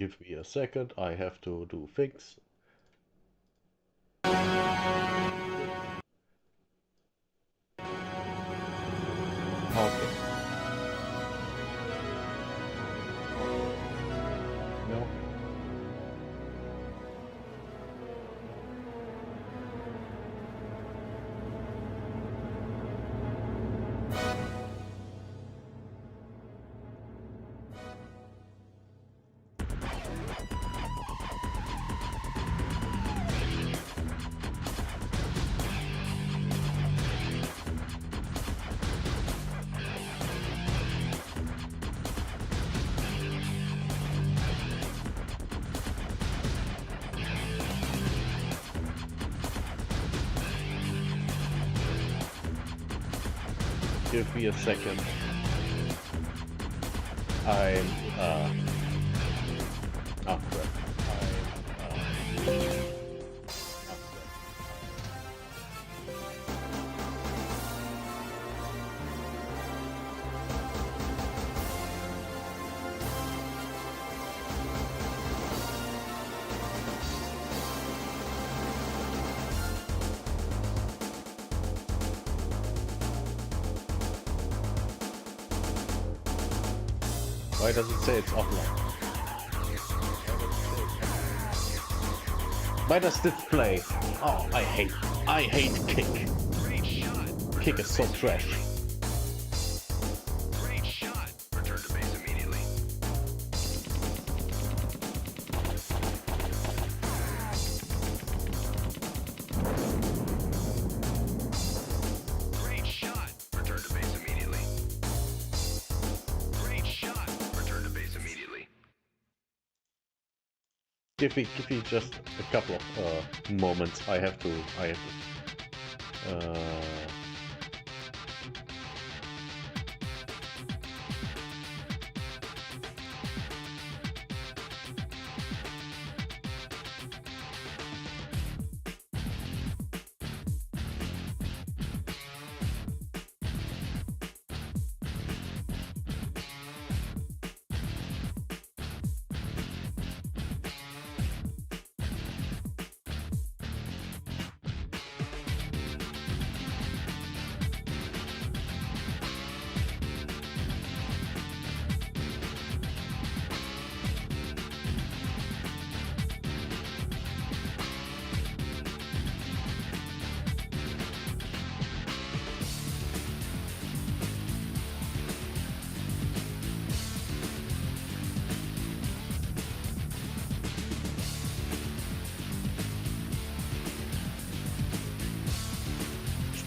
Give me a second, I have to do things. Okay. No. Give me a second. I'm, oh crap. Why does it say it's offline? Why does this play? Oh, I hate kick. Kick is so trash. Great shot. Return to base immediately. Great shot. Return to base immediately. Great shot. Return to base immediately. Give me just a couple of moments. I have to.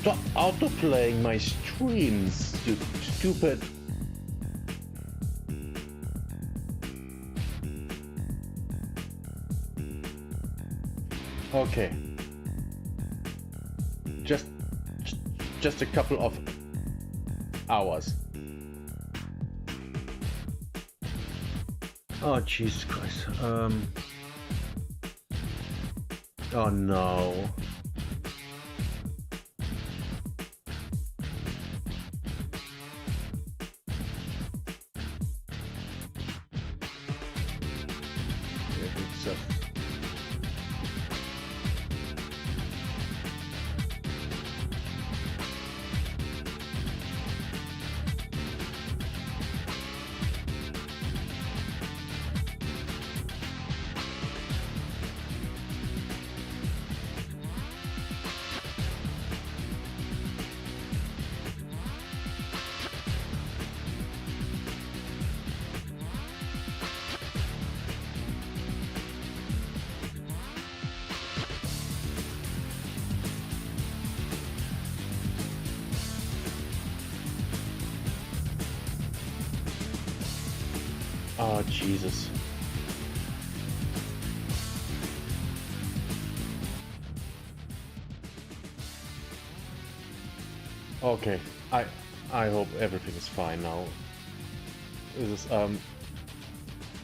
Stop autoplaying my streams, you stupid. Okay. Just a couple of hours. Oh Jesus Christ. Oh no. Oh, Jesus. Okay, I hope everything is fine now. This is,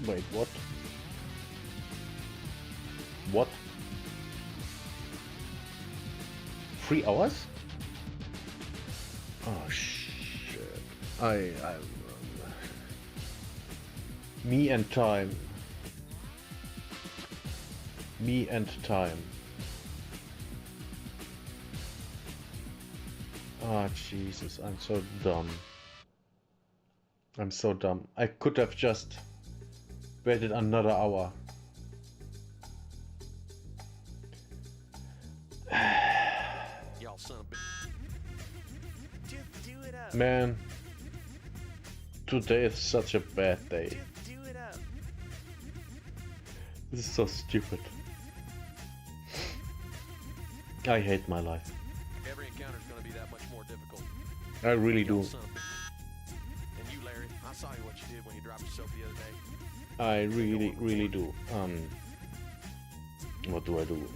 wait, what? What? 3 hours? Oh, shit. Me and time. Me and time. Ah, Jesus, I'm so dumb. I'm so dumb. I could have just waited another hour. Y'all son of a Just do it up. Man, today is such a bad day. Just do it up. This is so stupid. I hate my life. Every encounter's gonna be that much more difficult. I really do. Y'all son of a And you, Larry, I saw you what you did when you dropped yourself the other day. I really do. What do I do?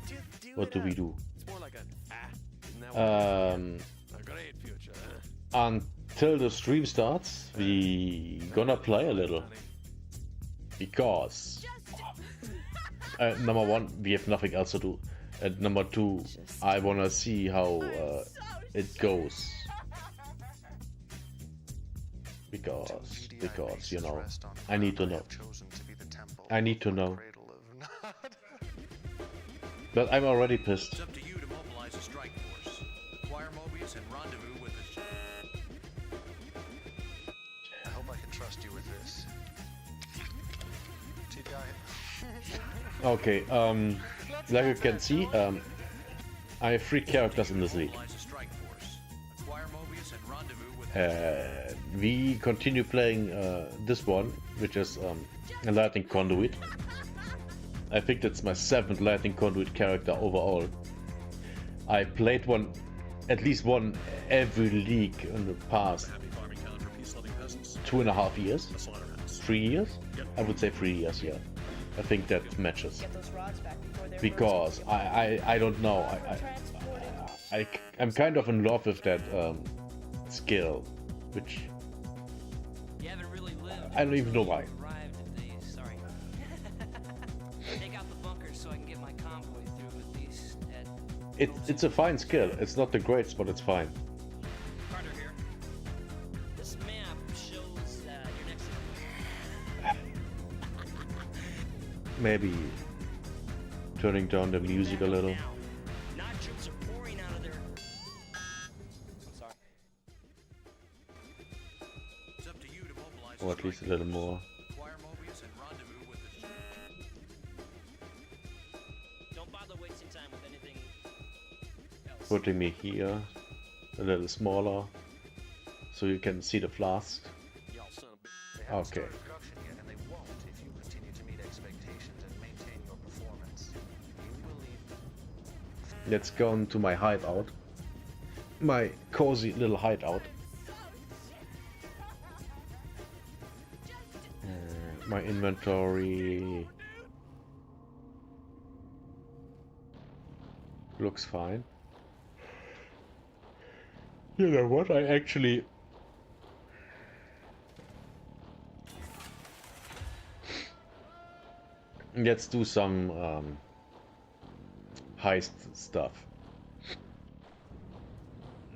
Just do What it do we up. do? It's more like isn't that what a great future, Until the stream starts, we gonna play a little. Because number one, we have nothing else to do. And number two, I wanna see how it goes. Because you know, I need to know. I need to know. But I'm already pissed. It's up to you to mobilize a strike force. Acquire Mobius and rendezvous with us. I hope I can trust you with this. TDI. Okay, like you can see, I have 3 characters in this league. Mobilize a strike force. Acquire Mobius and rendezvous with us. We continue playing this one, which is a Lightning Conduit. I think that's my 7th Lightning Conduit character overall. I played one, at least one every league in the past 2.5 years, 3 years. I would say 3 years. Yeah, I think that matches. Get those rods back before they're Because I don't know. I'm kind of in love with that skill, which You haven't really lived. I don't even know why. Arrived at these. Sorry. Take out the bunkers so I can get my convoy through with these. It's a fine skill. It's not the greatest, but it's fine. Carter here. This map shows your next. Maybe turning down the music a little. Now. Nodules are pouring out of their. I'm sorry. It's up to you to mobilize Or at least a little more. Acquire Mobius and rendezvous with us. Don't bother wasting time with anything else. Putting me here, a little smaller, so you can see the flask. Y'all son of a They haven't Okay. started production yet, and they won't if you continue to meet expectations and maintain your performance. You will lead them. Let's go into my hideout. My cozy little hideout. My inventory looks fine. You know what? I actually let's do some heist stuff.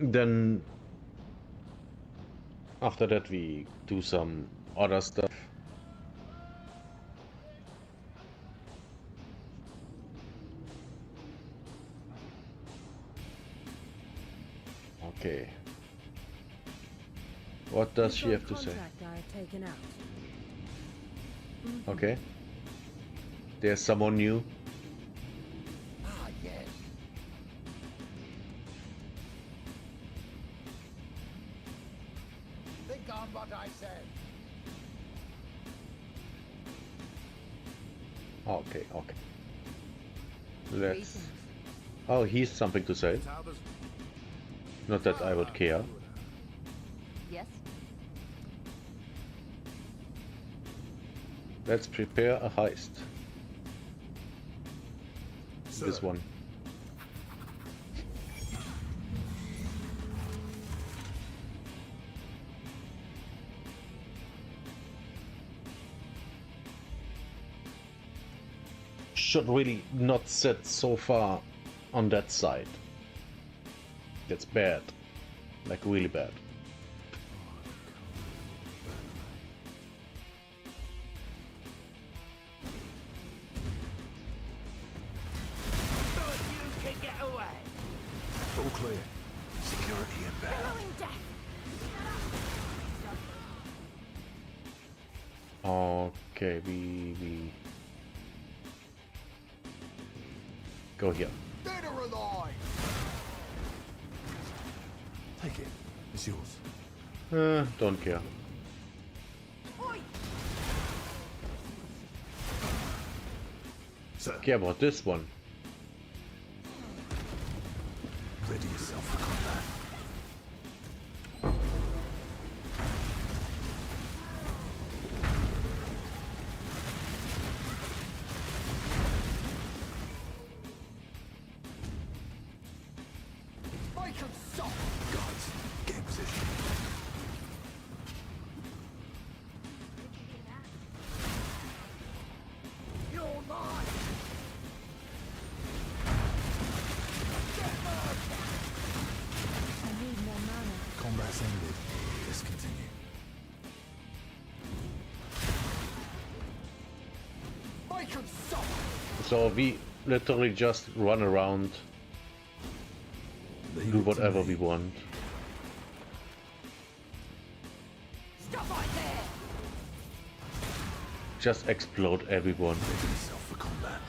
Then after that we do some other stuff. Okay. What does she have to say? Taken out. Okay. There's someone new. Ah, yes. Think on what I said. Okay, okay. Let's. Oh, he's something to say. Not that I would care. Yes. Let's prepare a heist. This one. Should really not sit so far on that side. That's bad. Like really bad. Okay, we go here. Dead or alive? Take it. It's yours. Don't care. Sir, Care about this one. ready yourself for combat. Make 'em soft. Guards, get in position. You're mine. I need more mana. Combat's ended. Let's continue. Make 'em soft. So we literally just run around, Leave do it to whatever me. we want. Stop right there! Just explode everyone. Ready yourself for combat.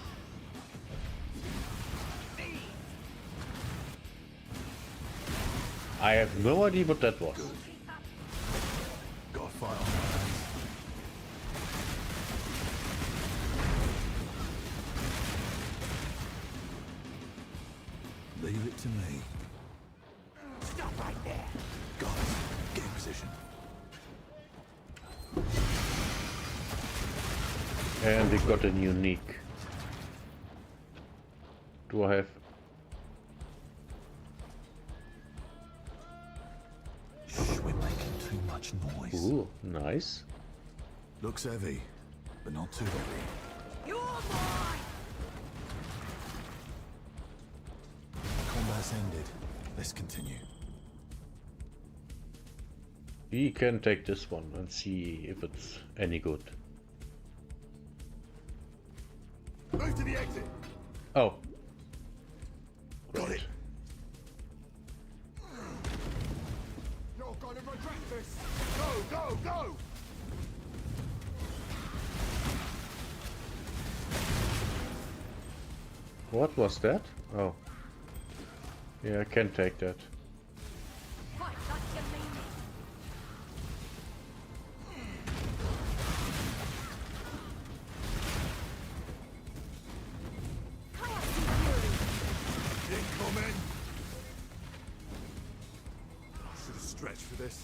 I have no idea what that was. Got a fight on my hands. Leave it to me. Stop right there. Guards, get in position. And we got a unique. Do I have... Shh, we're making too much noise. Ooh, nice. Looks heavy, but not too heavy. You're mine! Combat's ended. Let's continue. We can take this one and see if it's any good. Move to the exit. Oh. Got Right. it. You're gonna regret this. Go, go, go! What was that? Oh. Yeah, I can take that. Fight like you mean it. Incoming! I should have stretched for this.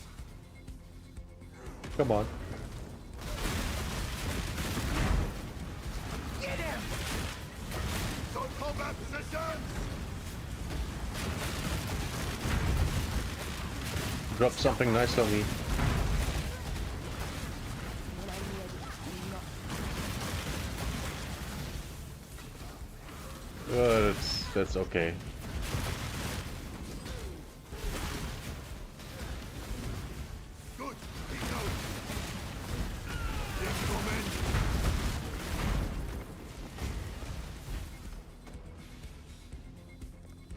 Come on. Get him! Don't combat positions! Drop something nice on me. That's okay. Good. Keep going. Incoming!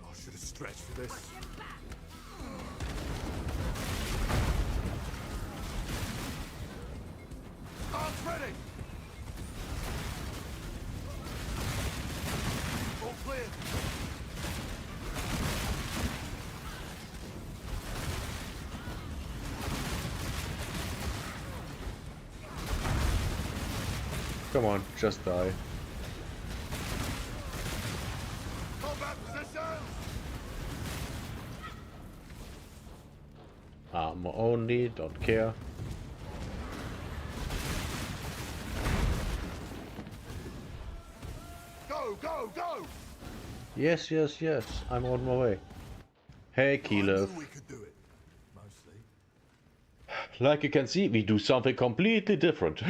I should have stretched for this. Arms ready! All clear. Come on, just die. Combat positions! Armor only, don't care. Go, go, go! Yes, yes, yes, I'm on my way. Hey, Keyleth. we could do it. Mostly. Like you can see, we do something completely different.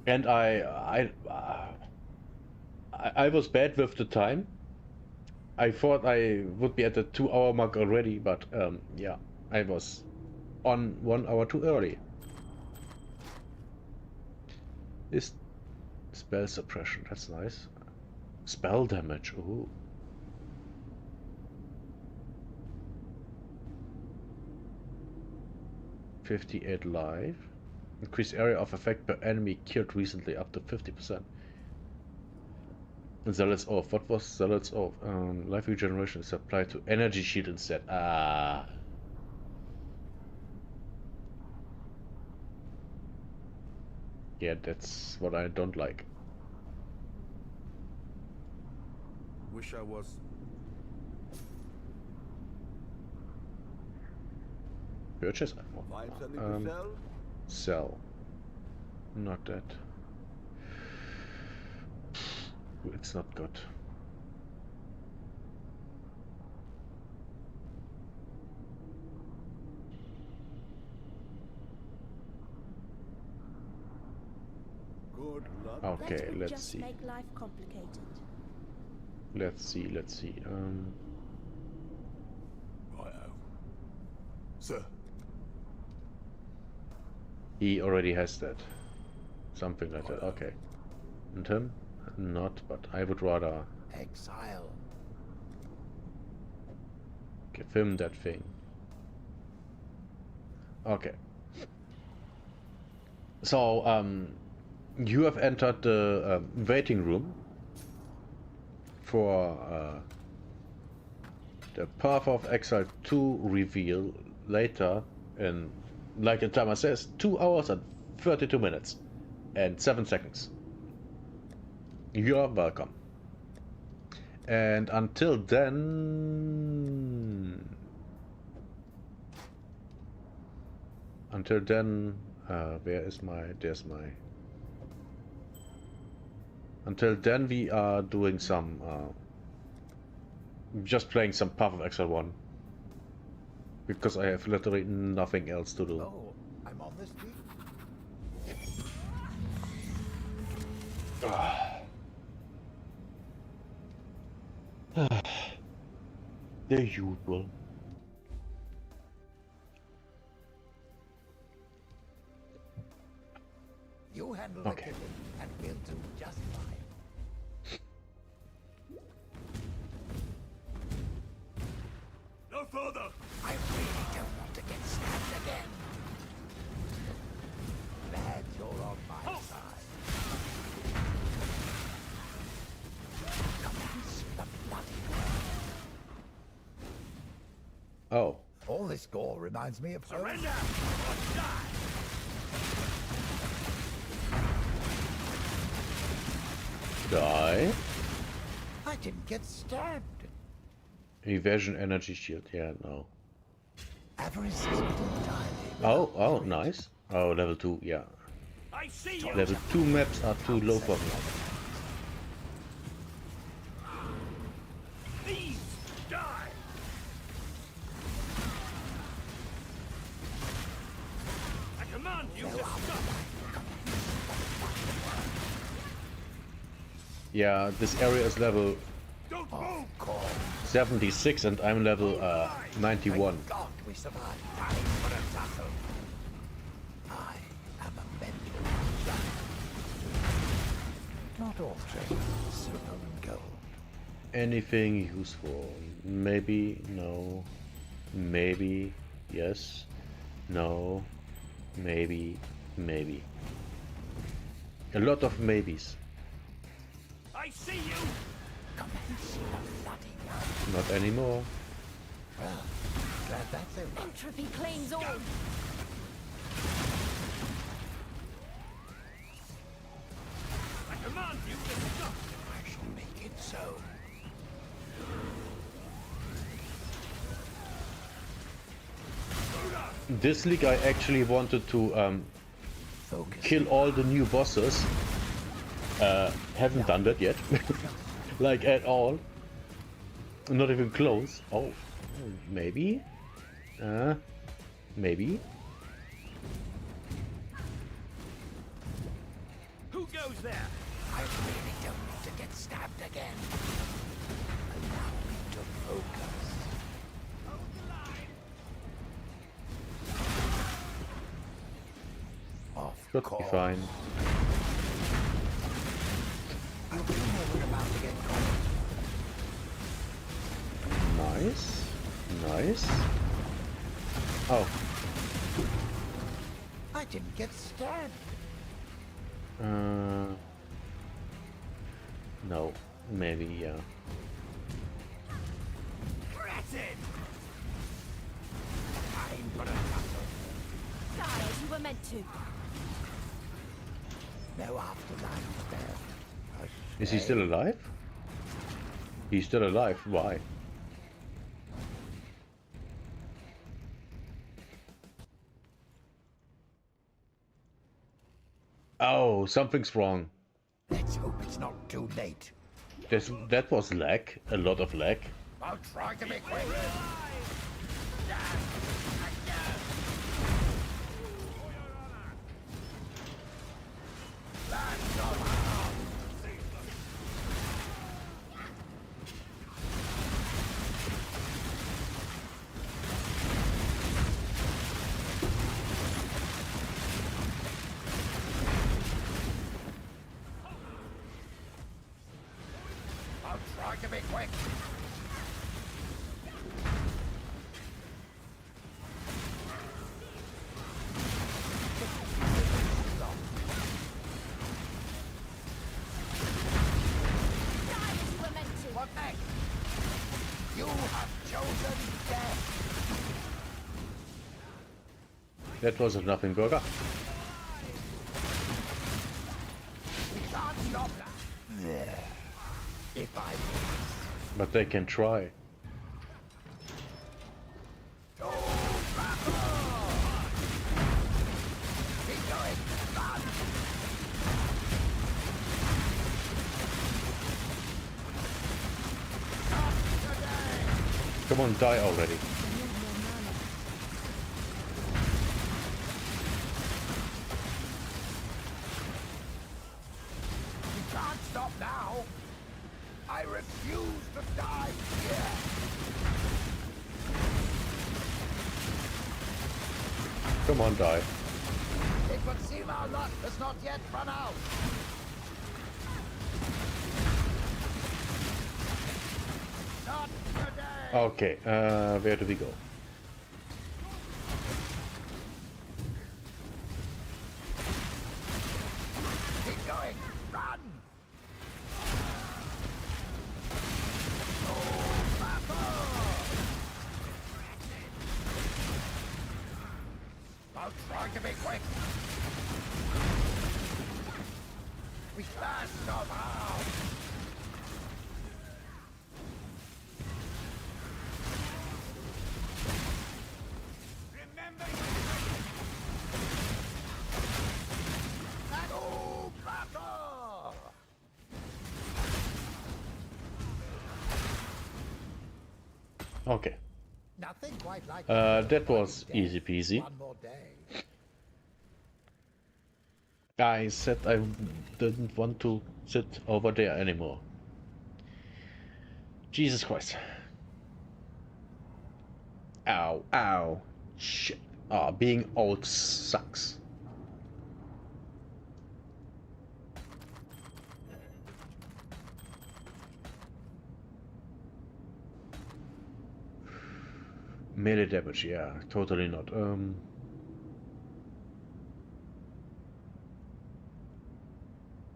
And I was bad with the time. I thought I would be at the 2-hour mark already, but yeah, I was on 1 hour too early. Is spell suppression, that's nice. Spell damage, ooh. $58 life. Increase area of effect per enemy killed recently up to 50%. Zealot's Oath. What was Zealot's Oath? Life regeneration is applied to energy shield instead. Ah. Yeah, that's what I don't like. Wish I was. Purchase? Find something to sell? Sell. Not that. It's not good. Good luck. Okay, That would let's just see. make life complicated. Let's see. Righto. Sir. He already has that. Something like that. Okay. And him? Not, but I would rather Exile. give him that thing. Okay. So, you have entered the waiting room for the Path of Exile 2 reveal later in, like the timer says, 2 hours and 32 minutes and 7 seconds. You're welcome. And until then... where is my... There's my... Until then we are doing some... just playing some Path of Exile 1. Because I have literally nothing else to do. Oh, I'm on this beat. The usual. You handle Okay. the killing, and we'll do just fine. No further! I really don't want to get stabbed again. Glad you're on my side. Commence the bloody war. Oh. All this gore reminds me of home. Surrender or die! Die. I didn't get stabbed. Evasion energy shield. Yeah, no. Avarice is not entirely. Oh, nice. Oh, level 2, yeah. I see you. Level 2 maps are too low for me. Thieves, die. I command you to stop. Yeah, this area is level Don't move. 76 and I'm level 91. God, we survived. Time for a tussle. I am a mental giant. Not all trade silver and gold. Anything useful? Maybe, no. Maybe, yes. No. Maybe, maybe. A lot of maybes. I see you. Commence the bloody war. Not anymore. Well, glad that's over. Entropy claims all. I command you to stop. I shall make it so. This league I actually wanted to Focus. kill all the new bosses. Haven't done that yet. Like at all. Not even close. Oh, maybe. Maybe. Who goes there? I really don't want to get stabbed again. Allow me to focus. Of Should be course. fine. I do know we're about to get caught. Nice. Nice. Oh, I I didn't get stabbed. No, maybe, yeah. Crescent! Time for a tussle. Die as you were meant to. No afterlife there. A Is he still shame. alive? He's still alive. Why? Oh, something's wrong. Let's hope it's not too late. That was lag. A lot of lag. I'll try to be quick. I'll try to be quick. Die as you were meant to. What next? You have chosen death. That was a nothing burger. We can't stop that. If I But they can try. to battle. Keep going. Run. Not today. Come on, die already. You can't stop now. I refuse to die here. Come on, die. It would seem our luck has not yet run out. Not today. Okay, where do we go? Keep going. Run. I'll try to be quick. We must somehow. Remember no battle. Okay. Nothing quite like That was easy peasy. one more day. I said I didn't want to sit over there anymore. Jesus Christ. Ow, ow. Shit. Ah, being old sucks. Melee damage, yeah, totally not.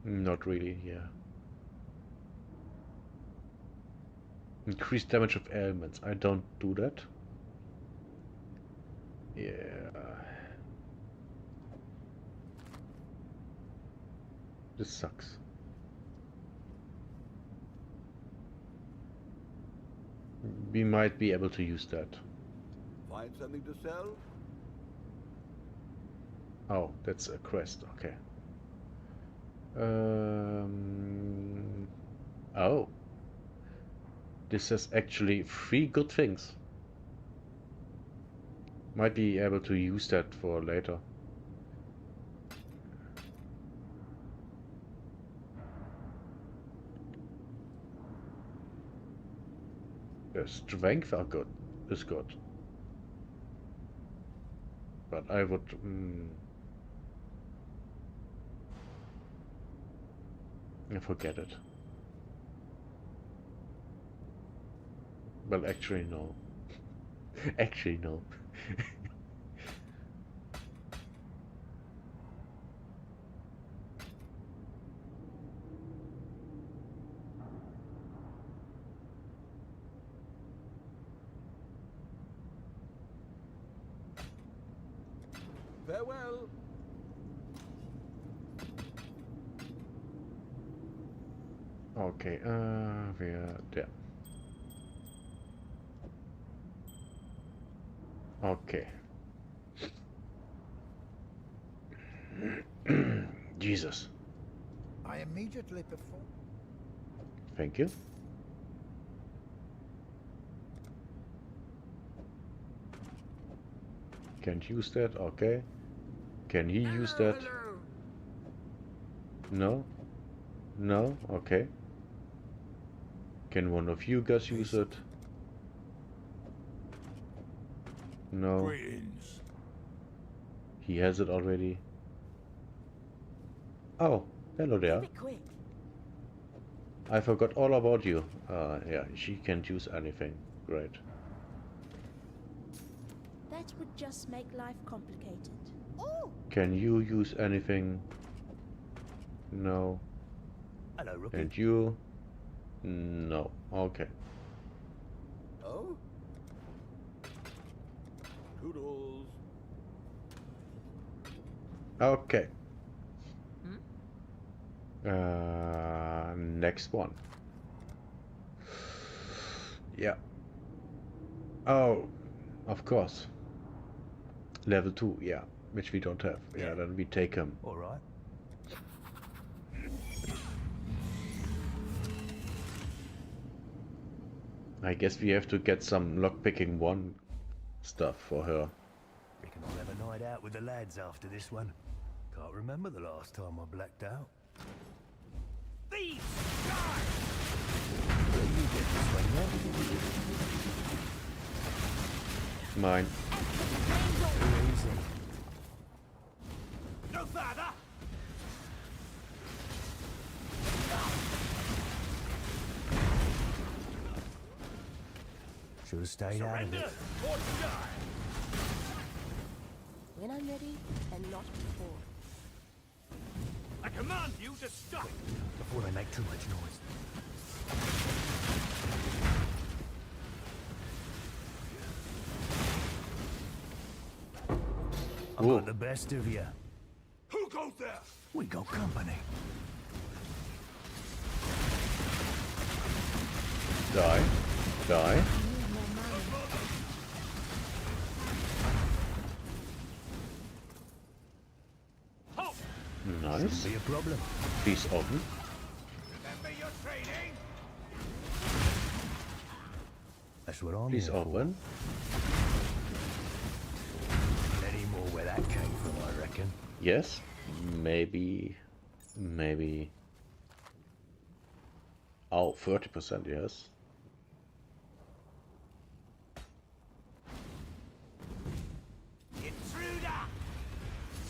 Not really, yeah. Increased damage of elements. I don't do that. Yeah. This sucks. We might be able to use that. Find something to sell? Oh, that's a quest, okay. Oh. This has actually 3 good things. Might be able to use that for later. The strength are good, is good. But I would... I forget it. Well, actually, no. Actually, no. Farewell. Okay, we're there. Okay. Jesus. I immediately perform. Thank you. Can't use that, okay. Can he use that? No? No? Okay. Can one of you guys use it? No. Greetings. He has it already. Oh, hello there. Keep it quick. I forgot all about you. Yeah, she can't use anything. Great. That would just make life complicated. Oh! Can you use anything? No. Hello, rookie. And you? No. Okay. Oh? Toodles. Okay. Hmm? Next one. Yeah. Oh, of course. Level 2, yeah. Which we don't have. Yeah, then we take him. All right. I guess we have to get some lockpicking 1 stuff for her. Reckon I'll have a night out with the lads after this one. Can't remember the last time I blacked out. Thieves! Where you get this one, Mine. Too easy. No further! Should have stayed out of it. Or die! When I'm ready, and not before. I command you to stop! Before they make too much noise. I Whoa. got the best of you. Who goes there? We got company. Die. Die. Halt! Nice. Be a problem. Please open. Remember your training? That's what I'm Please here for. open. Any more where that came from, I reckon. Yes. Maybe. Maybe. Oh, 30%, yes. Intruder!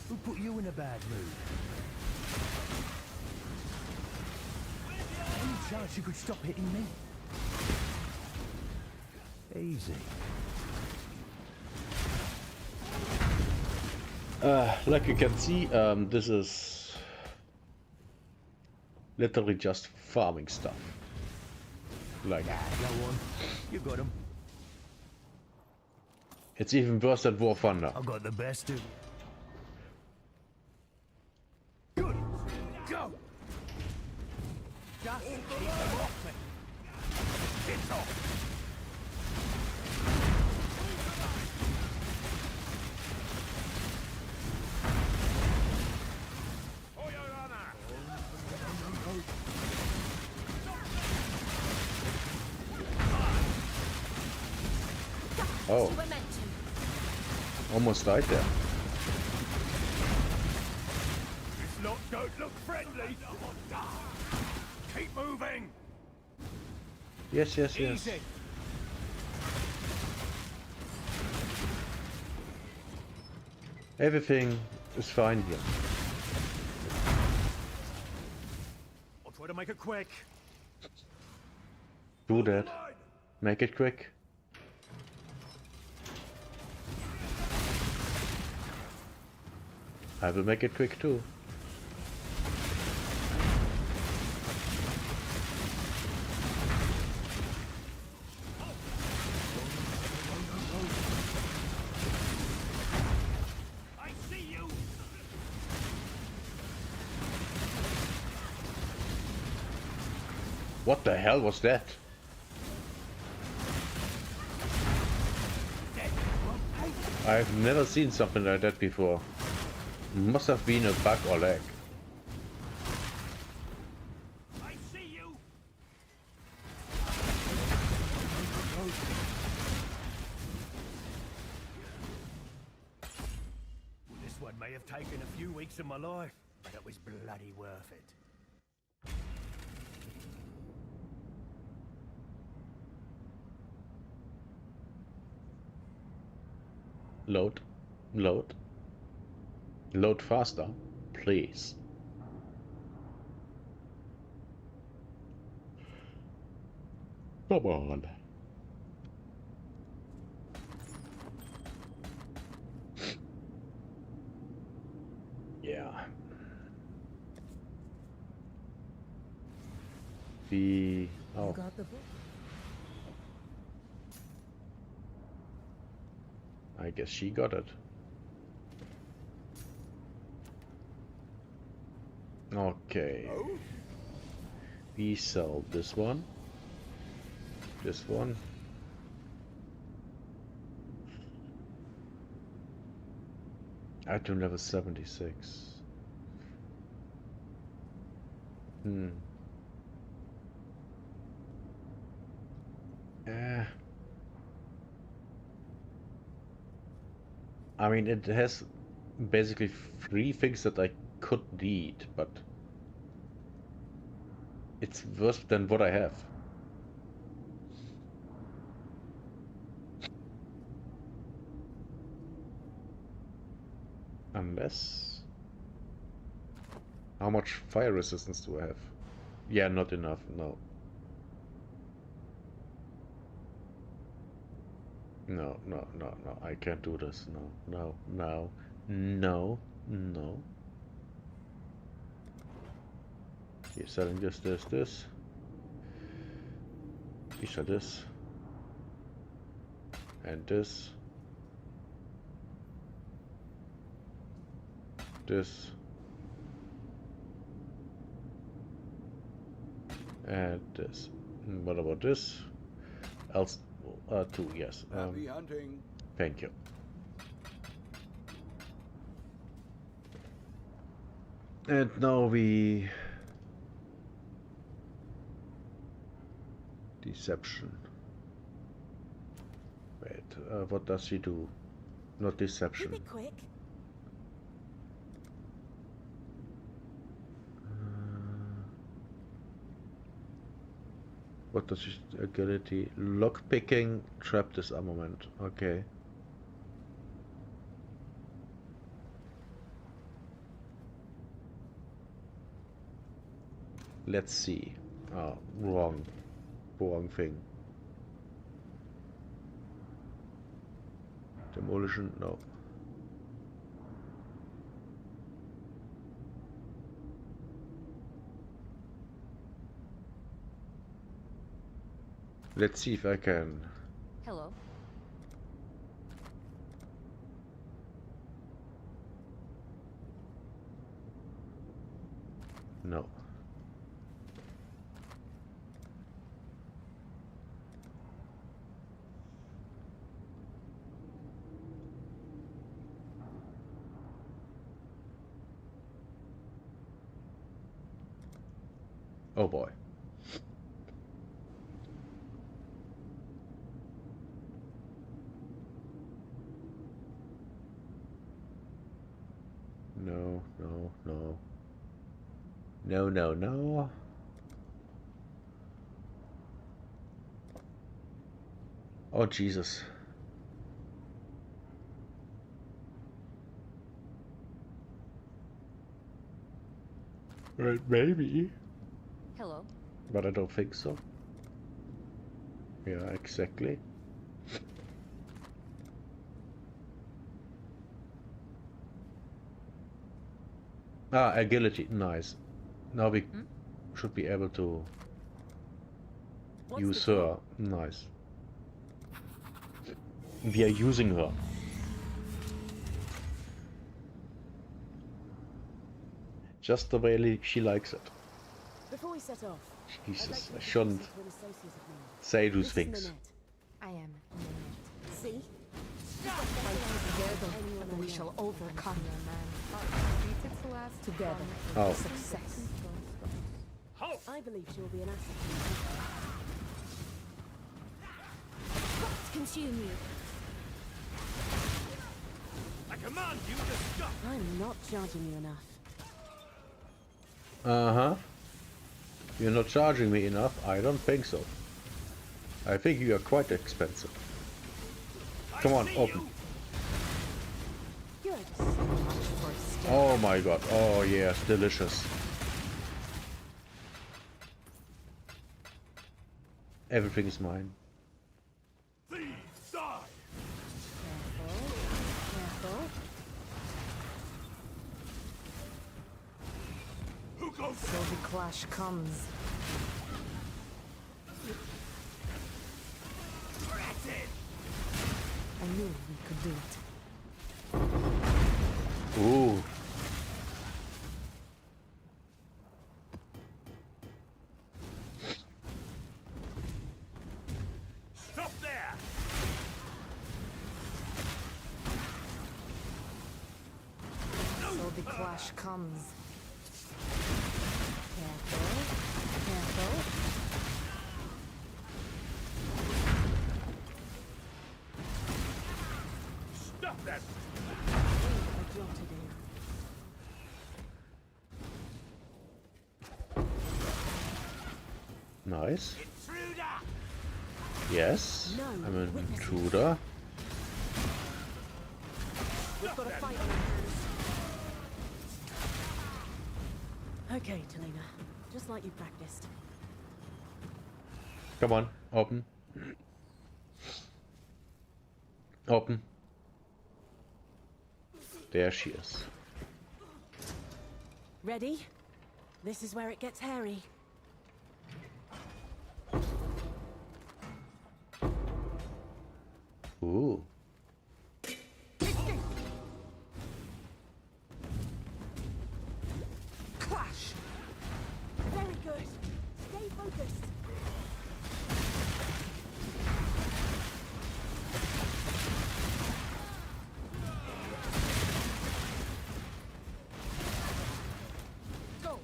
Who put you in a bad mood? Any chance you could stop hitting me? Easy. Like you can see, this is literally just farming stuff. Like, Go on. You got him. it's even worse than War Thunder. I've got the best of... Good. Go. Just keep them off me! It's off! For your honor! Oh, You were meant to. almost died there. This lot don't look friendly! Keep moving! Yes, yes, yes. Easy! Everything is fine here. I'll try to make it quick. Do that. Make it quick. I will make it quick too. I see What the hell was that? I've never seen something like that before. Must have been a bug or lag. I see you. This one may have taken a few weeks of my life, but it was bloody worth it. Load. Load. Load faster, please. Come on. Yeah. Oh. Got the book. I guess she got it. Okay. Oh? We sell this one. This one. Item level 76. I mean, it has basically 3 things that I could need, but it's worse than what I have. Unless... How much fire resistance do I have? Yeah, not enough, no. No, no, no, no, I can't do this. No, no, no, no, no. You're selling this. You sell this. And this. This. And this. What about this? Else, 2, yes. Happy hunting. Thank you. And now we... Deception. Wait, what does she do? Not deception. Keep it quick. What does she ability? Lockpicking, trap disarmament. Okay. Let's see. Oh, wrong thing. Demolition, no. Let's see if I can. Hello. No. Oh boy. No, no, no. No, no, no. Oh, Jesus. Right, maybe. Hello. But I don't think so. Yeah, exactly. Ah, agility, nice. Now we should be able to use her. Nice. We are using her. Just the way she likes it. Before we set off, Jesus, I shouldn't say those things. I am Minette. See? Fight together, and we shall overcome. Together, Oh. success. I believe she will be an asset to you. What consume you? I command you to stop. I'm not charging you enough. Uh-huh. You're not charging me enough? I don't think so. I think you are quite expensive. Come on, open. You're just so much for a step. Oh my god. Oh yes, delicious. Everything is mine. Thieves, die. Careful. Who goes So the clash comes. I knew we could do it. Ooh. Stop there. So the clash comes. Careful. Stop that. A job to do. Nice. Intruder. Yes. No, I'm an witnesses. intruder. We've got a fight on our hands. Okay, Talina. Just like you practiced. Come on, open. Open. There she is. Ready? This is where it gets hairy. Ooh. Clash! Very good. Stay focused. Go!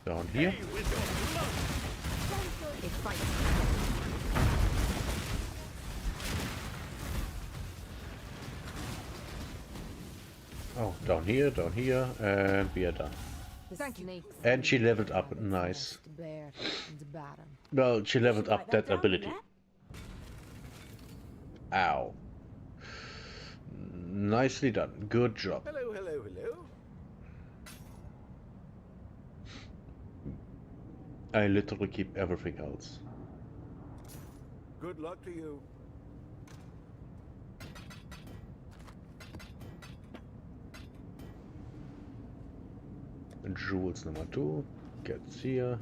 Down here. It fights. Oh, down here, and we are done. Thank you. And she leveled up, nice. Well, she leveled up that ability. Ow. Nicely done. Good job. Hello, hello, hello. I literally keep everything else. Good luck to you. Jewels number 2 gets here.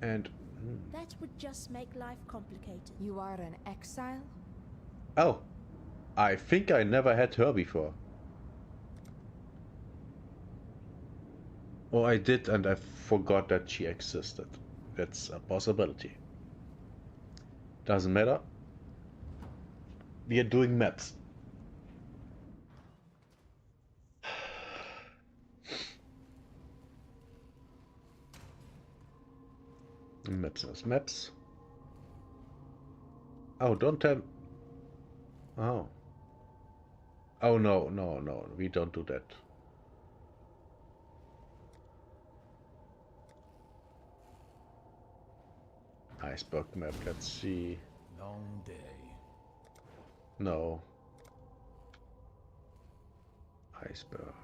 And That would just make life complicated. You are an exile? oh, I think I never had her before. Or I did and I forgot that she existed. That's a possibility. Doesn't matter. We are doing maps. Maps as maps. Oh, don't tell. Oh. Oh no, no, no, we don't do that. Iceberg map, let's see. Long day. No. Iceberg.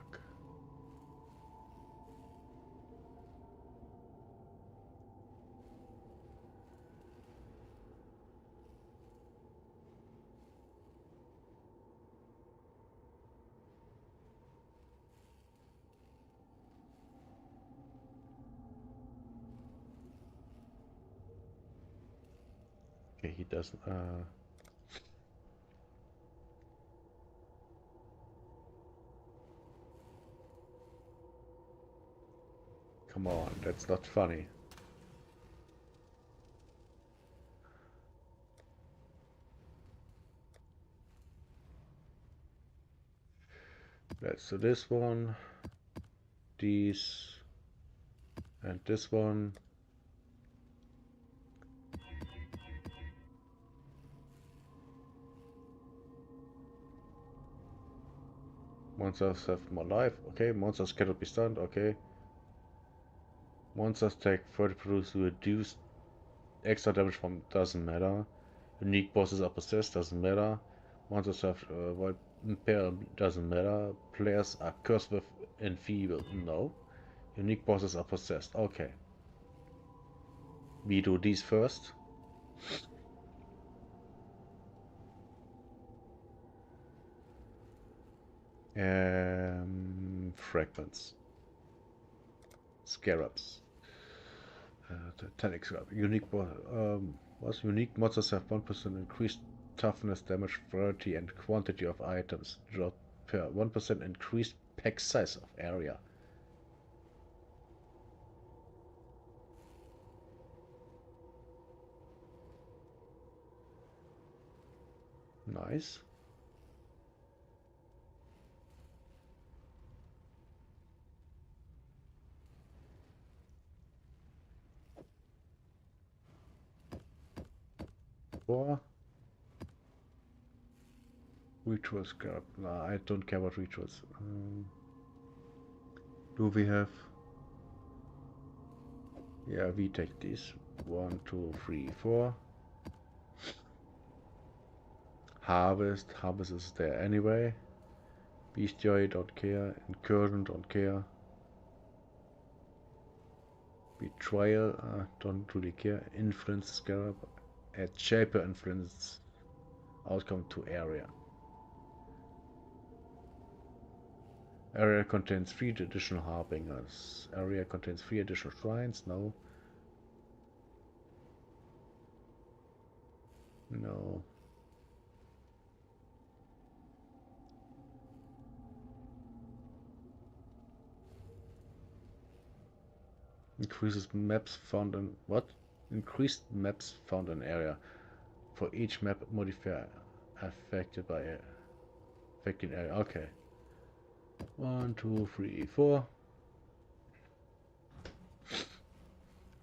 Okay, he doesn't. Come on, that's not funny. Let's do this one, these, and this one. Monsters have more life. Okay, monsters cannot be stunned. Okay. Monsters take 30% reduced extra damage from doesn't matter. Unique bosses are possessed doesn't matter. Monsters have void impair doesn't matter. Players are cursed with enfeeble. No. Unique bosses are possessed. Okay. We do these first. Fragments. Scarabs. Titanic Scarab. Unique what's unique? Monsters have 1% increased toughness, damage, variety, and quantity of items. Drop per 1% increased pack size of area. Nice. Or ritual scarab. Nah, I don't care about rituals. Do we have? Yeah, we take these. 1, 2, 3, 4. Harvest. Harvest is there anyway. Bestiary, don't care. Incursion, don't care. Betrayal, don't really care. Influence scarab. Add shaper influence outcome to area. Area contains 3 additional harbingers. Area contains 3 additional shrines. No. No. Increases maps found in what? Increased maps found in area. For each map modifier affected by affecting area. Okay. 1, 2, 3, 4.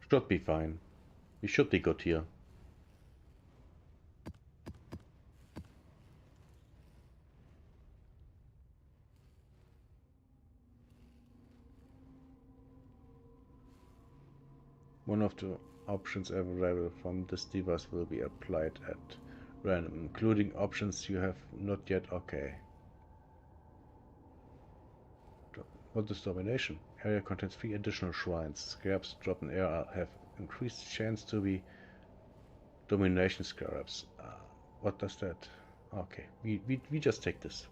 Should be fine. We should be good here. One of the options available from this device will be applied at random, including options you have not yet. Okay. What is domination? Area contains 3 additional shrines. Scarabs dropped in air have increased chance to be domination scarabs. What does that? Okay, we just take this.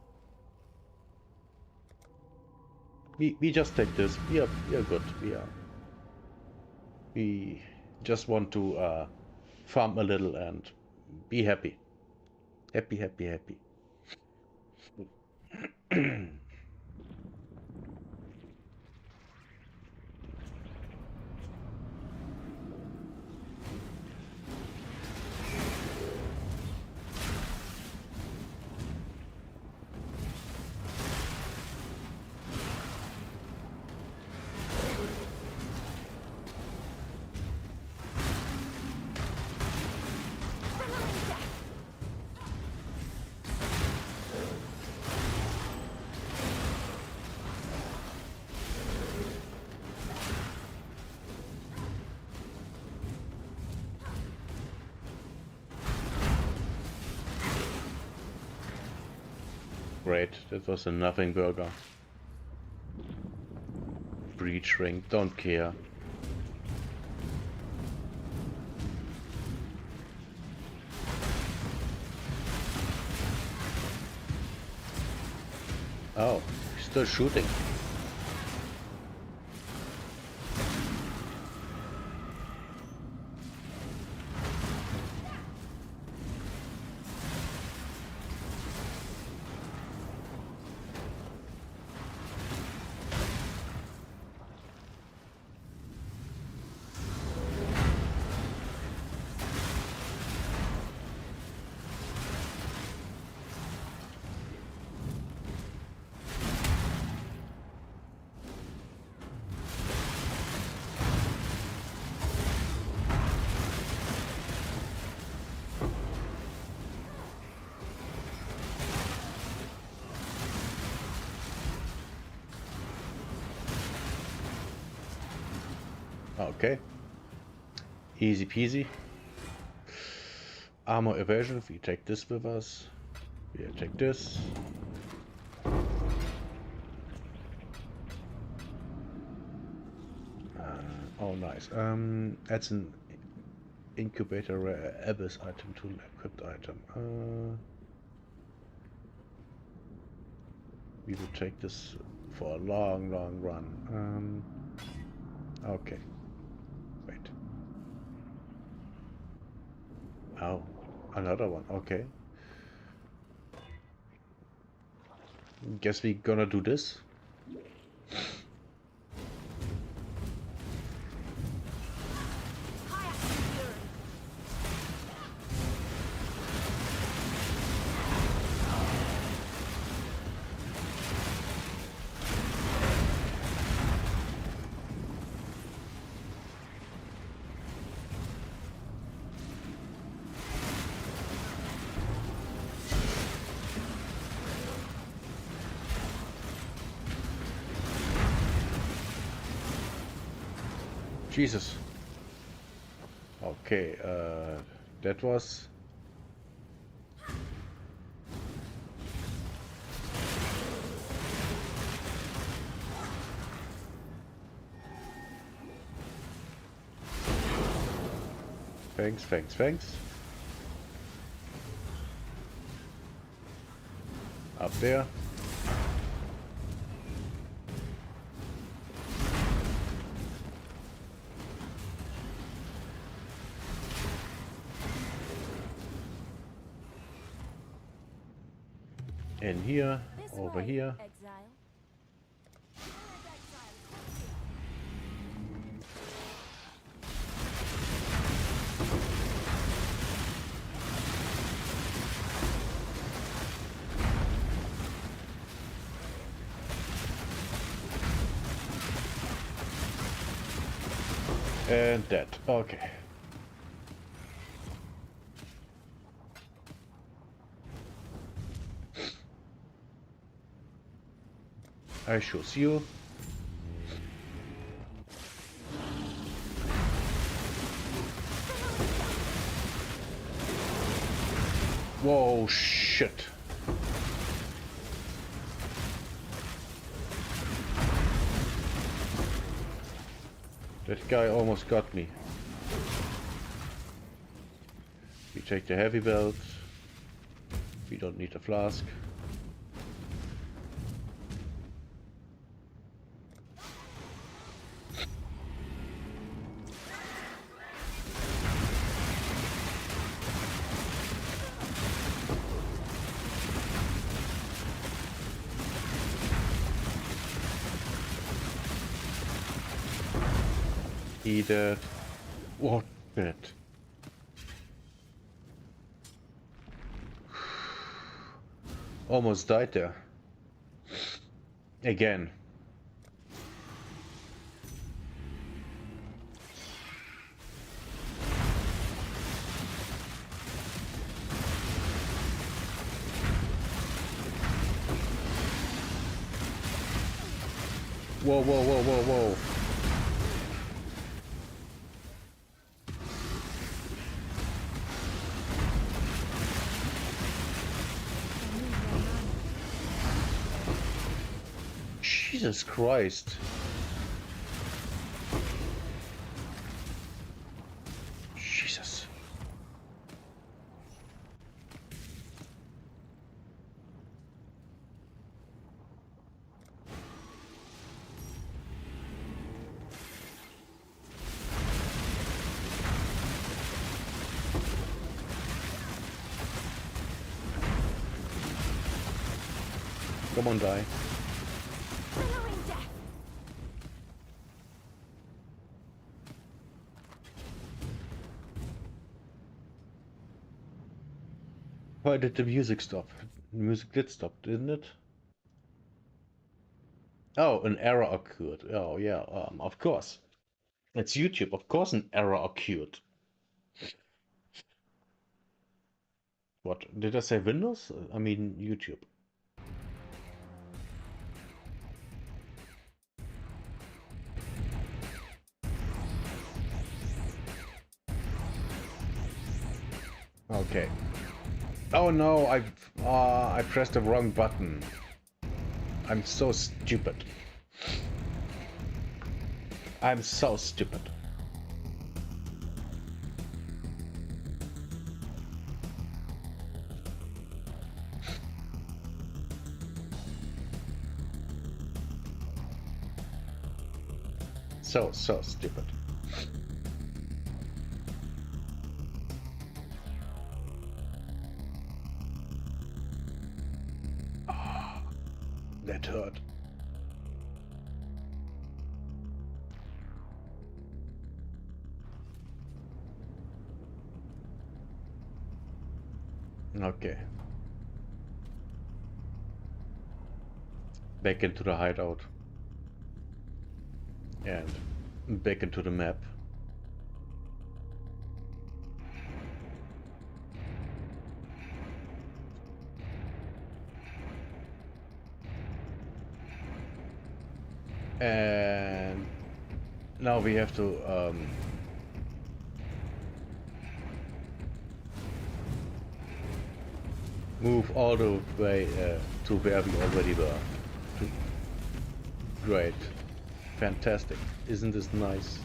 We just take this. We are good. We just want to farm a little and be happy. Happy, happy, happy. Great, that was a nothing burger. Breach ring, don't care. Oh, still shooting. Okay. Easy peasy. Armor evasion. We take this with us. We take this. Oh, nice. That's an incubator rare abyss item to an equipped item. We will take this for a long, long run. Okay. Wait. Oh, another one. Okay. Guess we gonna do this. Jesus. Okay, that was... Thanks, thanks, thanks. Up there. In here, over here. Exile. And that. Okay. I shall see you. Whoa, shit. That guy almost got me. We take the heavy belt. We don't need a flask. He dead. What bit? Almost died there. Again. Whoa, whoa, whoa, whoa, whoa. Jesus Christ. Jesus. Come on, die. Why did the music stop? The music did stop, didn't it? Oh, an error occurred. Oh, yeah, of course. It's YouTube. Of course an error occurred. What? Did I say Windows? I mean YouTube. Okay. Oh no, I pressed the wrong button. I'm so stupid. I'm so stupid. So stupid. Ah, that hurt. Okay. Back into the hideout. And back into the map. And now we have to move all the way to where we already were. Great. Fantastic. Isn't this nice?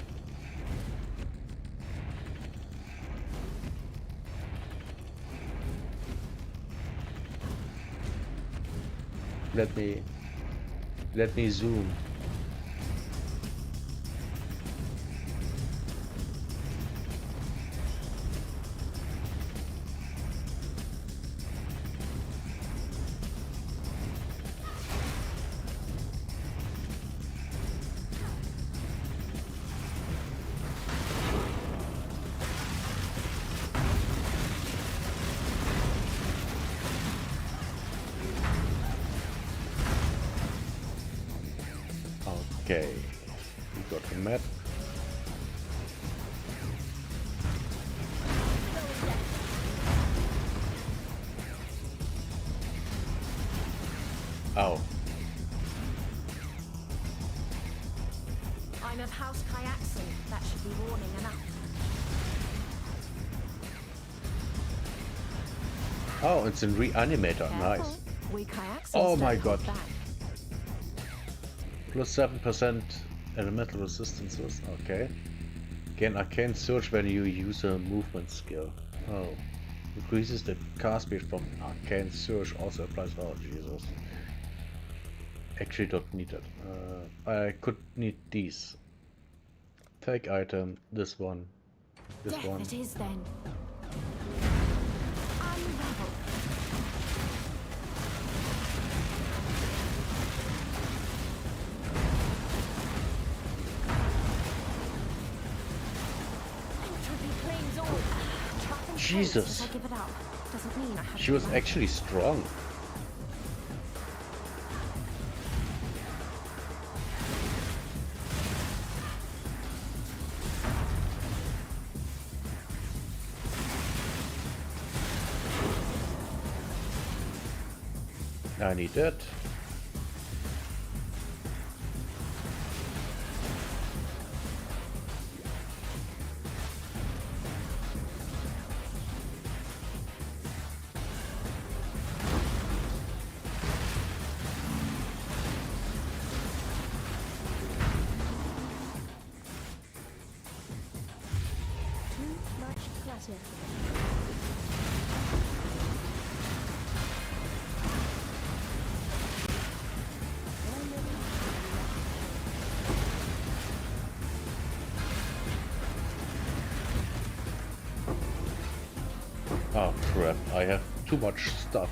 Let me zoom. Okay, we got the map. Oh, I'm of House Kyaxin. That should be warning enough. oh, it's a reanimator. Careful. Nice. We Kyaxins Oh don't my hold God. back. Plus 7% elemental resistances. Okay. Gain arcane surge when you use a movement skill. Oh. Increases the cast speed from arcane surge. Also applies. Oh Jesus. Actually don't need it. I could need these. Take item. This one. This Death one. it is then. Unravel. Entropy claims all. Trap and Jesus. faith. If I give it up, doesn't mean I have She to was run. actually strong. I need that. Too much clutter. Oh crap, I have too much stuff.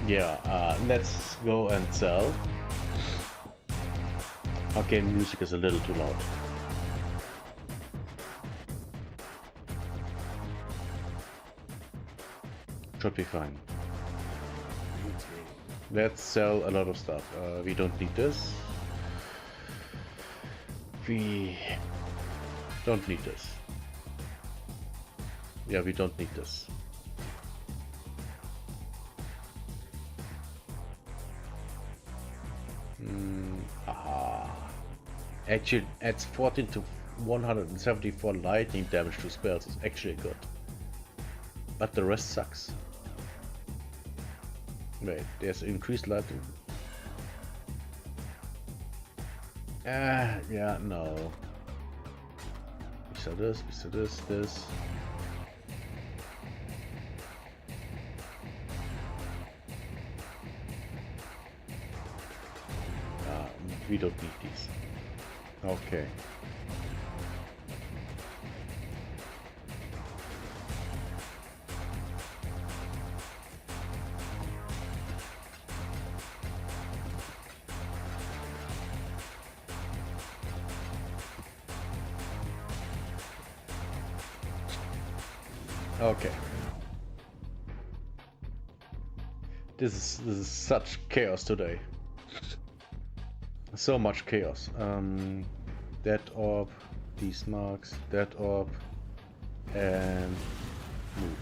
Yeah, let's go and sell. Okay, music is a little too loud. Should be fine. Let's sell a lot of stuff. We don't need this. We don't need this. Yeah, we don't need this. Actually adds 14 to 174 lightning damage to spells. Is actually good. But the rest sucks. Wait, there's increased lightning. Yeah, no. We saw this, this. We don't need these. Okay. Okay. This is such chaos today. So much chaos. That orb, these marks, that orb, and move.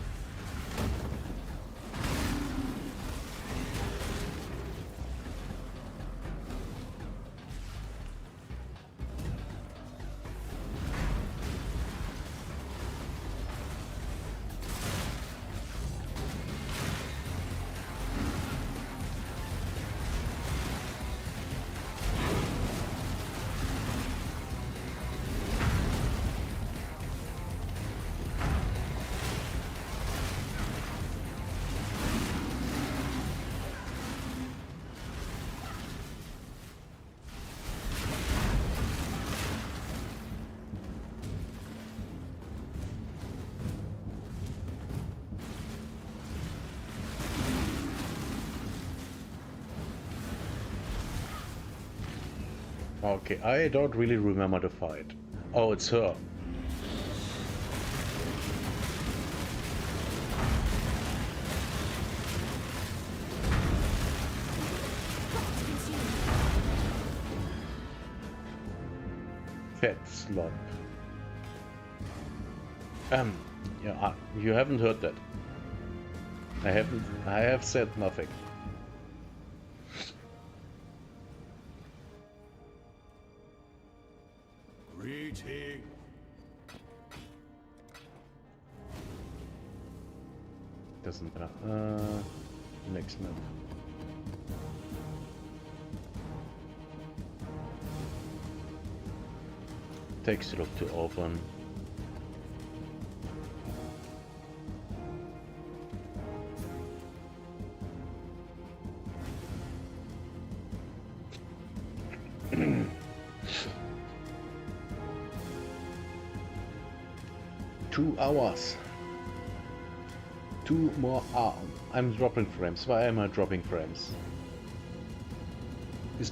Okay, I don't really remember the fight. Oh, it's her. Fat slump. Yeah, you haven't heard that. I have said nothing. Greeting. Doesn't matter. Next map. Takes a look to open. Two hours. 2 more hours. I'm dropping frames. Why am I dropping frames? Is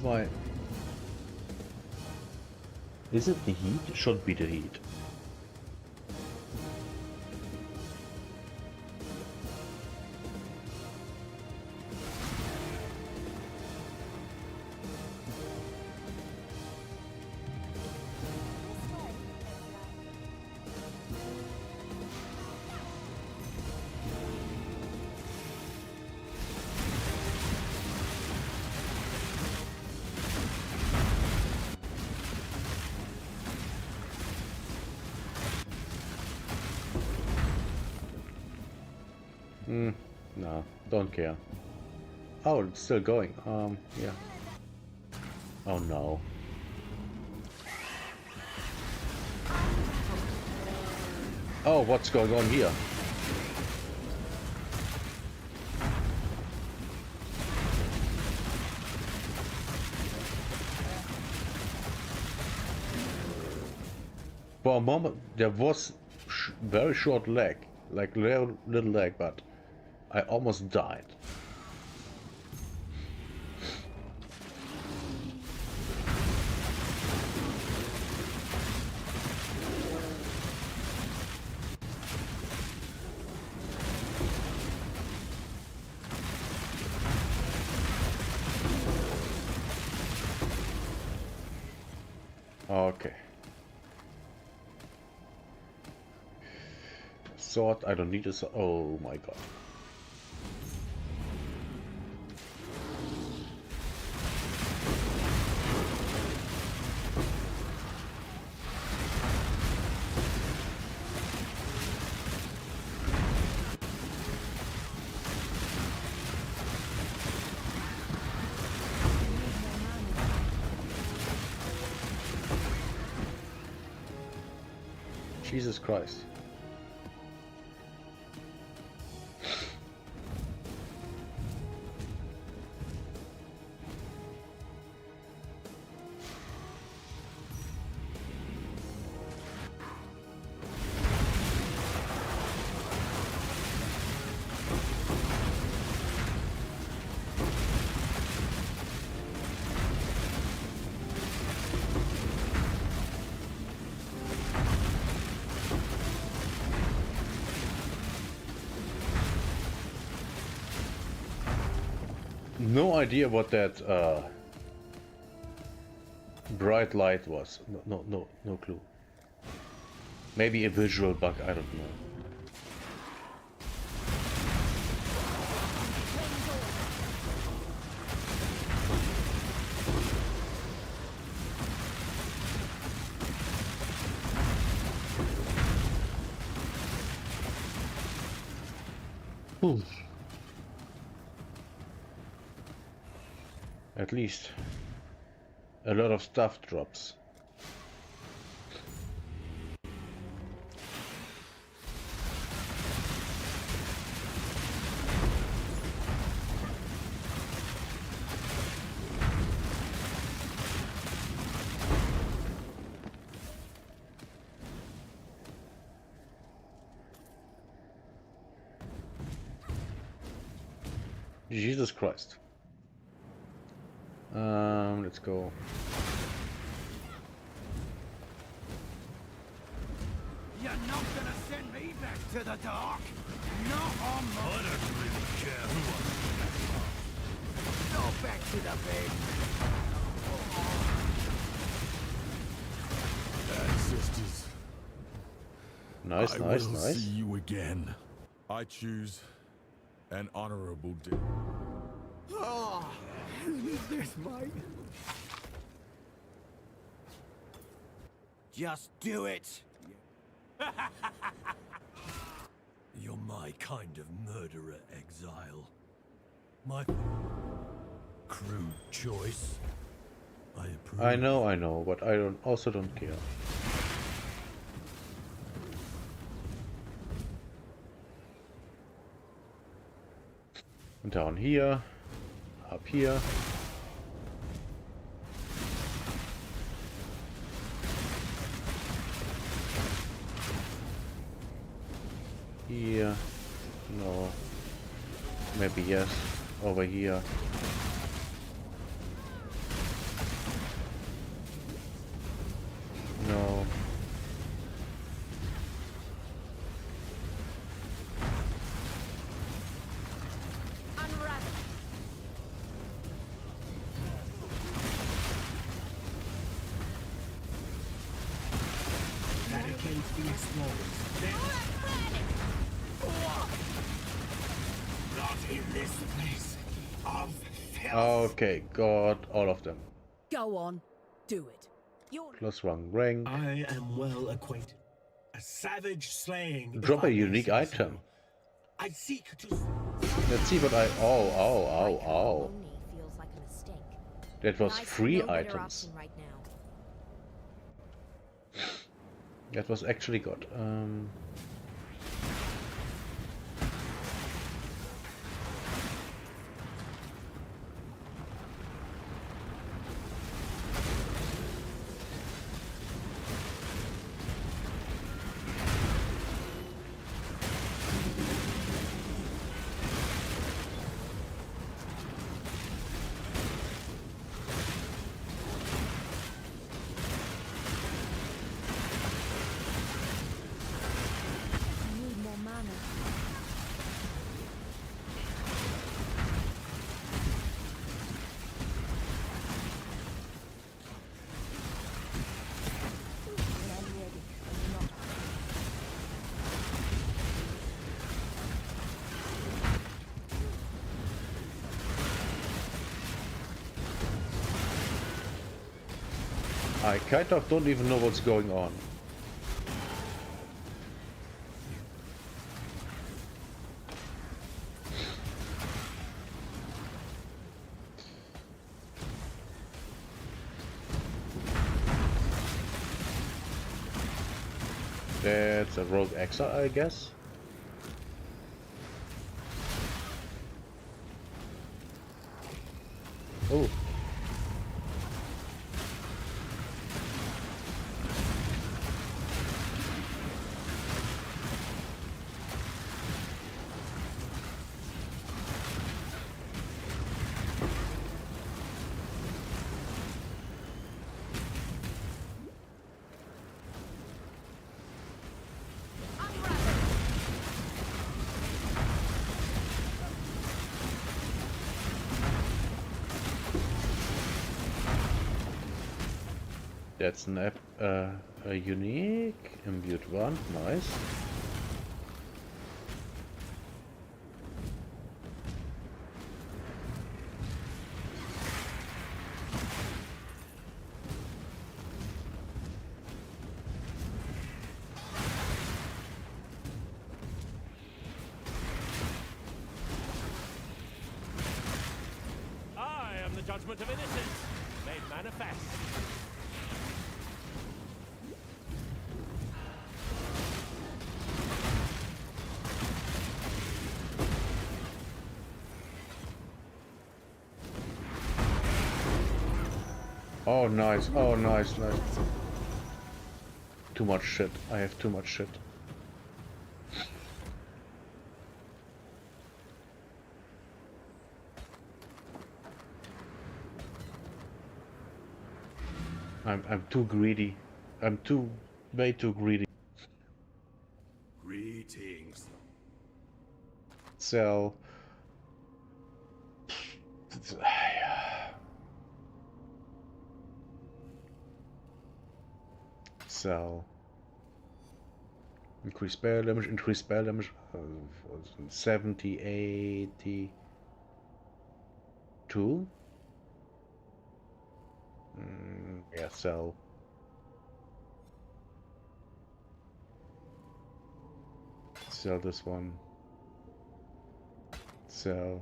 it the heat? It should be the heat. No, don't care. Oh, it's still going. Yeah. Oh no. Oh, what's going on here? For a moment, there was very short lag, like little lag, but I almost died. Okay. Sword, I don't need a sword. Oh my god. Jesus Christ. No idea what that bright light was. No clue. Maybe a visual bug, I don't know. Ooh. At least a lot of stuff drops. Jesus Christ. Let's go. You're not gonna send me back to the dark? Not on my... I don't really care who I... Go back to the bed. Ancestors, Nice, I nice, will nice. see you again. I choose an honorable death. Oh, who is this, mate? Just do it. You're my kind of murderer, Exile. My crude choice. I approve. I know, but I also don't care. Down here, up here. Here, no. Maybe yes. Over here. No. Okay, got all of them. Go on, do it. You're Plus one rank. I am well acquainted. A savage slaying. Drop if a I may unique say item. so. I seek to. Let's see what I. Oh, Only feels like a mistake. that was And I see free no better items. option right now. That was actually good. I need more mana. When I'm ready, I'm not. I kind of don't even know what's going on. That's a rogue exile, I guess. Oh. That's an a unique imbued one. Nice. I am the judgment of innocence, made manifest. Oh nice, oh nice, nice. Too much shit. I have too much shit. I'm too greedy. I'm way too greedy. Greetings. So so increase spell damage 70, 82. Yeah, so sell this one. Sell.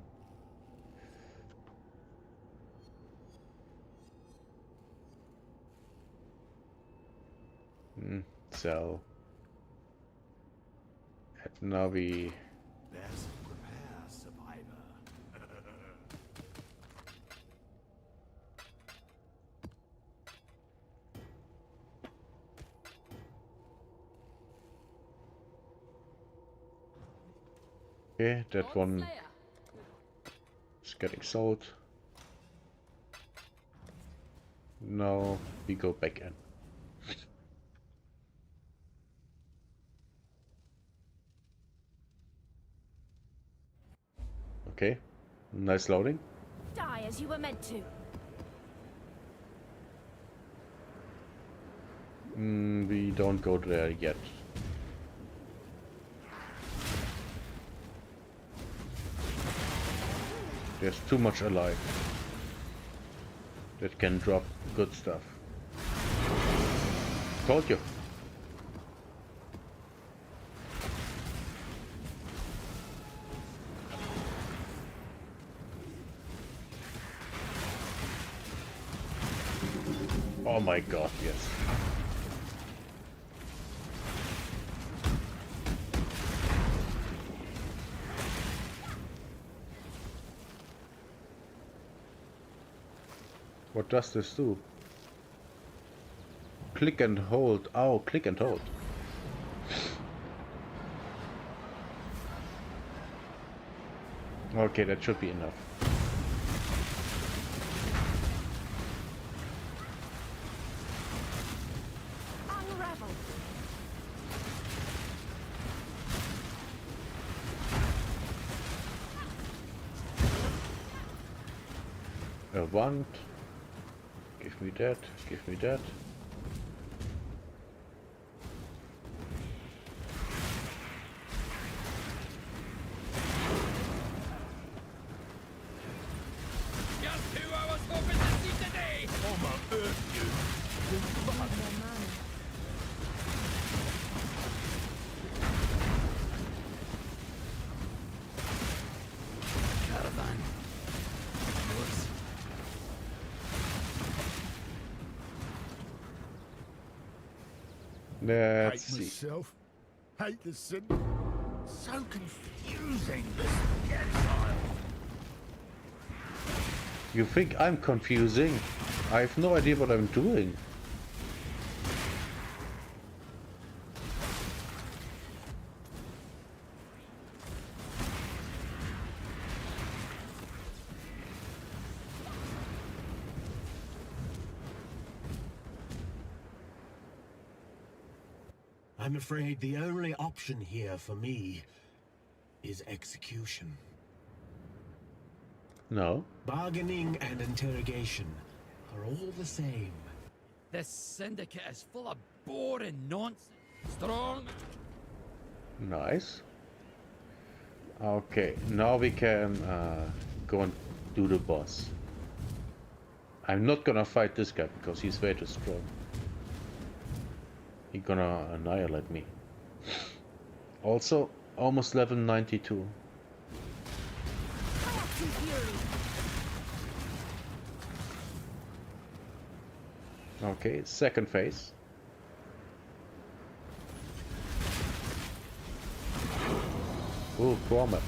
Sell. At Navi. Best prepare, survivor. Okay, that one is getting sold. Now we go back in. Okay, nice loading. Die as you were meant to. We don't go there yet. There's too much alive that can drop good stuff. Told you. Oh my god, yes. What does this do? Click and hold. Oh, click and hold. Okay, that should be enough. Unravel. A wand. Give me that. Give me that. Just who I was hoping to see today! On my earth, you. Caravan. Whoops. Let's Hate see. myself. Hate the sin. So confusing, this Exile. You think I'm confusing? I have no idea what I'm doing. I'm afraid the only option here for me is execution. No. Bargaining and interrogation are all the same. This syndicate is full of boring nonsense. Strong. Nice. Okay, now we can go and do the boss. I'm not gonna fight this guy because he's way too strong. He's gonna annihilate me. Also, almost level 92. Okay, second phase. Ooh, Chroma.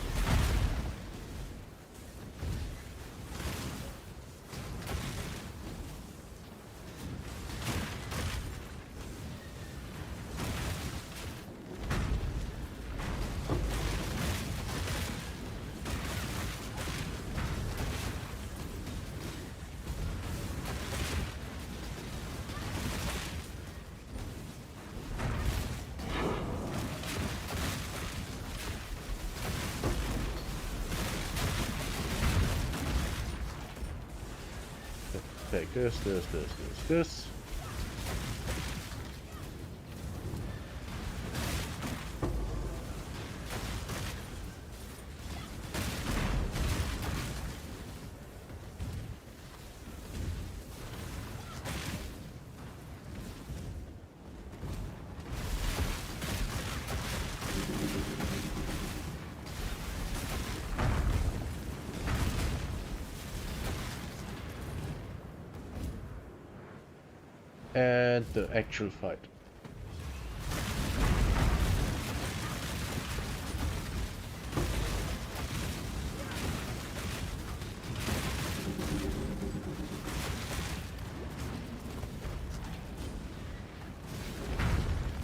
Take this. And the actual fight.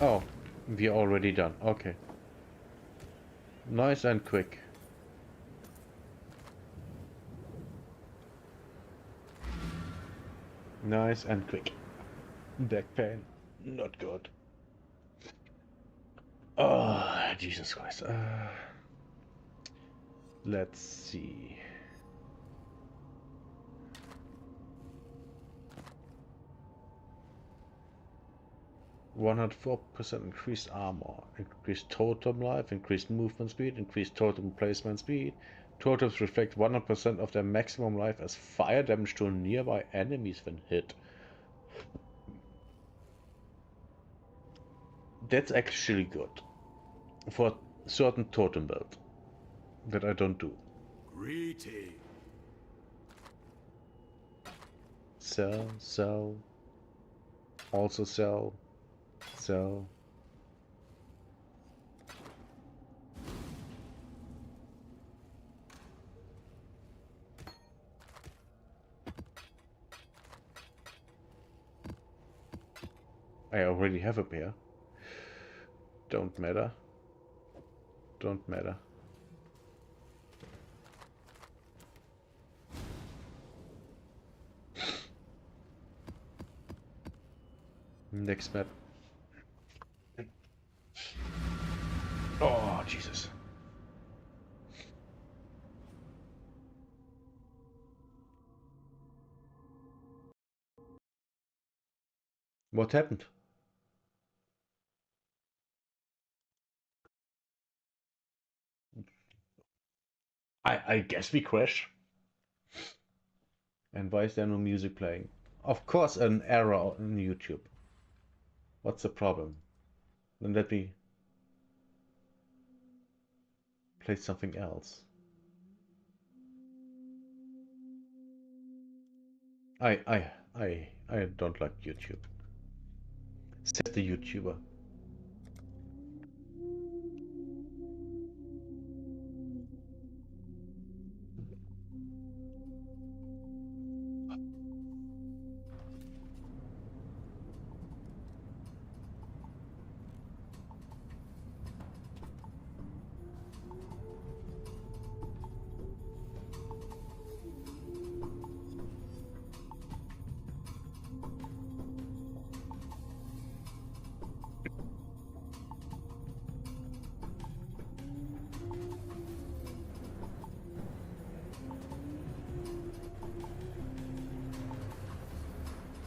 Oh, we're already done. Okay. Nice and quick. Nice and quick. Back pain. Not good. Oh, Jesus Christ. Let's see. "104% increased armor, increased totem life, increased movement speed, increased totem placement speed. Totems reflect 100% of their maximum life as fire damage to nearby enemies when hit." That's actually good for certain totem build that I don't do. Greeting. Sell, also sell. I already have a pair. Don't matter. Next map. Oh, Jesus. What happened? I guess we crashed. And why is there no music playing? Of course, an error on YouTube. What's the problem? Then let me play something else. I don't like YouTube. Says the YouTuber.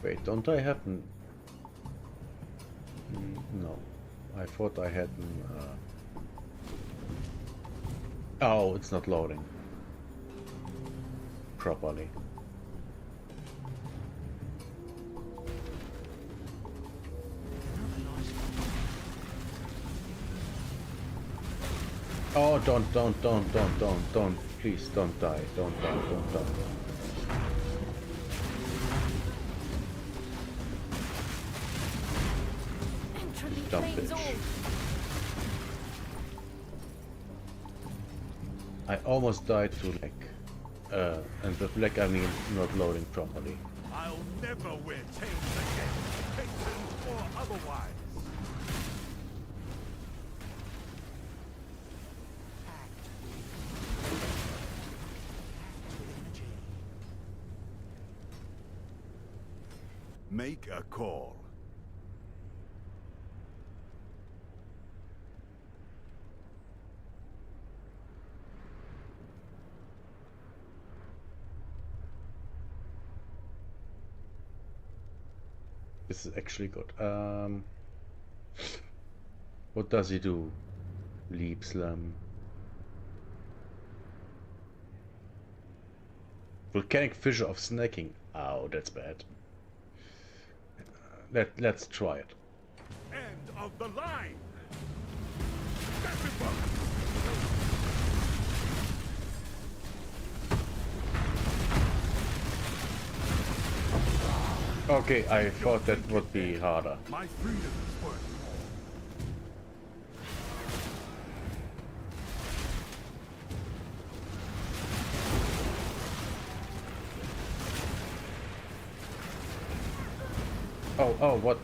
Wait, don't I have an... No. I thought I had an... Oh, it's not loading properly. Oh, don't, please, don't die, don't die. Dumb bitch. I almost died to lag. And with lag I mean not loading properly. I'll never wear tails again, patent or otherwise. Make a call. This is actually good. What does he do? Leap slam. Volcanic fissure of snacking. Oh, that's bad. Let's try it. End of the line. Okay, I thought that would be harder. My freedom is worth Oh, what?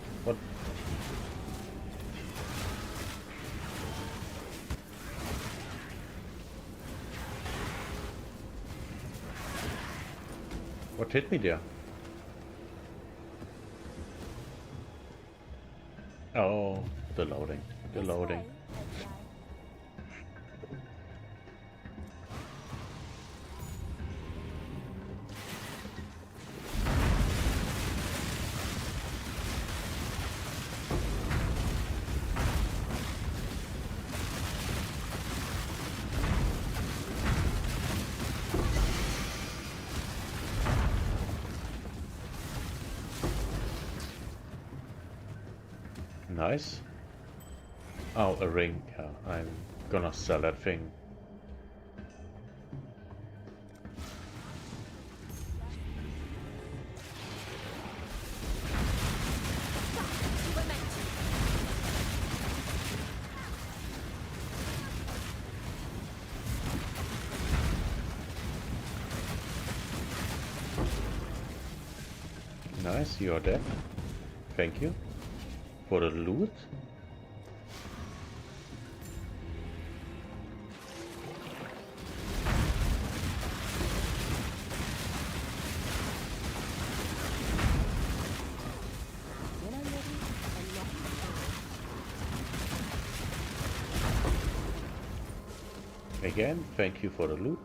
What hit me there? Oh, the loading. Nice. Oh, a ring. Yeah, I'm gonna sell that thing. Nice, you're dead. Thank you. For the loot? Again, thank you for the loot.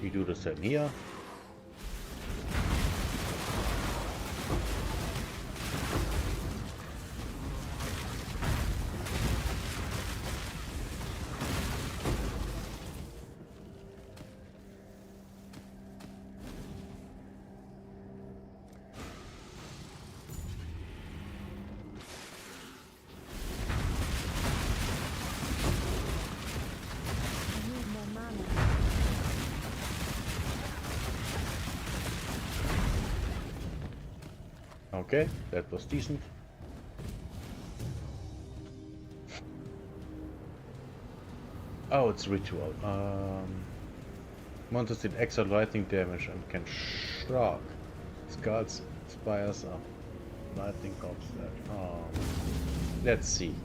We do the same here. Okay, that was decent. Oh, it's ritual. Monsters did extra lightning damage and can shock. Skulls, spires up. Lightning comes that. Let's see.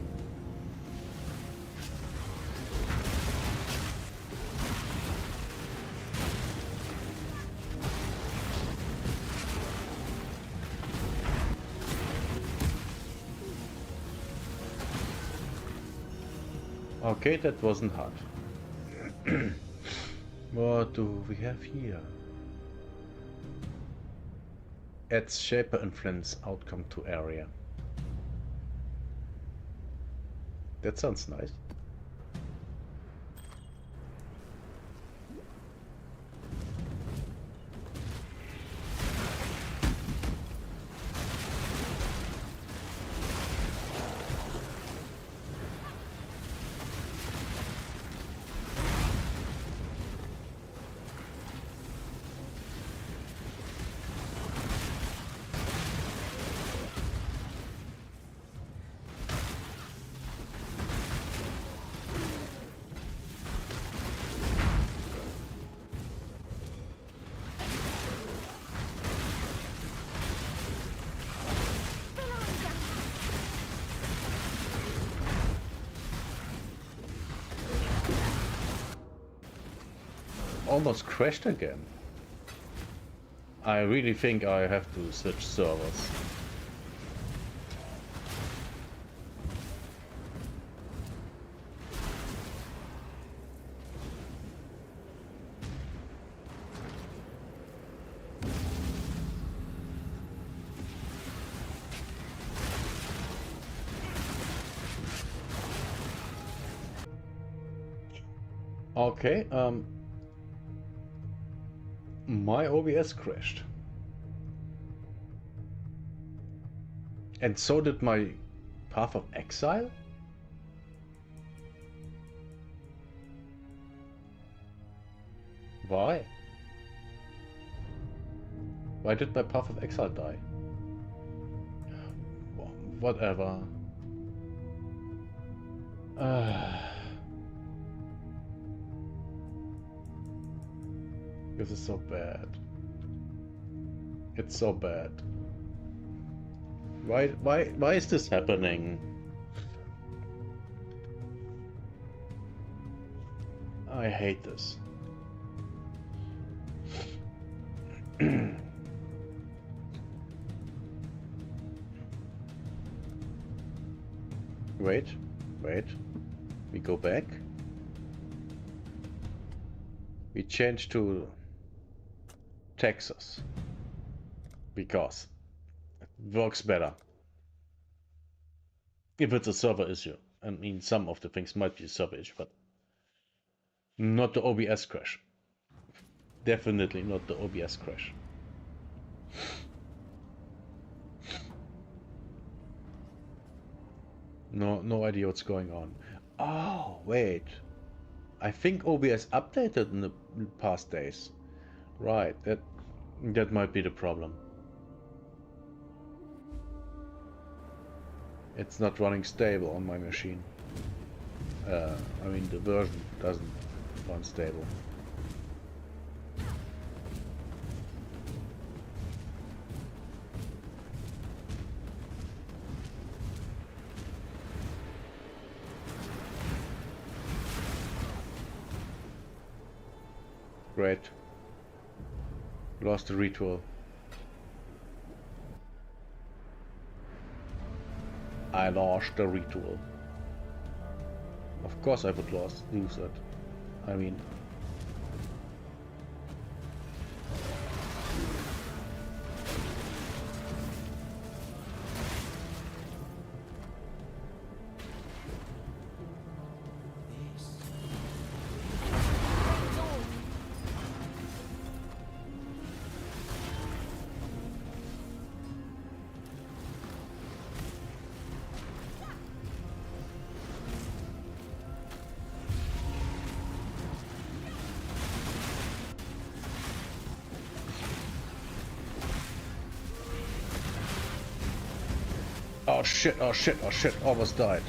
Okay, that wasn't hard. What do we have here? Adds shaper influence outcome to area. That sounds nice. Almost crashed again. I really think I have to switch servers. Okay, my OBS crashed. And so did my Path of Exile? Why? Why did my Path of Exile die? Whatever. This is so bad. It's so bad. Why is this happening? I hate this. Wait. We go back. We change to Texas because it works better. If it's a server issue, I mean, some of the things might be a server issue, but not the OBS crash. Definitely not the OBS crash. No idea what's going on. Oh, wait. I think OBS updated in the past days. Right, that might be the problem. It's not running stable on my machine. I mean, the version doesn't run stable. Great. Lost the ritual. I lost the ritual. Of course I would lose it. I mean... Oh shit, almost died.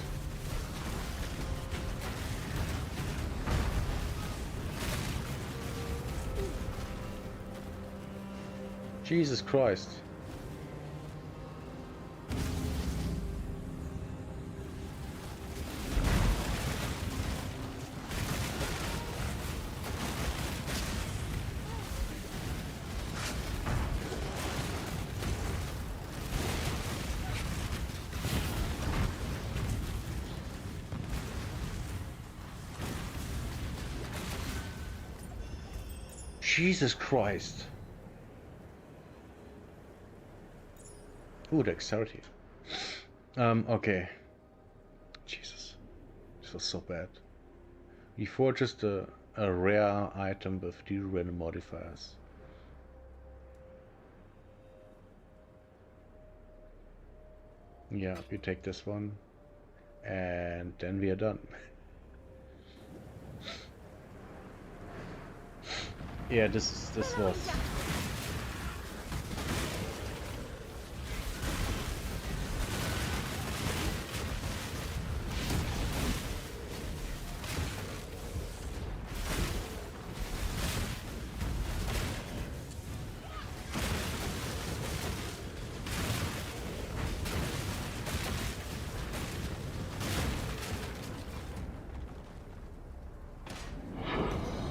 Jesus Christ. Jesus Christ. Ooh, dexterity. Okay. Jesus. This was so bad. Before just a rare item with 3 random modifiers. Yeah, we take this one. And then we are done. Yeah, this was...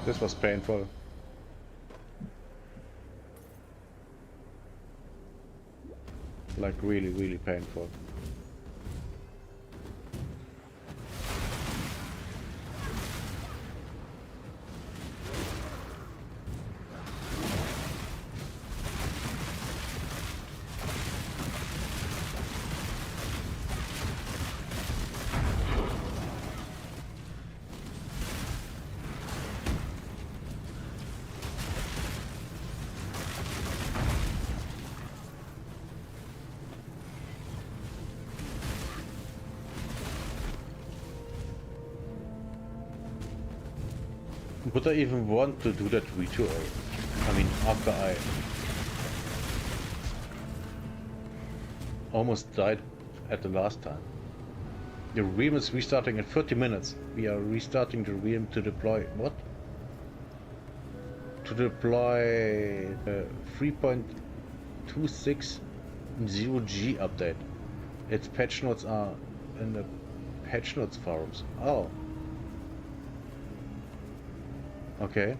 This was painful. Like really, really painful. Would I even want to do that ritual? I mean, after I almost died at the last time. The realm is restarting in 30 minutes. We are restarting the realm to deploy... What? To deploy 3.260G update. Its patch notes are in the patch notes forums. Oh. Okay.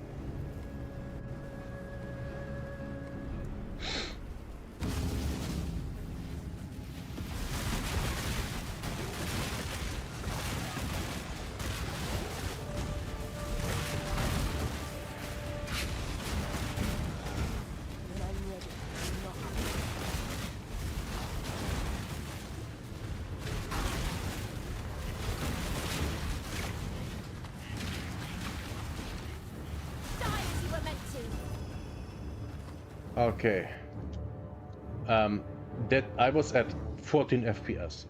Okay. That I was at 14 FPS,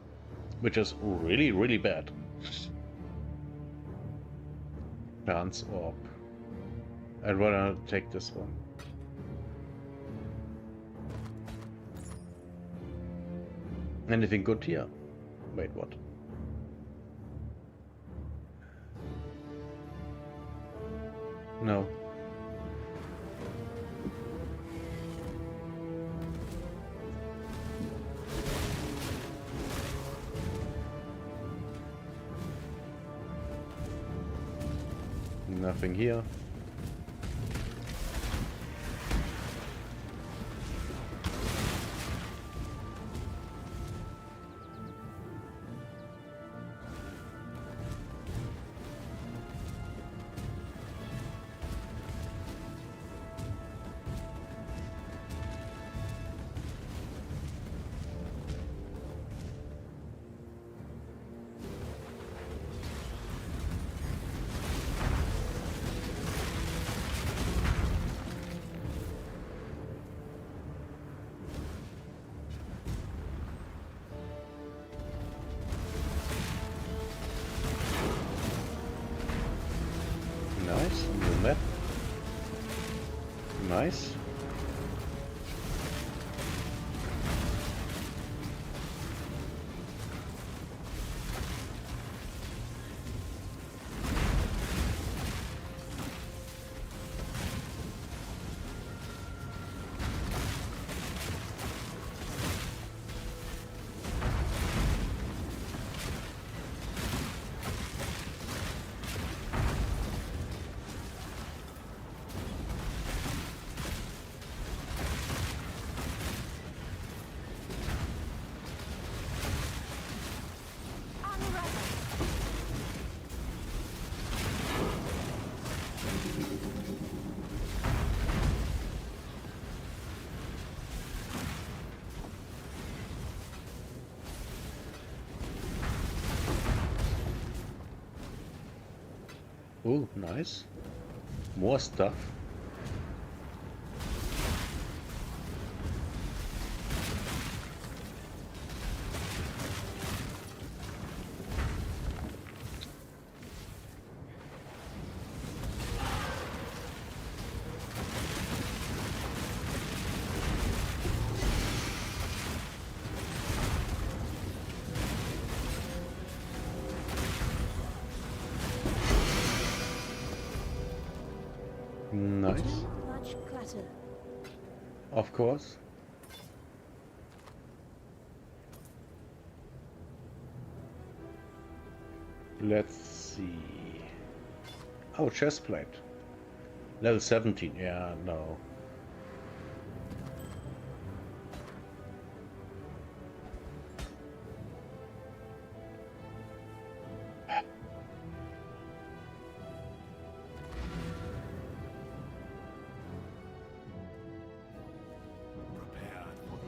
which is really, really bad. Dance orb. I'd rather take this one. Anything good here? Wait, what? No. Nothing here. Ooh, nice. More stuff. Nice. Too much clutter. Of course. Let's see. Oh, chest plate. Level 17. Yeah, no. Prepared for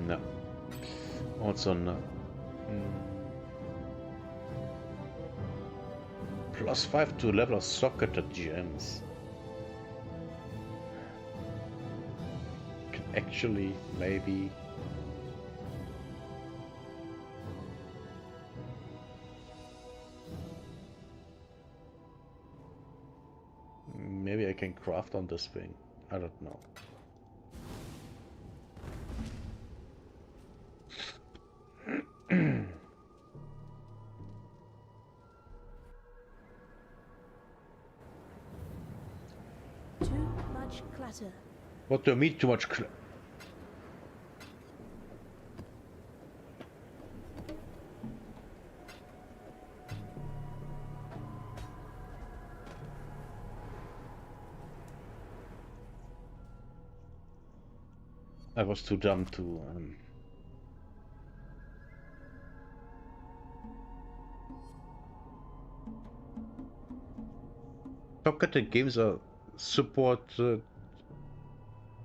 No. Also no. +5 to level of socketed gems. Can actually maybe. Maybe I can craft on this thing. I don't know. Too much clutter. What do you mean too much I was too dumb to Socketed games are supported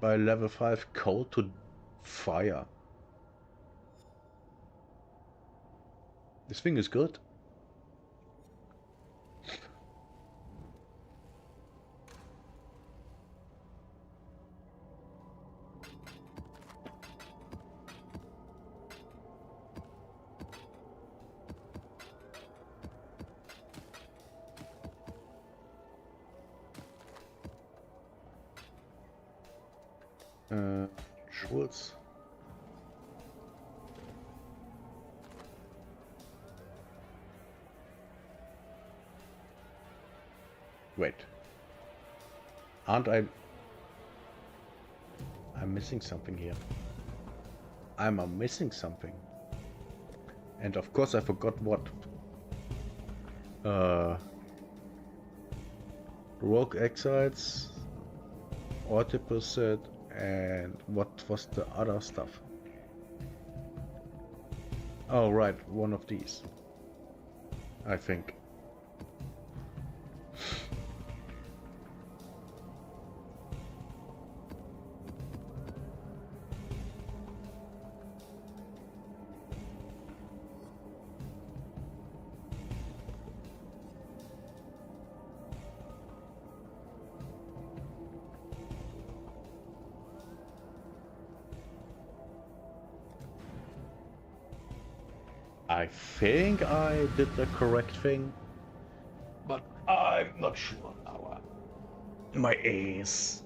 by level 5 code to fire. This thing is good. Jewels. Wait. Aren't I... I'm missing something here. I'm missing something. And of course I forgot what. Rogue Exiles, Ortipus set, and what was the other stuff? Oh right, one of these. I think. I think I did the correct thing, but I'm not sure now. My ace.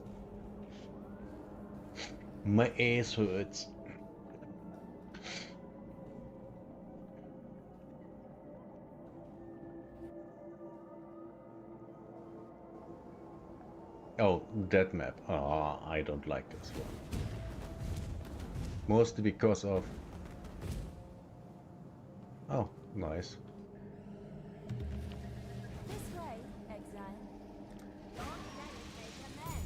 My ace hurts. Oh, that map. Ah, I don't like this one. Mostly because of... Oh, nice. This way, Exile. Don't let it make a mess.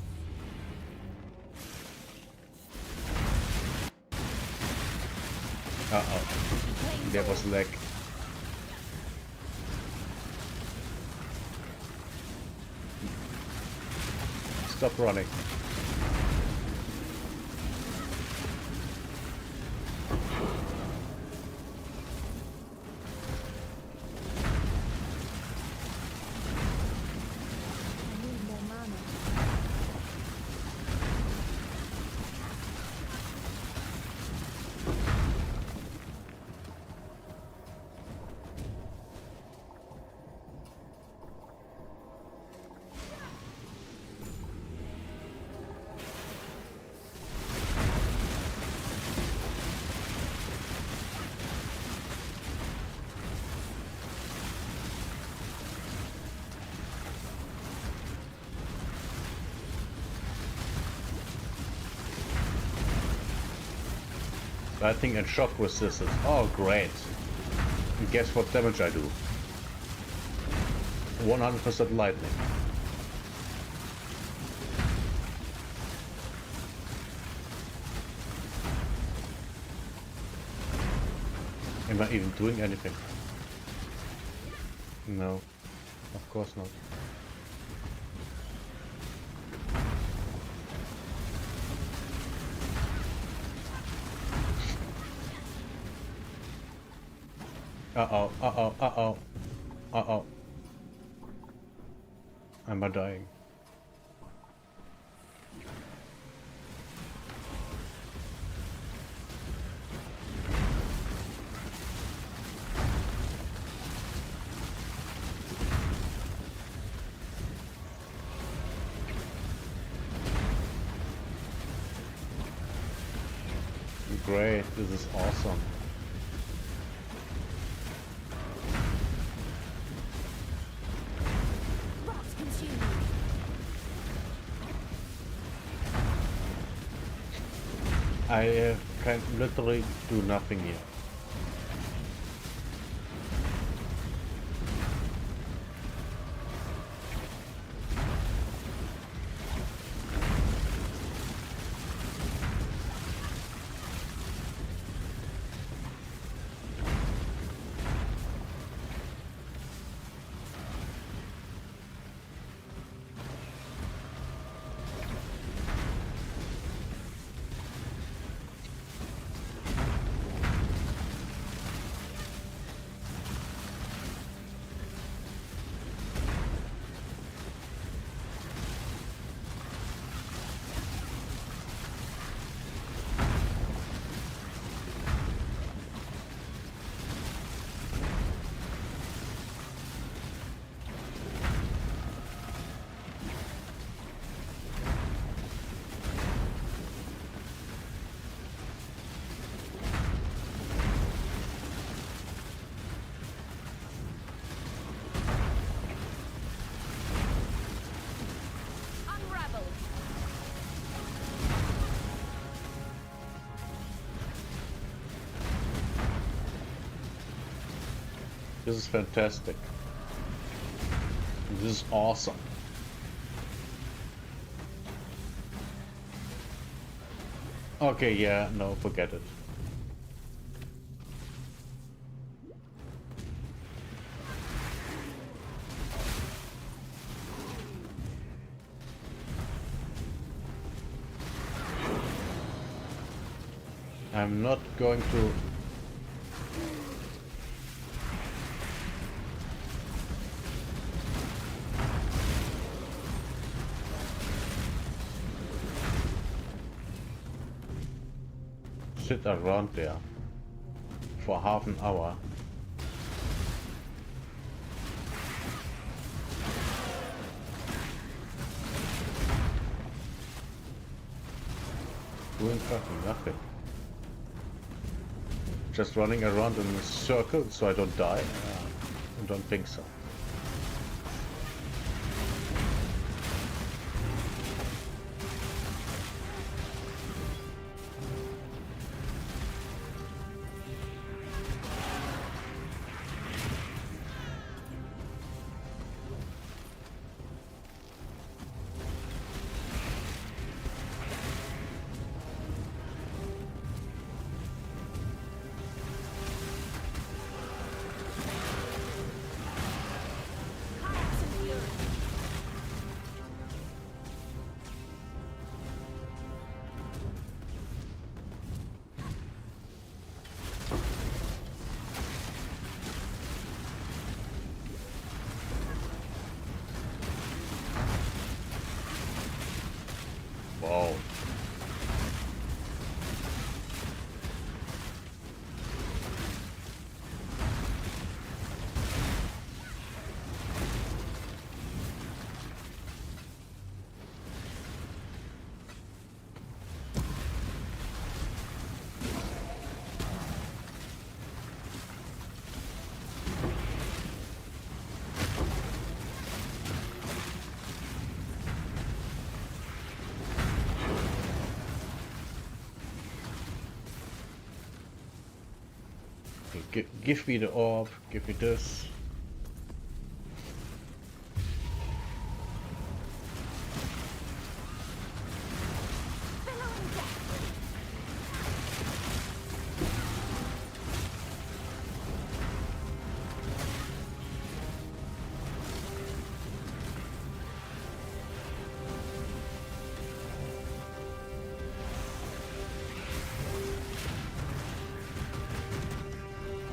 Uh-oh. There was lag. Stop running. Lightning and shock resistance. Oh, great. And guess what damage I do? 100% lightning. Am I even doing anything? No, of course not. Uh-oh, uh-oh, uh-oh, uh-oh. Am I dying? Great, this is awesome. Rocks consume you. I can literally do nothing here. Unravel. This is fantastic. This is awesome. Okay, yeah, no, forget it. I'm not going to... sit around there for half an hour. Doing fucking nothing. Just running around in a circle so I don't die? I don't think so. Give me the orb. Give me this.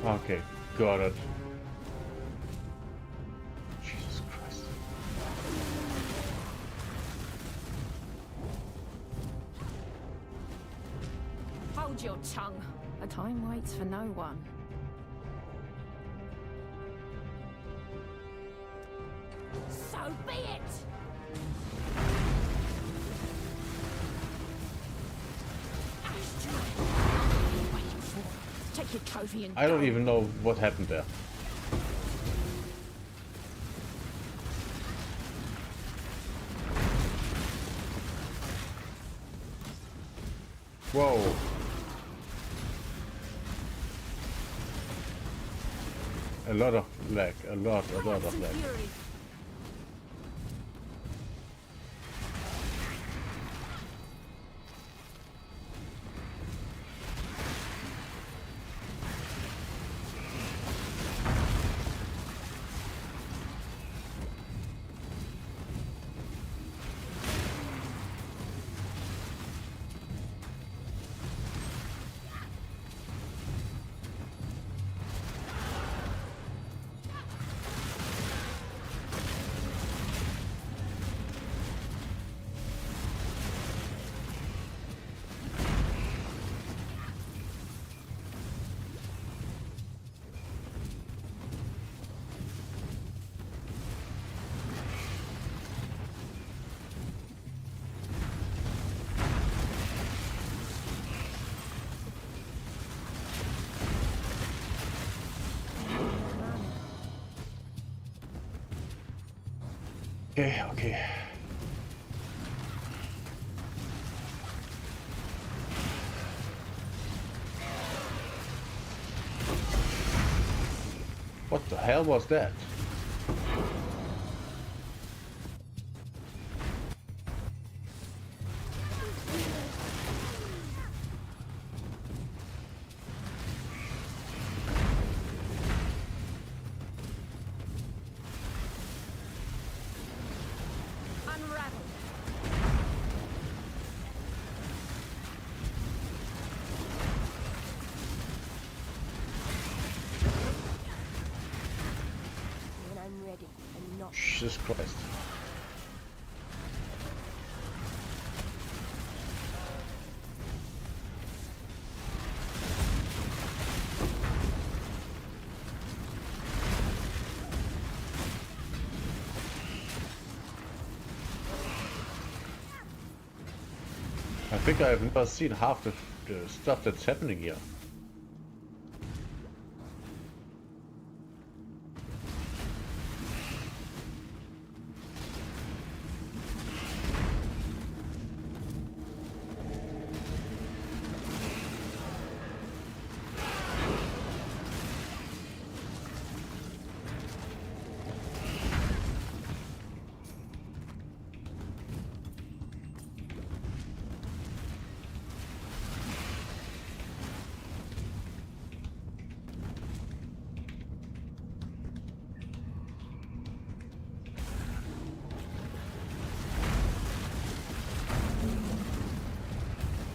Okay, got it. Jesus Christ. Hold your tongue. A time waits for no one. So be it! Ashtray. Waiting for. Take your trophy and I don't go. even know what happened there. Whoa. A lot of lag, a lot of lag. Fury. Okay, okay. What the hell was that? Unravel. When I'm ready and not. Jesus Christ. I think I've never seen half the stuff that's happening here.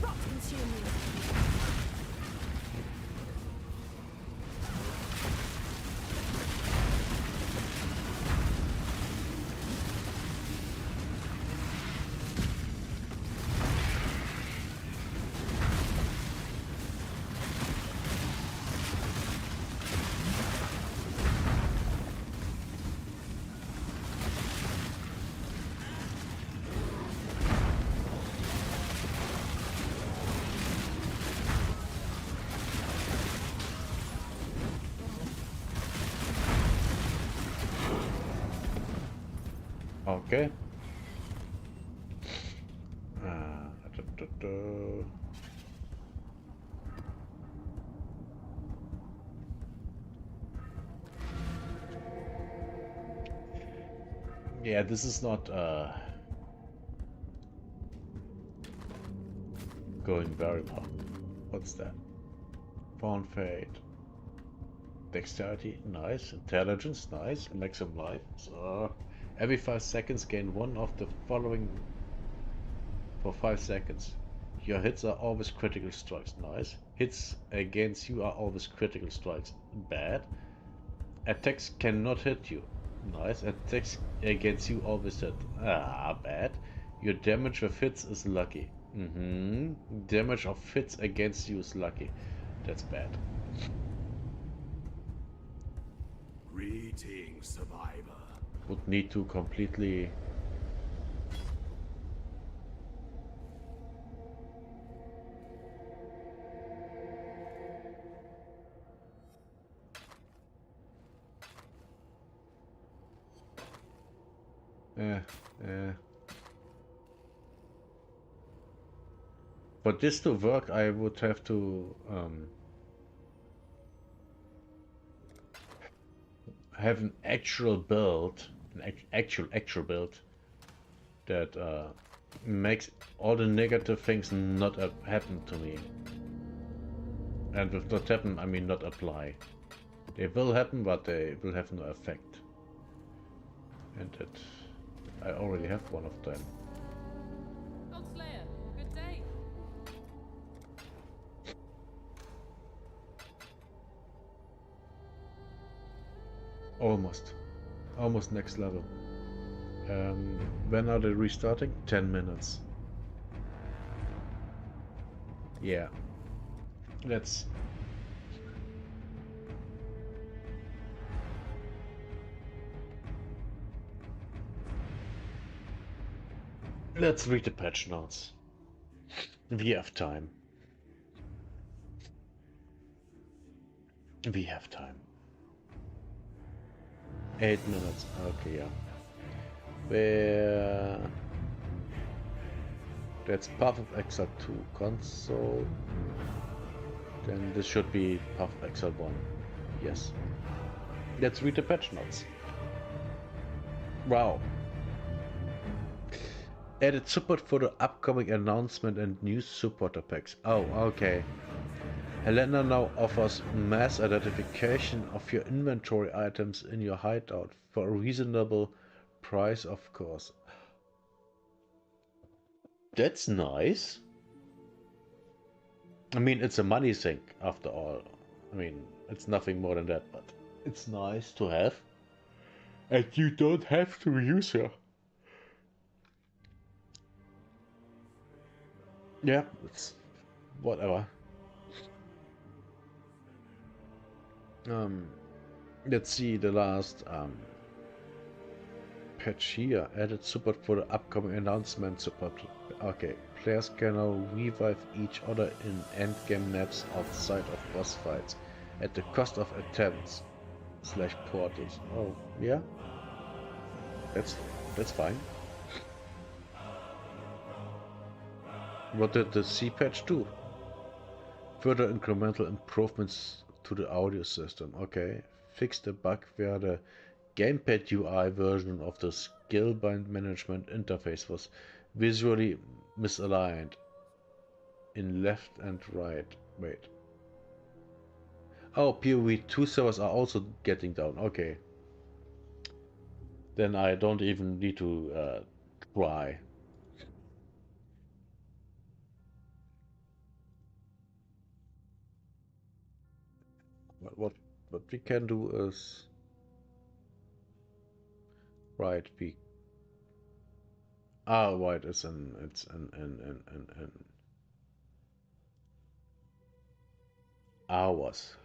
Rot consume you. Okay. Da, da, da. Yeah, this is not going very well. What's that? Fawn Fade. Dexterity, nice. Intelligence, nice. Maximum life. So every 5 seconds gain one of the following for 5 seconds. Your hits are always critical strikes, nice. Hits against you are always critical strikes, bad. Attacks cannot hit you, nice. Attacks against you always hit, bad. Your damage with hits is lucky, Damage of hits against you is lucky, that's bad. Greetings, survivor. Would need to completely For this to work, I would have to have an actual build, an actual build that makes all the negative things not happen to me. And with not happen, I mean not apply. They will happen, but they will have no effect. And that I already have one of them. Godslayer, good day. Almost next level. When are they restarting? 10 minutes. Yeah. Let's read the patch notes. We have time. We have time. 8 minutes. Okay, yeah. Where... That's Path of Exile 2 console. Then this should be Path of Exile 1. Yes. Let's read the patch notes. Wow. Added support for the upcoming announcement and new supporter packs. Oh, okay. Helena now offers mass identification of your inventory items in your hideout for a reasonable price, of course. That's nice. I mean, it's a money sink after all. I mean, it's nothing more than that, but it's nice to have. And you don't have to use her. Yeah, it's whatever. Let's see the last patch here. Added support for the upcoming announcement support. Okay, players can now revive each other in endgame maps outside of boss fights at the cost of attempts / portals. Oh, yeah? That's fine. What did the C patch do? Further incremental improvements to the audio system. Okay. Fix the bug where the gamepad UI version of the skill bind management interface was visually misaligned in left and right. Wait. Oh, PoE2 servers are also getting down. Okay. Then I don't even need to try. What we can do is right. Right. It's an hours.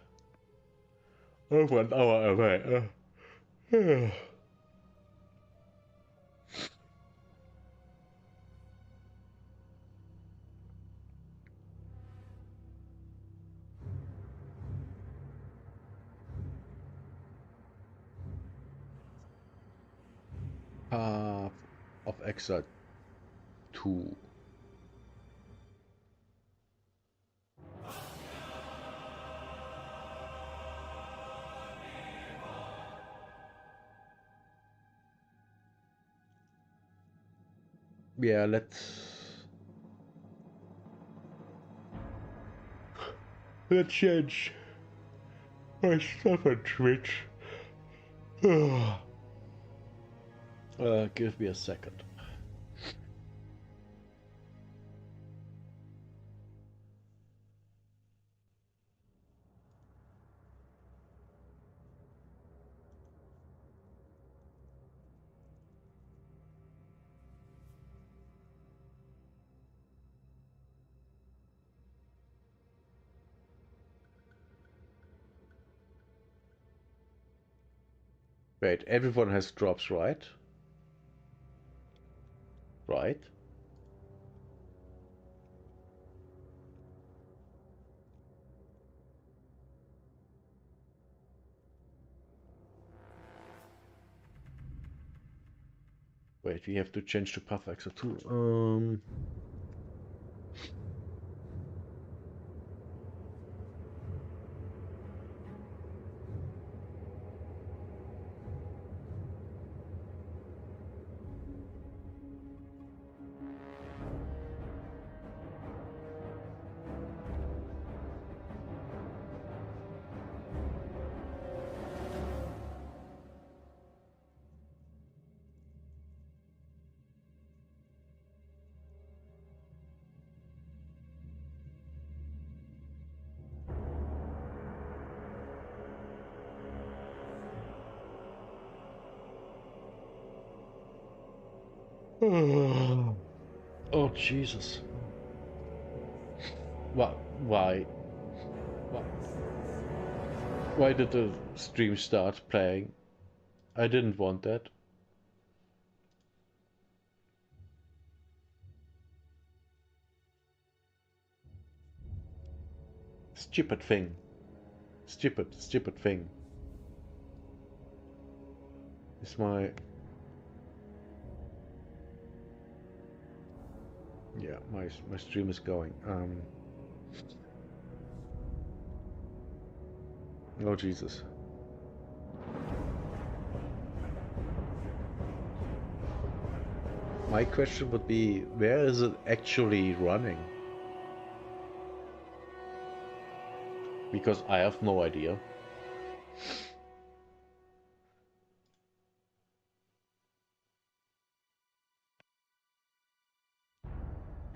Over an hour away. Path of Exile 2. Yeah, let's change my stuff on Twitch. Give me a second. Wait, everyone has drops, right? Right? Wait, we have to change to path Exile too. Oh Jesus! Why? Why? Why? Why did the stream start playing? I didn't want that. Stupid thing. Stupid thing. It's my... Yeah, my stream is going. Oh Jesus. My question would be, where is it actually running? Because I have no idea.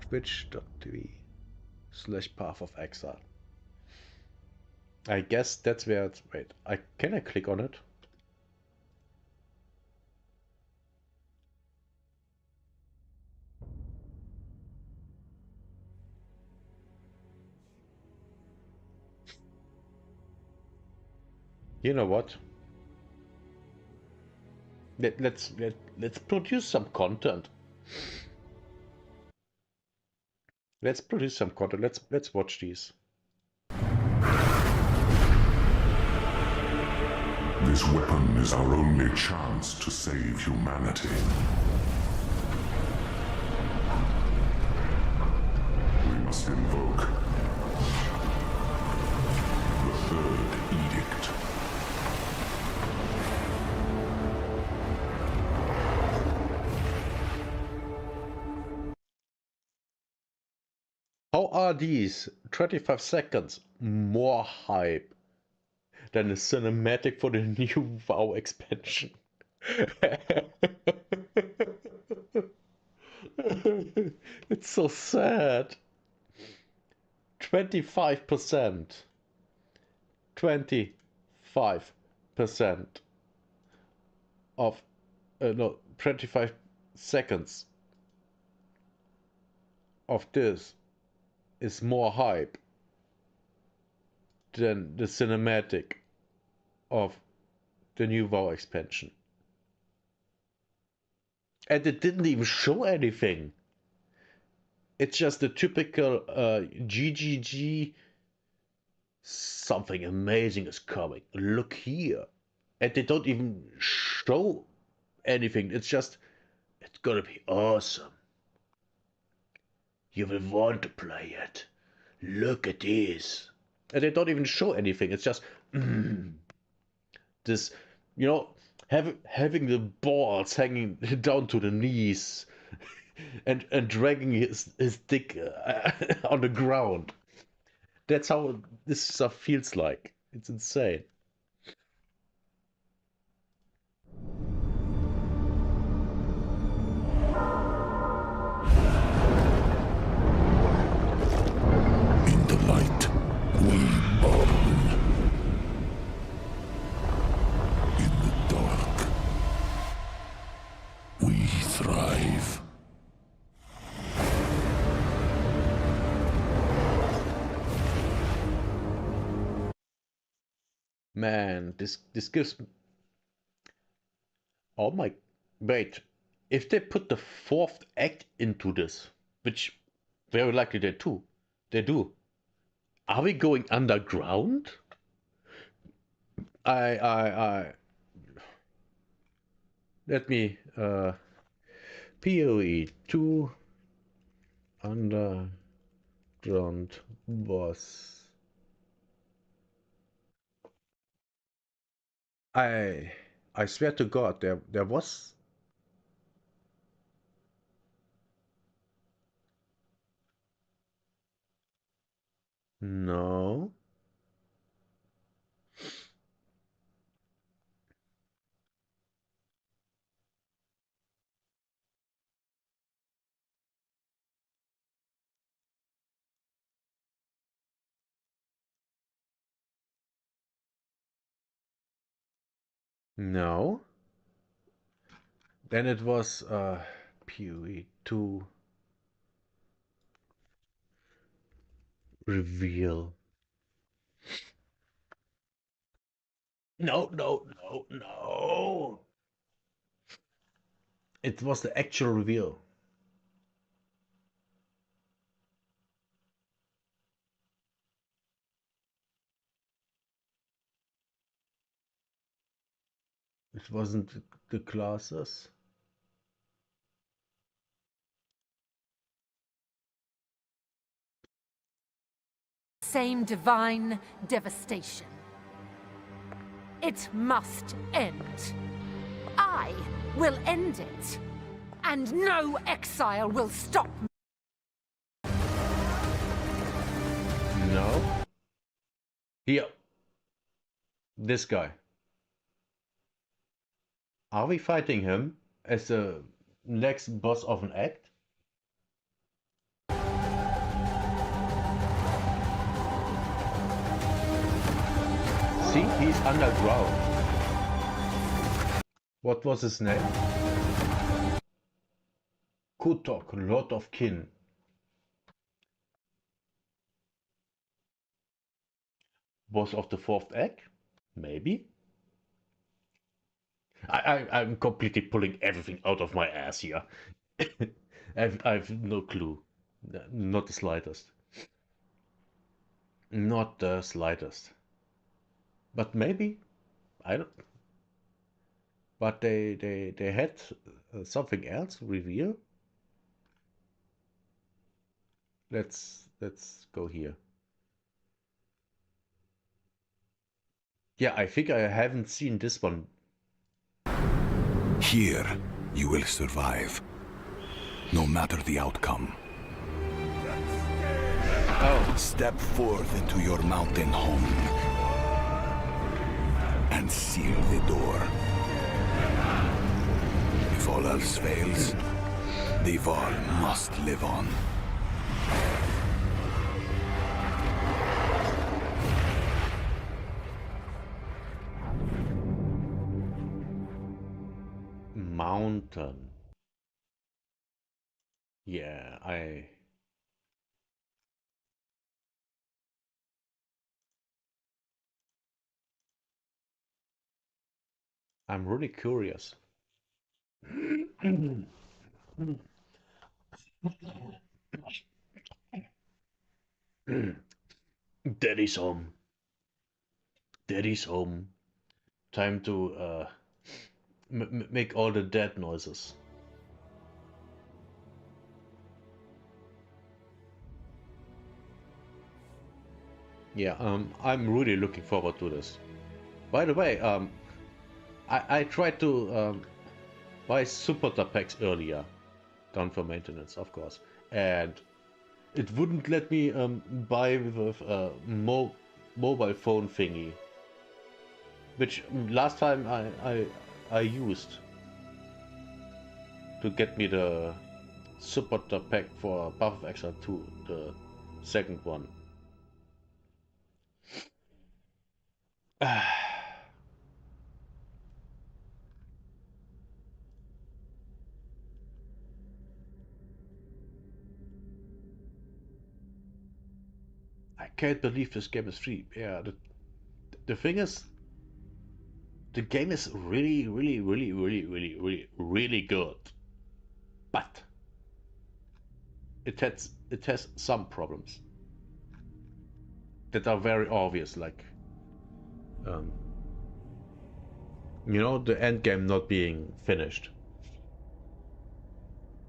Twitch.tv/Path of Exile. I guess that's where it's... Wait, can I click on it? You know what? Let's produce some content. Let's produce some content. Let's watch these. This weapon is our only chance to save humanity. We must invoke the Third Edict. How are these 25 seconds more hype than the cinematic for the new WoW expansion? It's so sad. 25%. 25% of no 25 seconds of this is more hype than the cinematic of the new WoW expansion. And it didn't even show anything. It's just the typical GGG, something amazing is coming. Look here. And they don't even show anything. It's just, it's gonna be awesome. You will want to play it. Look at this. And they don't even show anything. It's just, this, you know, having the balls hanging down to the knees and dragging his dick on the ground. That's how this stuff feels like. It's insane. In the light, we burn. In the dark, we thrive. Man, this gives. Oh my, wait. If they put the fourth act into this, which very likely they do. Are we going underground? I let me PoE 2 underground boss. I swear to God, there was. No. No. Then it was PoE 2 reveal. No, no, no, no. It was the actual reveal. It wasn't the classes. Same divine devastation. It must end. I will end it. And no exile will stop me. No. Here. This guy. Are we fighting him as the next boss of an act? See, he's underground. What was his name? Kutok, Lord of Kin. Boss of the fourth act? Maybe? I'm completely pulling everything out of my ass here. I've no clue. Not the slightest. Not the slightest. But maybe. I don't. But they had something else reveal. Let's go here. Yeah, I think I haven't seen this one. Here, you will survive, no matter the outcome. Oh. Step forth into your mountain home and seal the door. If all else fails, the Val must live on. Mountain. Yeah, I'm really curious. Daddy's home. Daddy's home. Time to make all the dead noises. Yeah, I'm really looking forward to this. By the way, I tried to buy super packs earlier. down for maintenance, of course. And it wouldn't let me buy with a mobile phone thingy, which last time I used to get me the supporter pack for Path of Exile 2, the second one. I can't believe this game is free. Yeah, the thing is, the game is really, really, really, really, really, really, really good. But it has some problems that are very obvious, like the end game not being finished.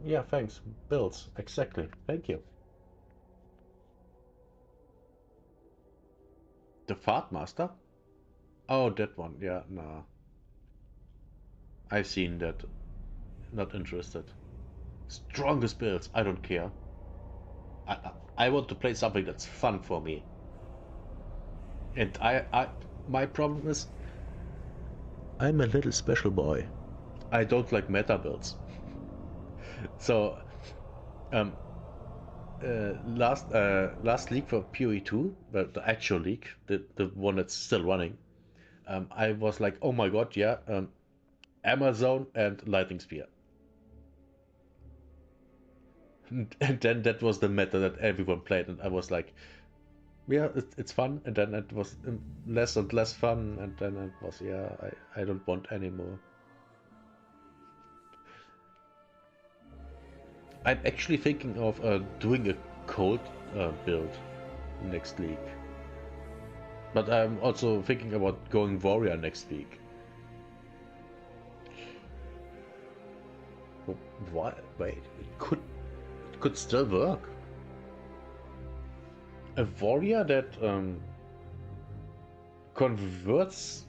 Yeah, thanks. Builds, exactly. Thank you. The Fart Master? Oh, that one. Yeah, nah. I've seen that. Not interested. Strongest builds. I don't care. I want to play something that's fun for me. And my problem is, I'm a little special boy. I don't like meta builds. So, um, last league for PoE 2, the actual league, the one that's still running, I was like, oh my god, yeah, Amazon and Lightning Spear. And then that was the meta that everyone played, and I was like, yeah, it's fun, and then it was less and less fun, and then it was, yeah, I don't want anymore. I'm actually thinking of doing a cold build next league. But I'm also thinking about going warrior next week. What? Wait, it could still work. A warrior that converts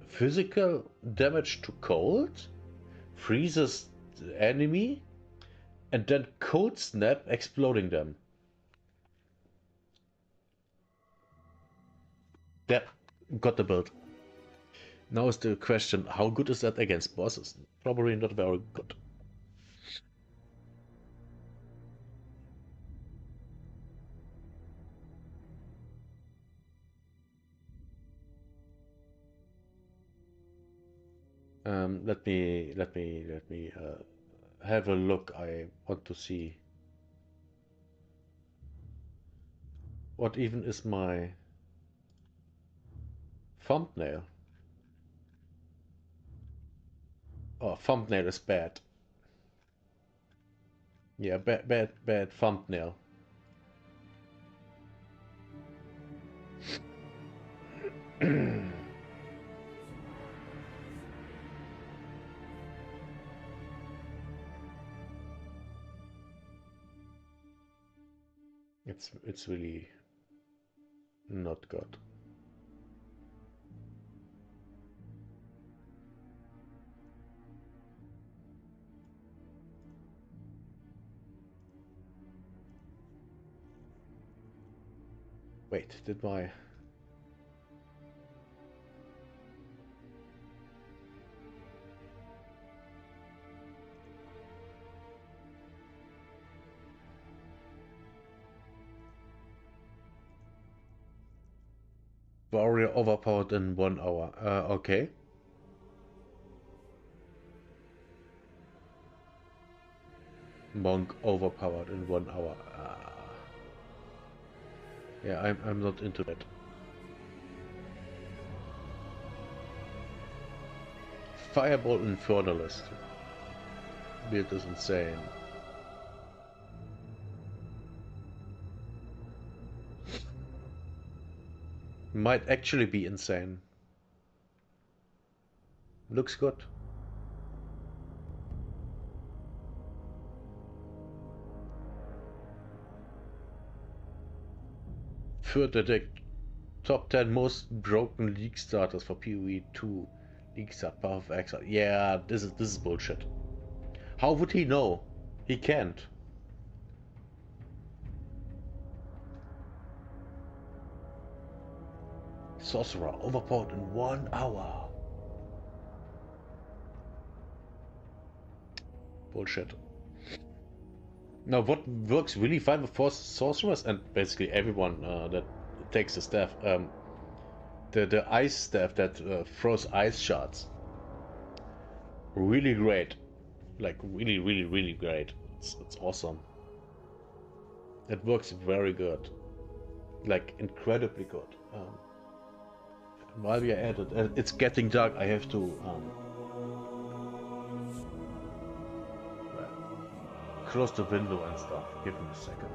physical damage to cold, freezes the enemy, and then cold snap, exploding them. Yeah, got the build. Now is the question, how good is that against bosses? Probably not very good. Let me have a look. I want to see what even is my thumbnail. Oh, thumbnail is bad. Yeah, bad thumbnail. It's really not good. Wait, did my warrior overpowered in 1 hour? Okay. Monk overpowered in 1 hour. Yeah, I'm not into that. Fireball Infernalist. Build is insane. Might actually be insane. Looks good. Third detect top 10 most broken league starters for PoE 2. League start Path of Exile. Yeah, this is bullshit. How would he know? He can't. Sorcerer overpowered in 1 hour. Bullshit. Now, what works really fine with sorcerers and basically everyone that takes the staff, the ice staff that throws ice shards. Really great, like really great. It's awesome. It works very good, like incredibly good. While we are at it, it's getting dark. I have to close the window and stuff. Give me a second.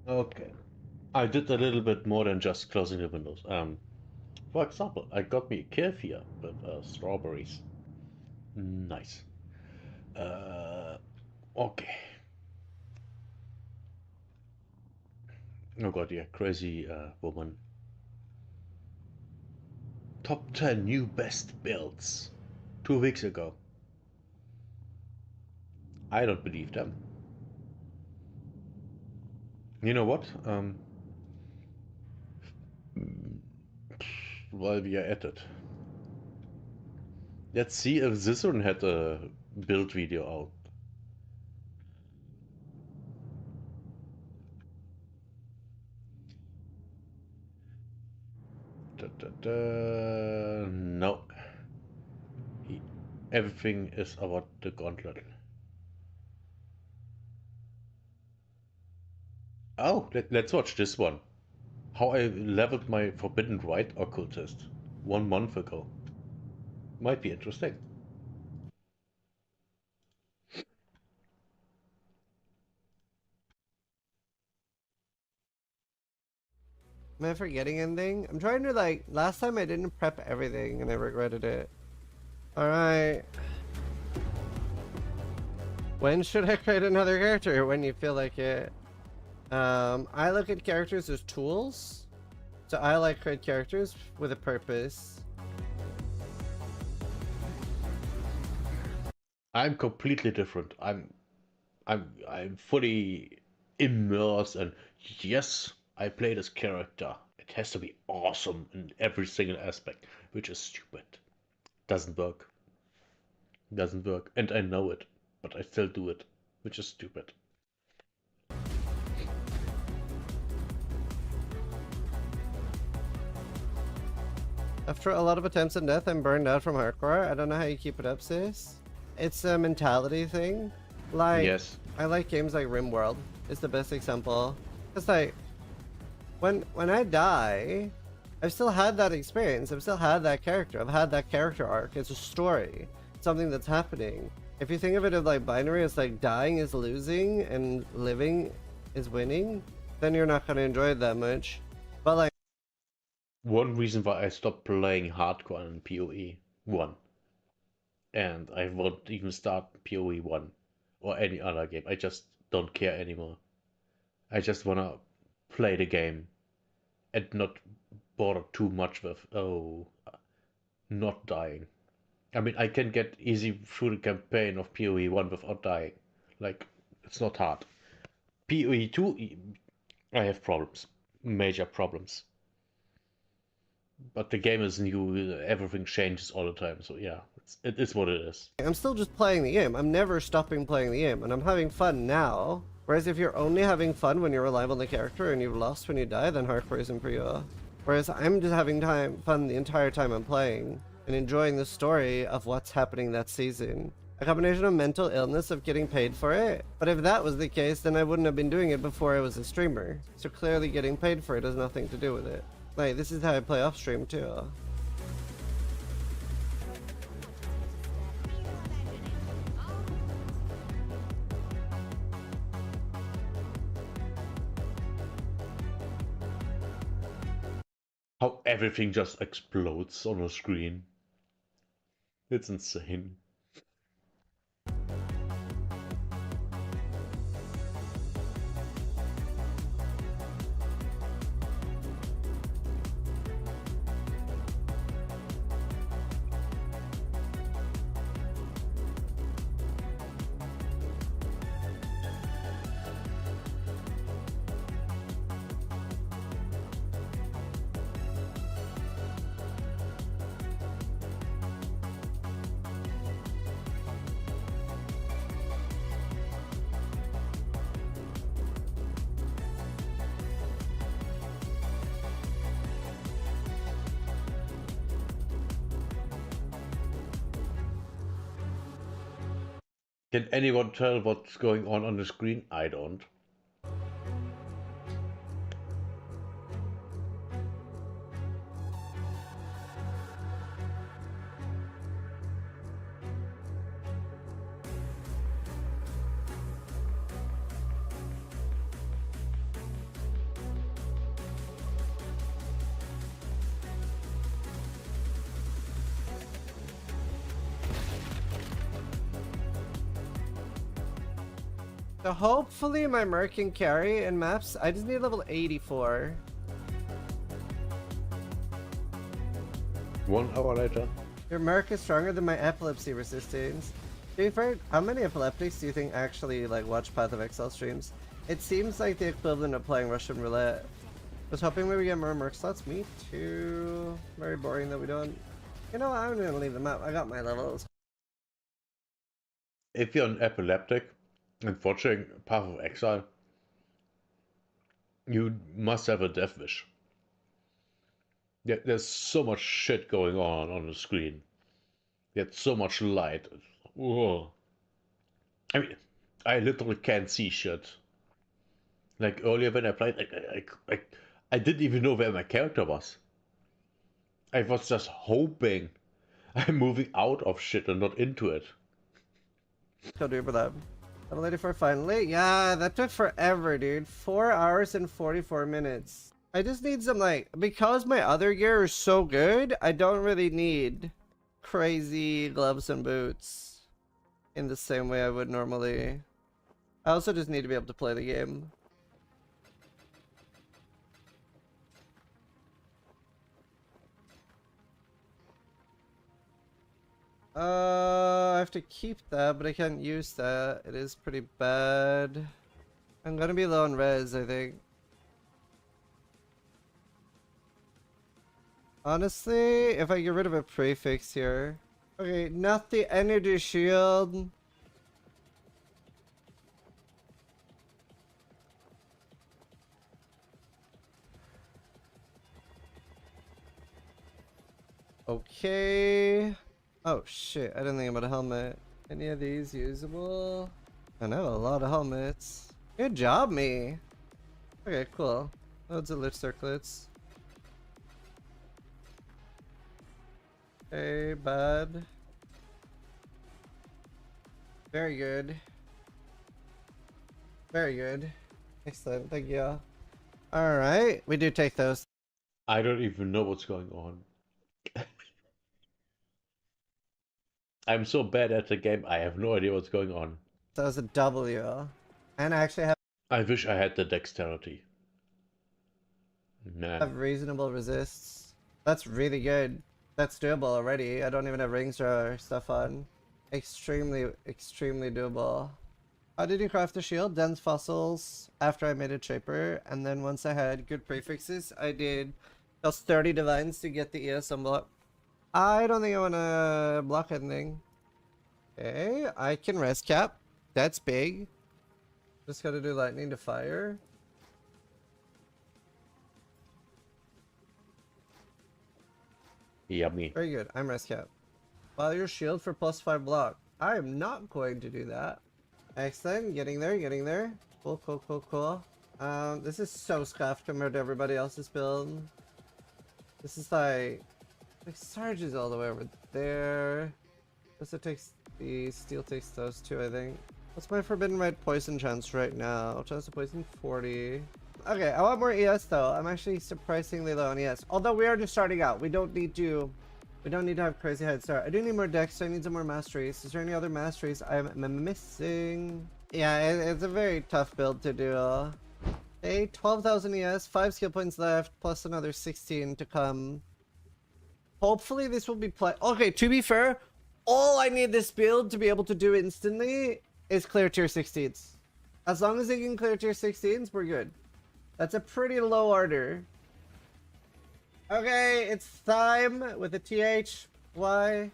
Okay. I did a little bit more than just closing the windows. For example, I got me a kefir with strawberries. Nice. Okay. Oh god, yeah, crazy woman. top 10 new best builds 2 weeks ago. I don't believe them. You know what? While we are at it, let's see if this one had a build video out. No. Everything is about the gauntlet. Oh, let's watch this one. How I leveled my Forbidden Rite occultist 1 month ago. Might be interesting. Am I forgetting anything? I'm trying to like, last time I didn't prep everything and I regretted it. Alright. When should I create another character? When you feel like it. I look at characters as tools. So I like create characters with a purpose. I'm completely different. I'm fully immersed, and yes, I play this character. It has to be awesome in every single aspect, which is stupid. Doesn't work. Doesn't work. And I know it, but I still do it, which is stupid. After a lot of attempts at death, I'm burned out from hardcore. I don't know how you keep it up, sis. It's a mentality thing. Like, yes. I like games like RimWorld. It's the best example. It's like, when I die, I've still had that experience. I've still had that character. I've had that character arc. It's a story. It's something that's happening. If you think of it as like binary, it's like dying is losing and living is winning, then you're not going to enjoy it that much. But like, one reason why I stopped playing hardcore in PoE 1, and I won't even start PoE 1 or any other game. I just don't care anymore. I just wanna play the game and not bother too much with, not dying. I mean, I can get easy through the campaign of PoE 1 without dying. Like, it's not hard. PoE 2, I have problems. Major problems. But the game is new, everything changes all the time, so yeah, it is what it is. I'm still just playing the game. I'm never stopping playing the game, and I'm having fun now. Whereas if you're only having fun when you're alive on the character and you've lost when you die, then hardcore isn't for you. Whereas I'm just having fun the entire time I'm playing and enjoying the story of what's happening that season. A combination of mental illness of getting paid for it. But if that was the case, then I wouldn't have been doing it before I was a streamer. So clearly getting paid for it has nothing to do with it. Like, this is how I play off stream too. How everything just explodes on the screen. It's insane. Can anyone tell what's going on the screen? I don't. So hopefully my Merc can carry in maps. I just need level 84. 1 hour later. Your mark is stronger than my epilepsy resistance. To be fair, how many epileptics do you think actually like watch Path of Exile streams? It seems like the equivalent of playing Russian roulette. Was hoping maybe we get more merc slots. Me too. Very boring that we don't. You know what? I'm gonna leave them out. I got my levels. If you're an epileptic and watching Path of Exile, you must have a death wish. There's so much shit going on the screen. There's so much light. Whoa. I mean, I literally can't see shit. Like earlier when I played, I didn't even know where my character was. I was just hoping I'm moving out of shit and not into it. Go do for that. I'm ready for finally. Yeah, that took forever, dude. 4 hours and 44 minutes. I just need some like, because my other gear is so good, I don't really need crazy gloves and boots in the same way I would normally. I also just need to be able to play the game. I have to keep that, but I can't use that. It is pretty bad. I'm gonna be low on res, I think. Honestly, if I get rid of a prefix here. Okay, not the energy shield. Okay. Oh shit, I didn't think about a helmet. Any of these usable? I know a lot of helmets. Good job, me. Okay, cool. Loads of lit circlets. Okay, bad. Very good. Very good. Excellent, thank you. Alright, we do take those. I don't even know what's going on. I'm so bad at the game, I have no idea what's going on. That was a W. And I actually I wish I had the dexterity. have reasonable resists. That's really good. That's doable already. I don't even have rings or stuff on. Extremely, extremely doable. How did you craft the shield? Dense fossils after I made a Shaper, and then once I had good prefixes, I did those 30 divines to get the ES unblock. I don't think I want to block anything. Okay, I can rest cap. That's big. Just gotta do lightning to fire. Yummy. Very good. I'm rest cap. While your shield for +5 block. I am not going to do that. Excellent. Getting there, getting there. Cool, cool, cool, cool. This is so scuffed compared to everybody else's build. This is like Sarge is all the way over there. This takes the steel takes those two, I think. What's my forbidden red poison chance right now? Chance of poison 40. Okay, I want more ES though. I'm actually surprisingly low on ES. Although we are just starting out. We don't need to have crazy head start. I do need more dex, so I need some more masteries. Is there any other masteries I'm missing? Yeah, it's a very tough build to do. Okay, 12,000 ES, 5 skill points left, plus another 16 to come. Hopefully this will be play. Okay, to be fair, all I need this build to be able to do instantly is clear tier 16s. As long as they can clear tier 16s, we're good. That's a pretty low order. Okay, it's time with a TH. Y.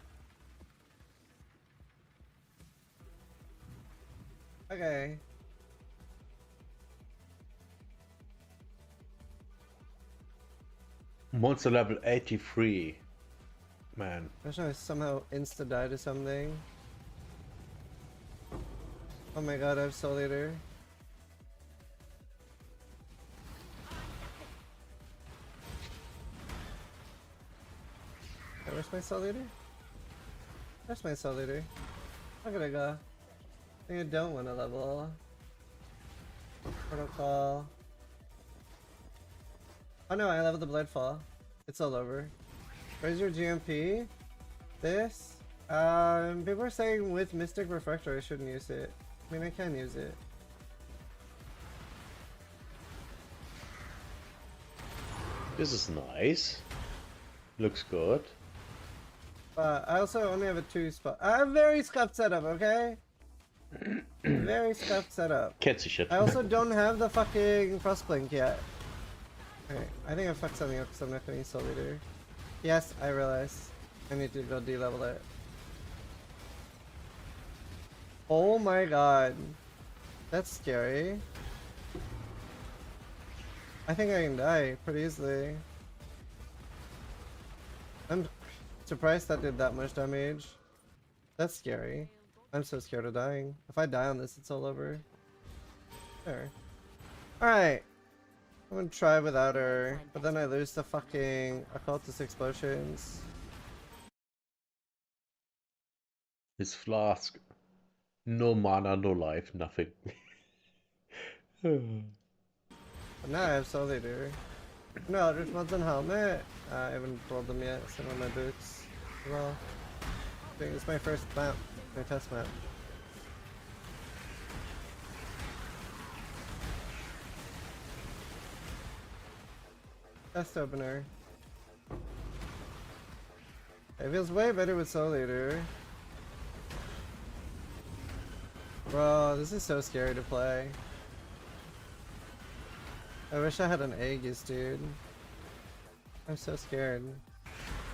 Okay. Monster level 83. Man. I wish I somehow insta died or something. Oh my god, I have Soul Eater. Okay, where's my Soul Eater? Where's my Soul Eater? Look at I go. I think I don't want to level. Protocol. Oh no, I leveled the Bloodfall. It's all over. Where's your GMP? This? People are saying with Mystic Refractor I shouldn't use it. I mean, I can use it. This is nice. Looks good. But I also only have a 2 spot. I have very scuffed setup, okay? Very scuffed setup. Can't see shit. I also don't have the fucking Frostblink yet. Okay, I think I fucked something up because I'm not getting Soul Leader. Yes, I realize. I need to go de-level it. Oh my god. That's scary. I think I can die pretty easily. I'm surprised that did that much damage. That's scary. I'm so scared of dying. If I die on this, it's all over. There. Alright. I'm gonna try without her, but then I lose the fucking occultist explosions. His flask. No mana, no life, nothing. But now I have Soul Leader. No Eldritch Mods and Helmet. I haven't rolled them yet. Some of my boots as well. I think it's my first map. My test map. Test opener. It feels way better with Soul Leader. Bro, this is so scary to play. I wish I had an Aegis, dude. I'm so scared.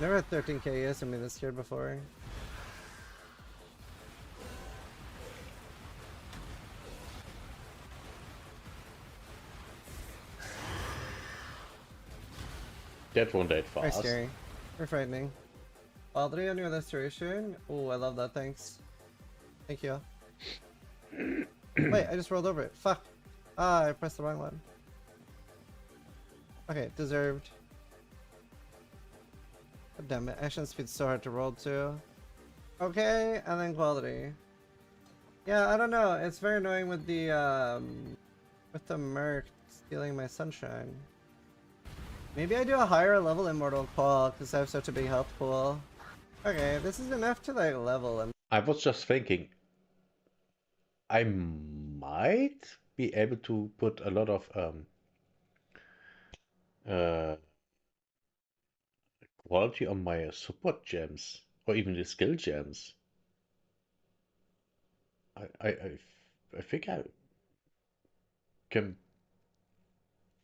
Never had 13k ES and been this scared before. That won't date Very fast. scary. Very frightening. Baldry on your restoration? Oh, I love that, thanks. Thank you. Wait, I just rolled over it. Fuck. Ah, I pressed the wrong one. Okay, deserved. God damn it, action speed's so hard to roll too. Okay, and then quality. Yeah, I don't know. It's very annoying with the merc stealing my sunshine. Maybe I do a higher level immortal qual because I have such a big health pool. Okay, this is enough to like level him. I was just thinking, I might be able to put a lot of quality on my support gems, or even the skill gems. I think I can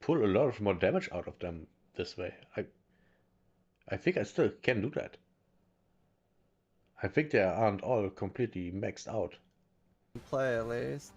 pull a lot of more damage out of them this way. I think I still can do that. I think they aren't all completely maxed out. Play at least.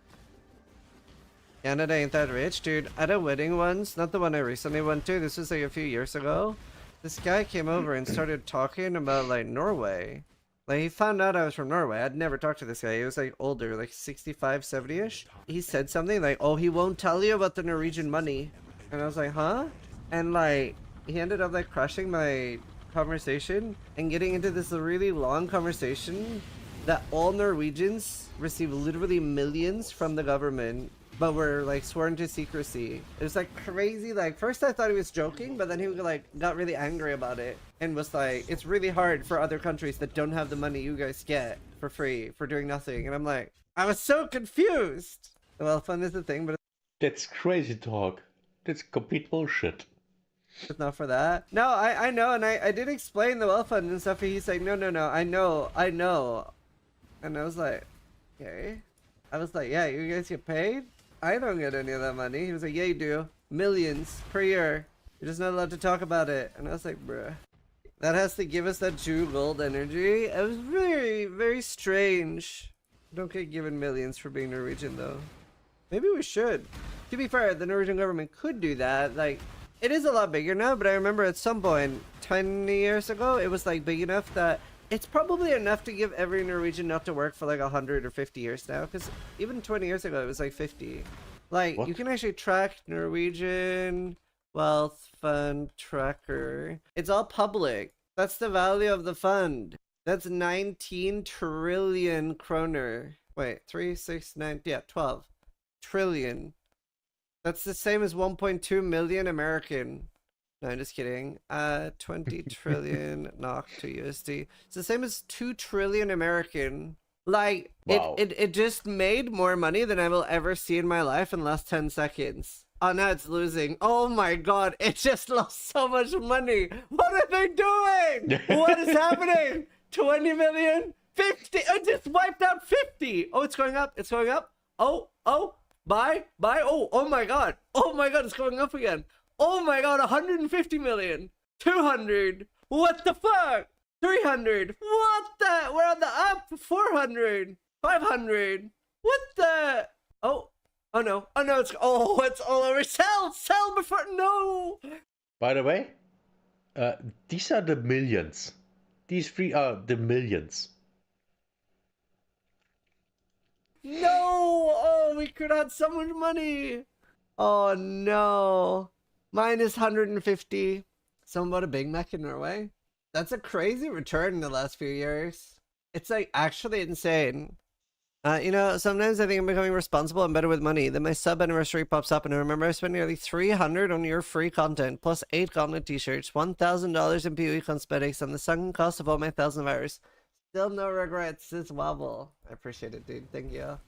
Canada ain't that rich, dude. At a wedding once, not the one I recently went to, this was like a few years ago. This guy came over and started talking about like Norway. Like he found out I was from Norway. I'd never talked to this guy. He was like older, like 65, 70-ish. He said something like, oh, he won't tell you about the Norwegian money. And I was like, huh? And like, he ended up like crushing my conversation and getting into this really long conversation that all Norwegians receive literally millions from the government, but were like sworn to secrecy. It was like crazy. Like first I thought he was joking, but then he like got really angry about it and was like, it's really hard for other countries that don't have the money you guys get for free for doing nothing. And I'm like, I was so confused. Well, fun is the thing, but that's crazy talk. That's complete bullshit. It's not for that. No, I know, and I did explain the wealth fund and stuff, and he's like, no, I know. And I was like, okay. I was like, yeah, you guys get paid? I don't get any of that money. He was like, yeah, you do. Millions per year. You're just not allowed to talk about it. And I was like, bruh. That has to give us that true gold energy. It was very, very strange. Don't get given millions for being Norwegian, though. Maybe we should. To be fair, the Norwegian government could do that. Like, it is a lot bigger now, but I remember at some point, 10 years ago, it was like big enough that it's probably enough to give every Norwegian not to work for like 100 or 50 years now, because even 20 years ago it was like 50. Like, what? You can actually track Norwegian wealth fund tracker. It's all public. That's the value of the fund. That's 19 trillion kroner. Wait, 3, 6, 9, yeah, 12 trillion. That's the same as 1.2 million American. No, I'm just kidding. 20 trillion NOK to USD. It's the same as 2 trillion American. Like, wow. it just made more money than I will ever see in my life in the last 10 seconds. Oh, now it's losing. Oh my god, it just lost so much money. What are they doing? What is happening? 20 million? 50. I just wiped out 50. Oh, it's going up. It's going up. Oh, buy. Oh my god. Oh my god, it's going up again. Oh my god, 150 million. 200. What the fuck? 300. What the? We're on the up. 400. 500. What the? Oh no. It's all over. Sell before. No. By the way, these are the millions. These three are the millions. No! Oh, we could have so much money. Oh no. Minus 150. Someone bought a Big Mac in Norway. That's a crazy return in the last few years. It's like actually insane. You know, sometimes I think I'm becoming responsible and better with money. Then my sub anniversary pops up and I remember I spent nearly 300 on your free content, plus 8 gauntlet t-shirts, $1,000 in PoE cosmetics, and the sunken cost of all my 1,000 hours. Still no regrets. It's wobble. I appreciate it, dude. Thank you.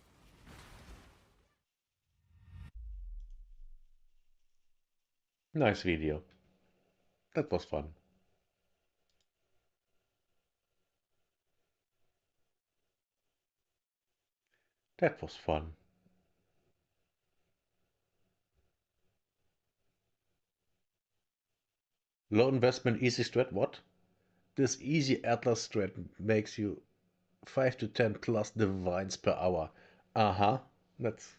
Nice video. That was fun. That was fun. Low investment, easy strat. What? This easy Atlas strat makes you 5 to 10 plus divines per hour. Let's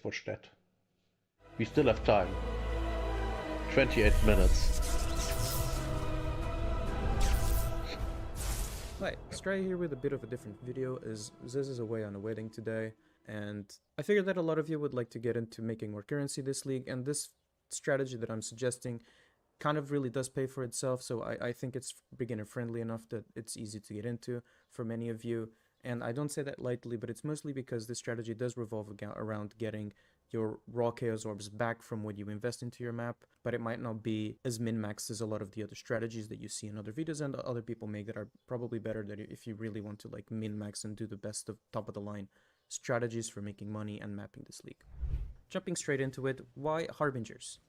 watch that. We still have time. 28 minutes. Hi, Stray here with a bit of a different video, as Ziz is away on a wedding today, and I figured that a lot of you would like to get into making more currency this league, and this strategy that I'm suggesting kind of really does pay for itself, so I think it's beginner friendly enough that it's easy to get into for many of you. And I don't say that lightly, but it's mostly because this strategy does revolve around getting your raw chaos orbs back from what you invest into your map, but it might not be as min-maxed as a lot of the other strategies that you see in other videos and other people make that are probably better than if you really want to like min-max and do the best of top of the line strategies for making money and mapping this league. Jumping straight into it, why Harbingers?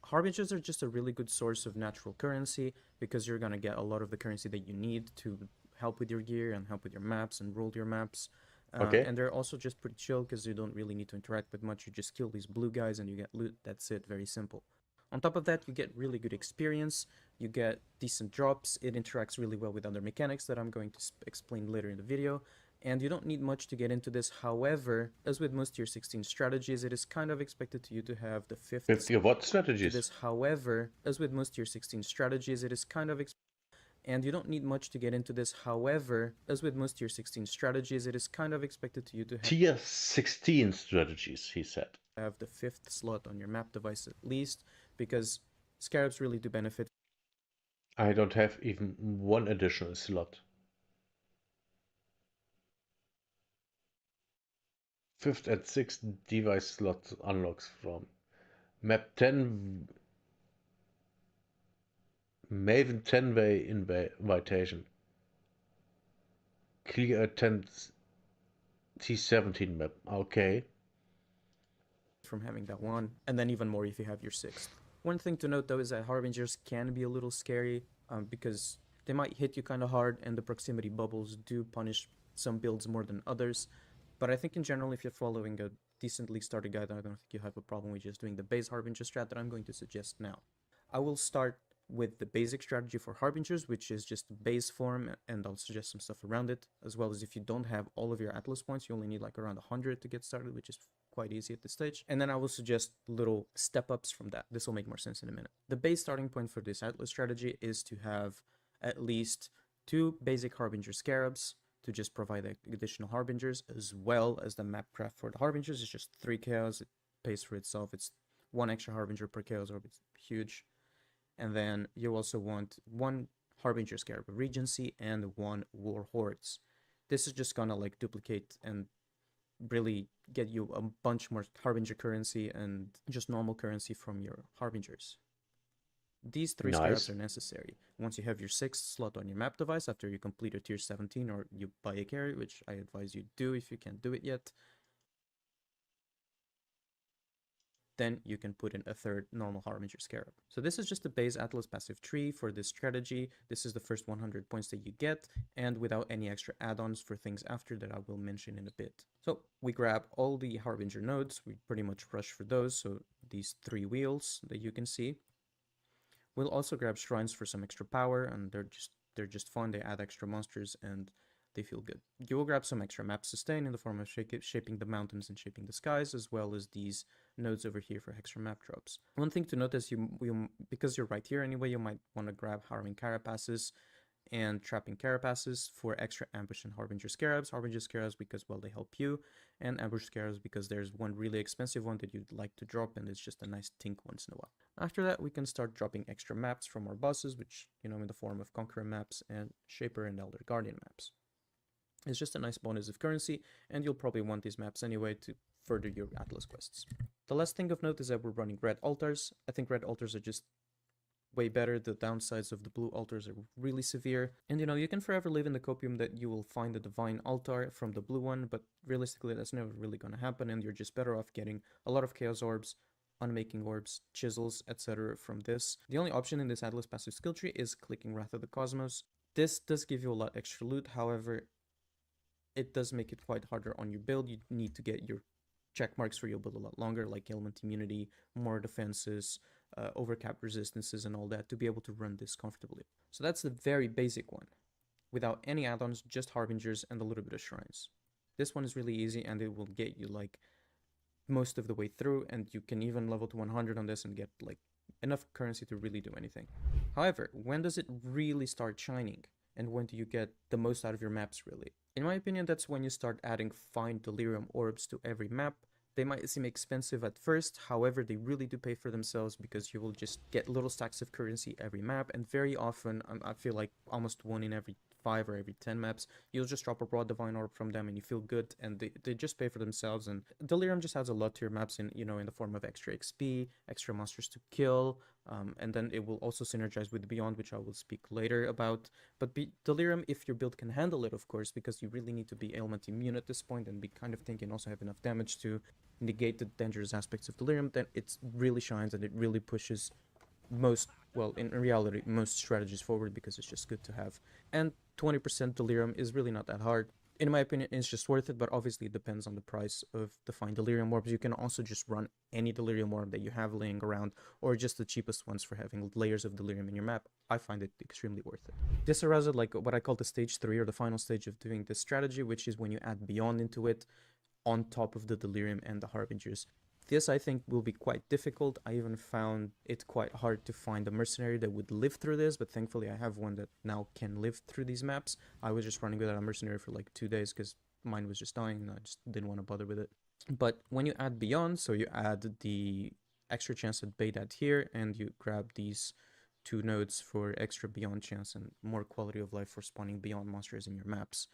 Harbingers are just a really good source of natural currency because you're gonna get a lot of the currency that you need to help with your gear and help with your maps and roll your maps. Okay. And they're also just pretty chill because you don't really need to interact with much. You just kill these blue guys and you get loot. That's it. Very simple. On top of that, you get really good experience. You get decent drops. It interacts really well with other mechanics that I'm going to explain later in the video. And you don't need much to get into this. However, as with most tier 16 strategies, it is kind of expected to you to have the fifth. What strategies? However, as with most tier 16 strategies, it is kind of and you don't need much to get into this. However, as with most tier 16 strategies, it is kind of expected to you to have tier 16 strategies, he said. Have the 5th slot on your map device at least, because scarabs really do benefit. I don't have even one additional slot. 5th and 6th device slot unlocks from map 10 Maven 10-way invitation. Clear a 10 T17 map. Okay. From having that one, and then even more if you have your 6th. One thing to note though is that Harbingers can be a little scary because they might hit you kind of hard, and the proximity bubbles do punish some builds more than others. But I think in general, if you're following a decently started guide, I don't think you have a problem with just doing the base Harbinger strat that I'm going to suggest now. I will start with the basic strategy for Harbingers, which is just base form, and I'll suggest some stuff around it, as well as if you don't have all of your Atlas points, you only need like around 100 to get started, which is quite easy at this stage. And then I will suggest little step-ups from that. This will make more sense in a minute. The base starting point for this Atlas strategy is to have at least 2 basic Harbinger Scarabs to just provide additional Harbingers, as well as the map craft for the Harbingers is just 3 Chaos. It pays for itself. It's 1 extra Harbinger per Chaos Orb. It's huge. And then you also want 1 Harbinger Scarab of Regency and 1 War Hordes. This is just gonna like duplicate and really get you a bunch more Harbinger currency and just normal currency from your Harbingers. These 3 Scarabs are necessary. Once you have your 6th slot on your map device after you complete your tier 17 or you buy a carry, which I advise you do if you can't do it yet, then you can put in a third normal Harbinger Scarab. So this is just the base Atlas passive tree for this strategy. This is the first 100 points that you get, and without any extra add-ons for things after that I will mention in a bit. So we grab all the Harbinger nodes, we pretty much rush for those, so these 3 wheels that you can see. We'll also grab shrines for some extra power, and they're just fun, they add extra monsters and they feel good. You will grab some extra map sustain in the form of shaping the mountains and shaping the skies, as well as these nodes over here for extra map drops. One thing to note is because you're right here anyway, you might want to grab Harrowing Carapaces and Trapping Carapaces for extra Ambush and Harbinger Scarabs. Harbinger Scarabs because, well, they help you, and Ambush Scarabs because there's one really expensive one that you'd like to drop, and it's just a nice tink once in a while. After that, we can start dropping extra maps from our bosses, which, you know, in the form of Conqueror maps and Shaper and Elder Guardian maps. It's just a nice bonus of currency, and you'll probably want these maps anyway to further your Atlas quests. The last thing of note is that we're running red altars. I think red altars are just way better. The downsides of the blue altars are really severe. And you know, you can forever live in the copium that you will find the divine altar from the blue one, but realistically that's never really going to happen, and you're just better off getting a lot of chaos orbs, unmaking orbs, chisels, etc. from this. The only option in this Atlas passive skill tree is clicking Wrath of the Cosmos. This does give you a lot extra loot, however, it does make it quite harder on your build. You need to get your check marks for your build a lot longer, like ailment immunity, more defenses, overcap resistances and all that, to be able to run this comfortably. So that's the very basic one, without any add-ons, just Harbingers and a little bit of shrines. This one is really easy, and it will get you like most of the way through, and you can even level to 100 on this and get like enough currency to really do anything. However, when does it really start shining? And when do you get the most out of your maps, really? In my opinion, that's when you start adding fine delirium orbs to every map. They might seem expensive at first, however, they really do pay for themselves because you will just get little stacks of currency every map, and very often, I feel like almost 1 in every 5 or every 10 maps, you'll just drop a broad divine orb from them and you feel good, and they just pay for themselves. And delirium just adds a lot to your maps in, you know, in the form of extra XP, extra monsters to kill, and then it will also synergize with Beyond, which I will speak later about. But delirium, if your build can handle it, of course, because you really need to be ailment immune at this point and be kind of tanky and also have enough damage to negate the dangerous aspects of delirium, then it really shines and it really pushes most, well, in reality, most strategies forward, because it's just good to have. And 20% delirium is really not that hard. In my opinion, it's just worth it, but obviously it depends on the price of the fine delirium orbs. You can also just run any delirium orb that you have laying around, or just the cheapest ones for having layers of delirium in your map. I find it extremely worth it. This arises like what I call the stage 3, or the final stage of doing this strategy, which is when you add Beyond into it on top of the delirium and the harbingers. This, I think, will be quite difficult. I even found it quite hard to find a mercenary that would live through this, but thankfully I have one that now can live through these maps. I was just running without a mercenary for like 2 days because mine was just dying and I just didn't want to bother with it. But when you add Beyond, so you add the extra chance at Baydat here, and you grab these 2 nodes for extra Beyond chance and more quality of life for spawning Beyond monsters in your maps,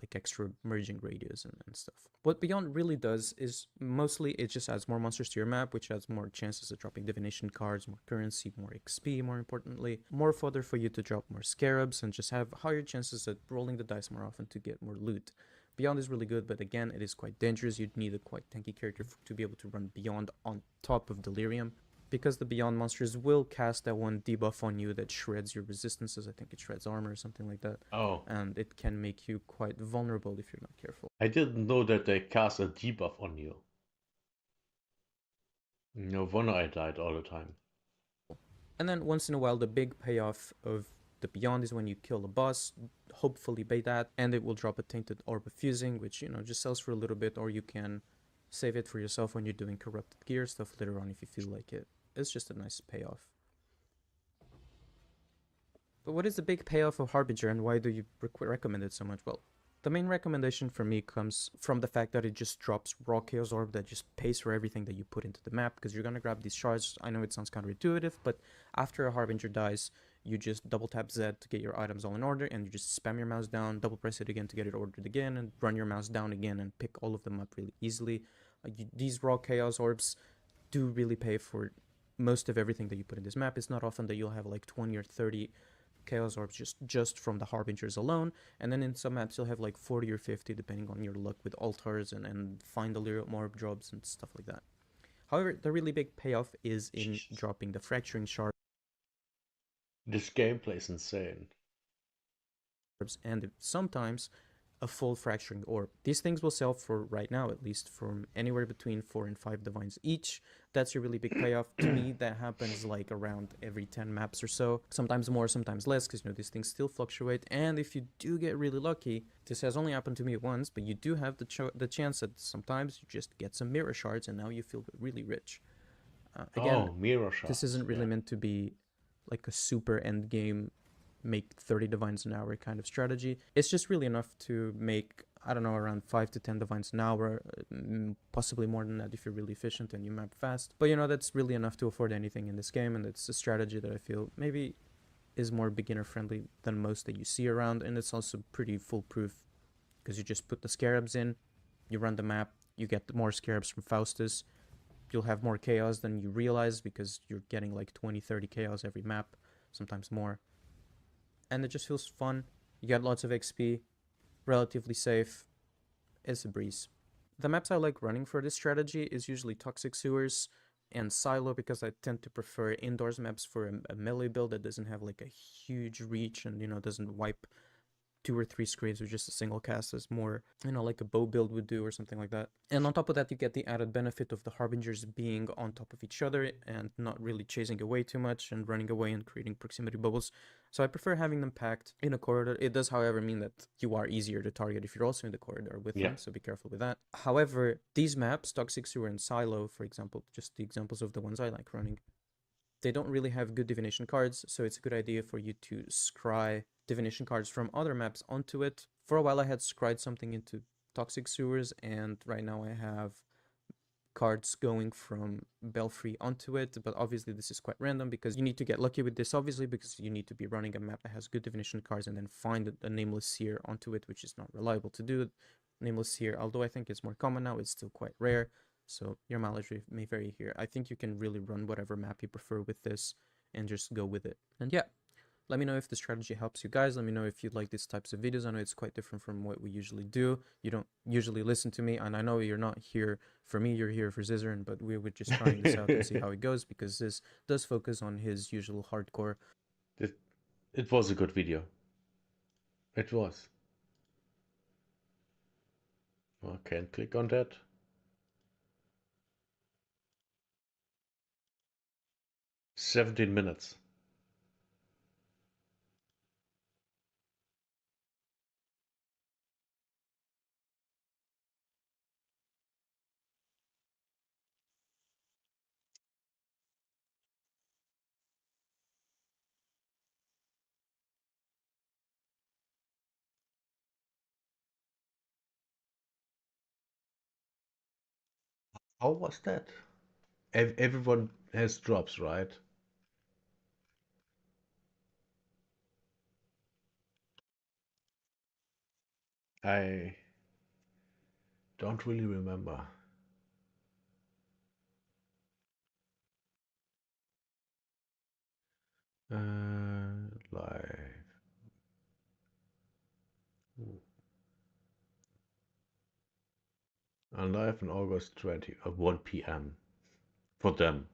like extra merging radius and stuff. What Beyond really does is mostly it just adds more monsters to your map, which adds more chances of dropping divination cards, more currency, more XP, more importantly, more fodder for you to drop more scarabs, and just have higher chances at rolling the dice more often to get more loot. Beyond is really good, but again, it is quite dangerous. You'd need a quite tanky character to be able to run Beyond on top of Delirium, because the Beyond monsters will cast that one debuff on you that shreds your resistances. I think it shreds armor or something like that. Oh. And it can make you quite vulnerable if you're not careful. I didn't know that they cast a debuff on you. No wonder I died all the time. And then once in a while, the big payoff of the Beyond is when you kill a boss, hopefully by that, and it will drop a Tainted Orb of Fusing, which, you know, just sells for a little bit, or you can save it for yourself when you're doing Corrupted Gear stuff later on if you feel like it. It's just a nice payoff. But what is the big payoff of Harbinger, and why do you recommend it so much? Well, the main recommendation for me comes from the fact that it just drops raw Chaos Orb that just pays for everything that you put into the map, because you're going to grab these shards. I know it sounds counterintuitive, but after a Harbinger dies, you just double tap Z to get your items all in order, and you just spam your mouse down, double press it again to get it ordered again, and run your mouse down again and pick all of them up really easily. These raw Chaos Orbs do really pay for most of everything that you put in this map. It's not often that you'll have like 20 or 30 Chaos Orbs just from the Harbingers alone, and then in some maps you'll have like 40 or 50 depending on your luck with altars and find Delirium Orb drops and stuff like that. However, the really big payoff is in dropping the fracturing shards This gameplay is insane. and sometimes a full fracturing orb. These things will sell for, right now at least, from anywhere between 4 and 5 divines each. That's your really big payoff. To me, that happens like around every 10 maps or so. Sometimes more, sometimes less, because, you know, these things still fluctuate. And if you do get really lucky, this has only happened to me once, but you do have the chance that sometimes you just get some mirror shards and now you feel really rich. Again, mirror shards. This isn't really meant to be like a super end game, make 30 divines an hour kind of strategy. It's just really enough to make, I don't know, around 5 to 10 divines an hour, possibly more than that if you're really efficient and you map fast. But, you know, that's really enough to afford anything in this game, and it's a strategy that I feel maybe is more beginner friendly than most that you see around, and it's also pretty foolproof because you just put the scarabs in, you run the map, you get more scarabs from Faustus, you'll have more chaos than you realize because you're getting like 20-30 chaos every map, sometimes more. And it just feels fun. You get lots of XP, relatively safe. It's a breeze. The maps I like running for this strategy is usually Toxic Sewers and Silo, because I tend to prefer indoors maps for a melee build that doesn't have like a huge reach and, you know, doesn't wipe 2 or 3 screens with just a single cast, as more, you know, like a bow build would do or something like that. And on top of that, you get the added benefit of the Harbingers being on top of each other and not really chasing away too much and running away and creating proximity bubbles. So I prefer having them packed in a corridor. It does, however, mean that you are easier to target if you're also in the corridor with them, so be careful with that. However, these maps, Toxic Sewer and Silo, for example, just the examples of the ones I like running, they don't really have good divination cards, so it's a good idea for you to scry divination cards from other maps onto it. For a while I had scried something into Toxic Sewers, and right now I have cards going from Belfry onto it, but obviously this is quite random because you need to get lucky with this, obviously, because you need to be running a map that has good divination cards and then find a Nameless Seer onto it, which is not reliable to do. Nameless Seer, although I think it's more common now, it's still quite rare, so your mileage may vary here. I think you can really run whatever map you prefer with this and just go with it. And yeah, let me know if the strategy helps you guys. Let me know if you like these types of videos. I know it's quite different from what we usually do. You don't usually listen to me, and I know you're not here for me, you're here for Zizzern, but we were just trying this out and see how it goes, because this does focus on his usual hardcore. It was a good video. It was. I can't click on that. "17 minutes. How was that? Everyone has drops, right? I don't really remember. Live. Live on August 20 at 1 p.m. for them.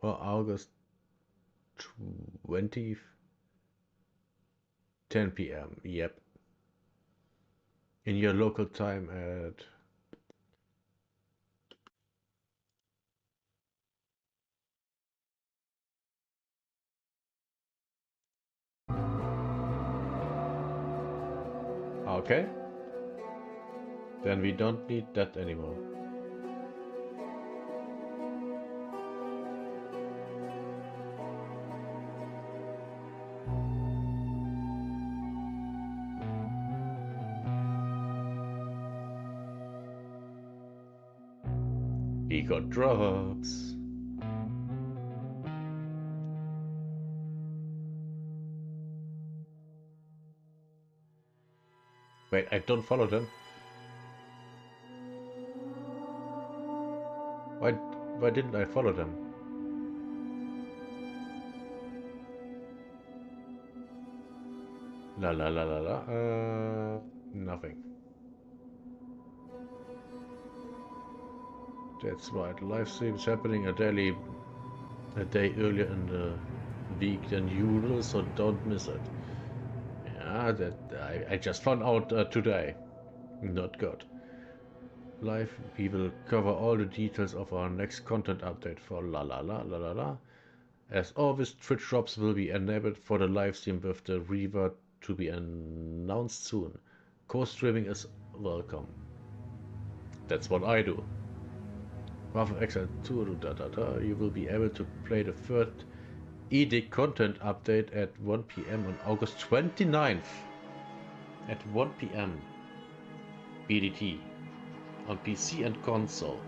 Or August 20, 10 p.m. Yep. In your local time at okay. Then we don't need that anymore. He got drops. Wait, I don't follow them. Why didn't I follow them? La la la la la. Nothing. That's right. Live streams happening a day earlier in the week than usual, so don't miss it. Yeah, that I just found out today. Not good. Live, we will cover all the details of our next content update for la la la la la la. As always, Twitch drops will be enabled for the live stream with the reward to be announced soon. Co-streaming is welcome. That's what I do. After Exile 2, you will be able to play the third Edict content update at 1 p.m. on August 29th. At 1 p.m. BDT. On PC and console.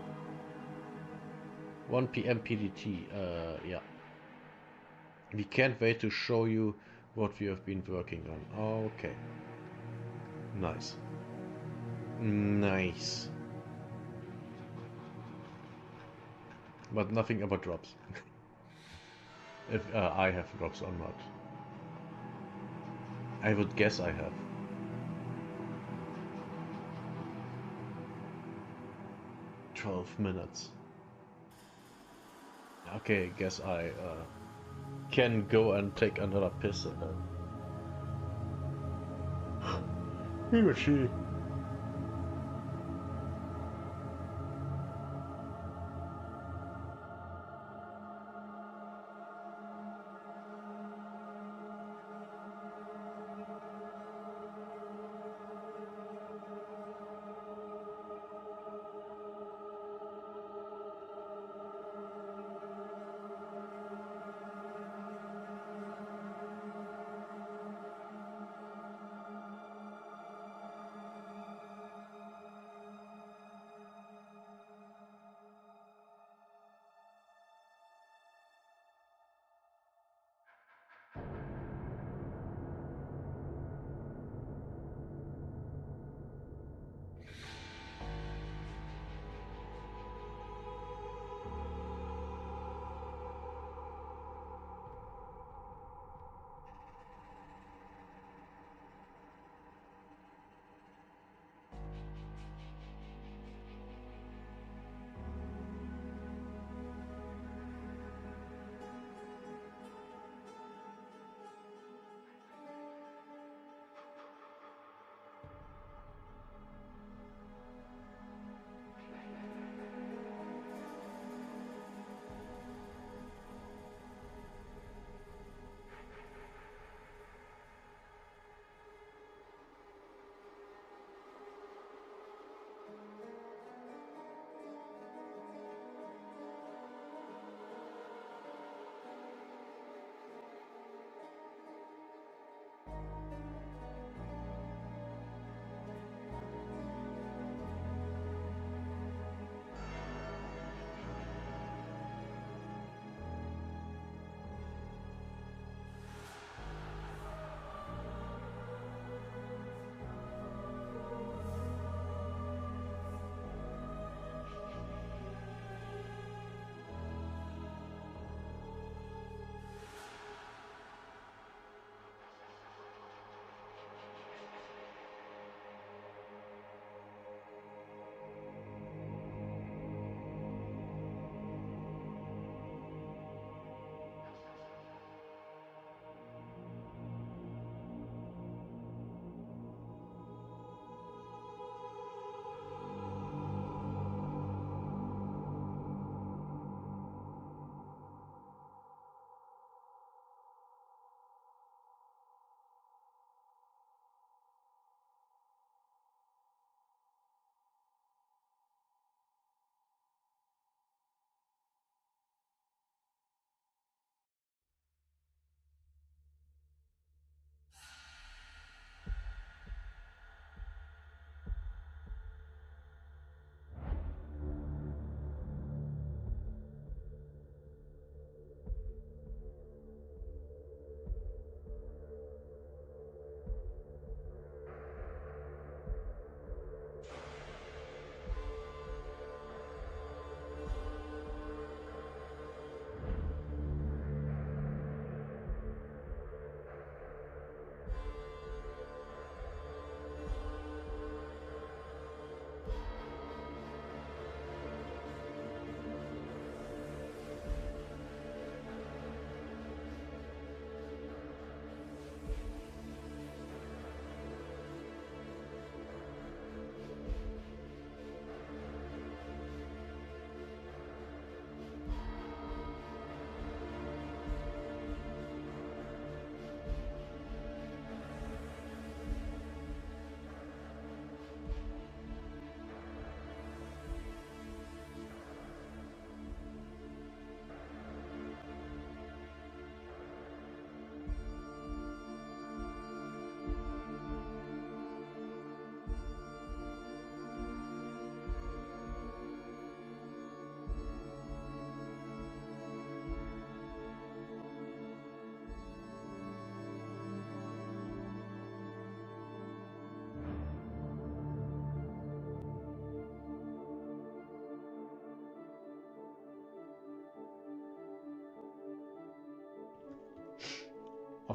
1 p.m. PDT, yeah. We can't wait to show you what we have been working on. Okay. Nice. Nice. But nothing about drops. If I have drops or not. I would guess I have. $12 minutes. Okay, guess I can go and take another piss. He or she.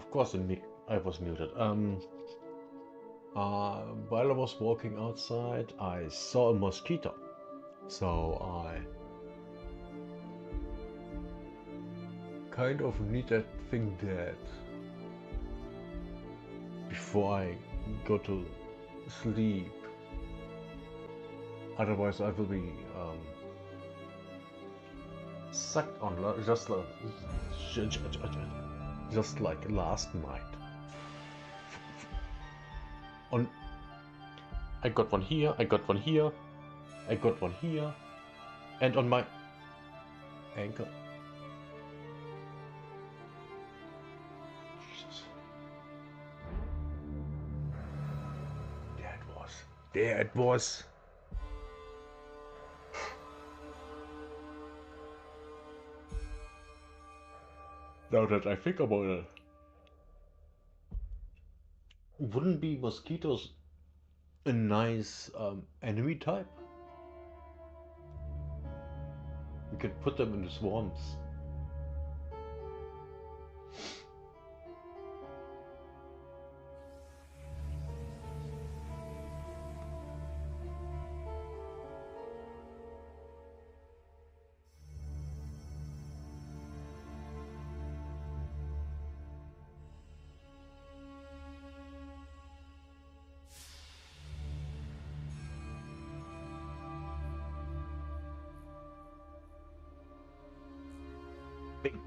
Of course, I was muted. While I was walking outside, I saw a mosquito. So I kind of need that thing dead before I go to sleep. Otherwise, I will be sucked on just like last night. On, I got one here. I got one here. I got one here, and on my ankle. Jesus. There it was. Now that I think about it, wouldn't be mosquitoes a nice enemy type? We could put them in the swamps.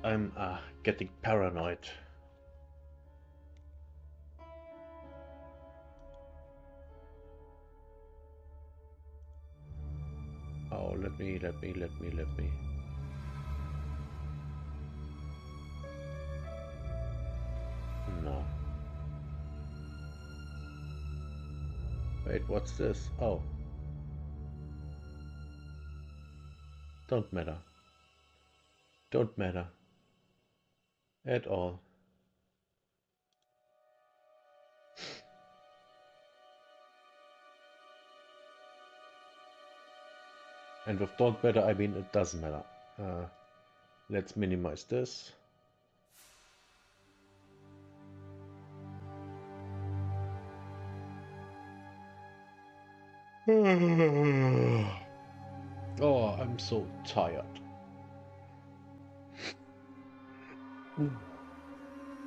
I'm getting paranoid. Oh, let me. No. Wait, what's this? Oh. Don't matter. Don't matter. At all. And with don't matter, I mean it doesn't matter. Let's minimize this. Oh, I'm so tired.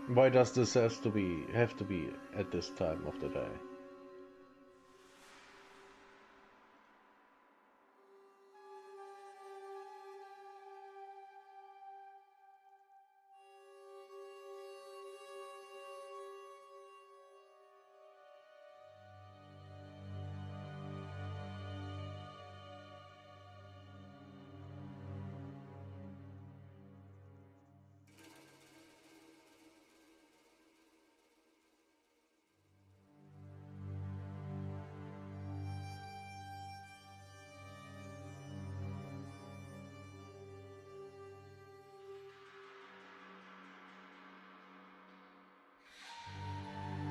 Why does this have to be at this time of the day?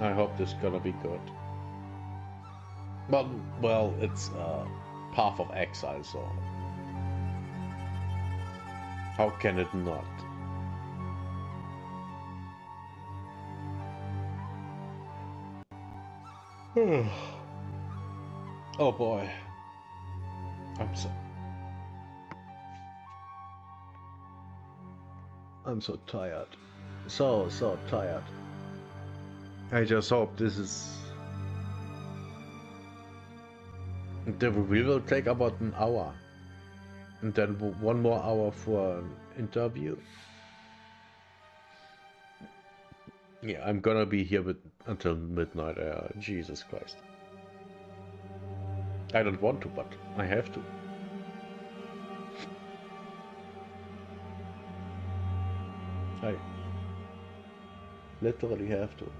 I hope this is gonna be good. Well, it's Path of Exile, so how can it not? Oh boy, I'm so tired, so tired. I just hope this is. The review will take about an hour, and then 1 more hour for an interview. Yeah, I'm gonna be here until midnight. Jesus Christ. I don't want to, but I have to. I literally have to.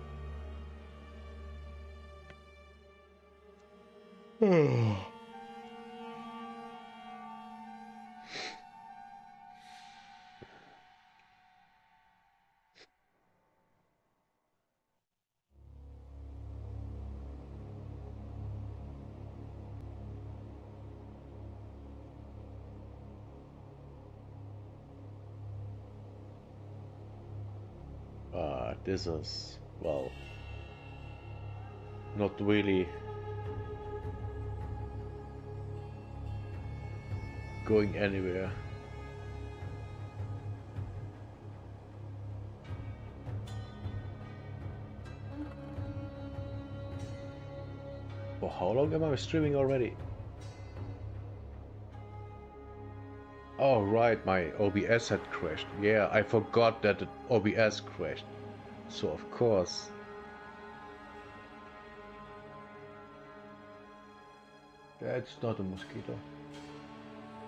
But this is, well, not really going anywhere. For how long am I streaming already? Oh right, my OBS had crashed. Yeah, I forgot that the OBS crashed. So of course. That's not a mosquito.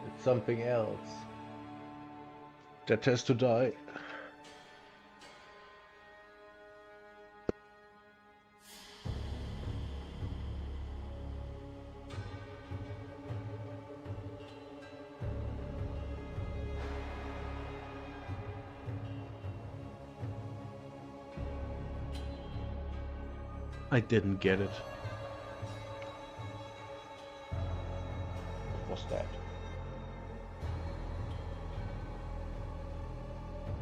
It's something else. That has to die. I didn't get it. What was that?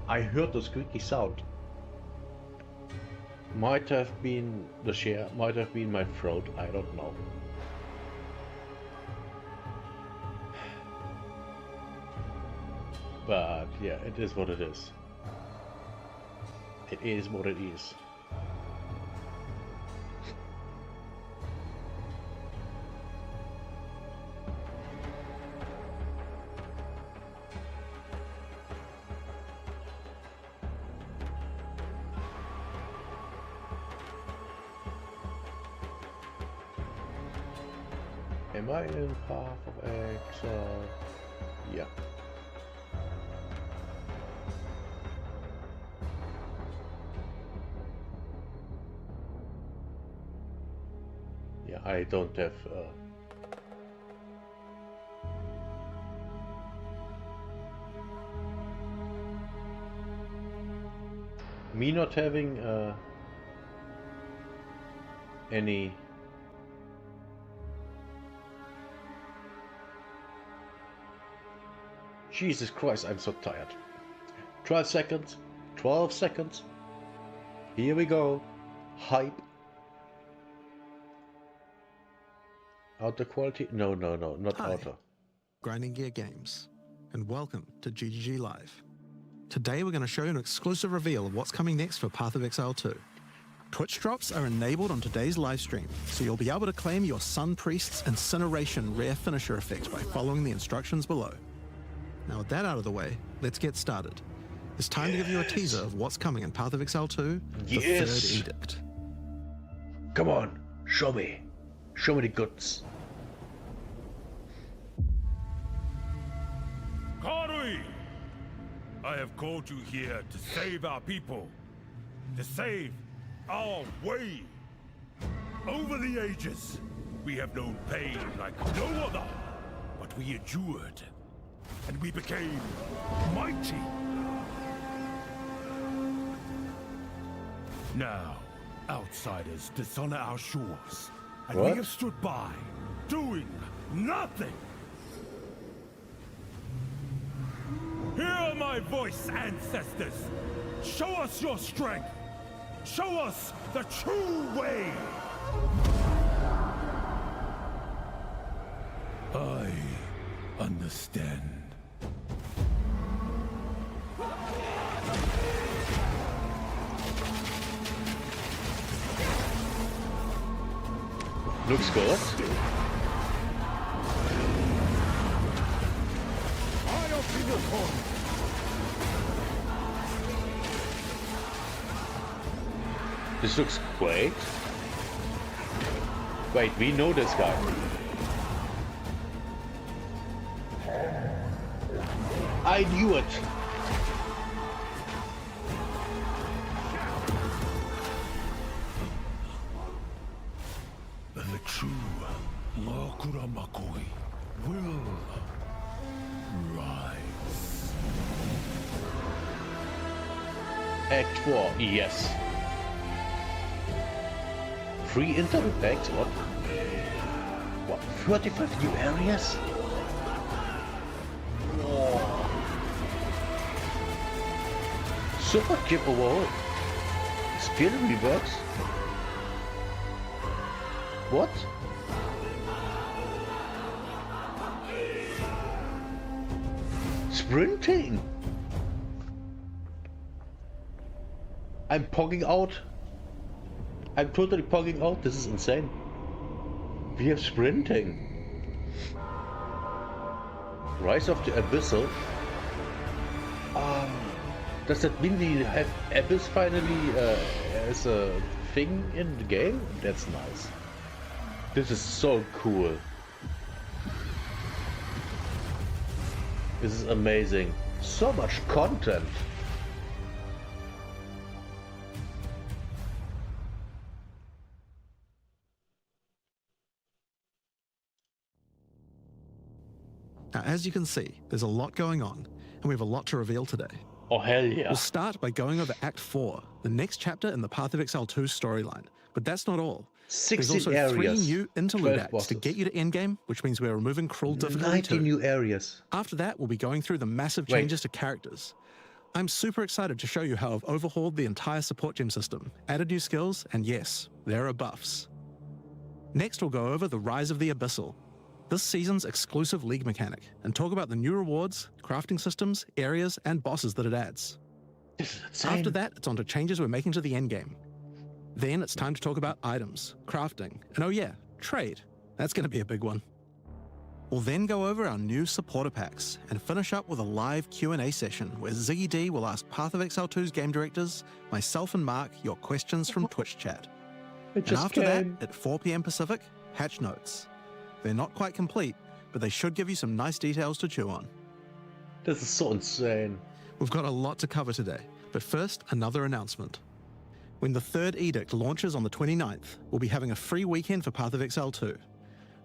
I heard the squeaky sound. Might have been the share, might have been my throat, I don't know. But yeah, it is what it is. It is what it is. Am I in Path of Exile? Yeah. Yeah, I don't have me not having any Jesus Christ, I'm so tired. 12 seconds. 12 seconds. Here we go. Hype. Auto quality? No, not Hi, auto. Grinding Gear Games, and welcome to GGG Live. Today we're going to show you an exclusive reveal of what's coming next for Path of Exile 2. Twitch drops are enabled on today's live stream, so you'll be able to claim your Sun Priest's Incineration rare finisher effect by following the instructions below. Now with that out of the way, let's get started. It's time to give you a teaser of what's coming in Path of Exile 2, the Third Edict. Come on, show me. Show me the goods. Karui! I have called you here to save our people. To save our way. Over the ages, we have known pain like no other. But we endured. And we became mighty. Now, outsiders dishonor our shores. And we have stood by, doing nothing. Hear my voice, ancestors. Show us your strength. Show us the true way. I understand. Looks good. This looks great. Wait, we know this guy. I knew it. The true Makura Makoi will rise. Act 4, yes. 3 interlude packs, what? What, 35 new areas? Super chip overall. skill reworks? What? Sprinting? I'm pogging out. I'm totally pogging out. This is insane. We have sprinting. Rise of the Abyssal. Does that mean we have Abyss finally as a thing in the game? That's nice. This is so cool. This is amazing. So much content. Now, as you can see, there's a lot going on, and we have a lot to reveal today. Oh, hell yeah. We'll start by going over Act 4, the next chapter in the Path of Exile 2 storyline. But that's not all. There's 16 also areas. 3 new interlude 12 acts bosses. to get you to endgame, which means we're removing cruel difficulty 90 too. new areas. After that, we'll be going through the massive Wait. changes to characters. I'm super excited to show you how I've overhauled the entire support gem system, added new skills, and yes, there are buffs. Next, we'll go over the Rise of the Abyssal, this season's exclusive league mechanic, and talk about the new rewards, crafting systems, areas, and bosses that it adds. After that, it's on to changes we're making to the endgame. Then it's time to talk about items, crafting, and oh yeah, trade. That's going to be a big one. We'll then go over our new supporter packs and finish up with a live Q&A session where Ziggy D will ask Path of Exile 2's game directors, myself and Mark, your questions from Twitch chat. And after that, at 4 p.m. Pacific, hatch notes. They're not quite complete, but they should give you some nice details to chew on. This is so insane. We've got a lot to cover today, but first, another announcement. When the third edict launches on the 29th, we'll be having a free weekend for Path of Exile 2.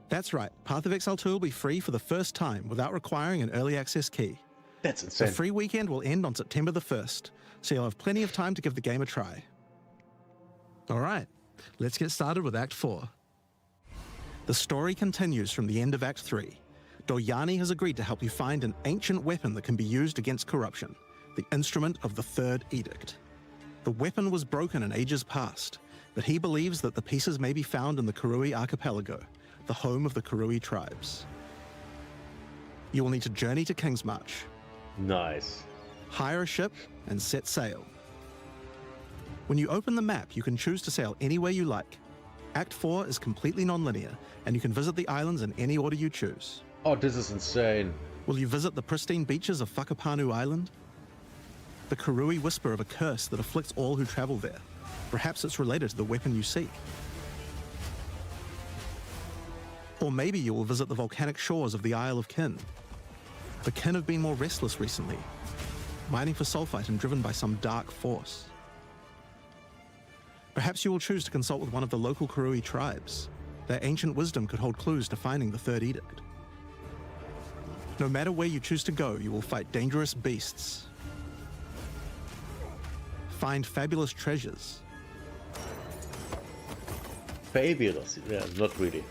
That's right, Path of Exile 2 will be free for the first time without requiring an early access key. That's insane. The free weekend will end on September the 1st, so you'll have plenty of time to give the game a try. All right, let's get started with Act 4. The story continues from the end of Act 3. Doryani has agreed to help you find an ancient weapon that can be used against corruption, the instrument of the Third Edict. The weapon was broken in ages past, but he believes that the pieces may be found in the Karui Archipelago, the home of the Karui tribes. You will need to journey to Kingsmarch. Nice. Hire a ship and set sail. When you open the map, you can choose to sail anywhere you like. Act 4 is completely non-linear, and you can visit the islands in any order you choose. Oh, this is insane. Will you visit the pristine beaches of Whakapanu Island? The Karui whisper of a curse that afflicts all who travel there. Perhaps it's related to the weapon you seek. Or maybe you will visit the volcanic shores of the Isle of Kin. The Kin have been more restless recently, mining for sulfite and driven by some dark force. Perhaps you will choose to consult with one of the local Karui tribes. Their ancient wisdom could hold clues to finding the Third Edict. No matter where you choose to go, you will fight dangerous beasts, find fabulous treasures. Fabulous. Yeah, not really.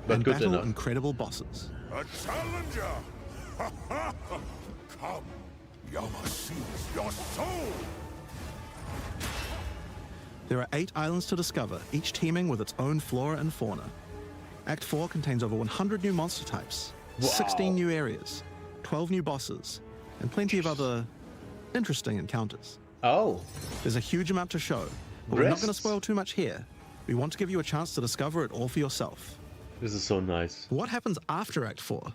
But and good battle enough. incredible bosses. A challenger! Come, Yama sees your soul! There are 8 islands to discover, each teeming with its own flora and fauna. Act 4 contains over 100 new monster types, 16 new areas, 12 new bosses, and plenty of other interesting encounters. Oh. There's a huge amount to show, but we're not going to spoil too much here. We want to give you a chance to discover it all for yourself. This is so nice. What happens after Act 4?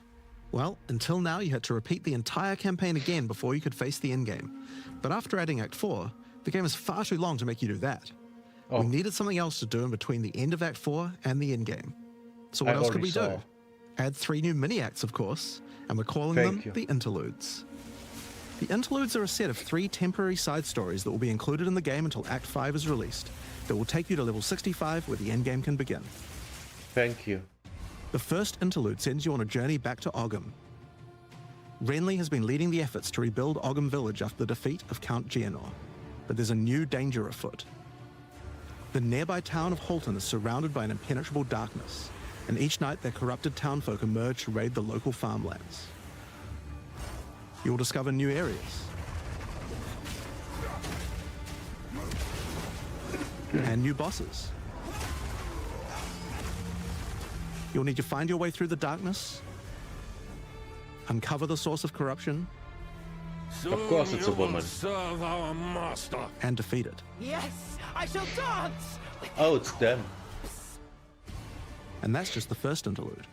Well, until now you had to repeat the entire campaign again before you could face the endgame. But after adding Act 4, the game is far too long to make you do that. We needed something else to do in between the end of Act 4 and the endgame. So what else could we do? Add 3 new mini-acts, of course, and we're calling them the interludes. The interludes are a set of 3 temporary side stories that will be included in the game until Act 5 is released, that will take you to level 65 where the endgame can begin. Thank you. The first interlude sends you on a journey back to Ogham. Renly has been leading the efforts to rebuild Ogham Village after the defeat of Count Geonor, but there's a new danger afoot. The nearby town of Holton is surrounded by an impenetrable darkness, and each night their corrupted townfolk emerge to raid the local farmlands. You will discover new areas, and new bosses. You'll need to find your way through the darkness, uncover the source of corruption, Of course it's a woman. Serve our master. and defeat it. Yes, I shall dance. Oh, it's them. And that's just the first interlude.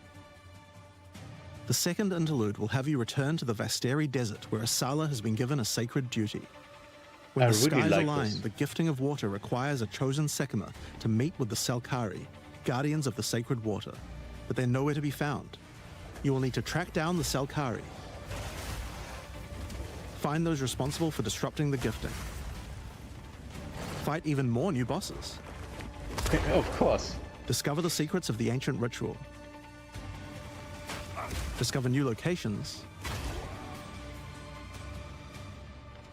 The second interlude will have you return to the Vasteri Desert, where Asala has been given a sacred duty. When I the really skies like align, this. the gifting of water requires a chosen Sekima to meet with the Selkari, guardians of the sacred water, but they're nowhere to be found. You will need to track down the Selkari, find those responsible for disrupting the gifting, fight even more new bosses, Of course. discover the secrets of the ancient ritual, discover new locations,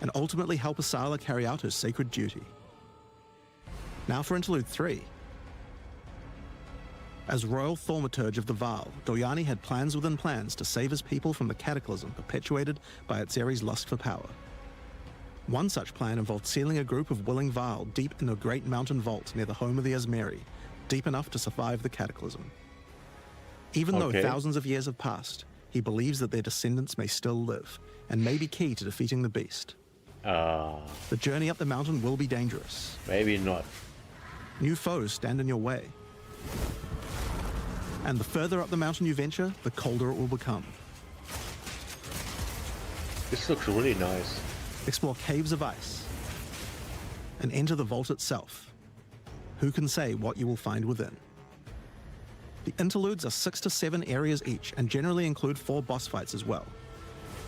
and ultimately help Asala carry out her sacred duty. Now for Interlude 3. As Royal Thaumaturge of the Vaal, Doyani had plans within plans to save his people from the cataclysm perpetuated by Atzeri's lust for power. One such plan involved sealing a group of willing Vaal deep in a great mountain vault near the home of the Asmeri, deep enough to survive the cataclysm. Even though Okay. thousands of years have passed, he believes that their descendants may still live, and may be key to defeating the beast. The journey up the mountain will be dangerous. Maybe not. New foes stand in your way. And the further up the mountain you venture, the colder it will become. This looks really nice. Explore caves of ice and enter the vault itself. Who can say what you will find within? The interludes are 6 to 7 areas each and generally include 4 boss fights as well.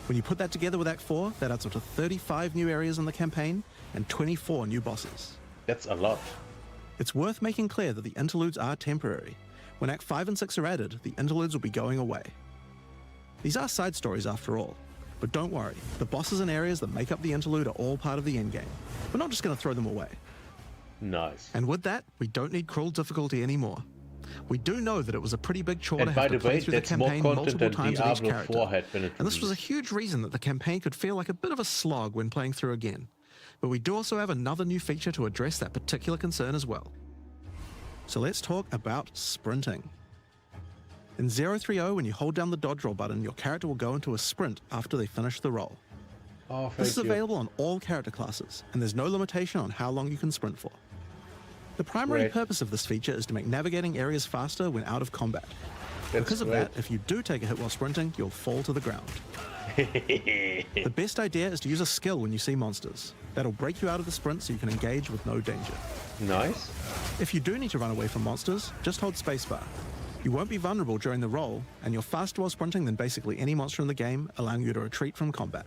When you put that together with Act 4, that adds up to 35 new areas in the campaign and 24 new bosses. That's a lot. It's worth making clear that the interludes are temporary. When Act 5 and 6 are added, the interludes will be going away. These are side stories after all, but don't worry, the bosses and areas that make up the interlude are all part of the endgame. We're not just going to throw them away. Nice. And with that, we don't need cruel difficulty anymore. We do know that it was a pretty big chore to And by have to the play way, through the that's more campaign content multiple than times with each Diablo character. 4 had been And this was a introduced. huge reason that the campaign could feel like a bit of a slog when playing through again. But we do also have another new feature to address that particular concern as well. So let's talk about sprinting. In 030, when you hold down the dodge roll button, your character will go into a sprint after they finish the roll. Oh, This is thank you. available on all character classes, and there's no limitation on how long you can sprint for. The primary Great. purpose of this feature is to make navigating areas faster when out of combat. That's Because of great. that, if you do take a hit while sprinting, you'll fall to the ground. The best idea is to use a skill when you see monsters. That'll break you out of the sprint so you can engage with no danger. Nice. If you do need to run away from monsters, just hold spacebar. You won't be vulnerable during the roll, and you're faster while sprinting than basically any monster in the game, allowing you to retreat from combat.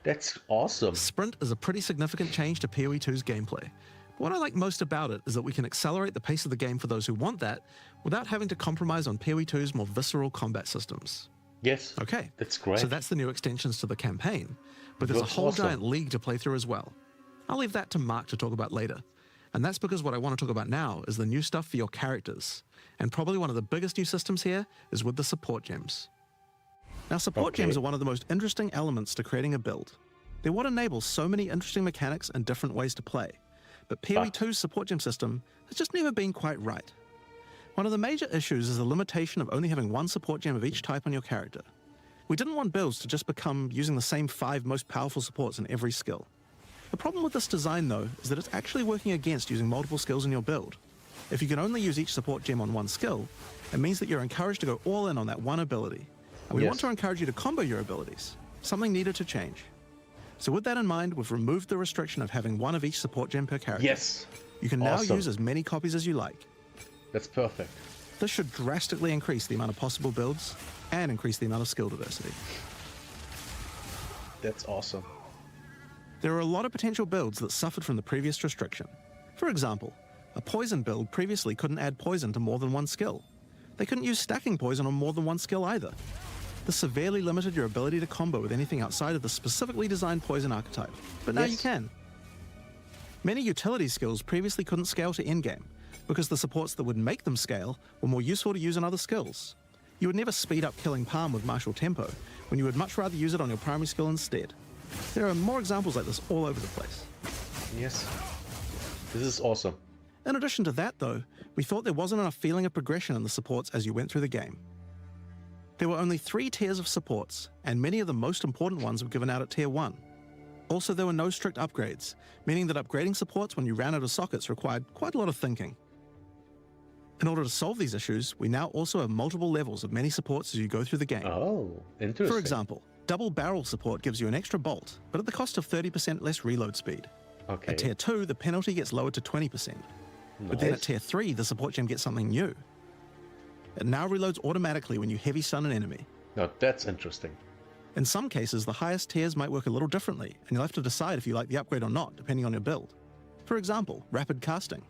That's awesome. Sprint is a pretty significant change to PoE 2's gameplay. What I like most about it is that we can accelerate the pace of the game for those who want that, without having to compromise on PoE 2's more visceral combat systems. Yes. Okay, That's great. so that's the new extensions to the campaign, but there's a Looks whole awesome. giant league to play through as well. I'll leave that to Mark to talk about later. And that's because what I want to talk about now is the new stuff for your characters. And probably one of the biggest new systems here is with the support gems. Now, support Okay. gems are one of the most interesting elements to creating a build. They're what enables so many interesting mechanics and different ways to play. But PoE 2's support gem system has just never been quite right. One of the major issues is the limitation of only having one support gem of each type on your character. We didn't want builds to just become using the same 5 most powerful supports in every skill. The problem with this design, though, is that it's actually working against using multiple skills in your build. If you can only use each support gem on one skill, it means that you're encouraged to go all in on that one ability. And we Yes. want to encourage you to combo your abilities, something needed to change. So with that in mind, we've removed the restriction of having one of each support gem per character. Yes. You can now Awesome. use as many copies as you like. That's perfect. This should drastically increase the amount of possible builds and increase the amount of skill diversity. That's awesome. There are a lot of potential builds that suffered from the previous restriction. For example, a poison build previously couldn't add poison to more than one skill. They couldn't use stacking poison on more than one skill either. This severely limited your ability to combo with anything outside of the specifically designed poison archetype, but now you Yes. can. Many utility skills previously couldn't scale to endgame, because the supports that would make them scale were more useful to use on other skills. You would never speed up killing Palm with martial tempo, when you would much rather use it on your primary skill instead. There are more examples like this all over the place. Yes. This is awesome. In addition to that though, we thought there wasn't enough feeling of progression in the supports as you went through the game. There were only 3 tiers of supports, and many of the most important ones were given out at tier 1. Also, there were no strict upgrades, meaning that upgrading supports when you ran out of sockets required quite a lot of thinking. In order to solve these issues, we now also have multiple levels of many supports as you go through the game. Oh, interesting. For example, double barrel support gives you an extra bolt, but at the cost of 30% less reload speed. Okay. At tier 2, the penalty gets lowered to 20%. But then at Nice. tier 3, the support gem gets something new. It now reloads automatically when you heavy stun an enemy. Now that's interesting. In some cases, the highest tiers might work a little differently, and you'll have to decide if you like the upgrade or not, depending on your build. For example, rapid casting.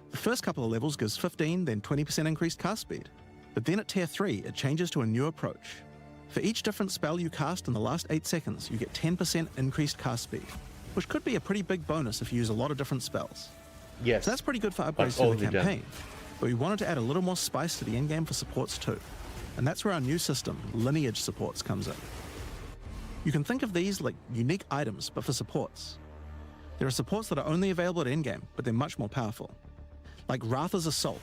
The first couple of levels gives 15, then 20% increased cast speed. But then at tier 3, it changes to a new approach. For each different spell you cast in the last 8 seconds, you get 10% increased cast speed, which could be a pretty big bonus if you use a lot of different spells. Yes. So that's pretty good for but upgrades to only the then. campaign. But we wanted to add a little more spice to the endgame for supports too. And that's where our new system, lineage supports, comes in. You can think of these like unique items, but for supports. There are supports that are only available at endgame, but they're much more powerful. Like Ratha's Assault.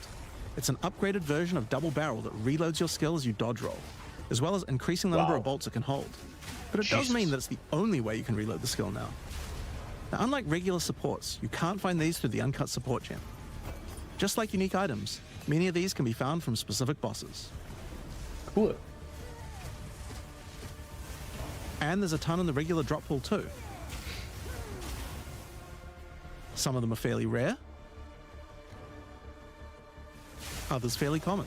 It's an upgraded version of Double Barrel that reloads your skill as you dodge roll, as well as increasing the number of bolts it can hold. But it does mean that it's the only way you can reload the skill now. Now, unlike regular supports, you can't find these through the uncut support gem. Just like unique items, many of these can be found from specific bosses. Cool. And there's a ton in the regular drop pool too. Some of them are fairly rare, others fairly common.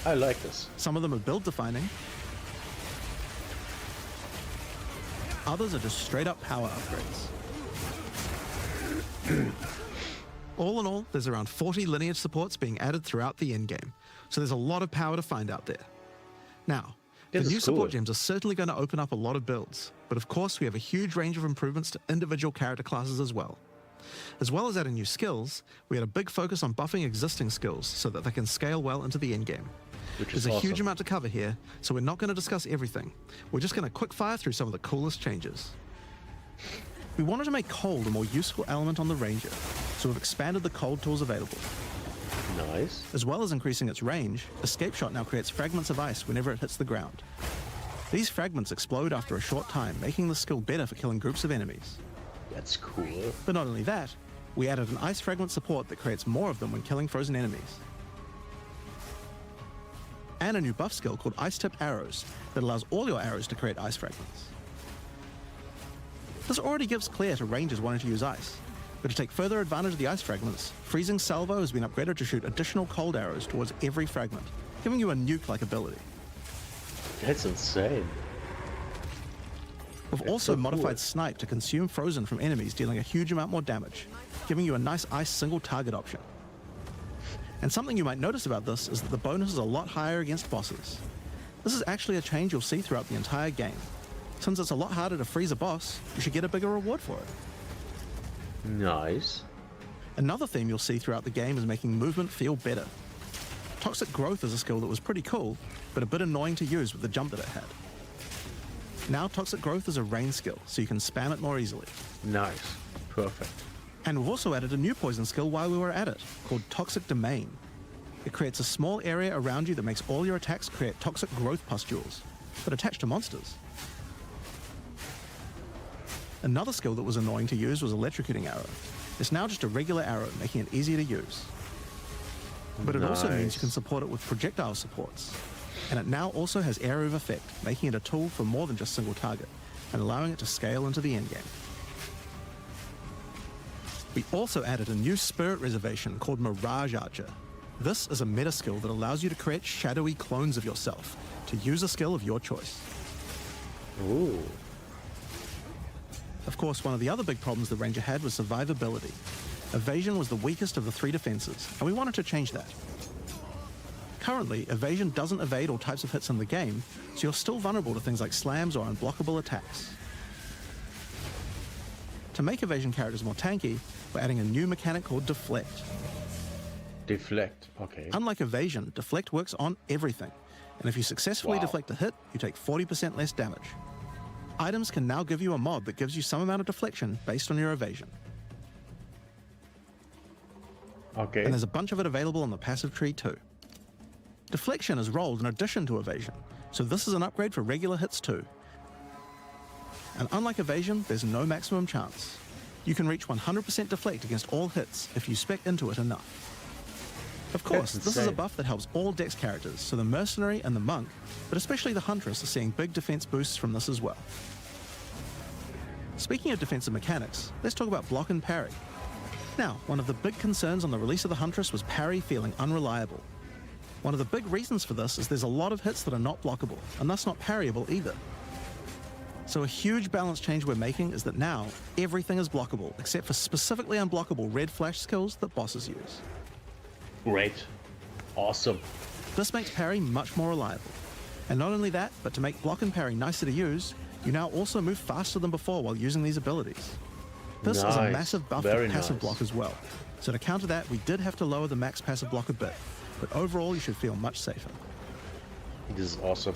I like this. Some of them are build defining, others are just straight up power upgrades. All in all, there's around 40 lineage supports being added throughout the endgame, so there's a lot of power to find out there. Now, the new support gems are certainly going to open up a lot of builds, but of course we have a huge range of improvements to individual character classes as well. As well as adding new skills, we had a big focus on buffing existing skills so that they can scale well into the endgame. There's a huge amount to cover here, so we're not going to discuss everything. We're just going to quick fire through some of the coolest changes. We wanted to make cold a more useful element on the Ranger, so we've expanded the cold tools available. Nice. As well as increasing its range, Escape Shot now creates fragments of ice whenever it hits the ground. These fragments explode after a short time, making the skill better for killing groups of enemies. That's cool. But not only that, we added an ice fragment support that creates more of them when killing frozen enemies. And a new buff skill called Ice Tipped Arrows that allows all your arrows to create ice fragments. This already gives clear to rangers wanting to use ice, but to take further advantage of the ice fragments, Freezing Salvo has been upgraded to shoot additional cold arrows towards every fragment, giving you a nuke-like ability. That's insane. We've also modified Snipe to consume frozen from enemies, dealing a huge amount more damage, giving you a nice ice single target option. And something you might notice about this is that the bonus is a lot higher against bosses. This is actually a change you'll see throughout the entire game. Since it's a lot harder to freeze a boss, you should get a bigger reward for it. Nice. Another theme you'll see throughout the game is making movement feel better. Toxic Growth is a skill that was pretty cool, but a bit annoying to use with the jump that it had. Now Toxic Growth is a range skill, so you can spam it more easily. Nice. Perfect. And we've also added a new poison skill while we were at it, called Toxic Domain. It creates a small area around you that makes all your attacks create toxic growth pustules, but attached to monsters. Another skill that was annoying to use was Electrocuting Arrow. It's now just a regular arrow, making it easy to use. But it also means you can support it with projectile supports. And it now also has Area of Effect, making it a tool for more than just single target, and allowing it to scale into the endgame. We also added a new spirit reservation called Mirage Archer. This is a meta skill that allows you to create shadowy clones of yourself to use a skill of your choice. Ooh. Of course, one of the other big problems the Ranger had was survivability. Evasion was the weakest of the 3 defenses, and we wanted to change that. Currently, evasion doesn't evade all types of hits in the game, so you're still vulnerable to things like slams or unblockable attacks. To make evasion characters more tanky, we're adding a new mechanic called Deflect. Deflect, okay. Unlike evasion, Deflect works on everything, and if you successfully deflect a hit, you take 40% less damage. Items can now give you a mod that gives you some amount of deflection based on your evasion. Okay. And there's a bunch of it available on the passive tree too. Deflection is rolled in addition to evasion, so this is an upgrade for regular hits too. And unlike evasion, there's no maximum chance. You can reach 100% deflect against all hits if you spec into it enough. Of course, this is a buff that helps all Dex characters, so the Mercenary and the Monk, but especially the Huntress, are seeing big defense boosts from this as well. Speaking of defensive mechanics, let's talk about block and parry. Now, one of the big concerns on the release of the Huntress was parry feeling unreliable. One of the big reasons for this is there's a lot of hits that are not blockable, and thus not parryable either. So a huge balance change we're making is that now everything is blockable, except for specifically unblockable red flash skills that bosses use. Great. Awesome. This makes parry much more reliable. And not only that, but to make block and parry nicer to use, you now also move faster than before while using these abilities. This is a massive buff for passive block as well. So to counter that, we did have to lower the max passive block a bit, but overall you should feel much safer. This is awesome.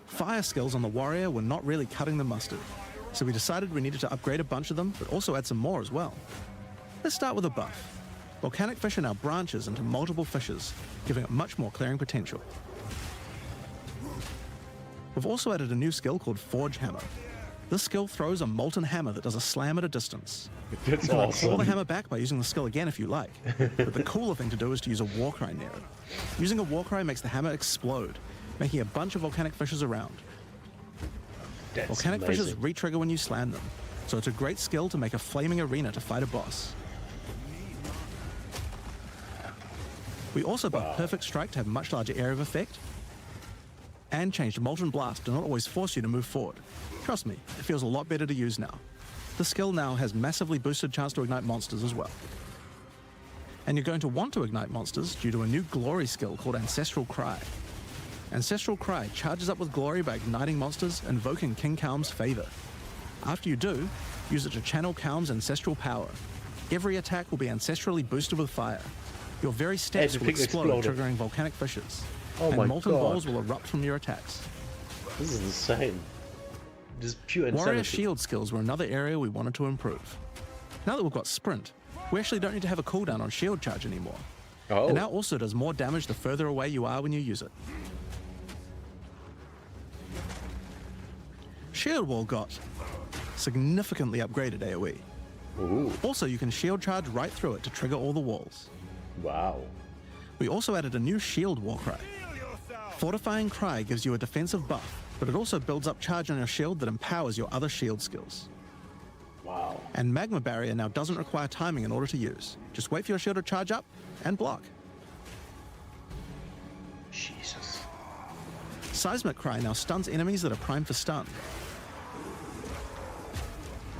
Fire skills on the warrior were not really cutting the mustard, so we decided we needed to upgrade a bunch of them, but also add some more as well. Let's start with a buff. Volcanic Fissure now branches into multiple fissures, giving it much more clearing potential. We've also added a new skill called Forge Hammer. This skill throws a molten hammer that does a slam at a distance. That's you can awesome. pull the hammer back by using the skill again if you like, but the cooler thing to do is to use a Warcry near it. Using a Warcry makes the hammer explode, making a bunch of volcanic fissures around. That's volcanic amazing. fissures re-trigger when you slam them, so it's a great skill to make a flaming arena to fight a boss. We also buffed Perfect Strike to have much larger area of effect, and changed Molten Blast to not always force you to move forward. Trust me, it feels a lot better to use now. The skill now has massively boosted chance to ignite monsters as well. And you're going to want to ignite monsters due to a new glory skill called Ancestral Cry. Ancestral Cry charges up with glory by igniting monsters, invoking King Kaum's favor. After you do, use it to channel Kaum's ancestral power. Every attack will be ancestrally boosted with fire. Your very steps will explode, triggering volcanic fissures. Oh and molten balls will erupt from your attacks. This is insane. This is pure insanity. Warrior shield skills were another area we wanted to improve. Now that we've got sprint, we actually don't need to have a cooldown on shield charge anymore. Oh. It now also does more damage the further away you are when you use it. Shield wall got significantly upgraded AoE. Ooh. Also, you can shield charge right through it to trigger all the walls. Wow. We also added a new shield war cry. Fortifying Cry gives you a defensive buff, but it also builds up charge on your shield that empowers your other shield skills. Wow. And Magma Barrier now doesn't require timing in order to use. Just wait for your shield to charge up and block. Jesus. Seismic Cry now stuns enemies that are primed for stun.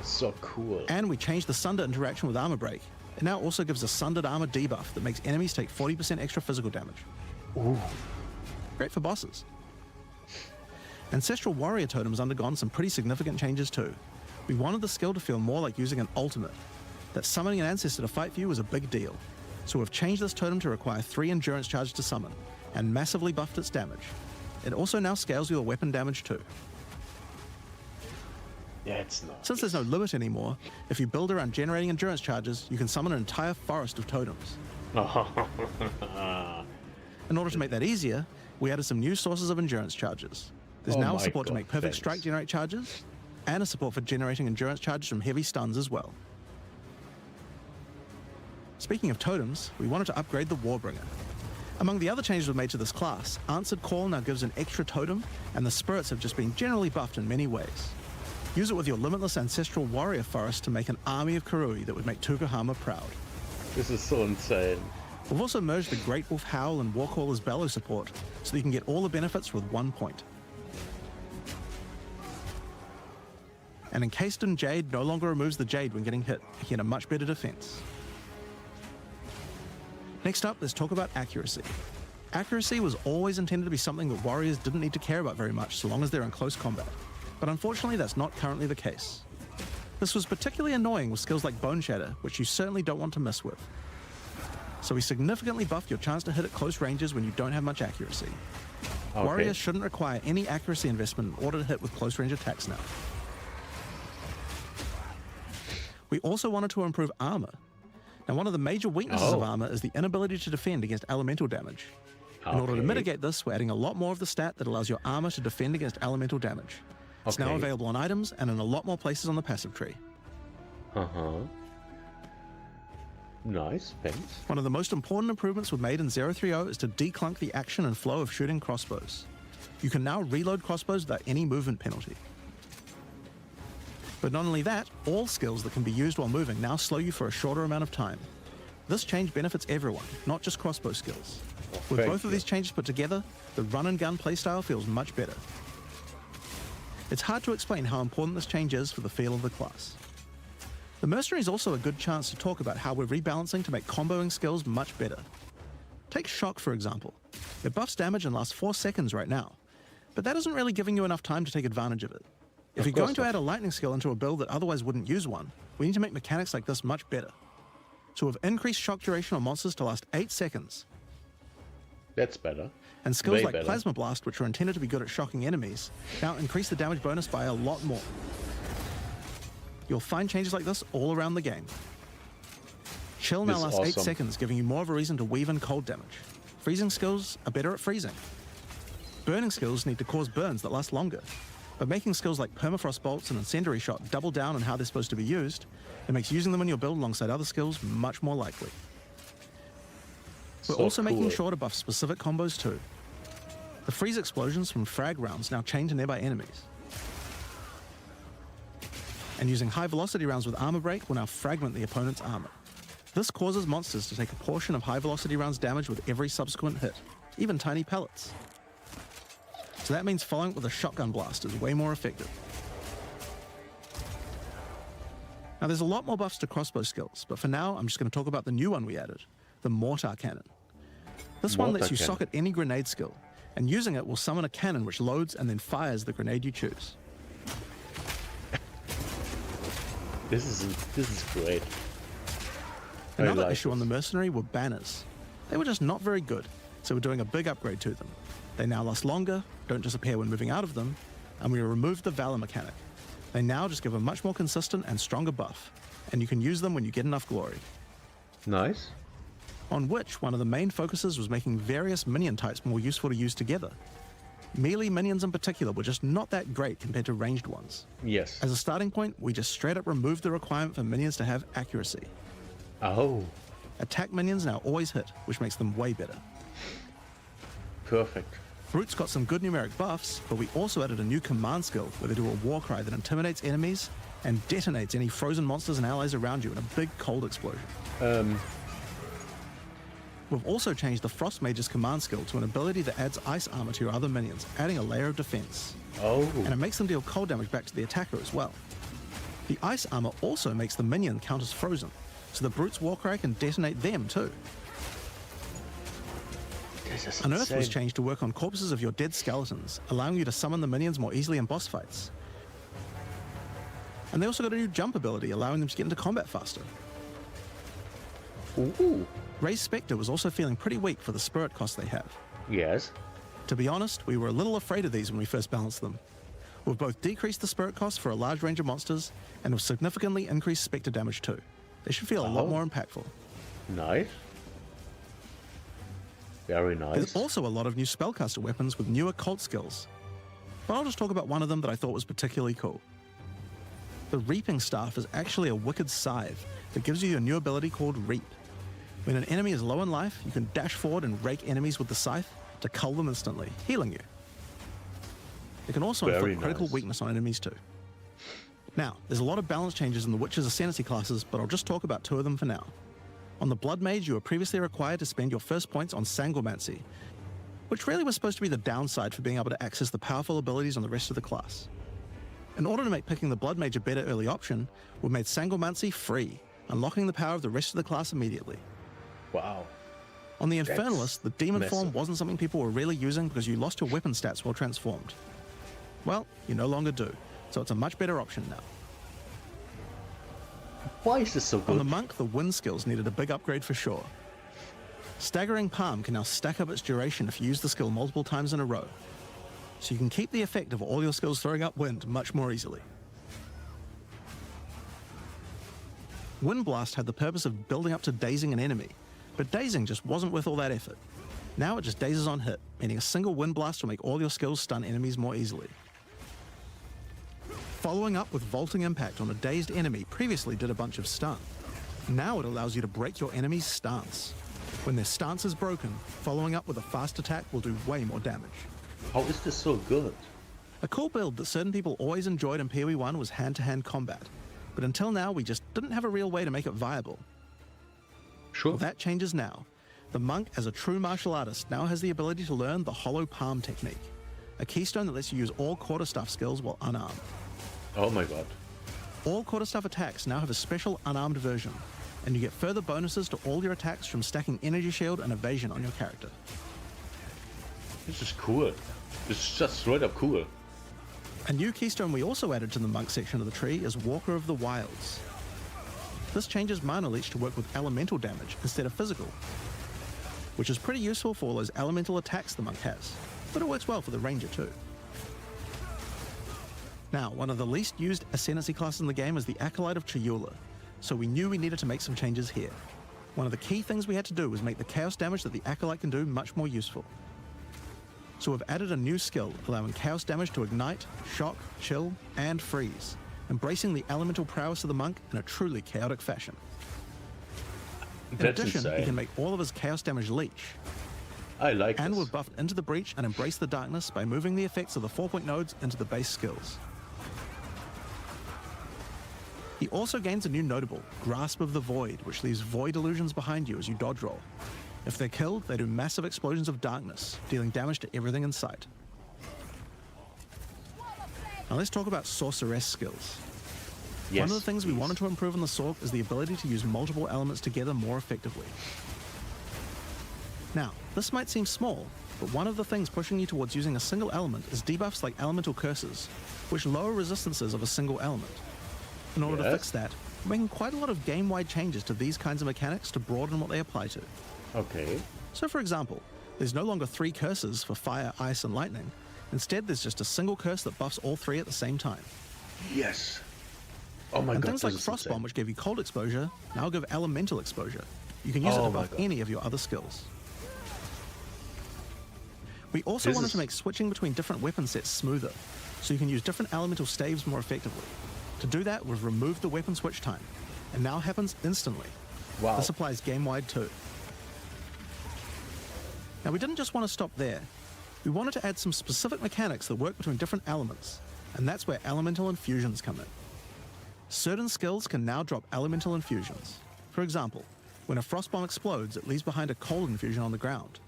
So cool. And we changed the Sunder interaction with Armor Break. It now also gives a Sundered Armor debuff that makes enemies take 40% extra physical damage. Ooh. Great for bosses. Ancestral Warrior Totem has undergone some pretty significant changes too. We wanted the skill to feel more like using an ultimate. That summoning an ancestor to fight for you was a big deal. So we've changed this totem to require 3 endurance charges to summon, and massively buffed its damage. It also now scales your weapon damage too. Yeah, it's not. Since there's no limit anymore, if you build around generating endurance charges, you can summon an entire forest of totems. In order to make that easier, we added some new sources of endurance charges. There's now a support to make Perfect Strike generate charges, and a support for generating endurance charges from heavy stuns as well. Speaking of totems, we wanted to upgrade the Warbringer. Among the other changes we've made to this class, Answered Call now gives an extra totem, and the spirits have just been generally buffed in many ways. Use it with your limitless ancestral warrior forest to make an army of Karui that would make Tukahama proud. This is so insane. We've also merged the Great Wolf Howl and Warcaller's Bellow support, so that you can get all the benefits with 1 point. And Encased in Jade no longer removes the Jade when getting hit, making it a much better defense. Next up, let's talk about accuracy. Accuracy was always intended to be something that warriors didn't need to care about very much so long as they're in close combat. But unfortunately, that's not currently the case. This was particularly annoying with skills like Bone Shatter, which you certainly don't want to mess with. So we significantly buffed your chance to hit at close ranges when you don't have much accuracy. Okay. Warriors shouldn't require any accuracy investment in order to hit with close range attacks now. We also wanted to improve armor. Now, one of the major weaknesses of armor is the inability to defend against elemental damage. In order to mitigate this, we're adding a lot more of the stat that allows your armor to defend against elemental damage. It's now available on items and in a lot more places on the passive tree. Nice, thanks. One of the most important improvements we've made in 030 is to declunk the action and flow of shooting crossbows. You can now reload crossbows without any movement penalty. But not only that, all skills that can be used while moving now slow you for a shorter amount of time. This change benefits everyone, not just crossbow skills. With both of these changes put together, the run and gun playstyle feels much better. It's hard to explain how important this change is for the feel of the class. The Mercenary is also a good chance to talk about how we're rebalancing to make comboing skills much better. Take Shock, for example. It buffs damage and lasts 4 seconds right now, but that isn't really giving you enough time to take advantage of it. If you're going to add a lightning skill into a build that otherwise wouldn't use one, we need to make mechanics like this much better. So we've increased shock duration on monsters to last 8 seconds. That's better. And skills like Plasma Blast, which are intended to be good at shocking enemies, now increase the damage bonus by a lot more. You'll find changes like this all around the game. Chill now lasts 8 seconds, giving you more of a reason to weave in cold damage. Freezing skills are better at freezing. Burning skills need to cause burns that last longer. But making skills like Permafrost Bolts and Incendiary Shot double down on how they're supposed to be used, it makes using them in your build alongside other skills much more likely. We're also making sure to buff specific combos too. The freeze explosions from frag rounds now chain to nearby enemies. And using high velocity rounds with armor break will now fragment the opponent's armor. This causes monsters to take a portion of high velocity rounds damage with every subsequent hit, even tiny pellets. So that means following it with a shotgun blast is way more effective. Now there's a lot more buffs to crossbow skills, but for now I'm just going to talk about the new one we added, the Mortar Cannon. This one lets you socket any grenade skill, and using it will summon a cannon which loads and then fires the grenade you choose. This is great. Another issue on the Mercenary were banners. They were just not very good, so we're doing a big upgrade to them. They now last longer, don't disappear when moving out of them, and we removed the Valor mechanic. They now just give a much more consistent and stronger buff, and you can use them when you get enough glory. Nice. On which, one of the main focuses was making various minion types more useful to use together. Melee minions in particular were just not that great compared to ranged ones. Yes. As a starting point, we just straight up removed the requirement for minions to have accuracy. Oh. Attack minions now always hit, which makes them way better. Perfect. Brutes got some good numeric buffs, but we also added a new command skill where they do a war cry that intimidates enemies and detonates any frozen monsters and allies around you in a big cold explosion. We've also changed the Frost Mage's command skill to an ability that adds ice armor to your other minions, adding a layer of defense. Oh. And it makes them deal cold damage back to the attacker as well. The ice armor also makes the minion count as frozen, so the Brute's war cry can detonate them too. Unearth was changed to work on corpses of your dead skeletons, allowing you to summon the minions more easily in boss fights. And they also got a new jump ability, allowing them to get into combat faster. Ooh. Ray's Spectre was also feeling pretty weak for the spirit cost they have. Yes. To be honest, we were a little afraid of these when we first balanced them. We've both decreased the spirit cost for a large range of monsters, and have significantly increased Spectre damage too. They should feel a lot more impactful. Nice. Very nice. There's also a lot of new spellcaster weapons with newer cult skills. But I'll just talk about one of them that I thought was particularly cool. The Reaping Staff is actually a wicked scythe that gives you a new ability called Reap. When an enemy is low in life, you can dash forward and rake enemies with the scythe to cull them instantly, healing you. It can also inflict critical weakness on enemies too. Now, there's a lot of balance changes in the Witcher's Ascendancy classes, but I'll just talk about 2 of them for now. On the Blood Mage, you were previously required to spend your first points on Sangomancy, which really was supposed to be the downside for being able to access the powerful abilities on the rest of the class. In order to make picking the Blood Mage a better early option, we've made Sangomancy free, unlocking the power of the rest of the class immediately. Wow. On the Infernalist, the Demon form wasn't something people were really using because you lost your weapon stats while transformed. Well, you no longer do, so it's a much better option now. Why is this so good? On the Monk, the wind skills needed a big upgrade for sure. Staggering Palm can now stack up its duration if you use the skill multiple times in a row, so you can keep the effect of all your skills throwing up wind much more easily. Wind Blast had the purpose of building up to dazing an enemy, but dazing just wasn't worth all that effort. Now it just dazes on hit, meaning a single Wind Blast will make all your skills stun enemies more easily. Following up with Vaulting Impact on a dazed enemy previously did a bunch of stun. Now it allows you to break your enemy's stance. When their stance is broken, following up with a fast attack will do way more damage. How is this so good? A cool build that certain people always enjoyed in PoE 1 was hand-to-hand combat, but until now we just didn't have a real way to make it viable. Sure. Well, that changes now. The monk, as a true martial artist, now has the ability to learn the hollow palm technique, a keystone that lets you use all quarterstaff skills while unarmed. Oh my god. All quarterstaff attacks now have a special unarmed version, and you get further bonuses to all your attacks from stacking energy shield and evasion on your character. This is cool. This is just straight up cool. A new keystone we also added to the monk section of the tree is Walker of the Wilds. This changes Mana Leech to work with elemental damage instead of physical, which is pretty useful for all those elemental attacks the monk has, but it works well for the ranger too. Now, one of the least used ascendancy classes in the game is the Acolyte of Chayula, so we knew we needed to make some changes here. One of the key things we had to do was make the chaos damage that the Acolyte can do much more useful. So we've added a new skill, allowing chaos damage to ignite, shock, chill, and freeze, embracing the elemental prowess of the monk in a truly chaotic fashion. In addition, he can make all of his chaos damage leech. I like and this. we've buffed Into the Breach and Embrace the Darkness by moving the effects of the 4-point nodes into the base skills. He also gains a new notable, Grasp of the Void, which leaves void illusions behind you as you dodge roll. If they're killed, they do massive explosions of darkness, dealing damage to everything in sight. Now let's talk about Sorceress skills. Yes, one of the things we please. wanted to improve on the Sorc is the ability to use multiple elements together more effectively. Now, this might seem small, but one of the things pushing you towards using a single element is debuffs like Elemental Curses, which lower resistances of a single element. In order to fix that, we're making quite a lot of game-wide changes to these kinds of mechanics to broaden what they apply to. Okay. So for example, there's no longer 3 curses for fire, ice, and lightning. Instead, there's just a single curse that buffs all 3 at the same time. Yes. Oh my and god. things like this is Frostbomb, insane. which gave you cold exposure, now give elemental exposure. You can use it Oh to my buff God. any of your other skills. We also This wanted is- to make switching between different weapon sets smoother, so you can use different elemental staves more effectively. To do that, we've removed the weapon switch time, and now happens instantly. Wow. This applies game-wide too. Now, we didn't just want to stop there. We wanted to add some specific mechanics that work between different elements, and that's where elemental infusions come in. Certain skills can now drop elemental infusions. For example, when a frostbomb explodes, it leaves behind a cold infusion on the ground.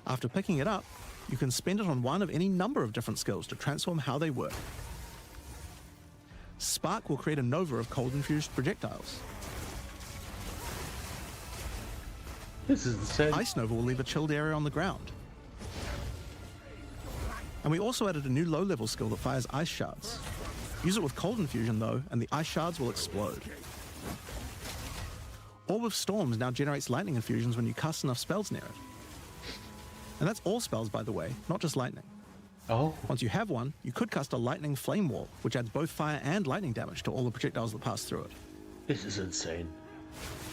After picking it up, you can spend it on one of any number of different skills to transform how they work. Spark will create a nova of cold-infused projectiles. This is insane. Ice Nova will leave a chilled area on the ground. And we also added a new low-level skill that fires ice shards. Use it with cold infusion though, and the ice shards will explode. Orb of Storms now generates lightning infusions when you cast enough spells near it. And that's all spells, by the way, not just lightning. Oh. Once you have one, you could cast a lightning flame wall, which adds both fire and lightning damage to all the projectiles that pass through it. This is insane.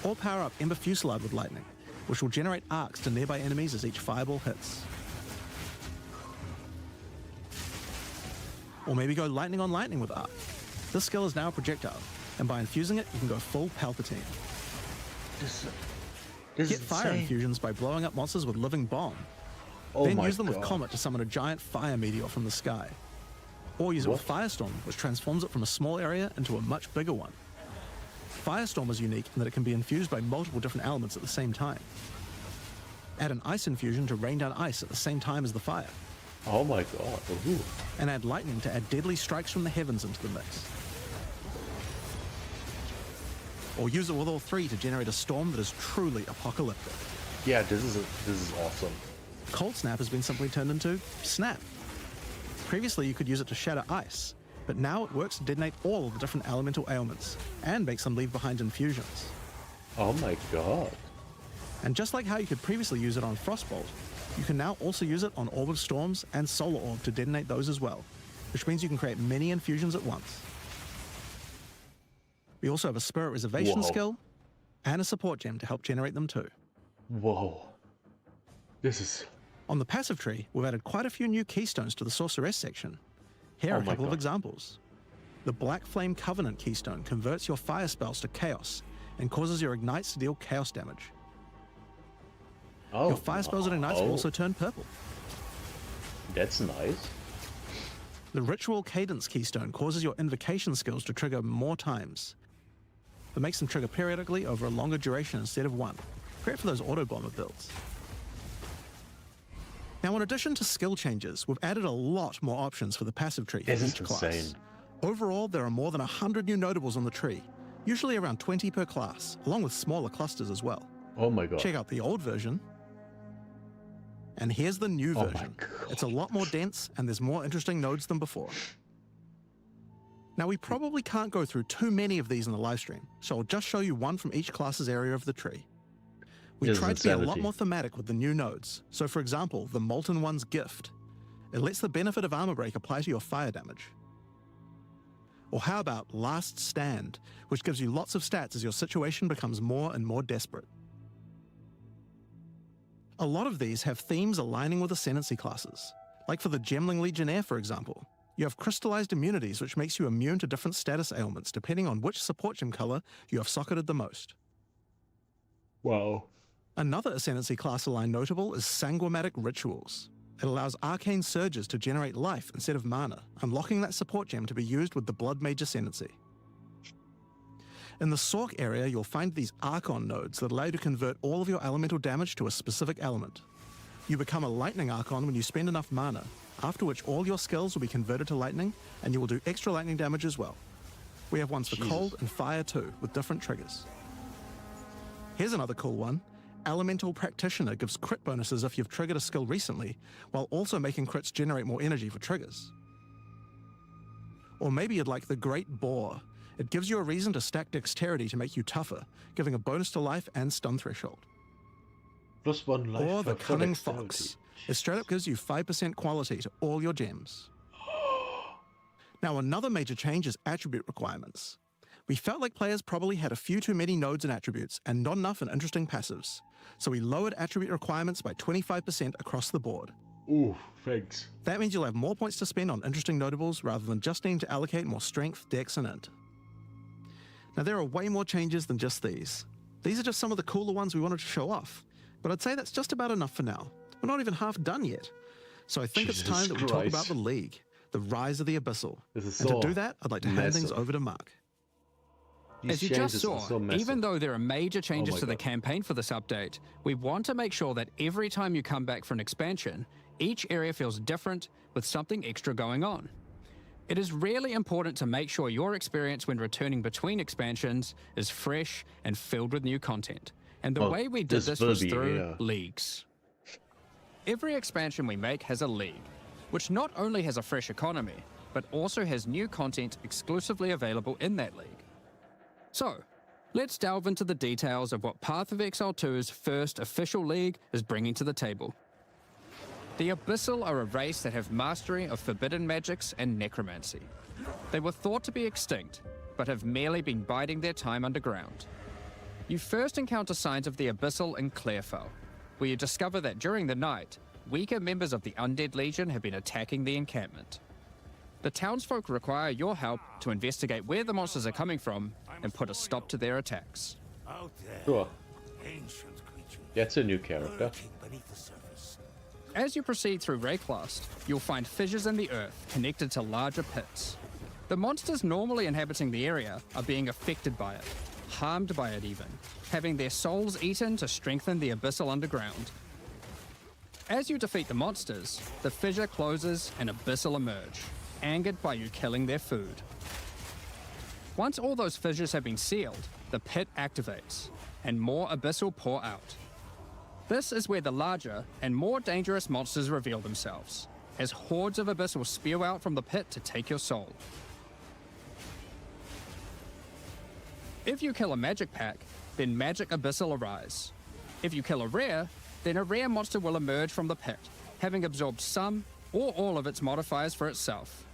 Or power up Ember Fusillade with lightning, which will generate arcs to nearby enemies as each fireball hits. Or maybe go lightning on lightning with arc. This skill is now a projectile, and by infusing it, you can go full Palpatine. This Get is fire insane. infusions by blowing up monsters with Living Bomb. Oh then my use them god. with Comet to summon a giant fire meteor from the sky. Or use it with Firestorm, which transforms it from a small area into a much bigger one. Firestorm is unique in that it can be infused by multiple different elements at the same time. Add an ice infusion to rain down ice at the same time as the fire. Oh my god. Ooh. And add lightning to add deadly strikes from the heavens into the mix. Or use it with all 3 to generate a storm that is truly apocalyptic. Yeah, this is awesome. Cold Snap has been simply turned into Snap. Previously you could use it to shatter ice, but now it works to detonate all of the different elemental ailments, and makes them leave behind infusions. Oh my god. And just like how you could previously use it on Frostbolt, you can now also use it on Orb of Storms and Solar Orb to detonate those as well, which means you can create many infusions at once. We also have a spirit reservation Whoa. skill and a support gem to help generate them too. Whoa. This is... On the passive tree, we've added quite a few new keystones to the sorceress section. Here are a couple of examples. The Black Flame Covenant keystone converts your fire spells to chaos and causes your ignites to deal chaos damage. Your fire spells and ignites will also turn purple. That's nice. The Ritual Cadence keystone causes your invocation skills to trigger more times, but makes them trigger periodically over a longer duration instead of one. Great for those auto bomber builds. Now, in addition to skill changes, we've added a lot more options for the passive tree for each class. Insane. Overall, there are more than 100 new notables on the tree, usually around 20 per class, along with smaller clusters as well. Oh my god. Check out the old version. And here's the new version. It's a lot more dense, and there's more interesting nodes than before. Now, we probably can't go through too many of these in the live stream, so I'll just show you one from each class's area of the tree. We tried to be a lot more thematic with the new nodes. So for example, the Molten One's Gift. It lets the benefit of armor break apply to your fire damage. Or how about Last Stand, which gives you lots of stats as your situation becomes more and more desperate. A lot of these have themes aligning with ascendancy classes. Like for the Gemling Legionnaire, for example. You have crystallized immunities, which makes you immune to different status ailments depending on which support gem color you have socketed the most. Wow. Another ascendancy class aligned notable is Sanguimatic Rituals. It allows arcane surges to generate life instead of mana, unlocking that support gem to be used with the Blood Mage Ascendancy. In the Sork area, you'll find these Archon nodes that allow you to convert all of your elemental damage to a specific element. You become a Lightning Archon when you spend enough mana, after which all your skills will be converted to lightning, and you will do extra lightning damage as well. We have ones for cold and fire too, with different triggers. Here's another cool one. Elemental Practitioner gives crit bonuses if you've triggered a skill recently, while also making crits generate more energy for triggers. Or maybe you'd like the Great Boar. It gives you a reason to stack dexterity to make you tougher, giving a bonus to life and stun threshold. Plus one life. Or the for Cunning dexterity. Fox. It straight up gives you 5% quality to all your gems. Now, another major change is attribute requirements. We felt like players probably had a few too many nodes and attributes and not enough in interesting passives. So we lowered attribute requirements by 25% across the board. Ooh, thanks. That means you'll have more points to spend on interesting notables rather than just needing to allocate more strength, dex, and int. Now, there are way more changes than just these. These are just some of the cooler ones we wanted to show off. But I'd say that's just about enough for now. We're not even half done yet. So I think it's time that we talk about the League, the rise of the Abyssal. This is And so to do that, I'd like to hand things massive. over to Mark. As you just saw, even though there are major changes to the campaign for this update, we want to make sure that every time you come back for an expansion, each area feels different with something extra going on. It is really important to make sure your experience when returning between expansions is fresh and filled with new content. And the way we did this was through leagues. Every expansion we make has a league, which not only has a fresh economy, but also has new content exclusively available in that league. So, let's delve into the details of what Path of Exile 2's first official league is bringing to the table. The Abyssal are a race that have mastery of forbidden magics and necromancy. They were thought to be extinct, but have merely been biding their time underground. You first encounter signs of the Abyssal in Clairfell, where you discover that during the night, weaker members of the Undead Legion have been attacking the encampment. The townsfolk require your help to investigate where the monsters are coming from and put a stop to their attacks. Out there, Sure. ancient creatures That's a new character. lurking beneath the surface. As you proceed through Rayclast, you'll find fissures in the earth connected to larger pits. The monsters normally inhabiting the area are being affected by it, harmed by it even, having their souls eaten to strengthen the Abyssal underground. As you defeat the monsters, the fissure closes and Abyssal emerge, angered by you killing their food. Once all those fissures have been sealed, the pit activates, and more Abyssal pour out. This is where the larger and more dangerous monsters reveal themselves, as hordes of Abyssal spew out from the pit to take your soul. If you kill a magic pack, then magic Abyssal arise. If you kill a rare, then a rare monster will emerge from the pit, having absorbed some or all of its modifiers for itself.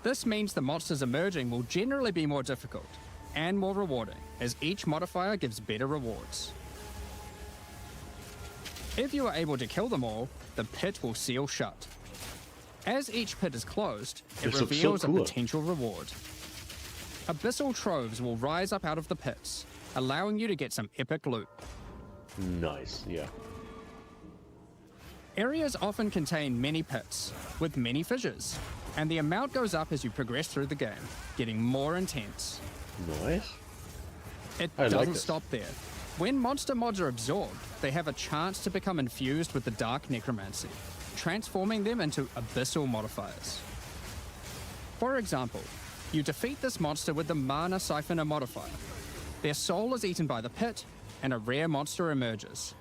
This means the monsters emerging will generally be more difficult, and more rewarding, as each modifier gives better rewards. If you are able to kill them all, the pit will seal shut. As each pit is closed, it reveals a potential reward. Abyssal troves will rise up out of the pits, allowing you to get some epic loot. Nice, yeah. Areas often contain many pits, with many fissures, and the amount goes up as you progress through the game, getting more intense. Nice. It doesn't stop there. When monster mods are absorbed, they have a chance to become infused with the dark necromancy, transforming them into abyssal modifiers. For example, you defeat this monster with the Mana Siphoner modifier. Their soul is eaten by the pit, and a rare monster emerges.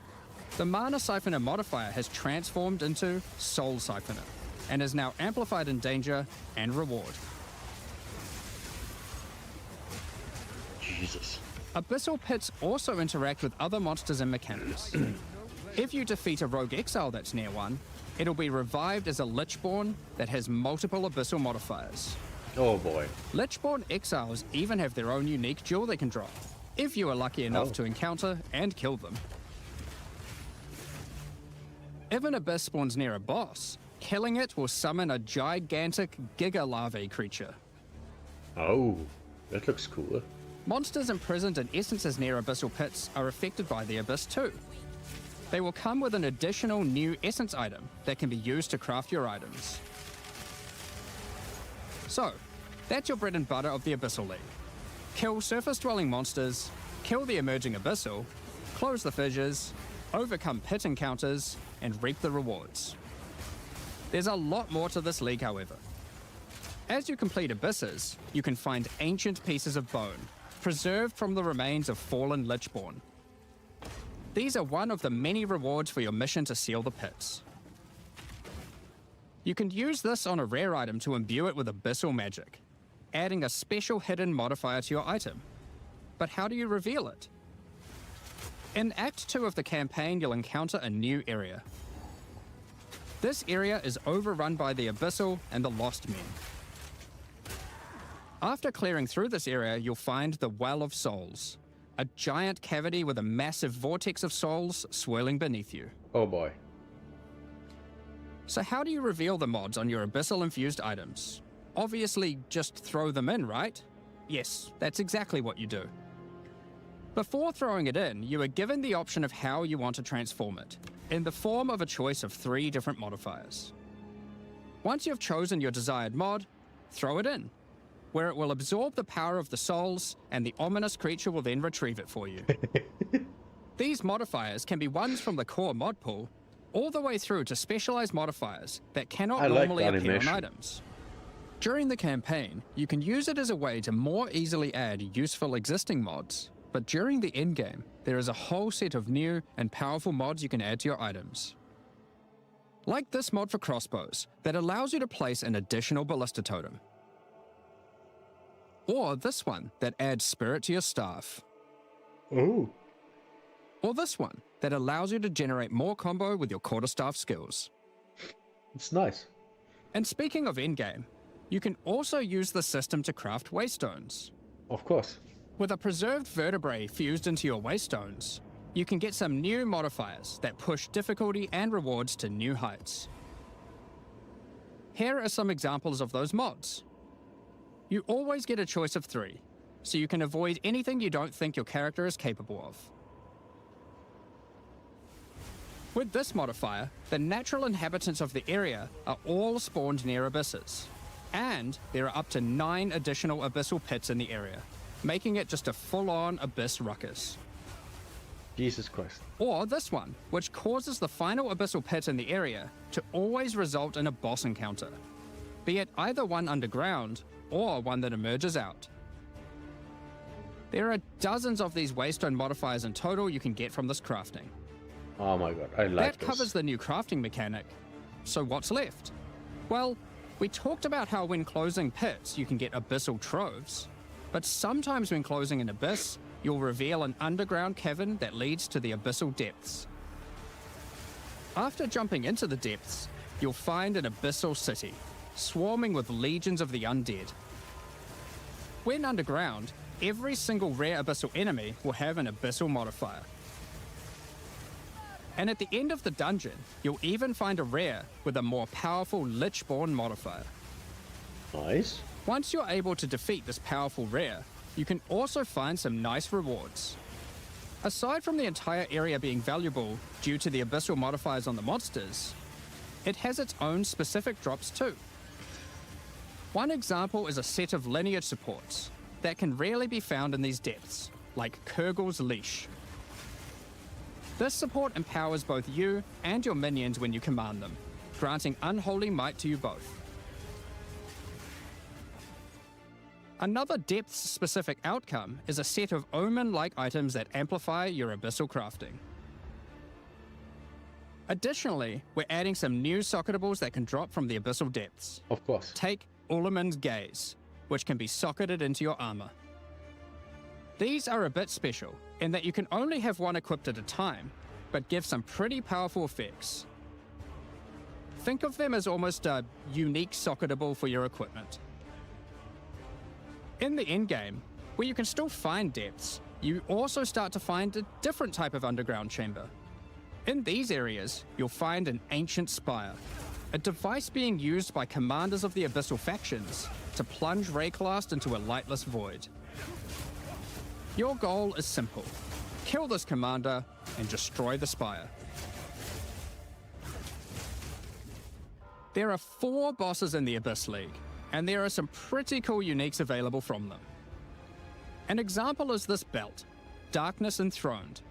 The Mana Siphoner modifier has transformed into Soul Siphoner, and is now amplified in danger and reward. Jesus. Abyssal pits also interact with other monsters and mechanics. If you defeat a rogue exile that's near one, it'll be revived as a Lichborn that has multiple abyssal modifiers. Oh boy. Lichborn exiles even have their own unique jewel they can drop, if you are lucky enough to encounter and kill them. If an abyss spawns near a boss, killing it will summon a gigantic Giga Larvae creature. Oh, that looks cool. Monsters imprisoned in essences near abyssal pits are affected by the abyss too. They will come with an additional new essence item that can be used to craft your items. So, that's your bread and butter of the Abyssal League. Kill surface-dwelling monsters, kill the emerging abyssal, close the fissures, overcome pit encounters, and reap the rewards. There's a lot more to this league, however. As you complete abysses, you can find ancient pieces of bone, preserved from the remains of fallen Lichborn. These are one of the many rewards for your mission to seal the pits. You can use this on a rare item to imbue it with abyssal magic, adding a special hidden modifier to your item. But how do you reveal it? In Act 2 of the campaign, you'll encounter a new area. This area is overrun by the Abyssal and the Lost Men. After clearing through this area, you'll find the Well of Souls, a giant cavity with a massive vortex of souls swirling beneath you. Oh boy. So how do you reveal the mods on your abyssal-infused items? Obviously, just throw them in, right? Yes, that's exactly what you do. Before throwing it in, you are given the option of how you want to transform it, in the form of a choice of 3 different modifiers. Once you've chosen your desired mod, throw it in, where it will absorb the power of the souls, and the ominous creature will then retrieve it for you. These modifiers can be ones from the core mod pool, all the way through to specialized modifiers that cannot normally appear on items. During the campaign, you can use it as a way to more easily add useful existing mods, but during the endgame, there is a whole set of new and powerful mods you can add to your items. Like this mod for crossbows that allows you to place an additional ballista totem. Or this one that adds spirit to your staff. Oh. Or this one that allows you to generate more combo with your quarterstaff skills. It's nice. And speaking of endgame, you can also use the system to craft waystones. Of course. With a preserved vertebrae fused into your waystones, you can get some new modifiers that push difficulty and rewards to new heights. Here are some examples of those mods. You always get a choice of 3, so you can avoid anything you don't think your character is capable of. With this modifier, the natural inhabitants of the area are all spawned near abysses, and there are up to 9 additional abyssal pits in the area, making it just a full-on abyss ruckus. Jesus Christ. Or this one, which causes the final abyssal pit in the area to always result in a boss encounter, be it either one underground or one that emerges out. There are dozens of these waystone modifiers in total you can get from this crafting. Oh my god, I like this. That covers the new crafting mechanic. So what's left? Well, we talked about how when closing pits you can get abyssal troves, but sometimes when closing an abyss, you'll reveal an underground cavern that leads to the abyssal depths. After jumping into the depths, you'll find an abyssal city, swarming with legions of the undead. When underground, every single rare abyssal enemy will have an abyssal modifier. And at the end of the dungeon, you'll even find a rare with a more powerful Lichborn modifier. Nice. Once you're able to defeat this powerful rare, you can also find some nice rewards. Aside from the entire area being valuable due to the abyssal modifiers on the monsters, it has its own specific drops too. One example is a set of lineage supports that can rarely be found in these depths, like Kurgel's Leash. This support empowers both you and your minions when you command them, granting unholy might to you both. Another depth-specific outcome is a set of omen-like items that amplify your abyssal crafting. Additionally, we're adding some new socketables that can drop from the abyssal depths. Of course. Take Ulaman's Gaze, which can be socketed into your armor. These are a bit special in that you can only have one equipped at a time, but give some pretty powerful effects. Think of them as almost a unique socketable for your equipment. In the endgame, where you can still find depths, you also start to find a different type of underground chamber. In these areas, you'll find an ancient spire, a device being used by commanders of the abyssal factions to plunge Rayclast into a lightless void. Your goal is simple: kill this commander and destroy the spire. There are 4 bosses in the Abyss League, and there are some pretty cool uniques available from them. An example is this belt, Darkness Enthroned.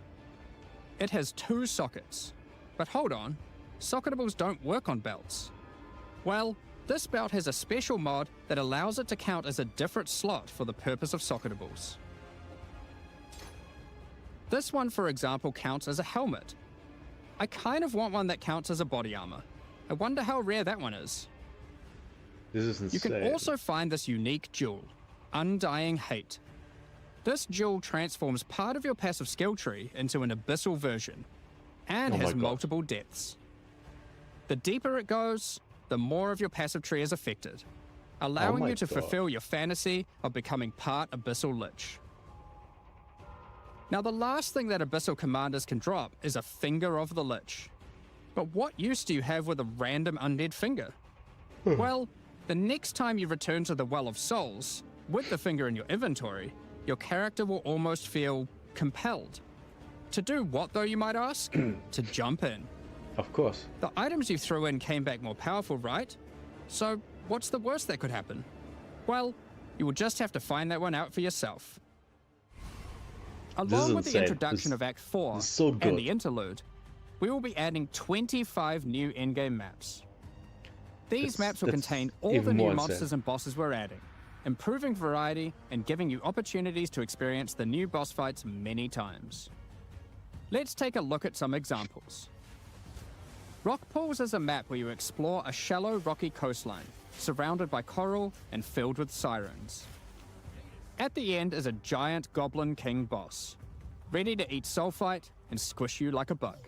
It has 2 sockets, but hold on, socketables don't work on belts. Well, this belt has a special mod that allows it to count as a different slot for the purpose of socketables. This one, for example, counts as a helmet. I kind of want one that counts as a body armor. I wonder how rare that one is. This is insane. You can also find this unique jewel, Undying Hate. This jewel transforms part of your passive skill tree into an abyssal version, and has multiple depths. The deeper it goes, the more of your passive tree is affected, allowing you to fulfill your fantasy of becoming part Abyssal Lich. Now, the last thing that Abyssal commanders can drop is a Finger of the Lich. But what use do you have with a random undead finger? Well, the next time you return to the Well of Souls, with the finger in your inventory, your character will almost feel compelled. To do what, though, you might ask? To jump in. Of course. The items you threw in came back more powerful, right? So, what's the worst that could happen? Well, you will just have to find that one out for yourself. Along with the introduction of Act 4 and the interlude, we will be adding 25 new in-game maps. These maps will contain all the new monsters and bosses we're adding, improving variety and giving you opportunities to experience the new boss fights many times. Let's take a look at some examples. Rock Pools is a map where you explore a shallow rocky coastline, surrounded by coral and filled with sirens. At the end is a giant Goblin King boss, ready to eat sulfite and squish you like a bug.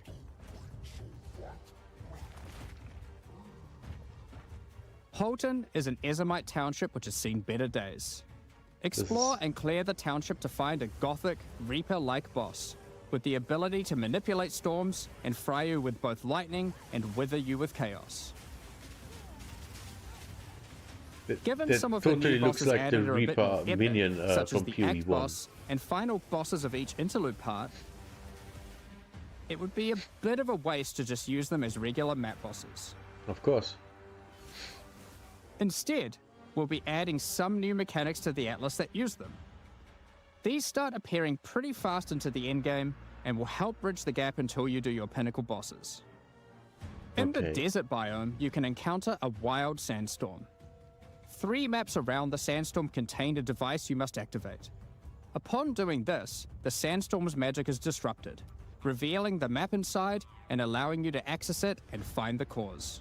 Holton is an Ezomite township which has seen better days. Explore and clear the township to find a gothic, Reaper-like boss, with the ability to manipulate storms and fry you with both lightning and wither you with chaos. Given some of the new bosses like added the are a bit more epic, minion, such as from the Act PoE1. boss and final bosses of each interlude part, it would be a bit of a waste to just use them as regular map bosses. Of course. Instead, we'll be adding some new mechanics to the Atlas that use them. These start appearing pretty fast into the endgame and will help bridge the gap until you do your pinnacle bosses. In the desert biome, you can encounter a wild sandstorm. 3 maps around the sandstorm contain a device you must activate. Upon doing this, the sandstorm's magic is disrupted, revealing the map inside and allowing you to access it and find the cause.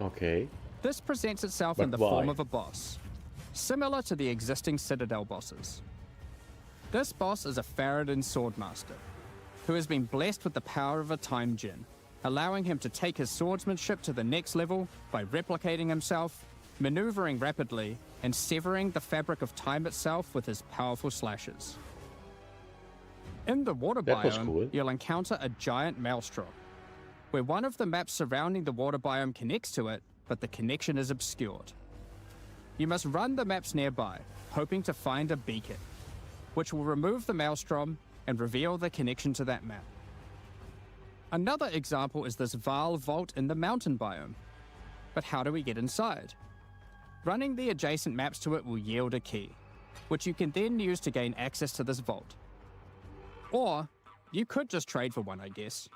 Okay. This presents itself in the form of a boss, similar to the existing Citadel bosses. This boss is a Faradin Swordmaster, who has been blessed with the power of a Time Djinn, allowing him to take his swordsmanship to the next level by replicating himself maneuvering rapidly and severing the fabric of time itself with his powerful slashes. In the water That was biome, cool. you'll encounter a giant maelstrom, where one of the maps surrounding the water biome connects to it, but the connection is obscured. You must run the maps nearby, hoping to find a beacon, which will remove the maelstrom and reveal the connection to that map. Another example is this Vaal vault in the mountain biome. But how do we get inside? Running the adjacent maps to it will yield a key, which you can then use to gain access to this vault. Or, you could just trade for one, I guess.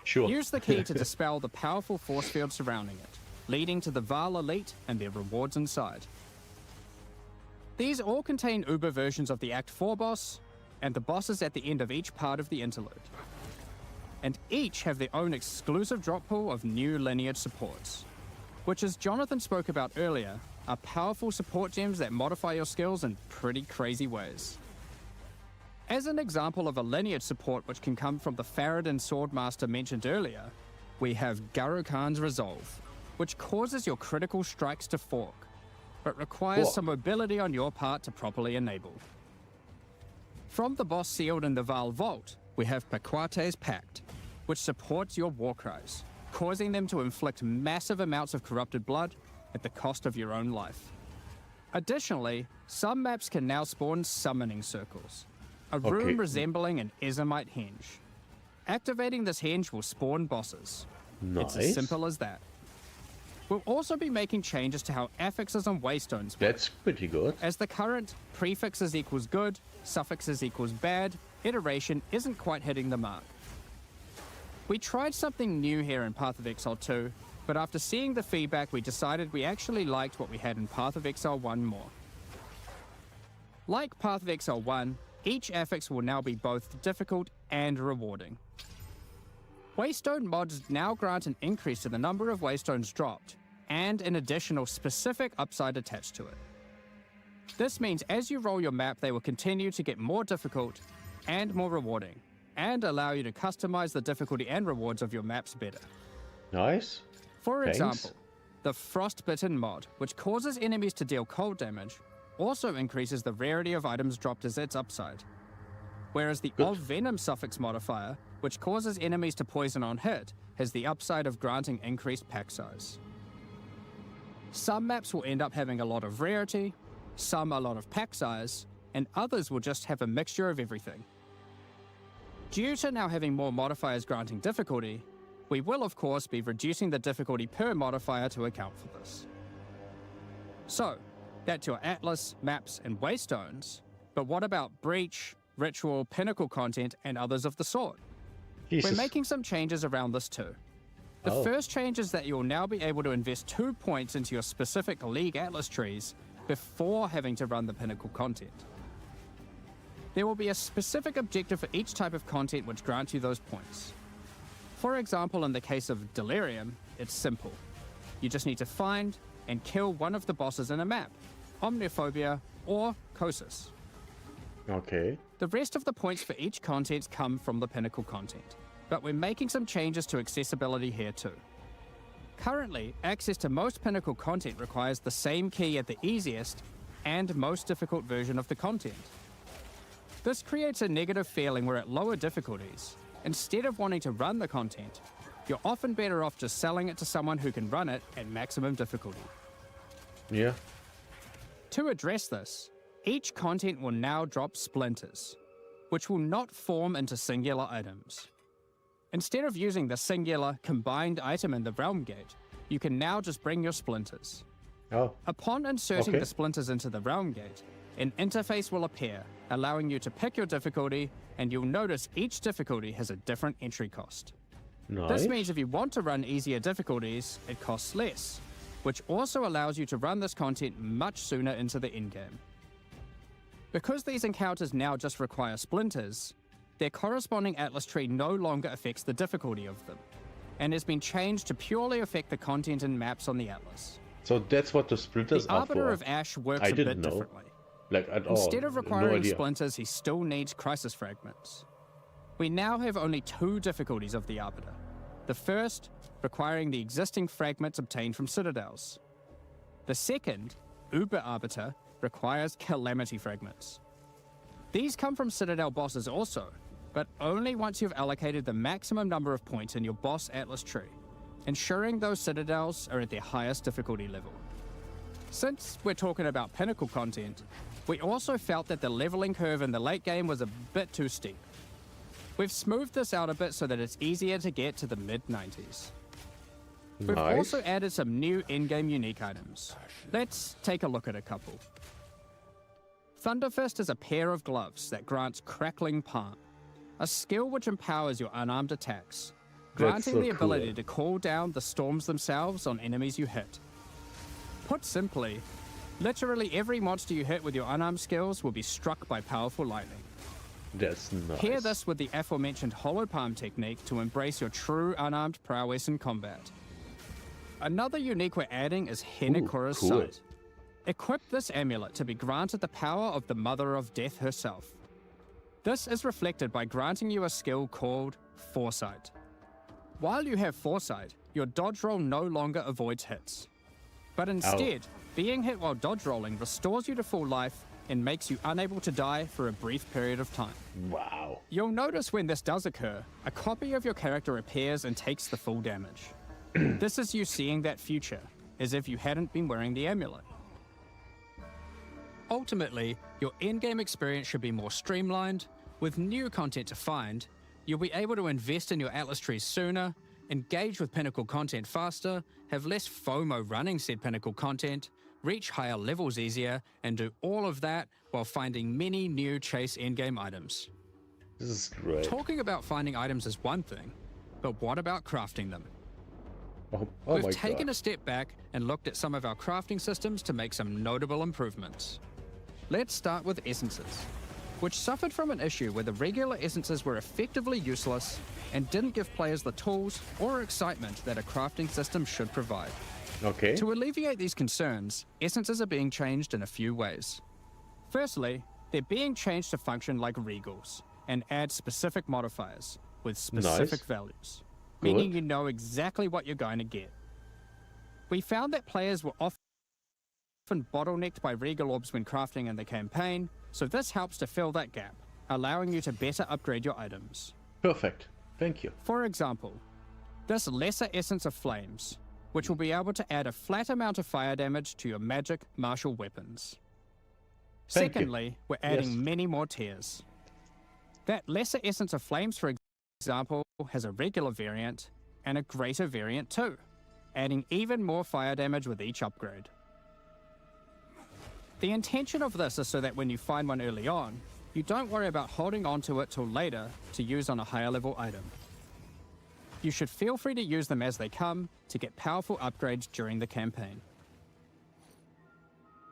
Sure. Use the key to dispel the powerful force field surrounding it, leading to the Vaal Elite and their rewards inside. These all contain Uber versions of the Act 4 boss, and the bosses at the end of each part of the interlude. And each have their own exclusive drop pool of new lineage supports, which, as Jonathan spoke about earlier, are powerful support gems that modify your skills in pretty crazy ways. As an example of a lineage support which can come from the Faradin Swordmaster mentioned earlier, we have Garo Khan's Resolve, which causes your critical strikes to fork, but requires some mobility on your part to properly enable. From the boss sealed in the Vaal Vault, we have Paquate's Pact, which supports your war cries, causing them to inflict massive amounts of corrupted blood at the cost of your own life. Additionally, some maps can now spawn summoning circles, a room resembling an Ezomite henge. Activating this henge will spawn bosses. Nice. It's as simple as that. We'll also be making changes to how affixes and waystones work. That's pretty good. As the current prefixes equals good, suffixes equals bad iteration isn't quite hitting the mark. We tried something new here in Path of Exile 2, but after seeing the feedback we decided we actually liked what we had in Path of Exile 1 more. Like Path of Exile 1, each affix will now be both difficult and rewarding. Waystone mods now grant an increase to the number of waystones dropped, and an additional specific upside attached to it. This means as you roll your map, they will continue to get more difficult and more rewarding, and allow you to customize the difficulty and rewards of your maps better. Nice. For example, the Frostbitten mod, which causes enemies to deal cold damage, also increases the rarity of items dropped as its upside. Whereas the Of Venom suffix modifier, which causes enemies to poison on hit, has the upside of granting increased pack size. Some maps will end up having a lot of rarity, some a lot of pack size, and others will just have a mixture of everything. Due to now having more modifiers granting difficulty, we will of course be reducing the difficulty per modifier to account for this. So, that's your Atlas, maps, and waystones, but what about Breach, Ritual, Pinnacle content, and others of the sort? Jesus. We're making some changes around this too. The first change is that you'll now be able to invest 2 points into your specific League Atlas trees before having to run the Pinnacle content. There will be a specific objective for each type of content which grants you those points. For example, in the case of Delirium, it's simple. You just need to find and kill one of the bosses in a map, Omniophobia or Kosis. Okay. The rest of the points for each content come from the Pinnacle content, but we're making some changes to accessibility here too. Currently, access to most Pinnacle content requires the same key at the easiest and most difficult version of the content. This creates a negative feeling where at lower difficulties, instead of wanting to run the content, you're often better off just selling it to someone who can run it at maximum difficulty. Yeah. To address this, each content will now drop splinters, which will not form into singular items. Instead of using the singular combined item in the Realm Gate, you can now just bring your splinters. Upon inserting the splinters into the Realm Gate, an interface will appear, allowing you to pick your difficulty, and you'll notice each difficulty has a different entry cost. This means if you want to run easier difficulties, it costs less, which also allows you to run this content much sooner into the endgame. Because these encounters now just require splinters, their corresponding Atlas tree no longer affects the difficulty of them, and has been changed to purely affect the content and maps on the Atlas. So that's what the splinters the are Arbiter for. of Ash works I a didn't bit know. differently. Like at all. Instead of requiring no idea. splinters, he still needs crisis fragments. We now have only 2 difficulties of the Arbiter. The first, requiring the existing fragments obtained from citadels. The second, Uber Arbiter, requires Calamity Fragments. These come from Citadel bosses also, but only once you've allocated the maximum number of points in your boss Atlas tree, ensuring those Citadels are at their highest difficulty level. Since we're talking about pinnacle content, we also felt that the leveling curve in the late game was a bit too steep. We've smoothed this out a bit so that it's easier to get to the mid-90s. We've also added some new in-game unique items. Let's take a look at a couple. Thunderfist is a pair of gloves that grants Crackling Palm, a skill which empowers your unarmed attacks, granting the ability to call down the storms themselves on enemies you hit. Put simply, literally every monster you hit with your unarmed skills will be struck by powerful lightning. That's nice. Pair this with the aforementioned Hollow Palm technique to embrace your true unarmed prowess in combat. Another unique we're adding is Henekura's Sight. Equip this amulet to be granted the power of the Mother of Death herself. This is reflected by granting you a skill called Foresight. While you have Foresight, your dodge roll no longer avoids hits. But instead, being hit while dodge rolling restores you to full life and makes you unable to die for a brief period of time. Wow. You'll notice when this does occur, a copy of your character appears and takes the full damage. This is you seeing that future, as if you hadn't been wearing the amulet. Ultimately, your in-game experience should be more streamlined. With new content to find, you'll be able to invest in your Atlas trees sooner, engage with pinnacle content faster, have less FOMO running said pinnacle content, reach higher levels easier, and do all of that while finding many new chase endgame items. This is great. Talking about finding items is one thing, but what about crafting them? We've taken a step back and looked at some of our crafting systems to make some notable improvements. Let's start with essences, which suffered from an issue where the regular essences were effectively useless and didn't give players the tools or excitement that a crafting system should provide. Okay. To alleviate these concerns, essences are being changed in a few ways. Firstly, they're being changed to function like regals and add specific modifiers with specific values, meaning you know exactly what you're going to get. We found that players were often bottlenecked by regal orbs when crafting in the campaign, so this helps to fill that gap, allowing you to better upgrade your items. Perfect. Thank you. For example, this Lesser Essence of Flames, which will be able to add a flat amount of fire damage to your magic martial weapons. Secondly, we're adding many more tiers. That Lesser Essence of Flames, for example, has a regular variant and a greater variant too, adding even more fire damage with each upgrade. The intention of this is so that when you find one early on, you don't worry about holding on to it till later to use on a higher level item. You should feel free to use them as they come to get powerful upgrades during the campaign.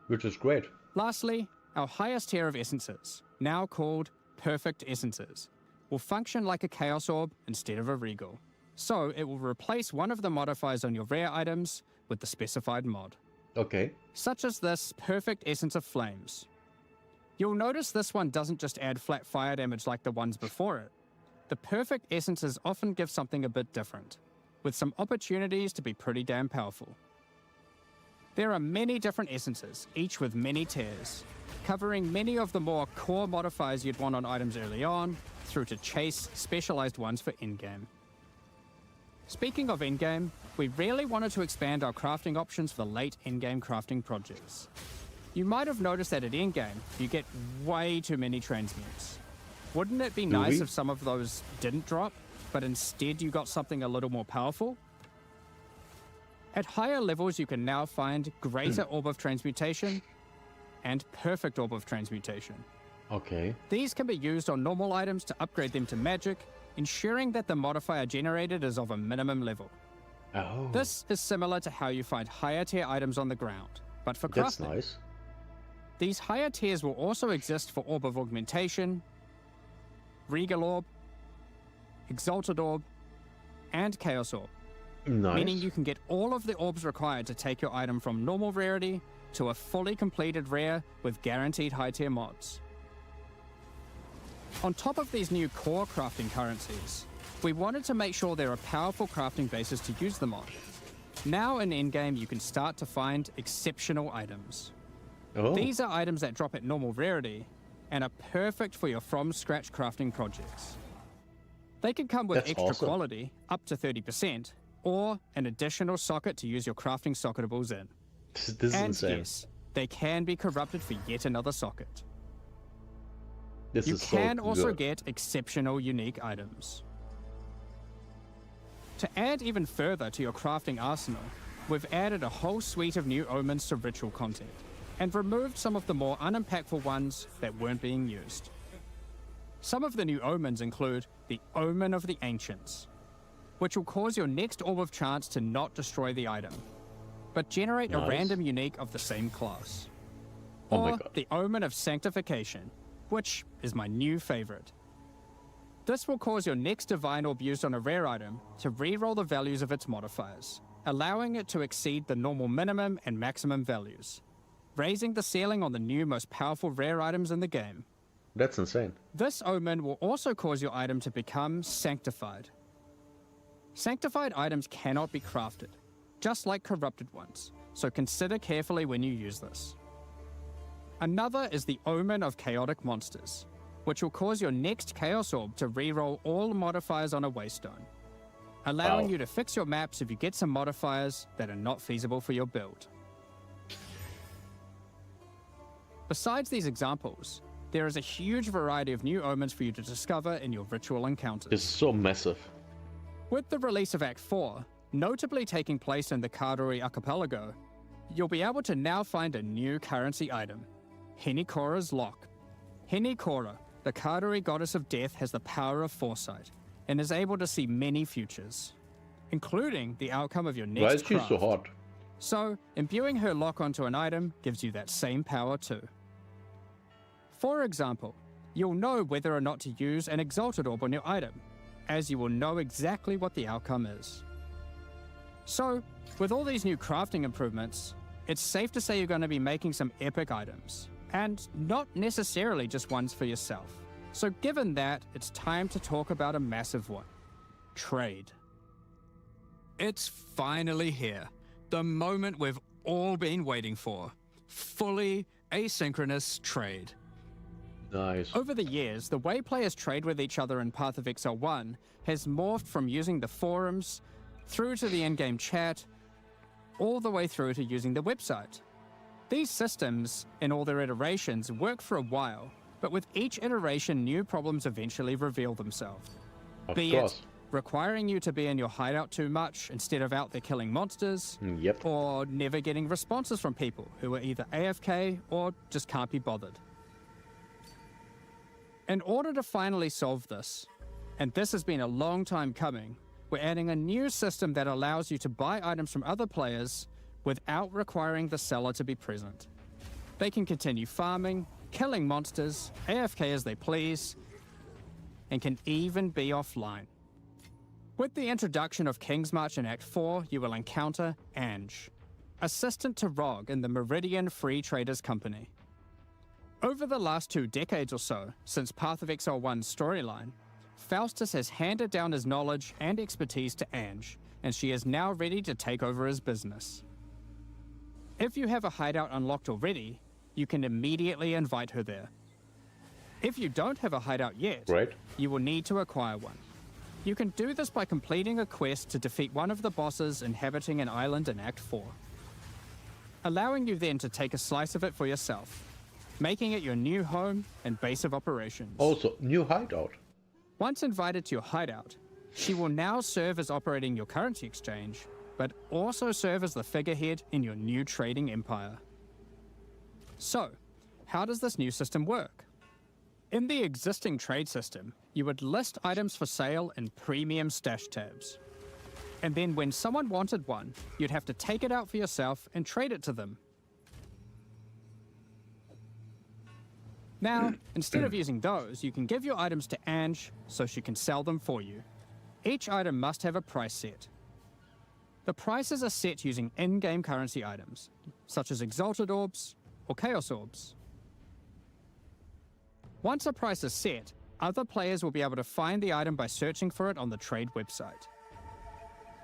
Which is great. Lastly, our highest tier of essences, now called Perfect Essences, will function like a Chaos Orb instead of a Regal. So it will replace one of the modifiers on your rare items with the specified mod. Okay. Such as this Perfect Essence of Flames. You'll notice this one doesn't just add flat fire damage like the ones before it. The Perfect Essences often give something a bit different, with some opportunities to be pretty damn powerful. There are many different essences, each with many tiers, covering many of the more core modifiers you'd want on items early on, through to chase specialized ones for in-game. Speaking of in-game, we really wanted to expand our crafting options for late in-game crafting projects. You might have noticed that at in-game, you get way too many transmutes. Wouldn't it be nice if some of those didn't drop, but instead you got something a little more powerful? At higher levels, you can now find Greater Orb of Transmutation and Perfect Orb of Transmutation. Okay. These can be used on normal items to upgrade them to magic, ensuring that the modifier generated is of a minimum level. Oh. This is similar to how you find higher tier items on the ground, but for crafting. That's nice. These higher tiers will also exist for Orb of Augmentation, Regal Orb, Exalted Orb, and Chaos Orb. Nice. Meaning you can get all of the orbs required to take your item from normal rarity to a fully completed rare with guaranteed high tier mods. On top of these new core crafting currencies, we wanted to make sure there are powerful crafting bases to use them on. Now in endgame, you can start to find exceptional items. Oh. These are items that drop at normal rarity and are perfect for your from-scratch crafting projects. They can come with That's extra awesome. quality, up to 30%, or an additional socket to use your crafting socketables in. This is And insane. yes, they can be corrupted for yet another socket. This You is so can also good. get exceptional unique items. To add even further to your crafting arsenal, we've added a whole suite of new omens to ritual content, and removed some of the more unimpactful ones that weren't being used. Some of the new omens include the Omen of the Ancients, which will cause your next Orb of Chance to not destroy the item, but generate a Nice. random unique of the same class. Oh my Or God. the Omen of Sanctification, which is my new favorite. This will cause your next Divine Orb used on a rare item to re-roll the values of its modifiers, allowing it to exceed the normal minimum and maximum values, raising the ceiling on the new most powerful rare items in the game. That's insane. This omen will also cause your item to become sanctified. Sanctified items cannot be crafted, just like corrupted ones, so consider carefully when you use this. Another is the Omen of Chaotic Monsters, which will cause your next Chaos Orb to reroll all modifiers on a Waystone, allowing Wow. you to fix your maps if you get some modifiers that are not feasible for your build. Besides these examples, there is a huge variety of new omens for you to discover in your ritual encounters. It's so massive. With the release of Act 4, notably taking place in the Karori Archipelago, you'll be able to now find a new currency item, Henikora's Lock. Henikora, the Karori goddess of death, has the power of foresight and is able to see many futures, including the outcome of your next Why is she craft. so hot? So, imbuing her lock onto an item gives you that same power too. For example, you'll know whether or not to use an Exalted Orb on your item, as you will know exactly what the outcome is. So, with all these new crafting improvements, it's safe to say you're going to be making some epic items, and not necessarily just ones for yourself. So given that, it's time to talk about a massive one. Trade. It's finally here. The moment we've all been waiting for. Fully asynchronous trade. Nice. Over the years, the way players trade with each other in Path of Exile 1 has morphed from using the forums, through to the in-game chat, all the way through to using the website. These systems, in all their iterations, work for a while, but with each iteration, new problems eventually reveal themselves. Of Be course. it requiring you to be in your hideout too much instead of out there killing monsters, Yep. or never getting responses from people who are either AFK or just can't be bothered. In order to finally solve this, and this has been a long time coming, we're adding a new system that allows you to buy items from other players without requiring the seller to be present. They can continue farming, killing monsters, AFK as they please, and can even be offline. With the introduction of King's March in Act 4, you will encounter Ange, assistant to Rog in the Meridian Free Traders Company. Over the last 2 decades or so, since Path of Exile 1's storyline, Faustus has handed down his knowledge and expertise to Ange, and she is now ready to take over his business. If you have a hideout unlocked already, you can immediately invite her there. If you don't have a hideout yet, you will need to acquire one. You can do this by completing a quest to defeat one of the bosses inhabiting an island in Act 4, allowing you then to take a slice of it for yourself, making it your new home and base of operations. Also, new hideout. Once invited to your hideout, she will now serve as operating your currency exchange, but also serve as the figurehead in your new trading empire. So, how does this new system work? In the existing trade system, you would list items for sale in premium stash tabs. And then when someone wanted one, you'd have to take it out for yourself and trade it to them. Now, instead of using those, you can give your items to Ange so she can sell them for you. Each item must have a price set. The prices are set using in-game currency items, such as Exalted Orbs or Chaos Orbs. Once a price is set, other players will be able to find the item by searching for it on the trade website.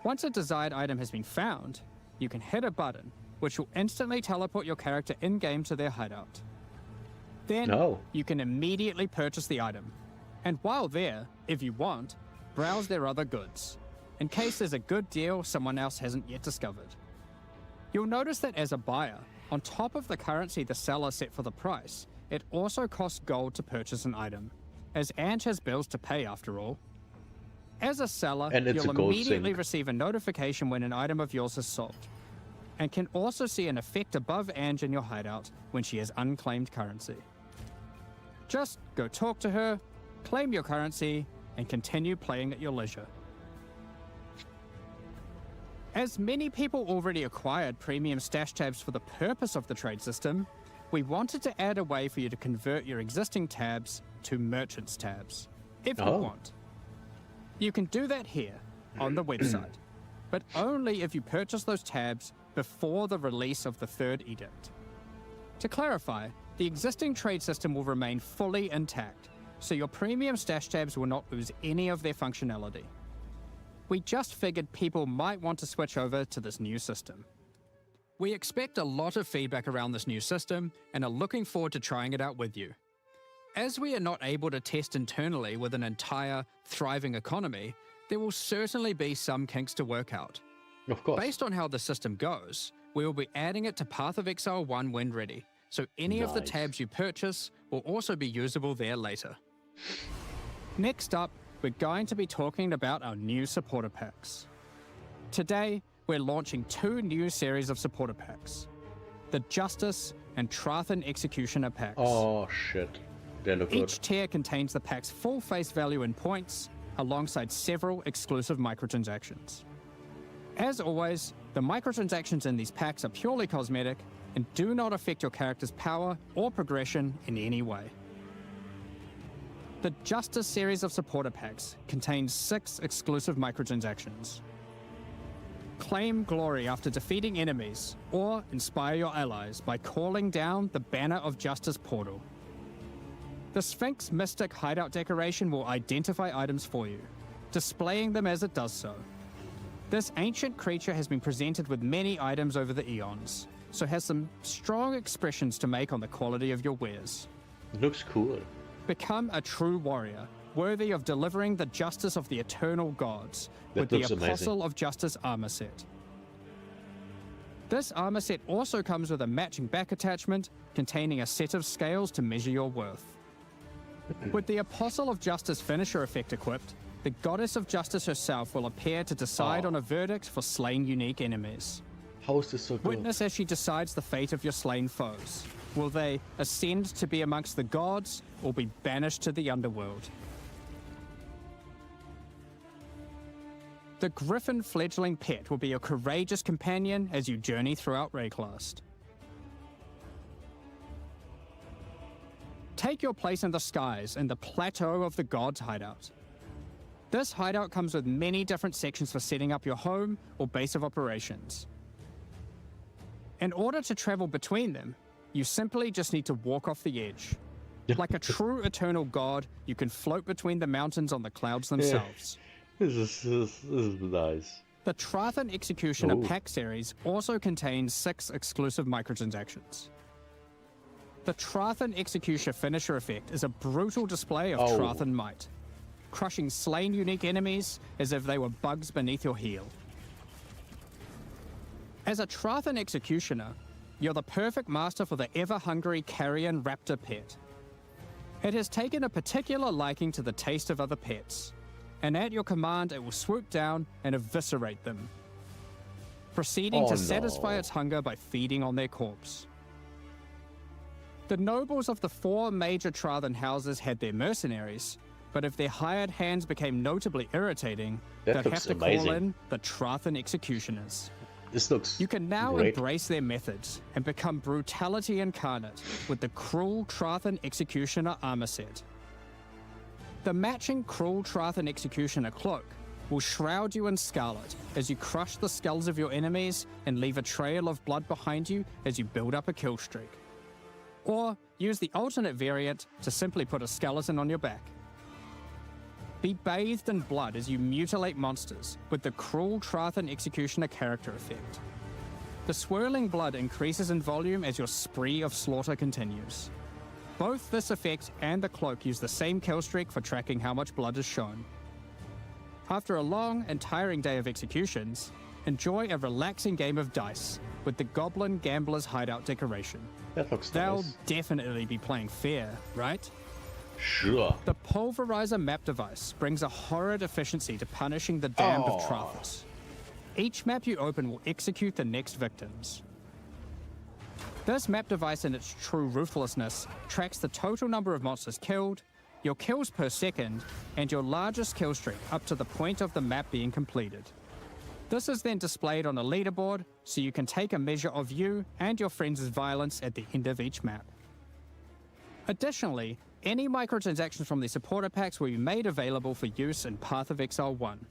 Once a desired item has been found, you can hit a button, which will instantly teleport your character in-game to their hideout. Then, you can immediately purchase the item. And while there, if you want, browse their other goods, in case there's a good deal someone else hasn't yet discovered. You'll notice that as a buyer, on top of the currency the seller set for the price, it also costs gold to purchase an item, as Ange has bills to pay after all. As a seller, you'll immediately receive a notification when an item of yours is sold, and can also see an effect above Ange in your hideout when she has unclaimed currency. Just go talk to her, claim your currency, and continue playing at your leisure. As many people already acquired premium stash tabs for the purpose of the trade system, we wanted to add a way for you to convert your existing tabs to merchants tabs, if you want. You can do that here, on the website, but only if you purchase those tabs before the release of the third edict. To clarify, the existing trade system will remain fully intact, so your premium stash tabs will not lose any of their functionality. We just figured people might want to switch over to this new system. We expect a lot of feedback around this new system and are looking forward to trying it out with you. As we are not able to test internally with an entire, thriving economy, there will certainly be some kinks to work out. Of course. Based on how the system goes, we will be adding it to Path of Exile 1 when ready, so any of the tabs you purchase will also be usable there later. Next up, we're going to be talking about our new supporter packs. Today, we're launching 2 new series of supporter packs, the Justice and Trathan Executioner packs. Oh shit, they look good. Each tier contains the pack's full face value in points, alongside several exclusive microtransactions. As always, the microtransactions in these packs are purely cosmetic and do not affect your character's power or progression in any way. The Justice series of supporter packs contains 6 exclusive microtransactions. Claim glory after defeating enemies, or inspire your allies by calling down the Banner of Justice portal. The Sphinx Mystic hideout decoration will identify items for you, displaying them as it does so. This ancient creature has been presented with many items over the eons, so has some strong expressions to make on the quality of your wares. It looks cool. Become a true warrior, worthy of delivering the justice of the eternal gods with the Apostle of Justice armor set. This armor set also comes with a matching back attachment containing a set of scales to measure your worth. With the Apostle of Justice finisher effect equipped, the Goddess of Justice herself will appear to decide on a verdict for slain unique enemies. How is this so good? Witness as she decides the fate of your slain foes. Will they ascend to be amongst the gods, or be banished to the underworld? The Griffin fledgling pet will be your courageous companion as you journey throughout Rayclast. Take your place in the skies in the Plateau of the Gods hideout. This hideout comes with many different sections for setting up your home or base of operations. In order to travel between them, you simply just need to walk off the edge. Like a true eternal god, you can float between the mountains on the clouds themselves. This is nice. The Trathan Executioner pack series also contains 6 exclusive microtransactions. The Trathan Executioner finisher effect is a brutal display of Trathan might, crushing slain unique enemies as if they were bugs beneath your heel. As a Trathan Executioner, you're the perfect master for the ever-hungry carrion raptor pet. It has taken a particular liking to the taste of other pets, and at your command it will swoop down and eviscerate them, proceeding to satisfy its hunger by feeding on their corpse. The nobles of the 4 major Trathan houses had their mercenaries, but if their hired hands became notably irritating, they'd have to call in the Trathan Executioners. This looks You can now great. embrace their methods and become brutality incarnate with the Cruel Trathan Executioner armor set. The matching Cruel Trathan Executioner cloak will shroud you in scarlet as you crush the skulls of your enemies and leave a trail of blood behind you as you build up a kill streak. Or use the alternate variant to simply put a skeleton on your back. Be bathed in blood as you mutilate monsters with the cruel Trathan Executioner character effect. The swirling blood increases in volume as your spree of slaughter continues. Both this effect and the cloak use the same kill streak for tracking how much blood is shown. After a long and tiring day of executions, enjoy a relaxing game of dice with the Goblin Gambler's Hideout decoration. That looks They'll nice. definitely be playing fair, right? Sure. The Pulverizer map device brings a horrid efficiency to punishing the damned of Trathus. Each map you open will execute the next victims. This map device in its true ruthlessness tracks the total number of monsters killed, your kills per second, and your largest kill streak up to the point of the map being completed. This is then displayed on a leaderboard so you can take a measure of you and your friends' violence at the end of each map. Additionally, any microtransactions from the supporter packs will be made available for use in Path of Exile 1.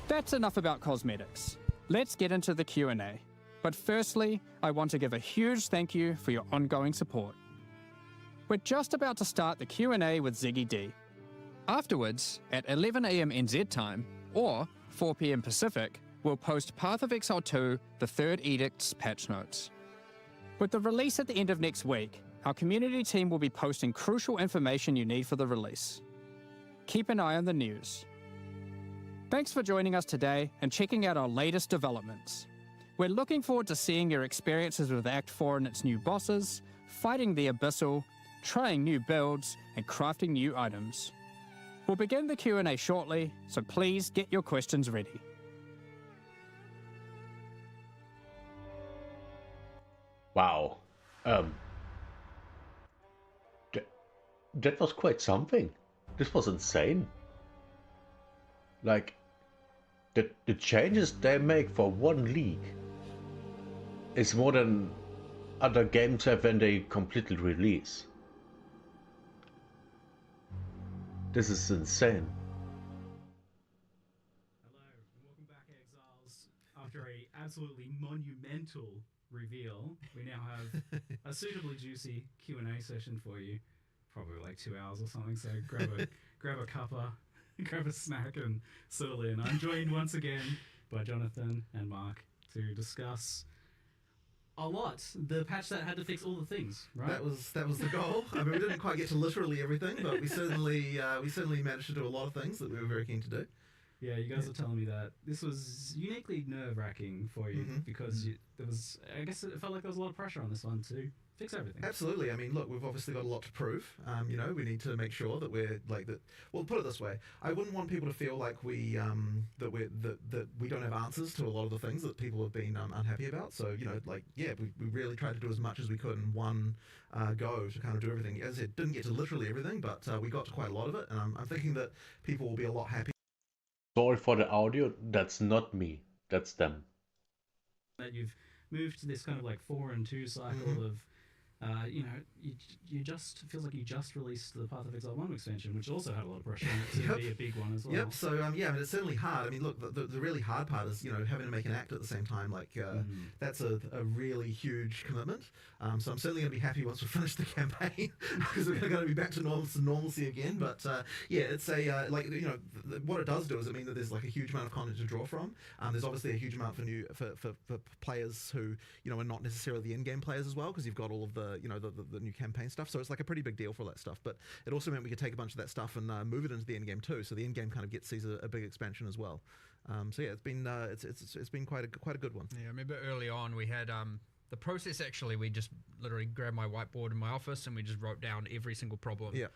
That's enough about cosmetics. Let's get into the Q&A. But firstly, I want to give a huge thank you for your ongoing support. We're just about to start the Q&A with Ziggy D. Afterwards, at 11 AM NZ time, or 4 PM Pacific, we'll post Path of Exile 2, the Third Edict's patch notes. With the release at the end of next week, our community team will be posting crucial information you need for the release. Keep an eye on the news. Thanks for joining us today and checking out our latest developments. We're looking forward to seeing your experiences with Act 4 and its new bosses, fighting the Abyssal, trying new builds, and crafting new items. We'll begin the Q&A shortly, so please get your questions ready. Wow. That was quite something. This was insane. Like, the changes they make for one league is more than other games have when they completely release. This is insane. Hello, and welcome back, Exiles. After a absolutely monumental reveal, we now have a suitably juicy Q&A session for you. Probably like 2 hours or something, so grab a cuppa, grab a snack and settle in. I'm joined once again by Jonathan and Mark to discuss a lot. The patch that had to fix all the things, right? That was the goal. I mean, we didn't quite get to literally everything, but we certainly managed to do a lot of things that we were very keen to do. Yeah, you guys were telling me that this was uniquely nerve-wracking for you because I guess it felt like there was a lot of pressure on this one to fix everything. Absolutely. I mean, look, we've obviously got a lot to prove. We need to make sure that we're like that. Well, put it this way: I wouldn't want people to feel like we don't have answers to a lot of the things that people have been unhappy about. So we really tried to do as much as we could in one go to kind of do everything. As it didn't get to literally everything, but we got to quite a lot of it, and I'm thinking that people will be a lot happier. Sorry for the audio. That's not me. That's them. That you've moved to this kind of like 4 and 2 cycle of. You just feels like you just released the Path of Exile 1 expansion, which also had a lot of pressure on it to be a big one as well. Yep. So I mean, it's certainly hard. I mean, look, the really hard part is having to make an act at the same time. Like that's a really huge commitment. So I'm certainly going to be happy once we finish the campaign because we're going to be back to normalcy again. But it's a what it does do is it means that there's like a huge amount of content to draw from. There's obviously a huge amount for players who are not necessarily the in-game players as well, because you've got all of the new campaign stuff. So it's like a pretty big deal for all that stuff. But it also meant we could take a bunch of that stuff and move it into the end game too. So the end game kind of sees a big expansion as well. It's been quite a good one. Yeah, I remember early on we had the process. Actually, we just literally grabbed my whiteboard in my office and we just wrote down every single problem. Yeah,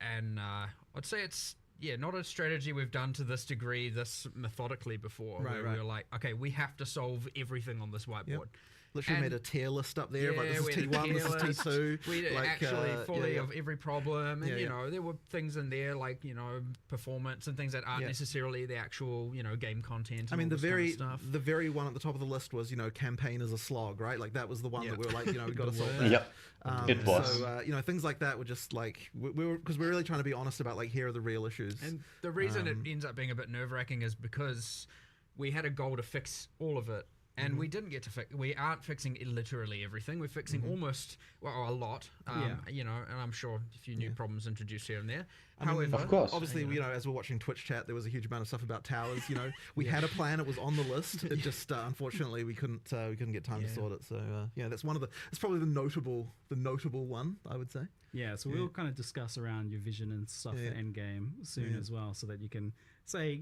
and I'd say it's not a strategy we've done to this degree, this methodically before. Right. We were like, okay, we have to solve everything on this whiteboard. Yep. Literally made a tier list up there. Like, this is T1, this is T2. We actually fully of every problem, and there were things in there like performance and things that aren't necessarily the actual game content. I mean, the very one at the top of the list was campaign is a slog, right? Like that was the one that we were like we got to solve that. Yep, it was. So things like that were just like we're really trying to be honest about like here are the real issues. And the reason it ends up being a bit nerve-wracking is because we had a goal to fix all of it And we didn't get to fix. We aren't fixing literally everything. We're fixing almost, well, a lot. You know, and I'm sure a few new problems introduced here and there. However, of course, obviously, you know, as we're watching Twitch chat, there was a huge amount of stuff about towers. You know, we had a plan; it was on the list. It just unfortunately we couldn't get time to sort it. So yeah, that's one of the. It's probably the notable one, I would say. Yeah, so we'll kind of discuss around your vision and stuff for Endgame soon as well, so that you can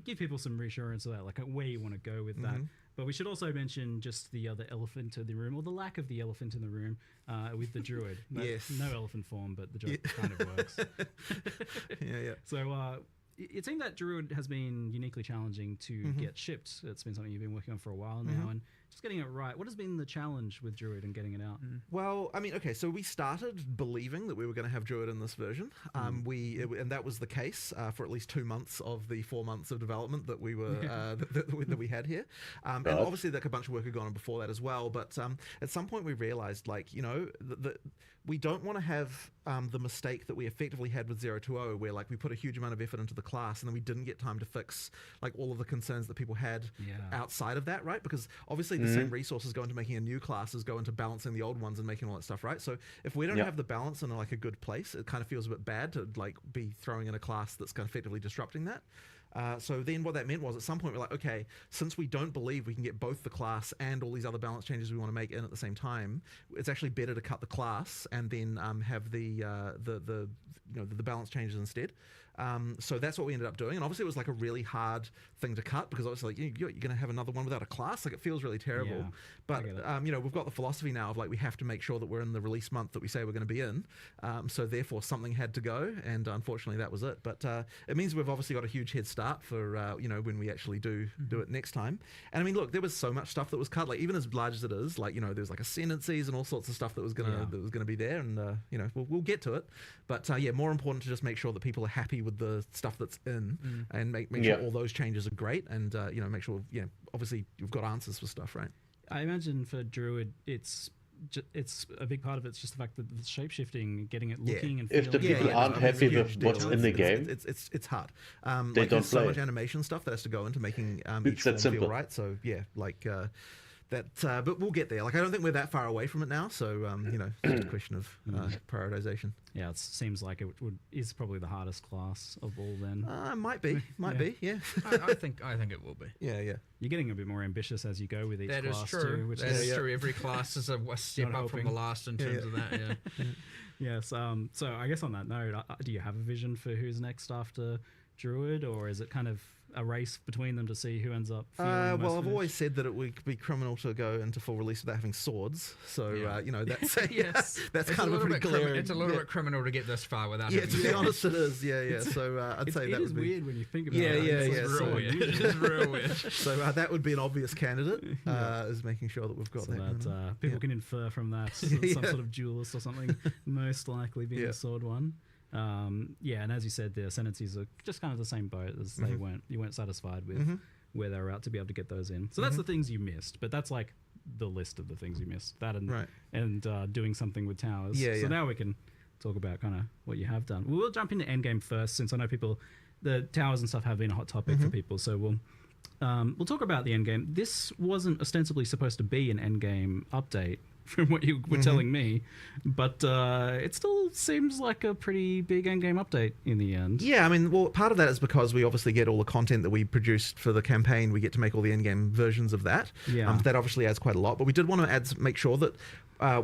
give people some reassurance about like where you want to go with that. But we should also mention just the other elephant in the room, or the lack of the elephant in the room, with the druid. No elephant form, but the druid kind of works. So it seemed that druid has been uniquely challenging to get shipped. It's been something you've been working on for a while now, and just getting it right. What has been the challenge with druid and getting it out? Well, I mean, okay, so we started believing that we were going to have druid in this version. And that was the case for at least 2 months of the 4 months of development that we were that we had here. And obviously, like a bunch of work had gone on before that as well. But at some point, we realized, like, you know, that we don't want to have the mistake that we effectively had with 020, where like we put a huge amount of effort into the class and then we didn't get time to fix like all of the concerns that people had outside of that, right? Because obviously the same resources go into making a new class as go into balancing the old ones and making all that stuff, right? So if we don't have the balance in like a good place, it kind of feels a bit bad to like be throwing in a class that's kind of effectively disrupting that. So then what that meant was at some point we're like, okay, since we don't believe we can get both the class and all these other balance changes we want to make in at the same time, it's actually better to cut the class and then have the balance changes instead. So that's what we ended up doing, and obviously it was like a really hard thing to cut because obviously like, you're going to have another one without a class, like it feels really terrible. But you know, we've got the philosophy now of like we have to make sure that we're in the release month that we say we're going to be in. So therefore something had to go, and unfortunately that was it. But it means we've obviously got a huge head start for you know, when we actually do it next time. And I mean, look, there was so much stuff that was cut, like even as large as it is, like, you know, there's like ascendancies and all sorts of stuff that was gonna be there, and you know, we'll get to it. But yeah, more important to just make sure that people are happy with the stuff that's in, and make sure all those changes are great, and you know, make sure obviously you've got answers for stuff, right? I imagine for druid it's a big part of it's just the fact that the shape-shifting, getting it looking and feeling. If the people aren't happy with what's in the game, it's hard. They like, don't there's so play much animation stuff that has to go into making it's each that form feel simple. right. So yeah, like that. But we'll get there. Like I don't think we're that far away from it now. So you know, it's just a question of prioritization. Yeah, it seems like it is probably the hardest class of all. Then might be. Yeah, I think it will be. Yeah. You're getting a bit more ambitious as you go with each class. That is true. Too, which that is true. Every class is a step up from the last in terms of that. Yeah. Yes. So I guess on that note, do you have a vision for who's next after druid, or is it kind of a race between them to see who ends up feeling well, I've always said that it would be criminal to go into full release without having swords. So you know, that's that's kind of a pretty clear. It's a little bit criminal to get this far without. Yeah, to be honest, it is. Yeah. So I'd say that is would be weird when you think about it. Yeah. It's real weird. It's real weird. So that would be an obvious candidate. Is making sure that we've got that. People can infer from that some sort of duelist or something, most likely being the sword one. And as you said, the ascendancies are just kind of the same boat as they weren't. You weren't satisfied with where they were at to be able to get those in. So that's the things you missed, but that's like the list of the things you missed. That and doing something with towers. So now we can talk about kind of what you have done. We'll jump into endgame first, since I know the towers and stuff have been a hot topic for people. So we'll talk about the endgame. This wasn't ostensibly supposed to be an endgame update, from what you were telling me, but it still seems like a pretty big endgame update in the end. Yeah, I mean, well, part of that is because we obviously get all the content that we produced for the campaign. We get to make all the endgame versions of that. That obviously adds quite a lot, but we did want to make sure that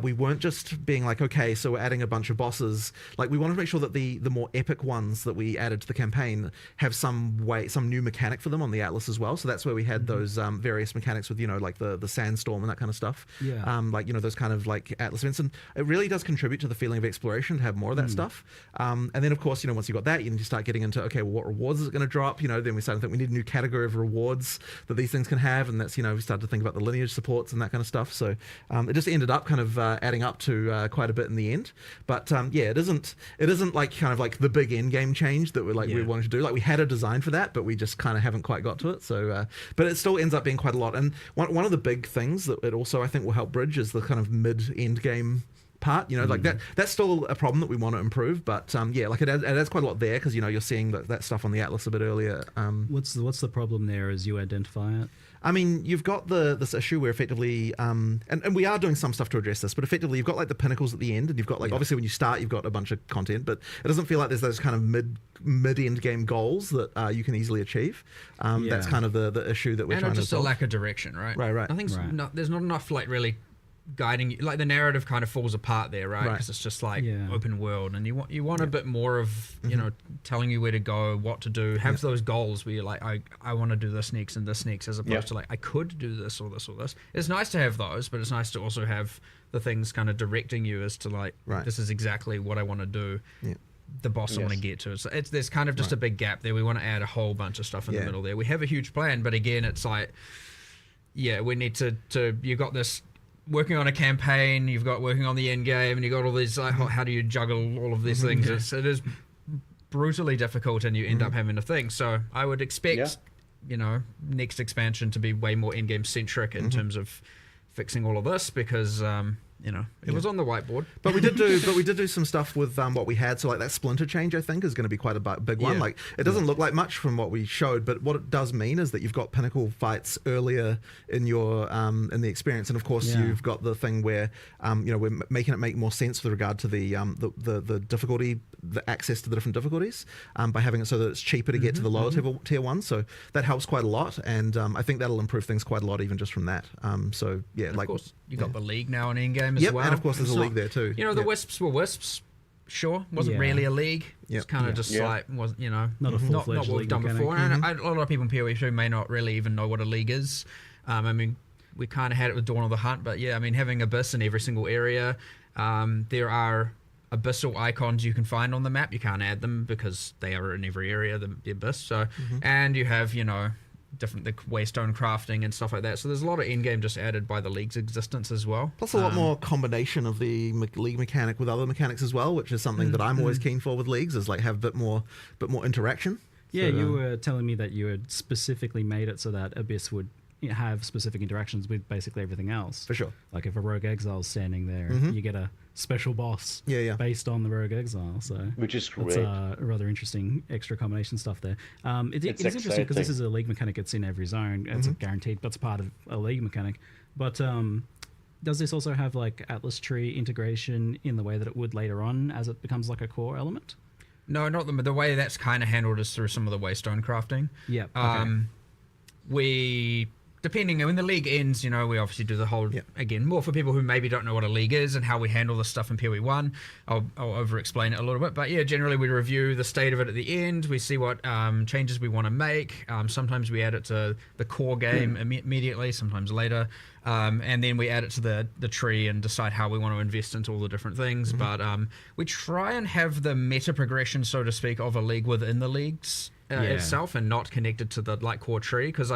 we weren't just being like, okay, so we're adding a bunch of bosses. Like, we wanted to make sure that the more epic ones that we added to the campaign have some new mechanic for them on the Atlas as well. So that's where we had those various mechanics with, you know, like the sandstorm and that kind of stuff. Like, you know, those kind of like Atlas events, and it really does contribute to the feeling of exploration to have more of that stuff. And then of course, you know, once you got that, you need to start getting into, okay, well, what rewards is it going to drop? You know, then we started to think we need a new category of rewards that these things can have, and that's, you know, we started to think about the lineage supports and that kind of stuff. So it just ended up kind of adding up to quite a bit in the end. But it isn't like kind of like the big end game change that we wanted to do. Like, we had a design for that, but we just kind of haven't quite got to it. So but it still ends up being quite a lot. And one of the big things that it also, I think, will help bridge is the kind of mid-end game part. You know, like that's still a problem that we want to improve. But yeah, like it adds quite a lot there because you're seeing that stuff on the Atlas a bit earlier. What's the problem there as you identify it? I mean, you've got this issue where effectively, and we are doing some stuff to address this, but effectively you've got like the pinnacles at the end, and you've got like obviously when you start you've got a bunch of content, but it doesn't feel like there's those kind of mid-end game goals that you can easily achieve. That's kind of the issue that we're trying to just solve. a lack of direction, right? Right. I think there's not enough like really guiding you. Like the narrative kind of falls apart there, right? Because it's just like open world, and you want a bit more of you know telling you where to go, what to do, have those goals where you're like I want to do this next and this next, as opposed to like I could do this or this or this. It's nice to have those, but it's nice to also have the things kind of directing you as to like this is exactly what I want to do. The boss I want to get to. So there's kind of just a big gap there. We want to add a whole bunch of stuff in the middle there. We have a huge plan, but again, it's like we need to you got this working on a campaign, you've got working on the end game, and you got all these like how do you juggle all of these things? It is brutally difficult, and you end up having to think. So I would expect next expansion to be way more end game centric in terms of fixing all of this, because it was on the whiteboard. But we did do some stuff with what we had. So like that splinter change, I think, is going to be quite a big one. Like it doesn't look like much from what we showed, but what it does mean is that you've got pinnacle fights earlier in your in the experience, and of course you've got the thing where we're making it make more sense with regard to the difficulty, the access to the different difficulties, by having it so that it's cheaper to get to the lower tier ones. So that helps quite a lot, and I think that'll improve things quite a lot even just from that. So yeah, and like of course you got the league now in endgame as well. And of course there's a league there too. The Wisps were Wisps, sure, wasn't really a league. It's kind of just like was not a full-fledged not what we've done mechanic. before. And a lot of people in PoE2 may not really even know what a league is. I mean, we kind of had it with Dawn of the Hunt, but yeah, I mean, having Abyss in every single area, there are abyssal icons you can find on the map. You can't add them because they are in every area, the Abyss. So, and you have different the waystone crafting and stuff like that. So there's a lot of endgame just added by the league's existence as well. Plus a lot more combination of the league mechanic with other mechanics as well, which is something that I'm always keen for with leagues, is like have a bit more interaction. Yeah, so, you were telling me that you had specifically made it so that Abyss would have specific interactions with basically everything else. For sure. Like if a Rogue Exile's standing there, you get a special boss based on the Rogue Exile. So which is great. It's rather interesting extra combination stuff there. It's interesting because this is a league mechanic. It's in every zone. It's guaranteed, but it's part of a league mechanic. But does this also have like Atlas tree integration in the way that it would later on as it becomes like a core element? No, not the way that's kind of handled is through some of the waystone crafting. Yeah. We depending when the league ends, we obviously do the whole again more for people who maybe don't know what a league is and how we handle this stuff in PoE1. I'll over explain it a little bit, but yeah, generally we review the state of it at the end. We see what changes we want to make. Sometimes we add it to the core game immediately, sometimes later, and then we add it to the tree and decide how we want to invest into all the different things. But we try and have the meta progression, so to speak, of a league within the leagues itself, and not connected to the core tree, because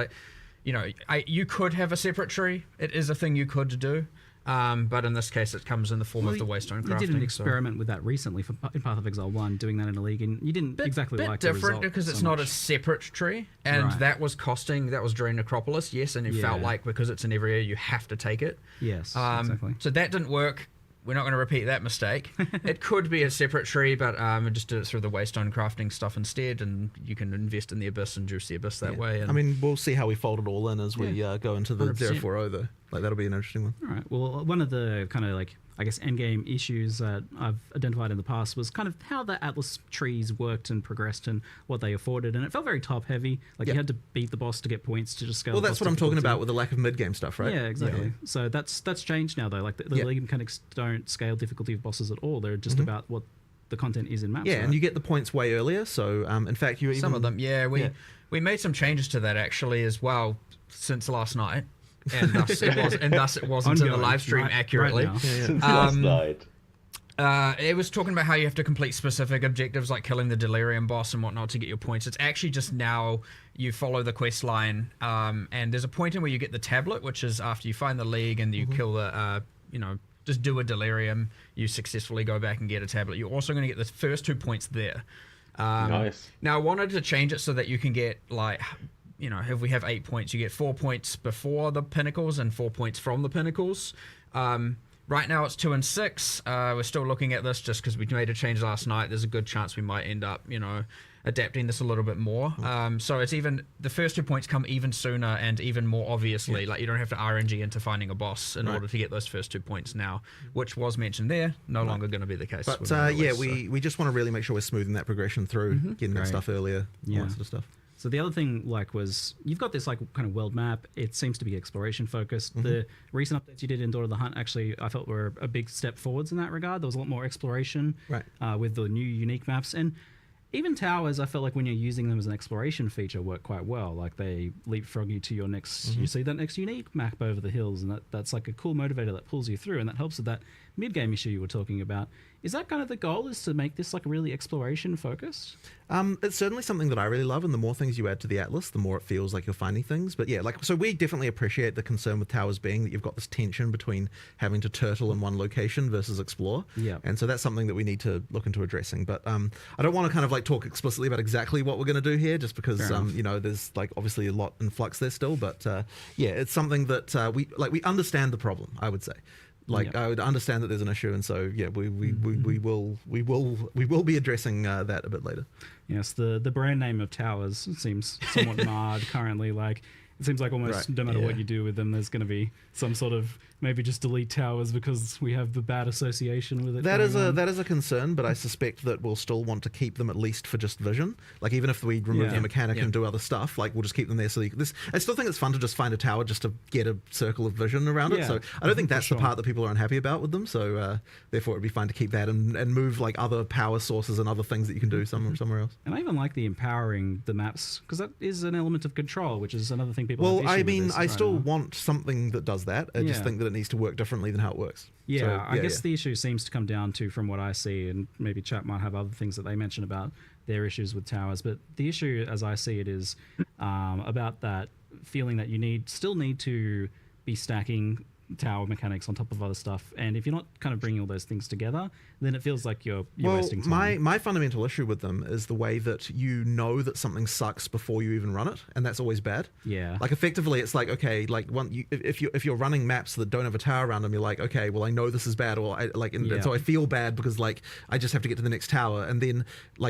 you could have a separate tree. It is a thing you could do. But in this case, it comes in the form of the waystone crafting. You did an experiment with that recently in Path of Exile 1, doing that in a league, and you didn't exactly like the result. Different because it's not a separate tree, and that was during Necropolis, yes, and it felt like because it's in every area, you have to take it. Yes, exactly. So that didn't work. We're not going to repeat that mistake. It could be a separate tree, but we just did it through the waystone crafting stuff instead, and you can invest in the Abyss and juice the Abyss that way. And I mean, we'll see how we fold it all in as we go into the 040 though. Like that'll be an interesting one. All right. Well, one of the kind of like endgame issues that I've identified in the past was kind of how the Atlas trees worked and progressed and what they afforded, and it felt very top heavy. Like you had to beat the boss to get points to just scale. Well, that's what I'm talking about with the lack of mid game stuff, right? Yeah, exactly. So that's changed now though. Like the league mechanics don't scale difficulty of bosses at all. They're just about what the content is in maps. Yeah, and you get the points way earlier. So in fact, you even some of them. We made some changes to that actually as well since last night. And thus it wasn't in the live stream accurately. Since last night. It was talking about how you have to complete specific objectives like killing the Delirium boss and whatnot to get your points. It's actually just now you follow the quest line, and there's a point in where you get the tablet, which is after you find the league and you kill the, just do a Delirium, you successfully go back and get a tablet. You're also going to get the first 2 points there. Nice. Now I wanted to change it so that you can get like, if we have 8 points, you get 4 points before the pinnacles and 4 points from the pinnacles. Right now it's 2 and 6. We're still looking at this just because we made a change last night. There's a good chance we might end up, adapting this a little bit more. So it's even, the first 2 points come even sooner and even more obviously. Like you don't have to RNG into finding a boss in order to get those first 2 points now, which was mentioned there. No longer going to be the case. But we just want to really make sure we're smoothing that progression through, getting that stuff earlier, all that sort of stuff. So the other thing, was you've got this kind of world map. It seems to be exploration focused. The recent updates you did in Daughter of the Hunt actually, I felt were a big step forwards in that regard. There was a lot more exploration with the new unique maps, and even towers. I felt like when you're using them as an exploration feature, work quite well. Like they leapfrog you to your next. You see that next unique map over the hills, and that's like a cool motivator that pulls you through, and that helps with that mid game issue you were talking about. Is that kind of the goal? Is to make this like really exploration focused? It's certainly something that I really love, and the more things you add to the Atlas, the more it feels like you're finding things. But yeah, so we definitely appreciate the concern with towers being that you've got this tension between having to turtle in one location versus explore. Yeah. And so that's something that we need to look into addressing. But I don't want to kind of talk explicitly about exactly what we're going to do here, just because there's obviously a lot in flux there still. But yeah, it's something that we understand the problem, I would say. I would understand that there's an issue, and so yeah, we will be addressing that a bit later. Yes, the brand name of towers seems somewhat marred currently. It seems like almost no matter what you do with them, there's going to be some sort of maybe just delete towers because we have the bad association with it. That is a concern, but I suspect that we'll still want to keep them at least for just vision. Even if we remove the mechanic and do other stuff, we'll just keep them there. So I still think it's fun to just find a tower just to get a circle of vision around it. So I don't think that's the part that people are unhappy about with them. So therefore, it'd be fine to keep that and move other power sources and other things that you can do somewhere else. And I even like the empowering the maps because that is an element of control, which is another thing people. Well, I mean, I still want something that does that. I just think that it needs to work differently than how it works. I guess the issue seems to come down to, from what I see, and maybe chat might have other things that they mention about their issues with towers, but the issue as I see it is about that feeling that you still need to be stacking tower mechanics on top of other stuff, and if you're not kind of bringing all those things together, then it feels like you're wasting time. My fundamental issue with them is the way that you know that something sucks before you even run it, and that's always bad. Effectively it's if you're running maps that don't have a tower around them, you're like, okay, well, I know this is bad, or so I feel bad because I just have to get to the next tower, and then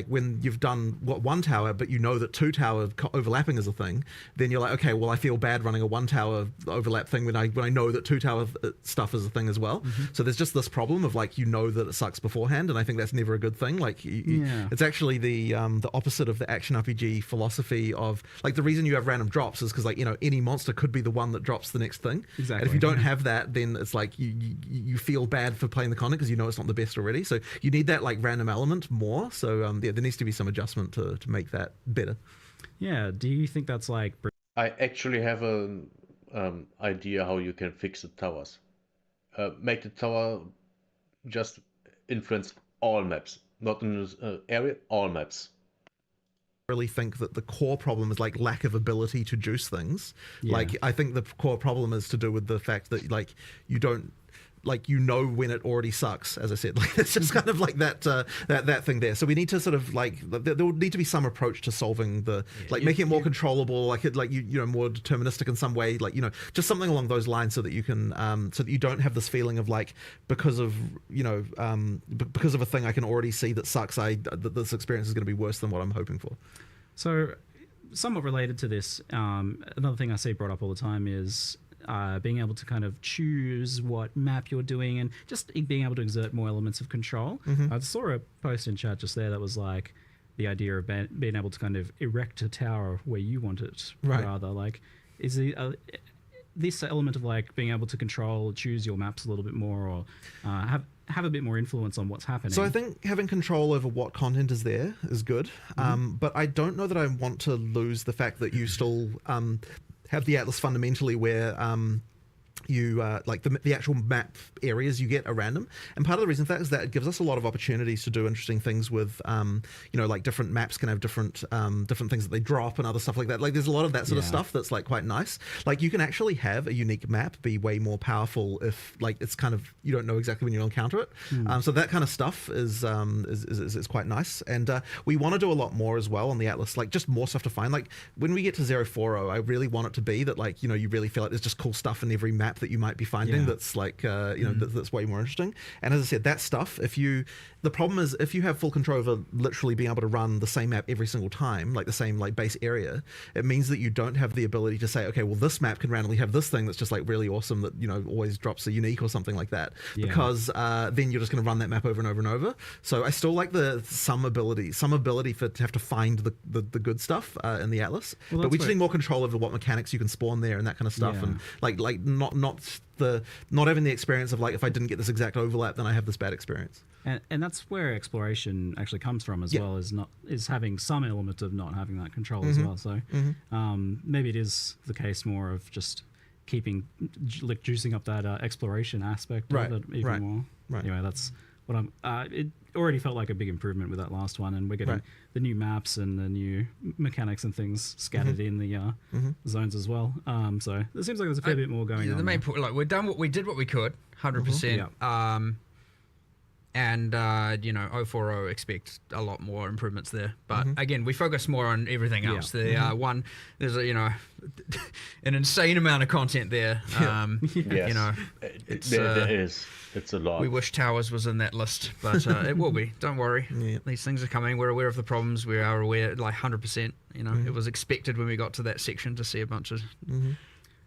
when you've done one tower but you know that 2 tower overlapping is a thing, then you're like, okay, well, I feel bad running a 1 tower overlap thing when I know that 2 tower stuff is a thing as well. So there's just this problem of that it sucks beforehand, and I think that's never a good thing. It's actually the opposite of the action RPG philosophy of the reason you have random drops is because any monster could be the one that drops the next thing. Exactly. And if you don't have that, then it's you feel bad for playing the content because you know it's not the best already. So you need that random element more. So there needs to be some adjustment to make that better. Yeah. Do you think that's I actually have an idea how you can fix the towers. Make the tower just influence all maps, not in this area, all maps. I really think that the core problem is lack of ability to juice things. I think the core problem is to do with the fact that you don't when it already sucks, as I said. It's just kind of that thing there. So we need to sort of there will need to be some approach to solving making it more controllable, more deterministic in some way, just something along those lines, so that you can so that you don't have this feeling of because of a thing I can already see that sucks, that this experience is going to be worse than what I'm hoping for. So somewhat related to this, another thing I see brought up all the time is being able to kind of choose what map you're doing and just being able to exert more elements of control. I saw a post in chat just there that was the idea of being able to kind of erect a tower where you want it, rather. Is this element of being able to choose your maps a little bit more, or have a bit more influence on what's happening? So I think having control over what content is there is good, but I don't know that I want to lose the fact that you still have the Atlas fundamentally where you the actual map areas you get are random, and part of the reason for that is that it gives us a lot of opportunities to do interesting things with different maps can have different things that they drop and other stuff like that. There's a lot of that sort of stuff that's quite nice. You can actually have a unique map be way more powerful if it's kind of, you don't know exactly when you'll encounter it. So that kind of stuff is quite nice, and we want to do a lot more as well on the Atlas, just more stuff to find. When we get to 040, I really want it to be that you really feel like there's just cool stuff in every map map that you might be finding that's like that's way more interesting. And as I said, that stuff, the problem is if you have full control over literally being able to run the same map every single time, like the same like base area, it means that you don't have the ability to say, okay, well, this map can randomly have this thing that's just like really awesome that always drops a unique or something like that, because then you're just going to run that map over and over and over. So I still like some ability to have to find the good stuff in the Atlas, but we just need more control over what mechanics you can spawn there and that kind of stuff, and like not having the experience of like, if I didn't get this exact overlap, then I have this bad experience. And that's where exploration actually comes from as well, is having some element of not having that control as well. So maybe it is the case more of just juicing up that exploration aspect of it even more. Right. Anyway, that's what it already felt like a big improvement with that last one, and we're getting the new maps and the new mechanics and things scattered in the zones as well. So it seems like there's a fair bit more going on. The main point, like, we did what we could, 100%. And 040 expect a lot more improvements there, but again, we focus more on everything else. There's an insane amount of content there. It's a lot. We wish Towers was in that list, but it will be. Don't worry. These things are coming. We're aware of the problems. We are aware, like 100%. It was expected when we got to that section to see a bunch of.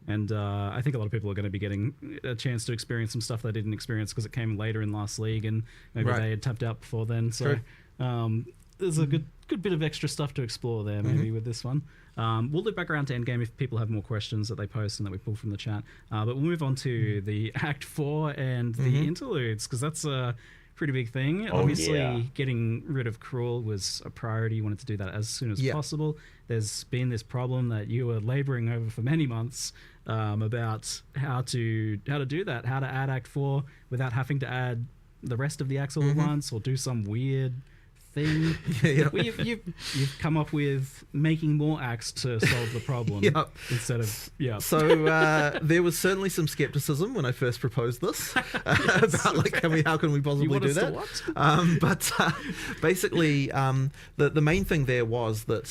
And I think a lot of people are going to be getting a chance to experience some stuff they didn't experience because it came later in last league, and maybe they had tapped out before then. So there's a good bit of extra stuff to explore there, maybe with this one. We'll loop back around to endgame if people have more questions that they post and that we pull from the chat. But we'll move on to the Act 4 and the interludes, because that's a pretty big thing. Obviously, getting rid of Cruel was a priority. You wanted to do that as soon as possible. There's been this problem that you were laboring over for many months about how to do that, how to add Act 4 without having to add the rest of the acts all at once, or do some weird thing. Well, you've come up with making more acts to solve the problem instead of So there was certainly some skepticism when I first proposed this about like how can we possibly do that? But basically, the main thing there was that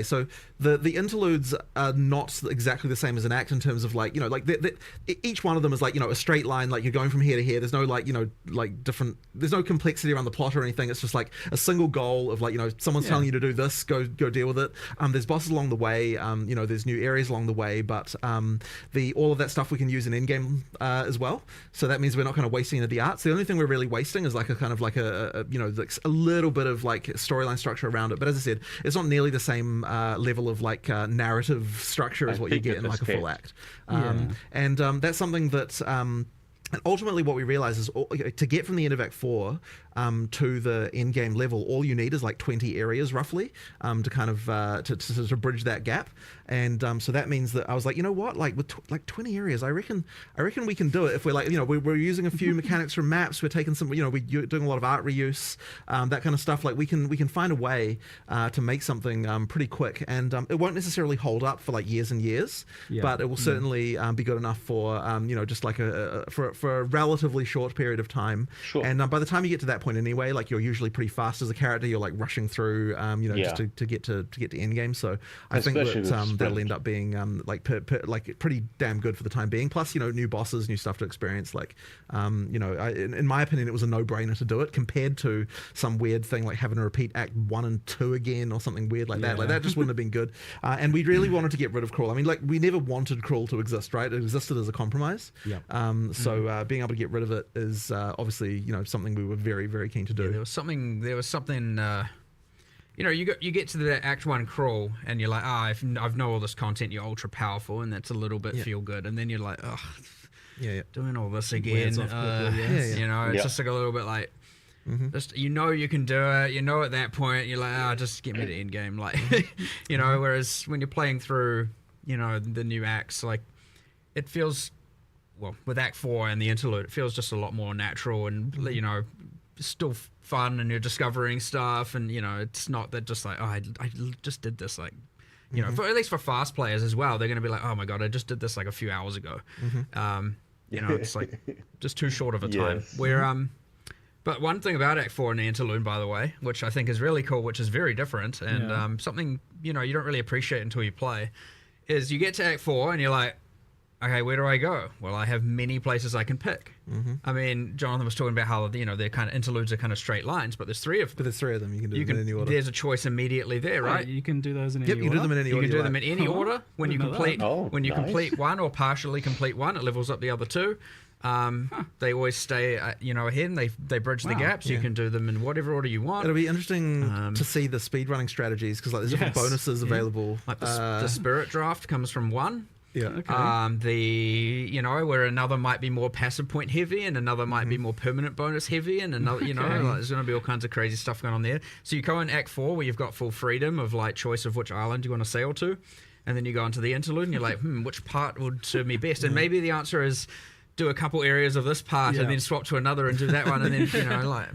so the interludes are not exactly the same as an act in terms of like each one of them is like a straight line, like you're going from here to here. There's no different. There's no complexity around the plot or anything. It's just like a single goal of like someone's telling you to do this, go deal with it. There's bosses along the way, there's new areas along the way, but all of that stuff we can use in in-game as well. So that means we're not kind of wasting any of the arts. The only thing we're really wasting is like a kind of like a little bit of like storyline structure around it. But as I said, it's not nearly the same level of like narrative structure as what you get in like a full act. And that's something that and ultimately what we realize is to get from the end of Act 4 to the end game level, all you need is like 20 areas roughly to kind of to bridge that gap. And so that means that I was like, you know what, like with 20 areas, I reckon we can do it if we're like, we're using a few mechanics from maps, we're taking some, we're doing a lot of art reuse, that kind of stuff. Like we can find a way to make something pretty quick, and it won't necessarily hold up for like years and years, but it will certainly be good enough for just like for a relatively short period of time. And by the time you get to that point anyway, like you're usually pretty fast as a character. You're like rushing through, just to get to end game. So I think that that'll end up being like pretty damn good for the time being. Plus, new bosses, new stuff to experience. Like, in my opinion, it was a no-brainer to do it compared to some weird thing like having to repeat Act 1 and 2 again or something weird like that. Like that just wouldn't have been good. And we really wanted to get rid of Cruel. I mean, like we never wanted Cruel to exist, right? It existed as a compromise. So being able to get rid of it is obviously something we were very, very keen to do. There was something you get to the Act 1 Crawl and you're like, I've know all this content, you're ultra powerful, and that's a little bit feel good, and then you're like, doing all this again, it's just like a little bit like just you can do it, at that point you're like, just get me to end game, like whereas when you're playing through the new acts, like it feels, well, with Act 4 and the interlude, it feels just a lot more natural and still fun, and you're discovering stuff, and it's not that just like, I just did this, like for, at least for fast players as well, they're going to be like, oh my god, I just did this like a few hours ago. It's like just too short of a time. But one thing about Act 4 and the interlude, by the way, which I think is really cool, which is very different, and something you don't really appreciate until you play, is you get to Act 4 and you're like, okay, where do I go? Well, I have many places I can pick. Mm-hmm. I mean, Jonathan was talking about how, they're kind of interludes are kind of straight lines, but there's 3 of them. But there's 3 of them. You can do them in any order. There's a choice immediately there, right? You can do those in any order? Yep, you do them in any order. You can do them in any order. When you complete nice. complete one or partially complete one, it levels up the other 2. They always stay, ahead, and they bridge the gap, so you can do them in whatever order you want. It'll be interesting to see the speedrunning strategies, because there's different bonuses available. Like the spirit draft comes from 1. Yeah. Okay. Where another might be more passive point heavy, and another might be more permanent bonus heavy, and another, there's going to be all kinds of crazy stuff going on there. So you go in Act 4, where you've got full freedom of choice of which island you want to sail to, and then you go into the interlude, and you're like, which part would serve me best? And maybe the answer is do a couple areas of this part and then swap to another and do that one, and then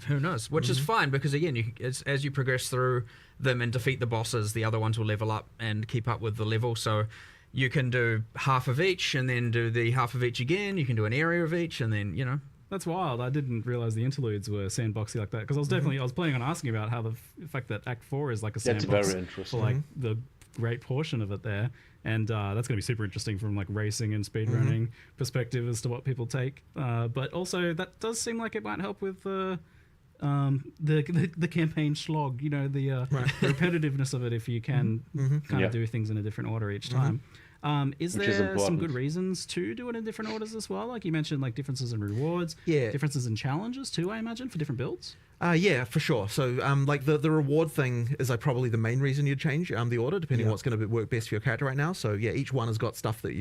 who knows? Which is fine, because again, as you progress through them and defeat the bosses, the other ones will level up and keep up with the level. So you can do half of each, and then do the half of each again. You can do an area of each, and then That's wild. I didn't realize the interludes were sandboxy like that, because I was planning on asking about how the fact that Act 4 is like a sandbox. That's very interesting. For the great portion of it there, and that's going to be super interesting from racing and speedrunning perspective as to what people take. But also that does seem like it might help with the campaign slog. The repetitiveness of it, if you can kind of do things in a different order each time. Is there some good reasons to do it in different orders as well? Like you mentioned, differences in rewards, differences in challenges too, I imagine, for different builds? Yeah, for sure. So, the reward thing is probably the main reason you'd change the order, depending on what's going to work best for your character right now. So, yeah, each one has got stuff that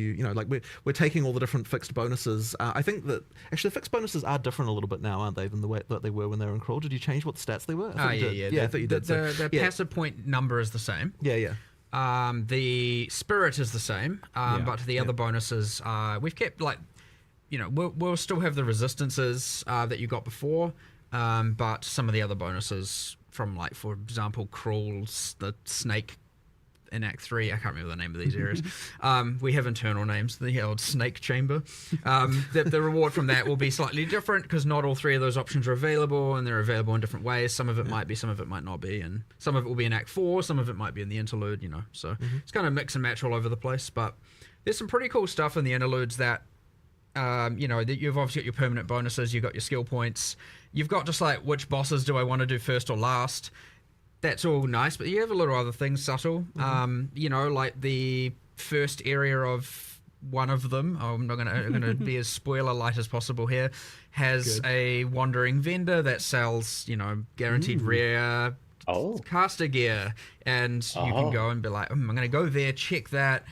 we're taking all the different fixed bonuses. I think that actually the fixed bonuses are different a little bit now, aren't they, than the way that they were when they were in Crawl? Did you change what the stats they were? I thought you did. The passive point number is the same. Yeah. The spirit is the same, but the other bonuses, we've kept we'll still have the resistances that you got before, but some of the other bonuses from for example, Crawls, the snake in Act 3, I can't remember the name of these areas. We have internal names, the old snake chamber. The reward from that will be slightly different, because not all 3 of those options are available, and they're available in different ways. Some of it might be, some of it might not be, and some of it will be in Act 4, some of it might be in the interlude, So it's kind of mix and match all over the place, but there's some pretty cool stuff in the interludes that, that you've obviously got your permanent bonuses, you've got your skill points, you've got just which bosses do I want to do first or last. That's all nice, but you have a little other things subtle. The first area of one of them, I'm gonna be as spoiler light as possible here, has a wandering vendor that sells, guaranteed rare caster gear, and you can go and be like, I'm gonna go there, check that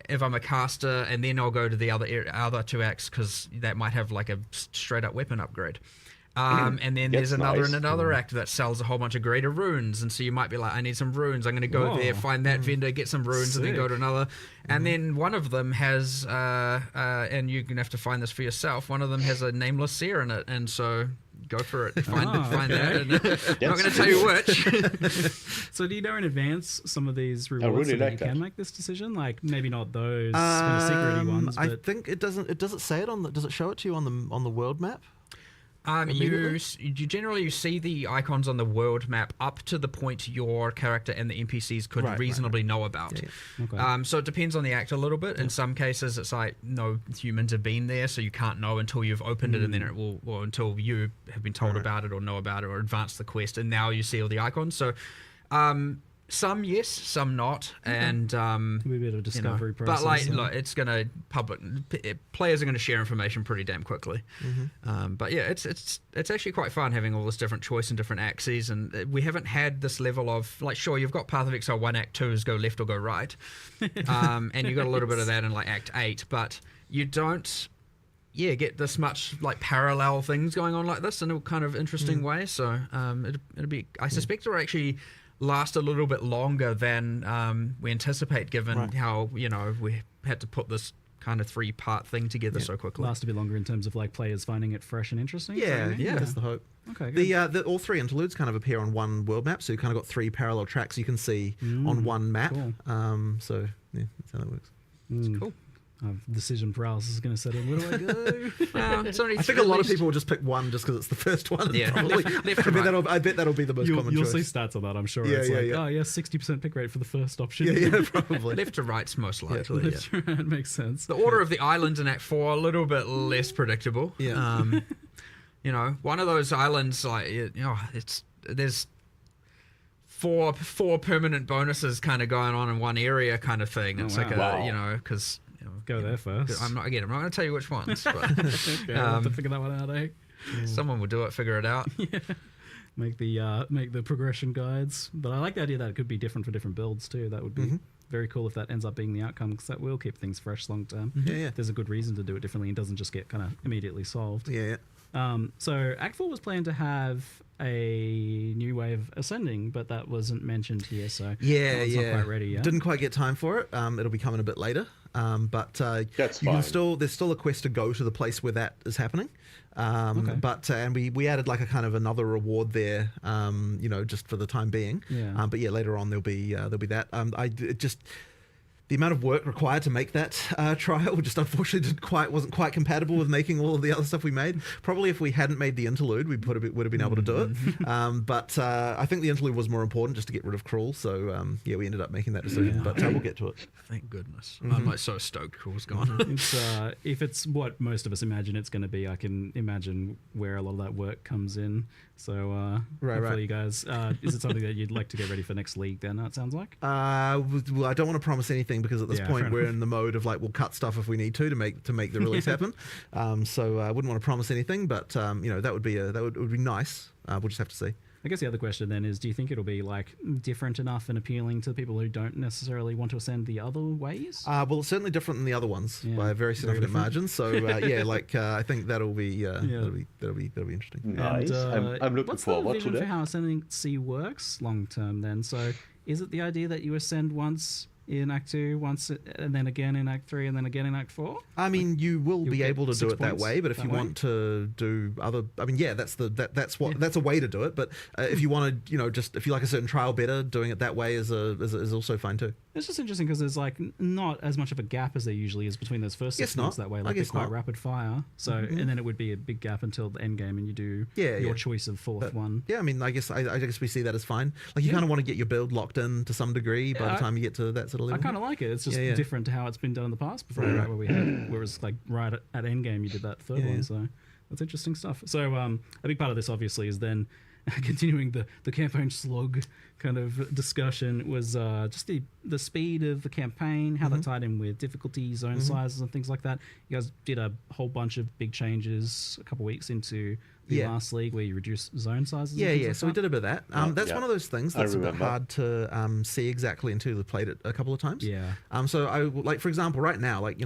if I'm a caster, and then I'll go to the other 2 acts, because that might have a straight up weapon upgrade. And then there's another act that sells a whole bunch of greater runes, and so you might be like, I need some runes, I'm going to go there, find that vendor, get some runes, and then go to another. And then one of them has, and you're going to have to find this for yourself, one of them has a nameless seer in it, and so go for it, find that. And I'm not going to tell you which. So do you know in advance some of these rewards, so that you can make this decision? Maybe not those kind of secrety ones. But... I think it doesn't. Does it say it does it show it to you on the world map? You generally see the icons on the world map up to the point your character and the NPCs could reasonably know about. Yeah. Okay. So it depends on the act a little bit. In some cases, it's no humans have been there, so you can't know until you've opened it, and then it will, or until you have been told about it or know about it or advanced the quest, and now you see all the icons. So some yes, some not, and be a bit of a discovery process. But look, it's gonna players are gonna share information pretty damn quickly. But yeah, it's actually quite fun having all this different choice and different axes, and we haven't had this level of sure, you've got Path of Exile 1 Act 2 is go left or go right, and you got a little bit of that in Act 8, but you don't get this much parallel things going on like this in a kind of interesting way. So it'll be, I suspect it'll actually last a little bit longer than we anticipate, given how we had to put this kind of 3-part thing together so quickly. Last a bit longer in terms of players finding it fresh and interesting. Yeah, that's the hope. Okay, good. All 3 interludes kind of appear on one world map, so you kind of got 3 parallel tracks you can see on one map. Cool. So yeah, that's how that works. It's cool. decision paralysis is going to set in. Where do I go? I think a lot of people will just pick one just because it's the first one. Yeah, probably, I bet that'll be the most common You'll choice. see stats on that, I'm sure. Yeah, it's yeah, like, yeah. 60% pick rate for the first option. Yeah, probably. Left to right's most likely. Left to right makes sense. The order of the islands in Act 4 a little bit less predictable. Yeah. You know, one of those islands, like, there's four permanent bonuses kind of going on in one area kind of thing. It's like because go there first. I'm not going to tell you which ones, but okay, I'll have to figure that one out. Someone will do it, figure it out. Yeah. Make the progression guides. But I like the idea that it could be different for different builds too. That would be very cool if that ends up being the outcome, because that will keep things fresh long term. Yeah. There's a good reason to do it differently and doesn't just get kind of immediately solved. Yeah. So Act 4 was planned to have a new way of ascending, but that wasn't mentioned here, so it's not quite ready yet. Didn't quite get time for it. It'll be coming a bit later. But that's you fine. there's still a quest to go to the place where that is happening. But and we added like a kind of another reward there, just for the time being. Yeah. But later on there'll be that. The amount of work required to make that trial just unfortunately wasn't quite compatible with making all of the other stuff we made. Probably if we hadn't made the interlude, we would have been able to do it. But I think the interlude was more important just to get rid of Cruel. So we ended up making that decision. But we'll get to it. Thank goodness. I'm like so stoked Cruel's gone. If it's what most of us imagine it's going to be, I can imagine where a lot of that work comes in. So hopefully you guys, is it something that you'd like to get ready for next league then, it sounds like? Well, I don't want to promise anything because at this point we're in the mode of like, we'll cut stuff if we need to make the release happen. So I wouldn't want to promise anything, but that would be nice. We'll just have to see. I guess the other question then is, do you think it'll be like different enough and appealing to people who don't necessarily want to ascend the other ways? Well, it's certainly different than the other ones by a very significant margin. So I think that'll be that'll be interesting. Nice. I'm looking forward What's the to vision that. for how ascending C works long term then? So is it the idea that you ascend once in Act 2, once and then again in Act 3, and then again in Act 4? I mean, you will be able to do 6 it that points way, but if you want to do other, I mean, that's a way to do it. But if you want to, if you like a certain trial better, doing it that way is also fine too. It's just interesting because there's like not as much of a gap as there usually is between those first 6 points that way. Like they're quite rapid fire. So and then it would be a big gap until the end game, and you do your choice of fourth one. Yeah, I mean, I guess we see that as fine. Like you kind of want to get your build locked in to some degree by the time you get to that sort of level. I kind of like it. It's just different to how it's been done in the past before, right? Where it was like right at end game you did that third one. So that's interesting stuff. So a big part of this obviously is then continuing the campaign slog kind of discussion was just the speed of the campaign, how that tied in with difficulty, zone sizes and things like that. You guys did a whole bunch of big changes a couple weeks into the last league where you reduced zone sizes. So we did a bit of that. That's one of those things that's a bit hard to see exactly until you've played it a couple of times. So I like, for example, right now, like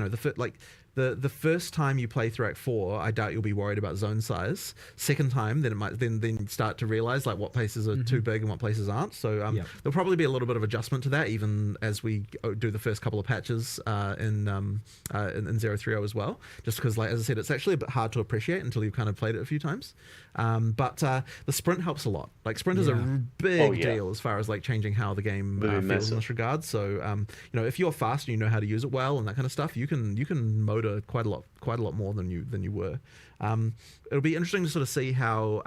the first time you play through Act 4, I doubt you'll be worried about zone size. Second time, then it might then start to realize like what places are too big and what places aren't. So there'll probably be a little bit of adjustment to that even as we do the first couple of patches in 030 as well. Just because, like as I said, it's actually a bit hard to appreciate until you've kind of played it a few times. But the sprint helps a lot. Like sprint is a big deal as far as like changing how the game feels in this regard. So if you're fast and you know how to use it well and that kind of stuff, you can motor quite a lot more than you were. It'll be interesting to sort of see how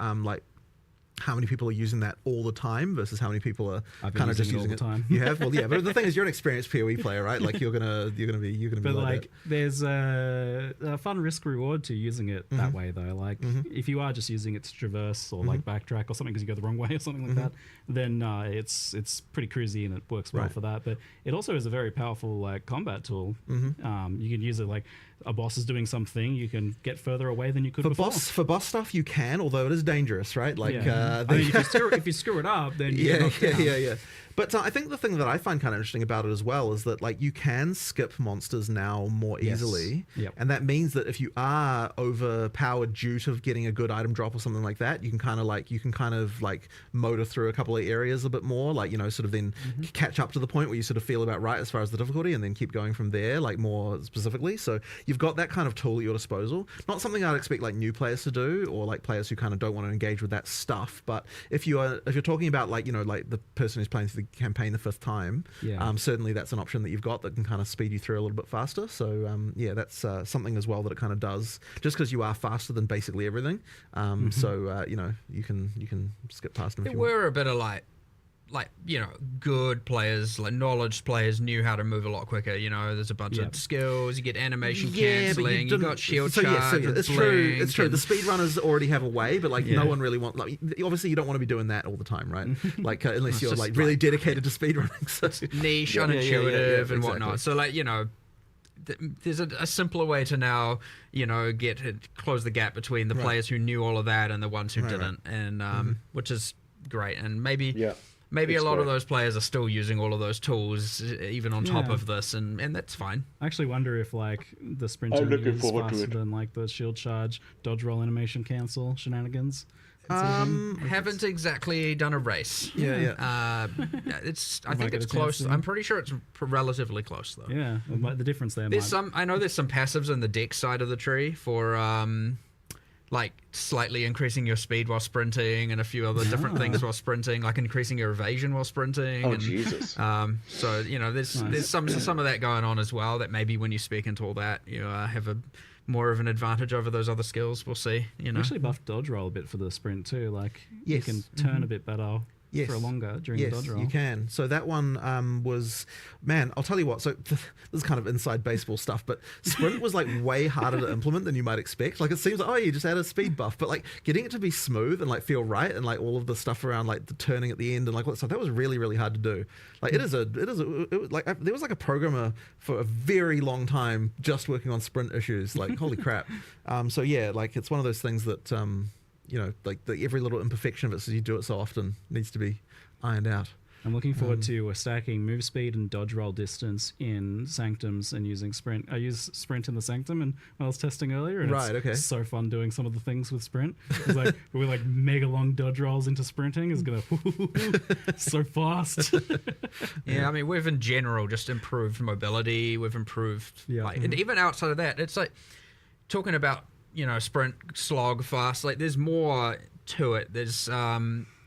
how many people are using that all the time versus how many people are kind of just using it all the time. You have, well, yeah, but the thing is, you're an experienced PoE player, right? Like you're gonna be. But like, that. There's a fun risk reward to using it that way, though. Like, if you are just using it to traverse or like backtrack or something because you go the wrong way or something like that, then it's pretty cruisy and it works well for that. But it also is a very powerful like combat tool. You can use it like a boss is doing something, you can get further away than you could before. For boss stuff, you can, although it is dangerous, right? Like, I mean, if you screw it up, then you get knocked down. Yeah. But I think the thing that I find kind of interesting about it as well is that like you can skip monsters now more easily, and that means that if you are overpowered due to getting a good item drop or something like that, you can kind of like motor through a couple of areas a bit more, like sort of then catch up to the point where you sort of feel about right as far as the difficulty, and then keep going from there, like more specifically. So you've got that kind of tool at your disposal. Not something I'd expect like new players to do, or like players who kind of don't want to engage with that stuff. But if you're talking about like like the person who's playing through the campaign the 5th time, certainly that's an option that you've got that can kind of speed you through a little bit faster. So yeah, that's something as well that it kind of does, just because you are faster than basically everything. So you know, you can skip past them if you want. We're a bit of like, you know, good players, like knowledge players knew how to move a lot quicker. You know, there's a bunch of skills, you get animation cancelling, you got shield charge. It's true. It's true. The speedrunners already have a way, but like no one really wants. Like, obviously, you don't want to be doing that all the time, right? Like unless you're like really dedicated to speedrunning. So. Niche, unintuitive, and whatnot. So like, you know, there's a simpler way to now, you know, close the gap between the players who knew all of that and the ones who didn't, and which is great. And maybe a lot of those players are still using all of those tools even on top of this, and that's fine. I actually wonder if like the sprinting is faster than like the shield charge, dodge roll, animation cancel shenanigans. Haven't exactly done a race. I think it's close. I'm pretty sure it's relatively close though. Yeah, the difference there. I know there's some passives on the deck side of the tree for like slightly increasing your speed while sprinting, and a few other different things while sprinting, like increasing your evasion while sprinting. Oh, Jesus. So you know, there's some of that going on as well. That maybe when you speak into all that, you have a more of an advantage over those other skills. We'll see. You know, actually buffed dodge roll a bit for the sprint too. Like you can turn a bit better. For longer during the dodge roll. You can. So that one was, man, I'll tell you what. So this is kind of inside baseball stuff, but sprint was like way harder to implement than you might expect. Like it seems like, oh, you just add a speed buff, but like getting it to be smooth and like feel right, and like all of the stuff around like the turning at the end and like all that stuff, that was really, really hard to do. Like it was like there was like a programmer for a very long time just working on sprint issues. Like holy crap. So yeah, like it's one of those things that you know, like every little imperfection of it, so you do it so often, needs to be ironed out. I'm looking forward to stacking move speed and dodge roll distance in Sanctums and using sprint. I use sprint in the Sanctum and when I was testing earlier, and it's so fun doing some of the things with sprint. It's like we're like mega long dodge rolls into sprinting is gonna so fast. I mean, we've in general just improved mobility. We've improved, and even outside of that, it's like talking about, you know, sprint, slog, fast, like there's more to it. There's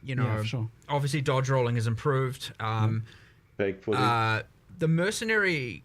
you know, obviously dodge rolling has improved. The mercenary,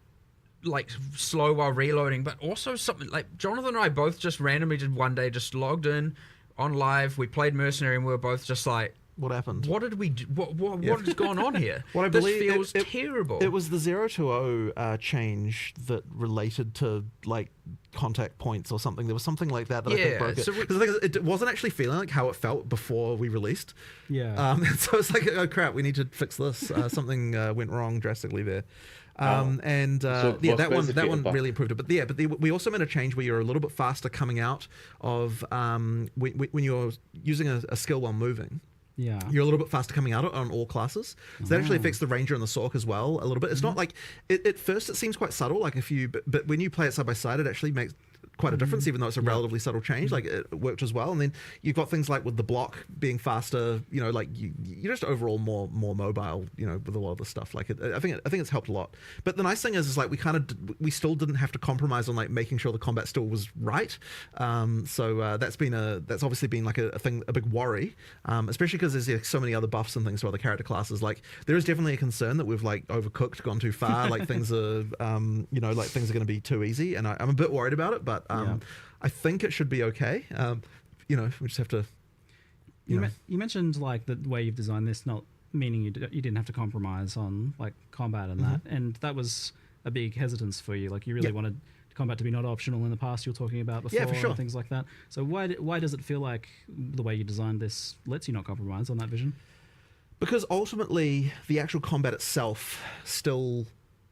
like slow while reloading, but also something like Jonathan and I both just randomly did one day, just logged in on live, we played mercenary, and we were both just like, what happened? What did we do? What has gone on here? Well, I this believe feels terrible. It was the 0-0 change that related to like contact points or something. There was something like that I think broke it. Because the thing is, it wasn't actually feeling like how it felt before we released. So it's like, oh crap, we need to fix this. Something went wrong drastically there. That one really improved it. But we also made a change where you're a little bit faster coming out of when you're using a skill while moving. You're a little bit faster coming out on all classes. So that actually affects the Ranger and the Sork as well a little bit. It's not like at first it seems quite subtle, like but when you play it side by side, it actually makes quite a difference, even though it's a relatively subtle change. Like it worked as well. And then you've got things like with the block being faster, you know, like you're just overall more mobile, you know, with a lot of the stuff. Like I think it's helped a lot. But the nice thing is like we still didn't have to compromise on like making sure the combat still was right. So that's obviously been like a big worry, especially because there's like so many other buffs and things to other character classes. Like there is definitely a concern that we've like overcooked, gone too far. Like things are, you know, like things are going to be too easy, and I'm a bit worried about it. But I think it should be okay. You know, we just have to. You mentioned like the way you've designed this, not meaning you didn't have to compromise on like combat and that, and that was a big hesitance for you. Like you really wanted combat to be not optional in the past. You were talking about before, for sure. And things like that. So why does it feel like the way you designed this lets you not compromise on that vision? Because ultimately, the actual combat itself still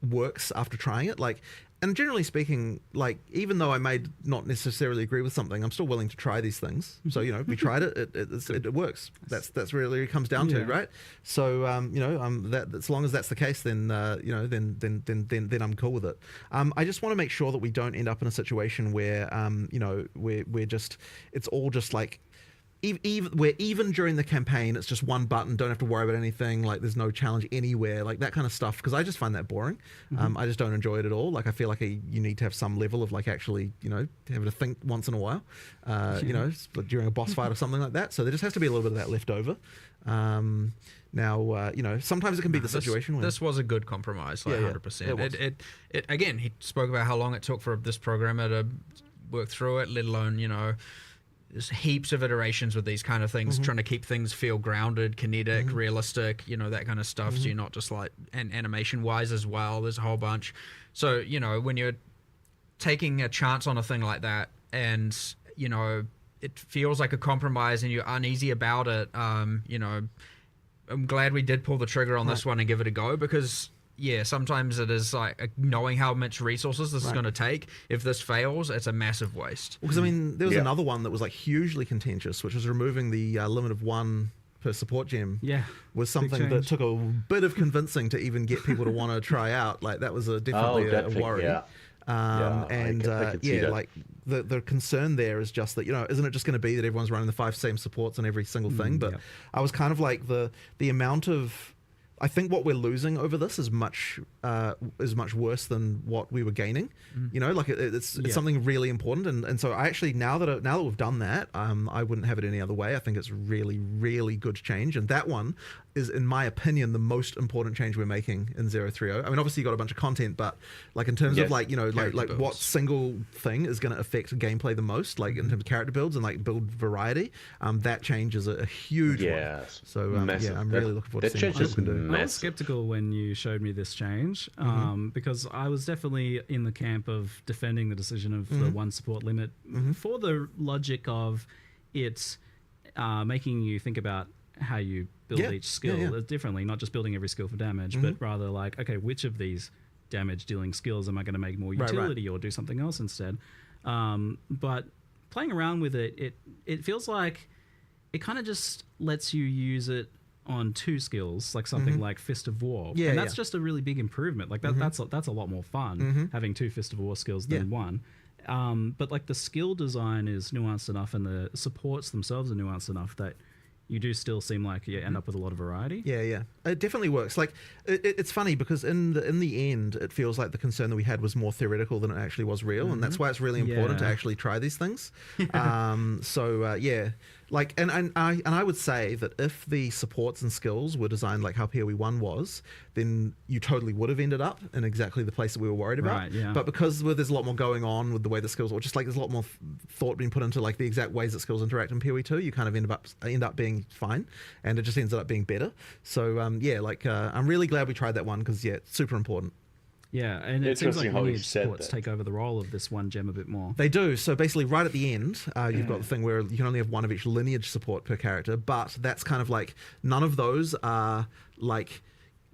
works after trying it. Like. And generally speaking, like, even though I may not necessarily agree with something, I'm still willing to try these things. So, you know, we tried it, it works. That's really what it comes down to, right? So, you know, that as long as that's the case, then, you know, then I'm cool with it. I just want to make sure that we don't end up in a situation where, you know, we're just, it's all just like, even during the campaign, it's just one button, don't have to worry about anything, like there's no challenge anywhere, like that kind of stuff, because I just find that boring. I just don't enjoy it at all. Like I feel like you need to have some level of like actually, you know, having to think once in a while, you know, during a boss fight or something like that. So there just has to be a little bit of that left over. Now, you know, sometimes it can be the situation where this was a good compromise, like 100%. It again, he spoke about how long it took for this programmer to work through it, let alone, you know, there's heaps of iterations with these kind of things, trying to keep things feel grounded, kinetic, realistic, you know, that kind of stuff. So you're not just like, and animation wise as well, there's a whole bunch. So, you know, when you're taking a chance on a thing like that and, you know, it feels like a compromise and you're uneasy about it, you know, I'm glad we did pull the trigger on this one and give it a go, because yeah, sometimes it is like knowing how much resources this is going to take. If this fails, it's a massive waste. Because I mean, there was another one that was like hugely contentious, which was removing the limit of 1 per support gem. Yeah, was something that took a bit of convincing to even get people to want to try out. Like that was definitely a worry. Like the concern there is just that, you know, isn't it just going to be that everyone's running the 5 same supports on every single thing? But I was kind of like the amount of, I think what we're losing over this is much worse than what we were gaining. You know, like it's something really important, and so I actually now that we've done that, I wouldn't have it any other way. I think it's really, really good change, and that one is, in my opinion, the most important change we're making in 030. I mean, obviously you got a bunch of content, but like in terms of like, you know, like what single thing is going to affect gameplay the most, like in terms of character builds and like build variety, that change is a huge one. So I'm really looking forward to seeing what we can do. I was skeptical when you showed me this change, because I was definitely in the camp of defending the decision of the 1 support limit for the logic of it's making you think about how you build each skill differently, not just building every skill for damage, but rather like, okay, which of these damage dealing skills am I going to make more utility or do something else instead? But playing around with it feels like it kind of just lets you use it on 2 skills, like something like Fist of War, and that's just a really big improvement. Like that's a lot more fun having 2 Fist of War skills than 1. But like the skill design is nuanced enough, and the supports themselves are nuanced enough that you do still seem like you end up with a lot of variety. It definitely works. Like it's funny because in the end, it feels like the concern that we had was more theoretical than it actually was real, and that's why it's really important to actually try these things. Like, and I would say that if the supports and skills were designed like how PoE 1 was, then you totally would have ended up in exactly the place that we were worried about. But because there's a lot more going on with the way the skills, or just like there's a lot more thought being put into like the exact ways that skills interact in PoE 2, you kind of end up being fine, and it just ends up being better. So I'm really glad we tried that one, because it's super important. Yeah, and it seems like lineage supports take over the role of this 1 gem a bit more. They do. So basically right at the end, you've got the thing where you can only have 1 of each lineage support per character, but that's kind of like, none of those are like...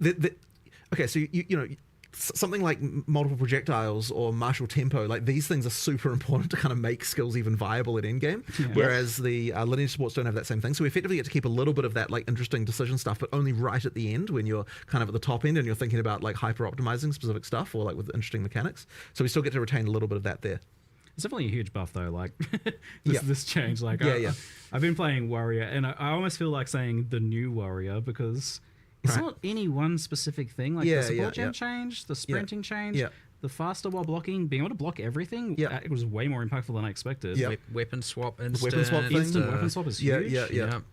okay, so you know... something like multiple projectiles or martial tempo, like these things are super important to kind of make skills even viable at endgame, whereas the lineage supports don't have that same thing. So we effectively get to keep a little bit of that like interesting decision stuff, but only right at the end when you're kind of at the top end and you're thinking about like hyper optimizing specific stuff or like with interesting mechanics. So we still get to retain a little bit of that there. It's definitely a huge buff though, like this change. Like I've been playing Warrior, and I almost feel like saying the new Warrior, because it's not any one specific thing. Like the support gem change, the sprinting change, the faster while blocking, being able to block everything, it was way more impactful than I expected. Weapon swap, instant weapon swap is huge.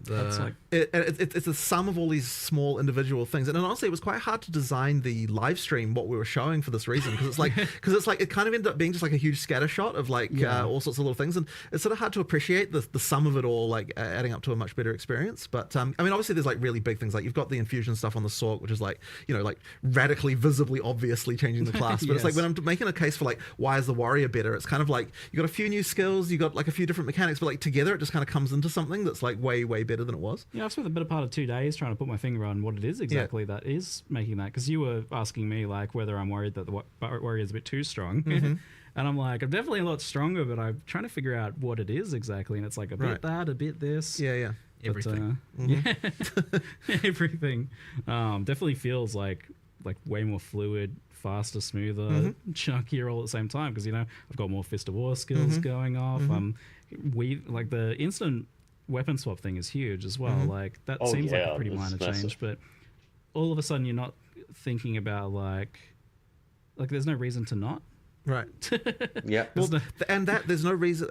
That's like it's the sum of all these small individual things, and honestly, it was quite hard to design the live stream what we were showing for this reason, because it's like it kind of ended up being just like a huge scatter shot of like all sorts of little things, and it's sort of hard to appreciate the sum of it all, like adding up to a much better experience. But I mean, obviously, there's like really big things, like you've got the infusion stuff on the Sork, which is like, you know, like radically, visibly, obviously changing the class. But it's like when I'm making a case for like why is the Warrior better, it's kind of like you got a few new skills, you got like a few different mechanics, but like together it just kind of comes into something that's like way better than it was. I've spent a better part of 2 days trying to put my finger on what it is exactly that is making that, because you were asking me like whether I'm worried that the Warrior is a bit too strong. And I'm like, I'm definitely a lot stronger, but I'm trying to figure out what it is exactly, and it's like a bit that, a bit this. Everything. Everything. Definitely feels like way more fluid, faster, smoother, chunkier all at the same time, because, you know, I've got more Fist of War skills going off. Like the instant weapon swap thing is huge as well. Like that seems like a pretty minor change, but all of a sudden you're not thinking about like there's no reason to not Right. Yeah. Well, and that there's no reason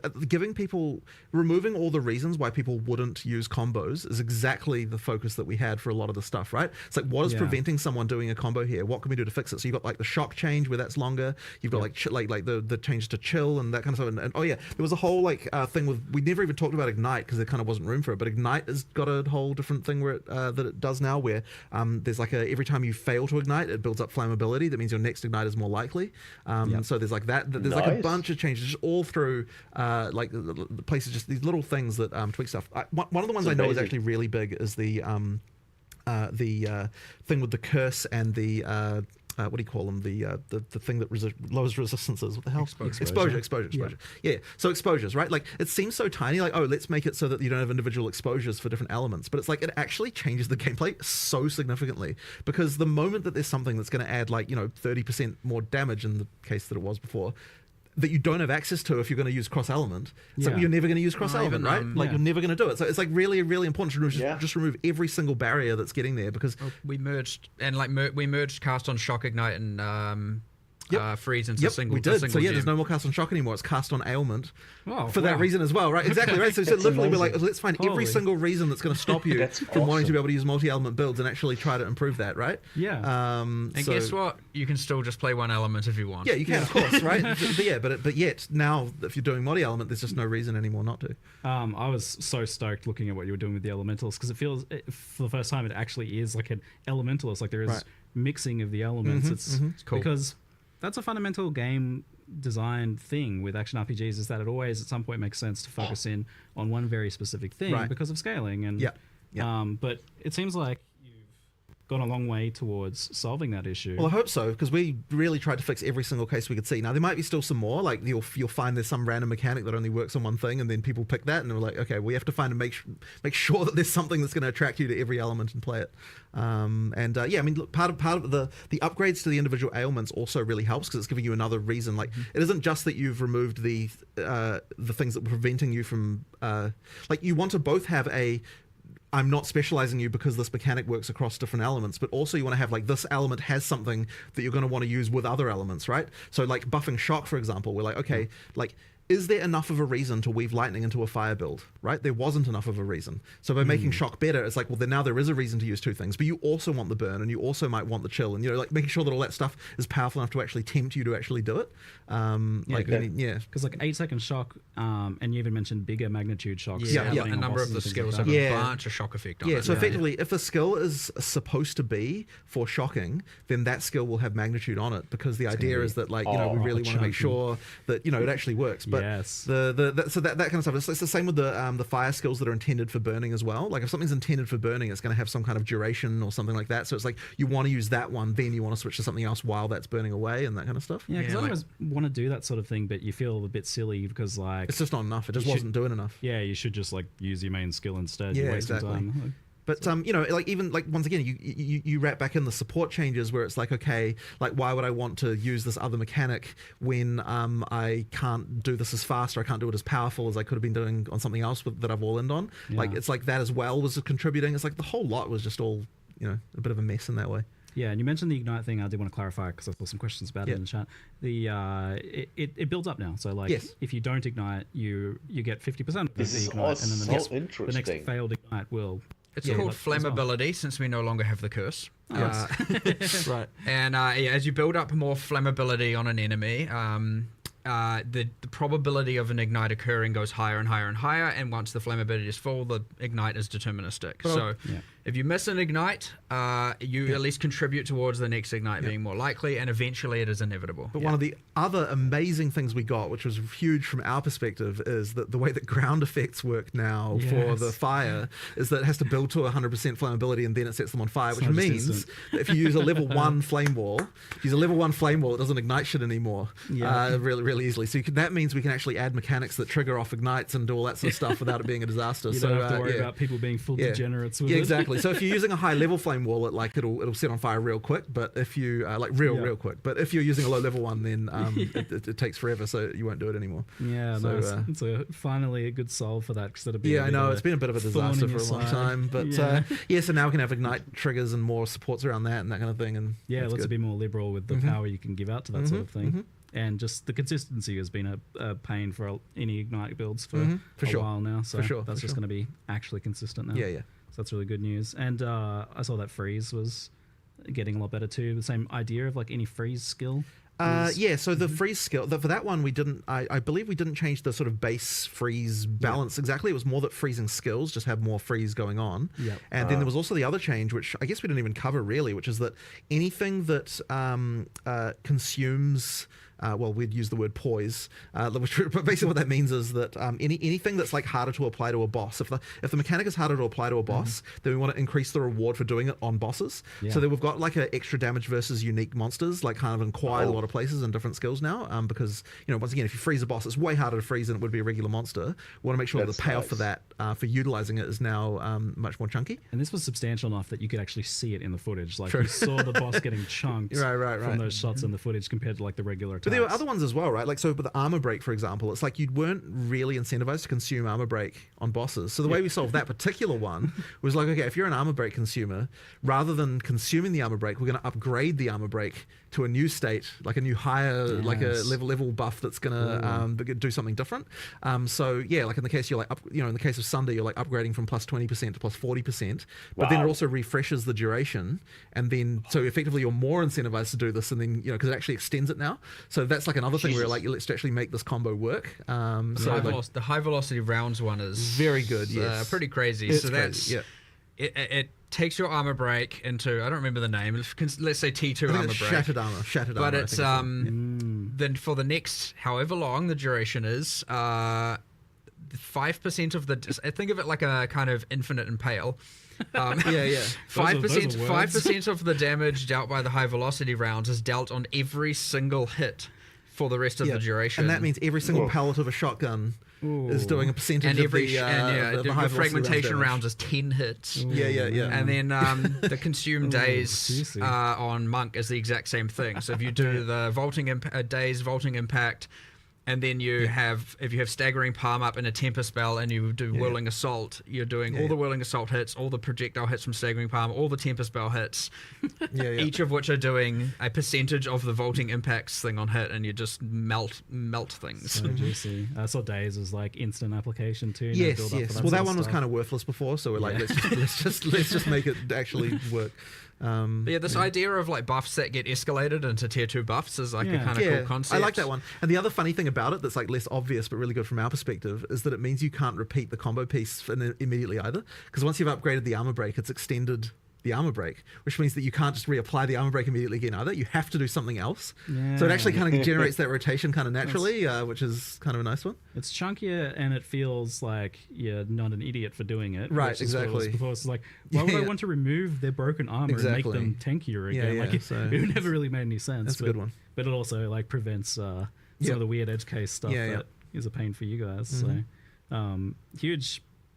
removing all the reasons why people wouldn't use combos is exactly the focus that we had for a lot of the stuff, right? It's like, what is preventing someone doing a combo here? What can we do to fix it? So you've got like the shock change where that's longer. You've got like the change to chill and that kind of stuff. And oh yeah, there was a whole like thing with, we never even talked about Ignite because there kind of wasn't room for it. But Ignite has got a whole different thing where it, that it does now, where there's like every time you fail to ignite, it builds up flammability. That means your next ignite is more likely. So there's like that. There's like a bunch of changes just all through like the places, just these little things that tweak stuff. One of the ones I know is actually really big is the thing with the curse and the what do you call them? The thing that lowers resistances. What the hell? Exposure. Yeah. So exposures, right? Like it seems so tiny. Like, oh, let's make it so that you don't have individual exposures for different elements. But it's like it actually changes the gameplay so significantly, because the moment that there's something that's going to add like 30% more damage in the case that it was before, that you don't have access to if you're going to use cross element. It's like you're never going to use cross element, right? Like you're never going to do it. So it's like really, really important to just remove every single barrier that's getting there, because we merged we merged cast on shock ignite and freeze into single. We did. So gem. there's no more cast on shock anymore. It's cast on ailment for that reason as well, right? Exactly, right? So literally we're like, let's find every single reason that's going to stop you from wanting to be able to use multi-element builds and actually try to improve that, right? Yeah. And guess what? You can still just play one element if you want. Yeah, you can, of course, right? but yet now if you're doing multi-element, there's just no reason anymore not to. I was so stoked looking at what you were doing with the elementals, because it feels for the first time it actually is like an elementalist. Like there is mixing of the elements. It's cool because that's a fundamental game design thing with action RPGs, is that it always at some point makes sense to focus in on one very specific thing because of scaling. And but it seems like you've gone a long way towards solving that issue. Well, I hope so, because we really tried to fix every single case we could see. Now there might be still some more, like you'll find there's some random mechanic that only works on one thing, and then people pick that and we're like, okay, we have to find and make sure that there's something that's going to attract you to every element and play it. I mean, look, part of the upgrades to the individual ailments also really helps, because it's giving you another reason. Like it isn't just that you've removed the things that were preventing you from like, you want to both have I'm not specializing you because this mechanic works across different elements, but also you want to have like, this element has something that you're going to want to use with other elements, right? So like buffing shock, for example, we're like, okay, like, is there enough of a reason to weave lightning into a fire build, right? There wasn't enough of a reason. So by making shock better, it's like, well, then now there is a reason to use two things, but you also want the burn and you also might want the chill, and like making sure that all that stuff is powerful enough to actually tempt you to actually do it. Because like 8-second shock, and you even mentioned bigger magnitude shocks. A number of the skills have a bunch of shock effect on it. So effectively, if a skill is supposed to be for shocking, then that skill will have magnitude on it, because the idea is that like, we really want to make sure that, it actually works. But so that kind of stuff, it's the same with the fire skills that are intended for burning as well. Like if something's intended for burning, it's going to have some kind of duration or something like that. So it's like, you want to use that one, then you want to switch to something else while that's burning away and that kind of stuff. Yeah, because otherwise want to do that sort of thing, but you feel a bit silly because like it's just not enough. It just wasn't doing enough. Yeah, you should just like use your main skill instead. You're wasting time. But like even like once again, you wrap back in the support changes where it's like, okay, like why would I want to use this other mechanic when I can't do this as fast, or I can't do it as powerful as I could have been doing on something else that I've all in on. Like it's like that as well was contributing. It's like the whole lot was just all a bit of a mess in that way. Yeah, and you mentioned the Ignite thing. I did want to clarify because I saw some questions about it in the chat. It builds up now. So like, if you don't ignite, you get 50% of the Ignite, and then the next failed Ignite will. It's called flammability, since we no longer have the curse. Right. And as you build up more flammability on an enemy, the probability of an ignite occurring goes higher and higher and higher, and once the flammability is full, the ignite is deterministic. If you miss an ignite, you at least contribute towards the next ignite being more likely, and eventually it is inevitable. But one of the other amazing things we got, which was huge from our perspective, is that the way that ground effects work now for the fire is that it has to build to 100% flammability and then it sets them on fire, which means that if you use a level 1 flame wall, it doesn't ignite shit anymore really easily. So that means we can actually add mechanics that trigger off ignites and do all that sort of stuff without it being a disaster. You don't have to worry about people being full degenerates with it. Exactly. exactly. So if you're using a high level flame wall, it'll set on fire real quick. But if you real quick. But if you're using a low level one, then it takes forever, so you won't do it anymore. Yeah, so, it's finally a good solve for that, because it'd be I know it's been a bit of a disaster for a long time, but so now we can have ignite triggers and more supports around that and that kind of thing. And yeah, let's be more liberal with the power you can give out to that sort of thing. And just the consistency has been a pain for any Ignite builds for a while now. So that's just going to be actually consistent now. Yeah. So that's really good news. And I saw that freeze was getting a lot better too. The same idea of like any freeze skill. So the freeze skill, for that one, we didn't, I believe we didn't change the sort of base freeze balance exactly. It was more that freezing skills just have more freeze going on. Yep. And then there was also the other change, which I guess we didn't even cover really, which is that anything that consumes... we'd use the word poise, but basically what that means is that anything that's like harder to apply to a boss, if the mechanic is harder to apply to a boss, then we want to increase the reward for doing it on bosses. So then we've got like a extra damage versus unique monsters, like kind of in quite a lot of places and different skills now, because once again, if you freeze a boss, it's way harder to freeze than it would be a regular monster. We want to make sure that the payoff for that, for utilizing it, is now much more chunky. And this was substantial enough that you could actually see it in the footage. Like you saw the boss getting chunked from those shots in the footage compared to like the regular attacks. But there were other ones as well, right? Like, so with the armor break, for example, it's like you weren't really incentivized to consume armor break on bosses. So the way we solved that particular one was like, okay, if you're an armor break consumer, rather than consuming the armor break, we're going to upgrade the armor break to a new state, like a new higher, like a level buff that's going to do something different. So yeah, like in the case you're like, in the case of Sunday, you're like upgrading from plus 20% to plus 40%, but then it also refreshes the duration, and then so effectively you're more incentivized to do this, and then because it actually extends it now. So that's like another thing where like let's actually make this combo work. The high velocity rounds one is very good. Yes, pretty crazy. It's so that's crazy, it takes your armor break into, I don't remember the name, let's say T2 armor break. Shattered armor. But it's then for the next however long the duration is, 5% of the, I think of it like a kind of infinite impale. 5% of the damage dealt by the high velocity rounds is dealt on every single hit for the rest of the duration. And that means every single pellet of a shotgun is doing a percentage of the high fragmentation rounds is 10 hits. And then the consumed days on Monk is the exact same thing. So if you do the days vaulting impact, and then you have, if you have staggering palm up in a temper spell and you do whirling assault, you're doing all the whirling assault hits, all the projectile hits from staggering palm, all the temper spell hits, each of which are doing a percentage of the vaulting impacts thing on hit, and you just melt things. So juicy. I saw Days as like instant application too. Yes. Well, that one was kind of worthless before, so we're like, let's just make it actually work. This idea of like buffs that get escalated into tier 2 buffs is like a kind of cool concept. I like that one. And the other funny thing about it that's like less obvious but really good from our perspective is that it means you can't repeat the combo piece immediately either, because once you've upgraded the armor break, it's extended the armor break, which means that you can't just reapply the armor break immediately again either. You have to do something else. So it actually kind of generates that rotation kind of naturally, which is kind of a nice one. It's chunkier and it feels like you're not an idiot for doing it. Right, exactly. Before it's like, why would I want to remove their broken armor and make them tankier again? Like it never really made any sense. That's a good one. But it also like prevents some of the weird edge case stuff that is a pain for you guys. So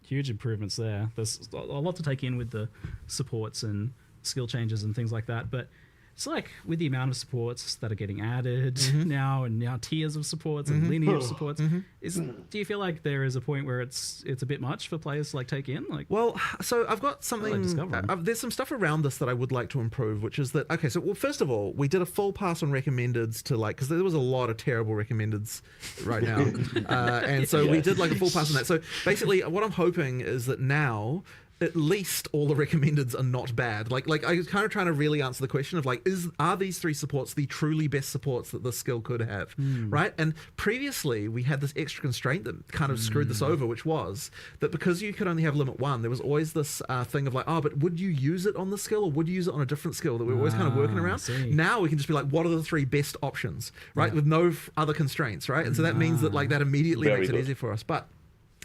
huge improvements there. There's a lot to take in with the supports and skill changes and things like that, but it's like with the amount of supports that are getting added now, and now tiers of supports and lineage supports, do you feel like there is a point where it's a bit much for players to like take in? Like, well, so I've got something. There's some stuff around this that I would like to improve, which is that first of all, we did a full pass on recommendeds to because there was a lot of terrible recommendeds right now, and so we did like a full pass on that. So basically, what I'm hoping is that now, at least all the recommendeds are not bad. Like I was kind of trying to really answer the question of like, are these 3 supports the truly best supports that this skill could have, right? And previously we had this extra constraint that kind of screwed this over, which was that because you could only have limit 1, there was always this thing of like, but would you use it on the skill or would you use it on a different skill that we were always kind of working around? Now we can just be like, what are the 3 best options, right? With no other constraints, right? And so that means that like that immediately makes it easier for us. But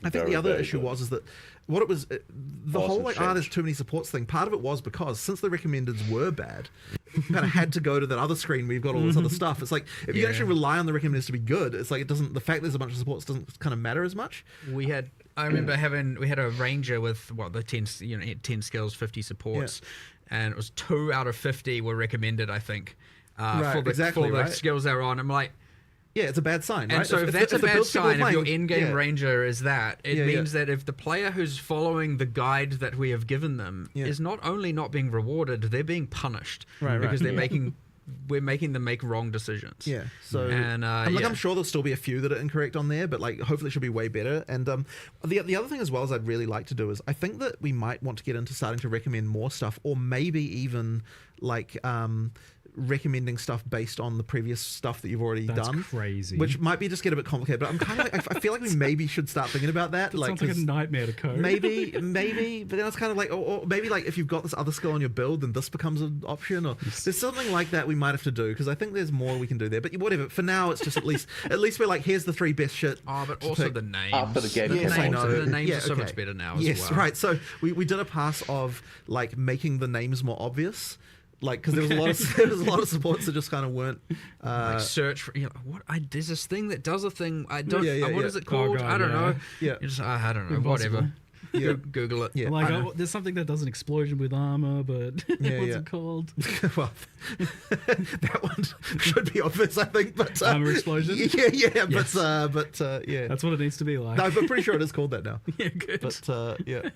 I think the other issue was that what it was the whole like there's too many supports thing. Part of it was because since the recommendeds were bad, you kind of had to go to that other screen where you've got all this other stuff. It's like if you actually rely on the recommendeds to be good, it's like it doesn't. The fact there's a bunch of supports doesn't kind of matter as much. I remember we had a ranger with the 10 skills, 50 supports, and it was 2 out of 50 were recommended. I think for the skills they're on. I'm like. Yeah, it's a bad sign, right? And so if that's a bad sign, if your in-game ranger is that, it means that if the player who's following the guide that we have given them is not only not being rewarded, they're being punished because they're we're making them make wrong decisions. Yeah. So I'm sure there'll still be a few that are incorrect on there, but like hopefully it should be way better. And the other thing as well as I'd really like to do is I think that we might want to get into starting to recommend more stuff, or maybe even like recommending stuff based on the previous stuff that you've already done. Crazy. Which might be just get a bit complicated, but I'm kind of I feel like we maybe should start thinking about that. That sounds like a nightmare to code. Maybe, but then it's kind of like, or maybe like if you've got this other skill on your build, then this becomes an option, or there's something like that we might have to do, because I think there's more we can do there. But whatever. For now, it's just at least we're like, here's the 3 best shit. Oh, but also the names. After the game, the names are so much better now. Yes, as well. right. So we did a pass of like making the names more obvious. Like, because there was a lot of supports that just kind of weren't like search for there's this thing that does a thing I don't what is it called? I don't know. Yeah, you just I don't know. Impossible. Whatever. Yeah. Google it. Yeah. Like there's something that does an explosion with armor, but what's it called? Well, that one should be obvious, I think. But armor explosion. Yeah. Yes. But yeah, that's what it needs to be like. No, I'm pretty sure it is called that now. Yeah, good. But yeah,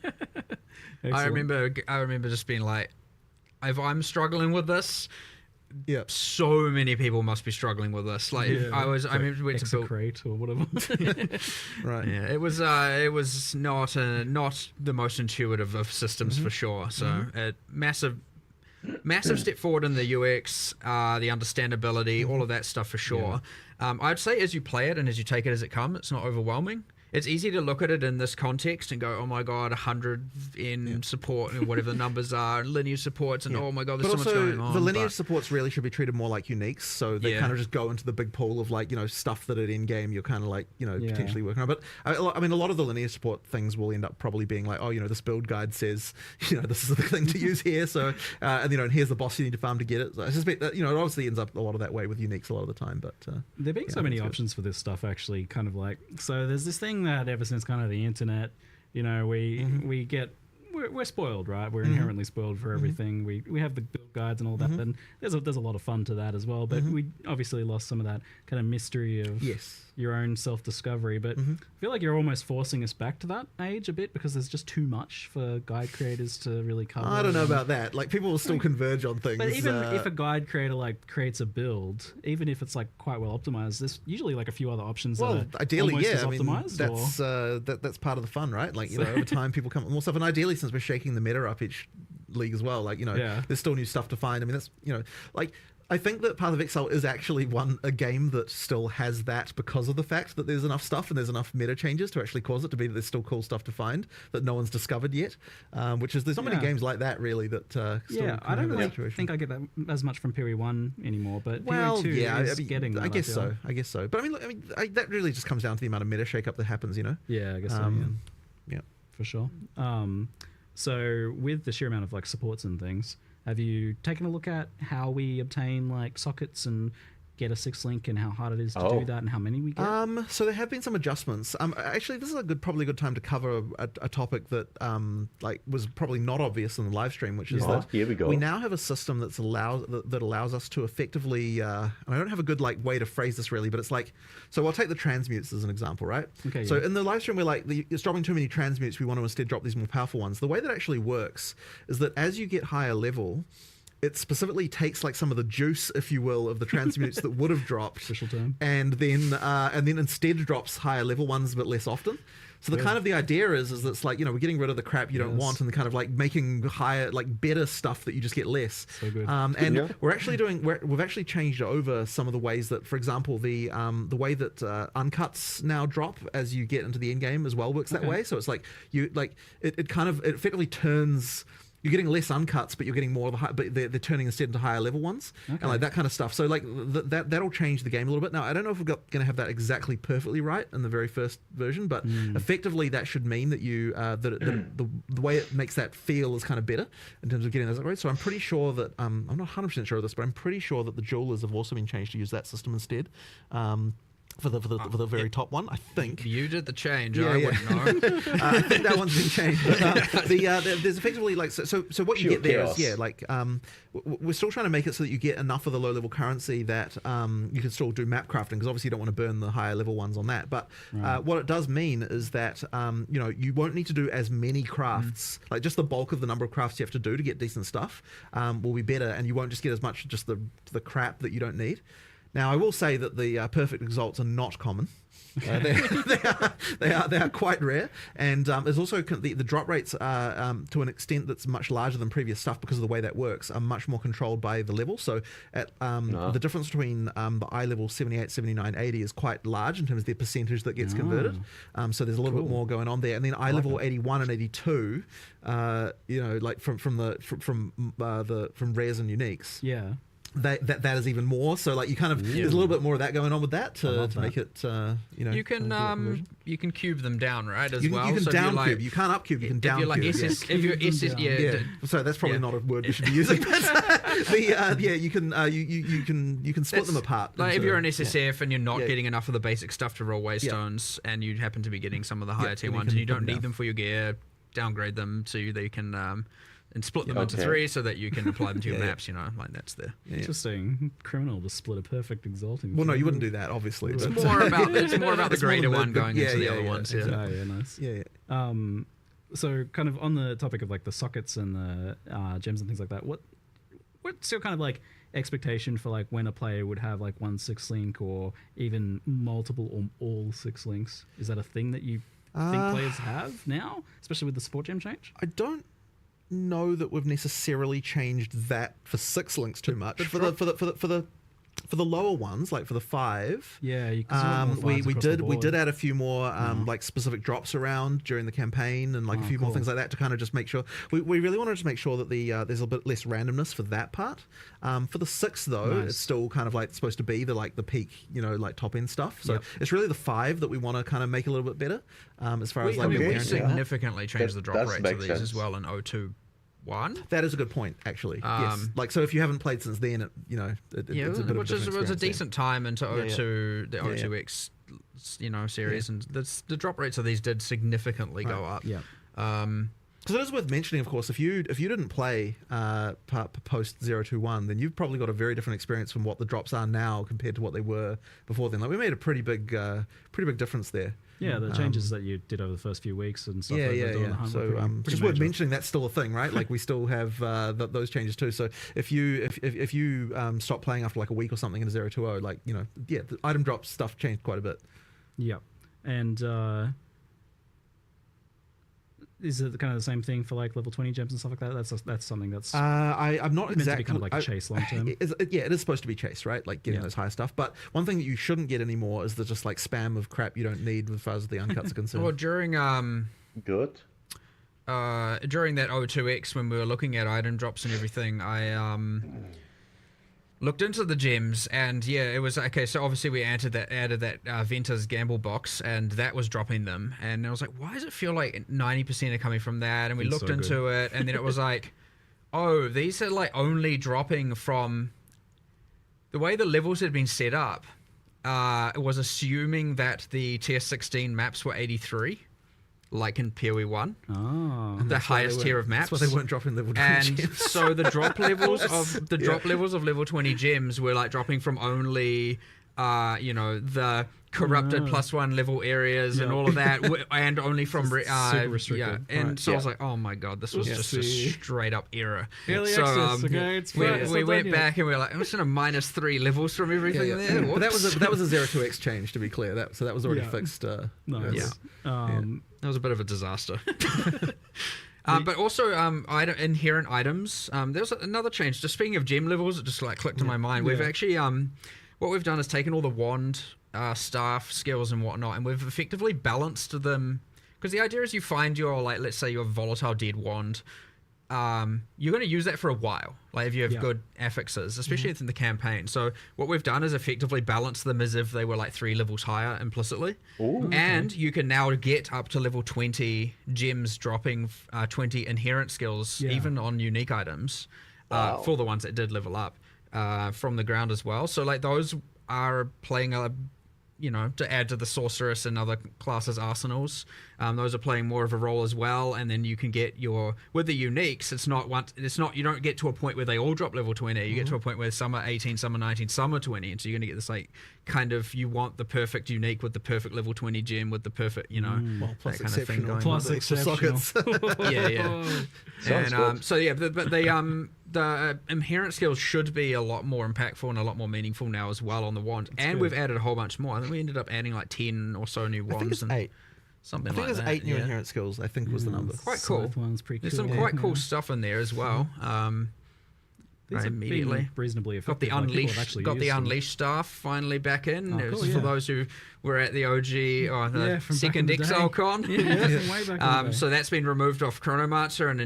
I remember just being like, if I'm struggling with this, so many people must be struggling with this. Like I remember to build or whatever. Right. Yeah, it was not the most intuitive of systems for sure. So massive step forward in the UX, the understandability, all of that stuff for sure. I'd say as you play it and as you take it as it comes, it's not overwhelming. It's easy to look at it in this context and go, oh my god, 100 in support and whatever the numbers are, and lineage supports, and oh my god, there's so much going on. The lineage supports really should be treated more like uniques, so they kind of just go into the big pool of like, stuff that at end game you're kind of like, potentially working on. But I mean, a lot of the lineage support things will end up probably being like, oh, this build guide says, this is the thing to use here, so and here's the boss you need to farm to get it. So I suspect that it obviously ends up a lot of that way with uniques a lot of the time. But there being so many options for this stuff, actually, kind of like, so there's this thing that ever since kind of the internet, we're spoiled, right? We're inherently spoiled for everything. We have the build guides and all that, and there's a lot of fun to that as well. But we obviously lost some of that kind of mystery of your own self-discovery. But I feel like you're almost forcing us back to that age a bit, because there's just too much for guide creators to really cover. I don't know about that. Like, people will still converge on things. But even if a guide creator creates a build, even if it's like quite well optimized, there's usually like a few other options. Well, that are ideally, almost as optimized, that's part of the fun, right? Like, over time, people come up with more stuff, and ideally, since we're shaking the meta up each league as well, like, there's still new stuff to find. I mean, that's like, I think that Path of Exile is actually a game that still has that, because of the fact that there's enough stuff and there's enough meta changes to actually cause it to be that there's still cool stuff to find that no one's discovered yet. Which is, there's not many games like that really that still I don't really think I get that as much from Piri 1 anymore, but Piri 2 is getting that. I guess so. But that really just comes down to the amount of meta shake-up that happens, Yeah, I guess so. Yeah, for sure. So with the sheer amount of like supports and things, have you taken a look at how we obtain like sockets and get a 6 link, and how hard it is to do that, and how many we get? So there have been some adjustments. Actually, this is probably a good time to cover a topic that was probably not obvious in the live stream, which is that here we go. We now have a system that allows us to effectively. And I don't have a good way to phrase this really, but it's like, so I'll take the transmutes as an example, right? Okay. So in the live stream, we're like, it's dropping too many transmutes. We want to instead drop these more powerful ones. The way that actually works is that as you get higher level, it specifically takes like some of the juice, if you will, of the transmutes that would have dropped, official term, and then instead drops higher level ones but less often. So the idea is that it's like, we're getting rid of the crap you don't want, and kind of like making higher, like better stuff that you just get less. So good. We're actually we've actually changed over some of the ways that, for example, the way that uncuts now drop as you get into the end game as well works that way. So it's like it effectively turns you're getting less uncuts, but you're getting more of the high, but they're turning instead into higher level ones, and like that kind of stuff. So like that'll change the game a little bit. Now I don't know if we're going to have that exactly perfectly right in the very first version, but effectively that should mean that you the way it makes that feel is kind of better in terms of getting those upgrades. So I'm pretty sure that I'm not 100% sure of this, but I'm pretty sure that the jewelers have also been changed to use that system instead. For the very top one, I think. You did the change. I wouldn't know. I think that one's been changed. But, there's effectively like so what you get there is we're still trying to make it so that you get enough of the low level currency that you can still do map crafting, because obviously you don't want to burn the higher level ones on that. But what it does mean is that you won't need to do as many crafts. Like just the bulk of the number of crafts you have to do to get decent stuff will be better, and you won't just get as much just the crap that you don't need. Now, I will say that the perfect exalts are not common. They are quite rare, and there's also the drop rates are to an extent that's much larger than previous stuff, because of the way that works, are much more controlled by the level. So at the difference between the eye level 78, 79, 80 is quite large in terms of the percentage that gets converted. So there's a little bit more going on there, and then eye level 81 and 82, like from rares and uniques. Yeah. That is even more. So like you kind of there's a little bit more of that going on with that to make it you can cube them down, right, as well. You can so down cube. You can't up cube. You can down cube. If you're SS, So that's probably not a word we should be using. But you can split them apart. Like if you're an SSF and you're not getting enough of the basic stuff to roll waystones, and you happen to be getting some of the higher tier ones, and you don't need them for your gear, downgrade them so that you can and split them into 3 so that you can apply them to your maps, like that's the... Interesting. Criminal to split a perfect exalting. Well, no, you wouldn't do that, obviously. It's more about the greater one going into the other ones. Nice. Yeah. So kind of on the topic of like the sockets and the gems and things like that, what's your kind of like expectation for like when a player would have like one 6 link or even multiple or all 6 links? Is that a thing that you think players have now, especially with the support gem change? I don't know that we've necessarily changed that for 6 links too much. For the lower ones, like for the 5, we did add a few more like specific drops around during the campaign, and like a few more things like that to kind of just make sure we really wanted to make sure that there's a bit less randomness for that part. For the 6 though, it's still kind of like supposed to be the peak, like top end stuff. So it's really the 5 that we want to kind of make a little bit better as far as like we significantly changed the drop rates of these as well in 021. That is a good point, actually. Yes. Like, so if you haven't played since then, it's a bit which was a decent time into O2, the O2X, series, and the drop rates of these did significantly go up. Yeah. Because it is worth mentioning, of course, if you didn't play post 021, then you've probably got a very different experience from what the drops are now compared to what they were before then. Like, we made a pretty big difference there. Yeah, the changes that you did over the first few weeks and stuff. So just worth mentioning that's still a thing, right? Like we still have those changes too. So if you stop playing after like a week or something in a 020, like the item drop stuff changed quite a bit. Yeah, and is it kind of the same thing for like level 20 gems and stuff like that? That's something that's I'm not meant exactly to be kind of like a chase long term. It is supposed to be chase, right? Like getting those higher stuff. But one thing that you shouldn't get anymore is the just like spam of crap you don't need as far as the uncuts are concerned. Well, during good. During that O2X when we were looking at item drops and everything, I looked into the gems, and it was okay. So obviously we added that Venter's gamble box, and that was dropping them. And I was like, why does it feel like 90% are coming from that? And we looked into it, and then it was like, oh, these are like only dropping from the way the levels had been set up. It was assuming that the tier 16 maps were 83. Like in PoE 1, the highest tier of maps. That's why they weren't dropping level 20 and gems. So the drop levels of levels of level 20 gems were like dropping from only, the corrupted +1 level areas and all of that, and only from super restricted. And so I was like, oh my god, this was just a straight up error. Early so access, we went back and we were like, I'm just gonna -3 levels from everything there. But that was a 0-2x change, to be clear. So that was already fixed. Nice. That was a bit of a disaster. But also, inherent items. There was another change. Just speaking of gem levels, it just like clicked in my mind. We've actually, what we've done is taken all the wand, staff, skills, and whatnot, and we've effectively balanced them. Because the idea is you find your, like, let's say your volatile dead wand, you're going to use that for a while. Like if you have good affixes, especially in the campaign. So what we've done is effectively balance them as if they were like 3 levels higher implicitly. Ooh. And you can now get up to level 20 gems dropping 20 inherent skills, even on unique items, for the ones that did level up from the ground as well. So like those are playing a, to add to the sorceress and other classes' arsenals. Those are playing more of a role as well, and then you can get with the uniques. You don't get to a point where they all drop level 20. You get to a point where some are 18, some are 19, some are 20, and so you're gonna get this like kind of you want the perfect unique with the perfect level 20 gem with the perfect plus that kind of thing going. Plus exceptional. And the inherent skills should be a lot more impactful and a lot more meaningful now as well on the wand. We've added a whole bunch more. I think we ended up adding like 10 or so new wands. I think it's 8. Something I think like there's that. 8 new inherent skills, I think was the number. Quite cool. One's pretty There's cool. some quite cool stuff in there as well. These have immediately been reasonably effective. got the unleashed staff finally back in. For those who were at the OG or the second Exile con. So that's been removed off Chronomancer, and a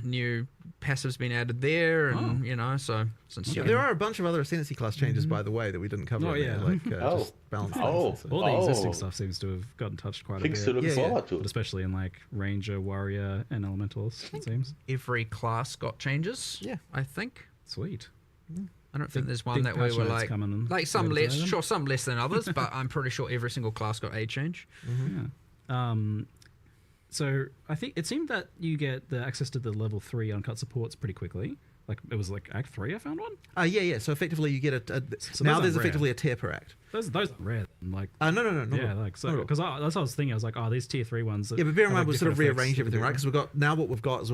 new passive's been added there, and so since there are a bunch of other Ascendancy class changes, by the way, that we didn't cover. Just balance things. All the existing stuff seems to have gotten touched quite a bit. Things to look forward to, but especially in like Ranger, Warrior, and Elementals. It seems every class got changes. I think. Sweet. I don't think there's one that we were like some less, some less than others, but I'm pretty sure every single class got a change. So I think it seemed that you get the access to the level 3 uncut supports pretty quickly. Like it was like Act 3 I found one? So effectively you get now there's effectively a tier per act. Those are rare. Like no. Yeah, like so because that's what I was thinking. I was like, these tier 3 ones. But bear in mind we've sort of rearranged everything, right? Because what we've got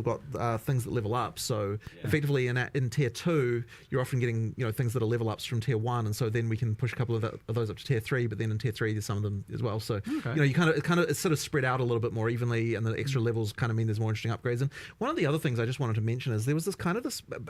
things that level up. So effectively in tier 2 you're often getting things that are level ups from tier 1, and so then we can push a couple of those up to tier 3. But then in tier 3 there's some of them as well. So you kind of it's sort of spread out a little bit more evenly, and the extra levels kind of mean there's more interesting upgrades. And one of the other things I just wanted to mention is there was this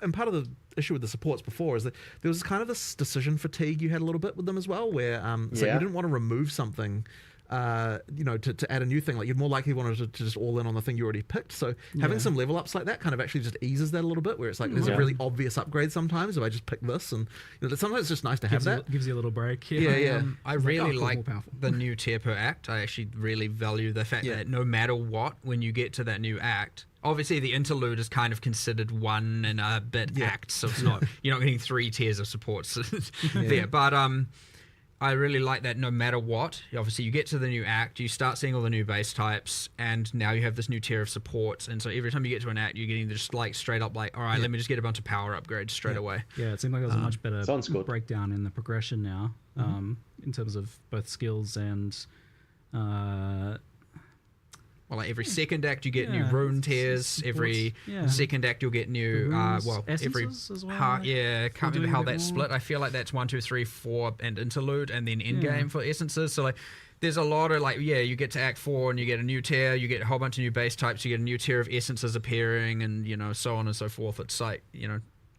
and part of the issue with the supports before is that there was kind of this decision fatigue you had a little bit with them as well, where so you didn't want to remove something to add a new thing. Like you'd more likely wanted to just all in on the thing you already picked. So having some level ups like that kind of actually just eases that a little bit, where it's like there's a really obvious upgrade sometimes if I just pick this, and sometimes it's just nice to have that. Gives you a little break. I really like the new tier per act. I actually really value the fact that no matter what, when you get to that new act, obviously the interlude is kind of considered one and a bit act, so it's not you're not getting 3 tiers of supports there. But I really like that no matter what, obviously you get to the new act, you start seeing all the new base types, and now you have this new tier of supports, and so every time you get to an act, you're getting just like straight up like, all right, let me just get a bunch of power upgrades straight away. Yeah, it seemed like there was a much better breakdown in the progression now, in terms of both skills and like every second act you get new rune tiers. Every second act you'll get new every as well, can't remember how that's split. I feel like that's 1, 2, 3, 4 and interlude, and then end game for essences. So like there's a lot of you get to act 4 and you get a new tier, you get a whole bunch of new base types, you get a new tier of essences appearing, and so on and so forth. It's like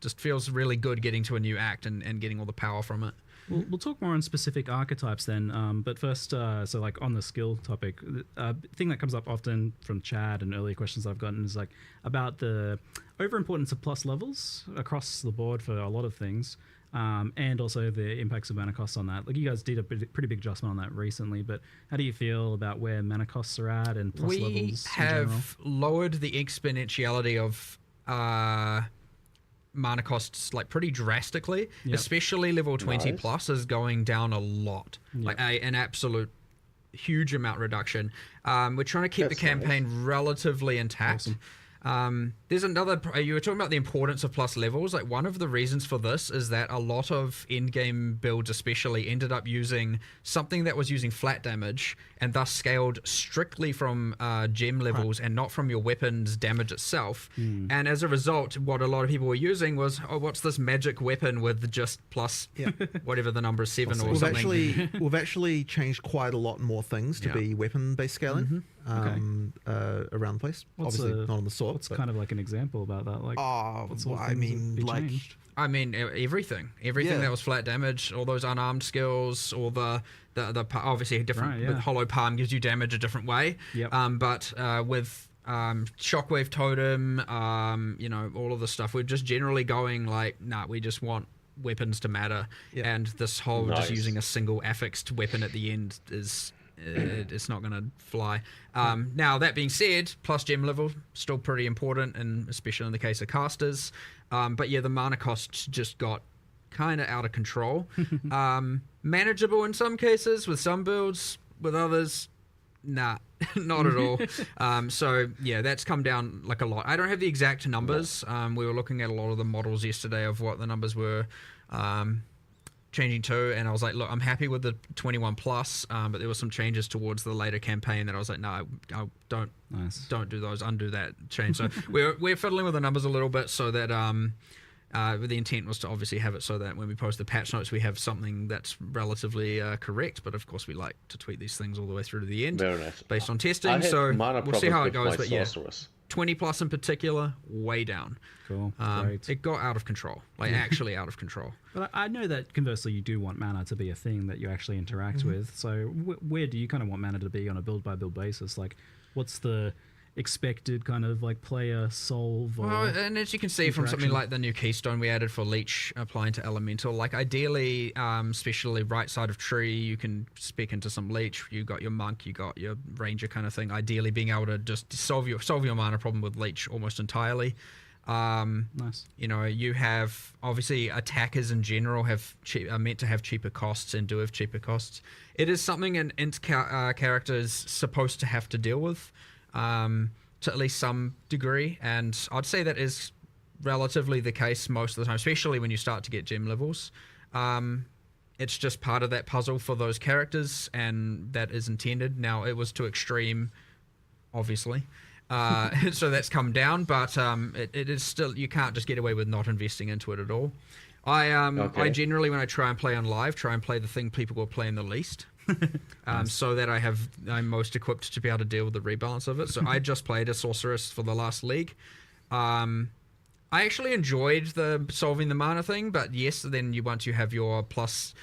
just feels really good getting to a new act and getting all the power from it. We'll talk more on specific archetypes then, but first, so like on the skill topic, thing that comes up often from Chad and earlier questions I've gotten is like about the overimportance of plus levels across the board for a lot of things, and also the impacts of mana costs on that. Like you guys did a pretty big adjustment on that recently, but how do you feel about where mana costs are at and plus levels in general? We have lowered the exponentiality of mana costs like pretty drastically, especially level 20 plus is going down a lot, like an absolute huge amount reduction. We're trying to keep the campaign relatively intact. There's another, you were talking about the importance of plus levels. Like one of the reasons for this is that a lot of in-game builds especially ended up using something that was using flat damage and thus scaled strictly from gem levels and not from your weapon's damage itself. And as a result, what a lot of people were using was, what's this magic weapon with just plus whatever the number is 7 or something. We've actually changed quite a lot more things to be weapon-based scaling around the place. Obviously not on the sword. What's kind of like an example about that? Like, everything that was flat damage, all those unarmed skills, all the obviously different. With Hollow Palm gives you damage a different way. But with Shockwave Totem, all of this stuff. We're just generally going like, nah, we just want weapons to matter, and this whole just using a single affixed weapon at the end is it's not going to fly. Now that being said, plus gem level still pretty important, and especially in the case of casters. But yeah, the mana cost just got kind of out of control. Manageable in some cases with some builds, with others, nah, not at all. So yeah, that's come down like a lot. I don't have the exact numbers. We were looking at a lot of the models yesterday of what the numbers were changing to, and I was like, look, I'm happy with the 21 plus, but there were some changes towards the later campaign that I was like, no, I don't do those, undo that change. So we're fiddling with the numbers a little bit so that the intent was to obviously have it so that when we post the patch notes, we have something that's relatively correct. But of course, we like to tweak these things all the way through to the end, based on testing. So we'll see how it goes. But yeah, 20 plus in particular, way down. Cool. It got out of control, actually out of control. But I know that conversely, you do want mana to be a thing that you actually interact with. So where do you kind of want mana to be on a build by build basis? Like, what's the expected kind of like player solve? Well, and as you can see from something like the new keystone we added for leech applying to elemental, like ideally, especially right side of tree, you can spec into some leech. You got your monk, you got your ranger kind of thing. Ideally, being able to just solve your mana problem with leech almost entirely. Nice. You have obviously attackers in general are meant to have cheaper costs and do have cheaper costs. It is something an int character is supposed to have to deal with. To at least some degree, and I'd say that is relatively the case most of the time, especially when you start to get gem levels. It's just part of that puzzle for those characters, and that is intended. Now, it was to extreme, obviously, so that's come down, but it is still, you can't just get away with not investing into it at all. I generally, when I try and play on live, try and play the thing people will play in the least. So that I'm most equipped to be able to deal with the rebalance of it. So I just played a sorceress for the last league. I actually enjoyed the solving the mana thing, but yes, then once you have your plus,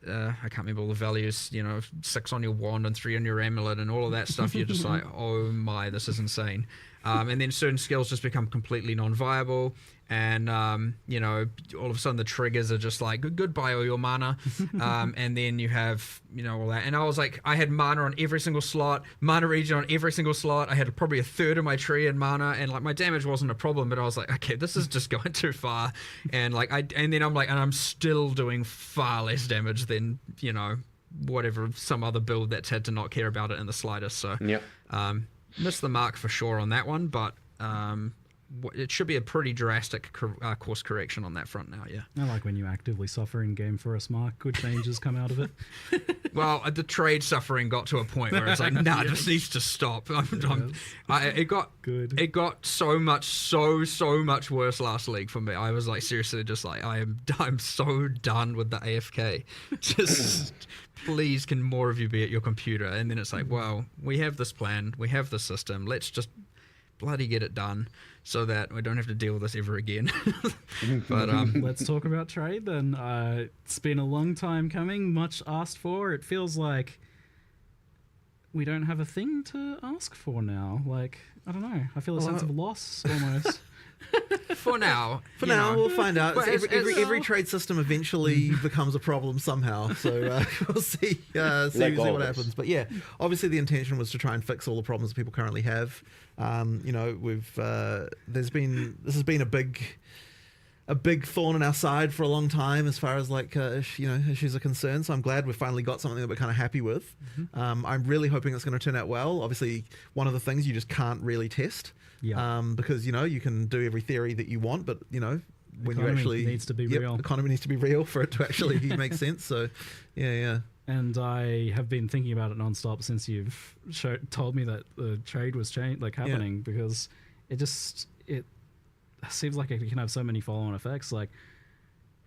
I can't remember all the values, 6 on your wand and 3 on your amulet and all of that stuff, you're just like, oh my, this is insane. And then certain skills just become completely non-viable. And, all of a sudden the triggers are just like, goodbye all your mana. And then you have, all that. And I was like, I had mana on every single slot, mana regen on every single slot. I had probably a third of my tree in mana, and like my damage wasn't a problem, but I was like, okay, this is just going too far. And then I'm still doing far less damage than, whatever, some other build that's had to not care about it in the slightest. So, missed the mark for sure on that one, but, it should be a pretty drastic course correction on that front now, yeah. I like when you actively suffer in game for us, Mark. Good changes come out of it. Well, the trade suffering got to a point where it's like, nah, this needs to stop. It got so much worse last league for me. I was like, seriously, just like, I'm so done with the AFK. Just please, can more of you be at your computer? And then it's like, well, we have this plan, we have this system. Let's just bloody get it done, so that we don't have to deal with this ever again. But let's talk about trade then. It's been a long time coming, much asked for. It feels like we don't have a thing to ask for now. Like, I don't know. I feel a sense of loss almost. For now, we'll find out. Every trade system eventually becomes a problem somehow. So we'll see what happens. But yeah, obviously the intention was to try and fix all the problems that people currently have. This has been a big thorn in our side for a long time as far as issues are concerned. So I'm glad we've finally got something that we're kind of happy with. I'm really hoping it's going to turn out well. Obviously, one of the things you just can't really test. Because you can do every theory that you want, but when you actually needs to be real. Economy needs to be real for it to actually make sense. So yeah. And I have been thinking about it nonstop since you've told me that the trade was happening, because it seems like it can have so many follow-on effects. Like,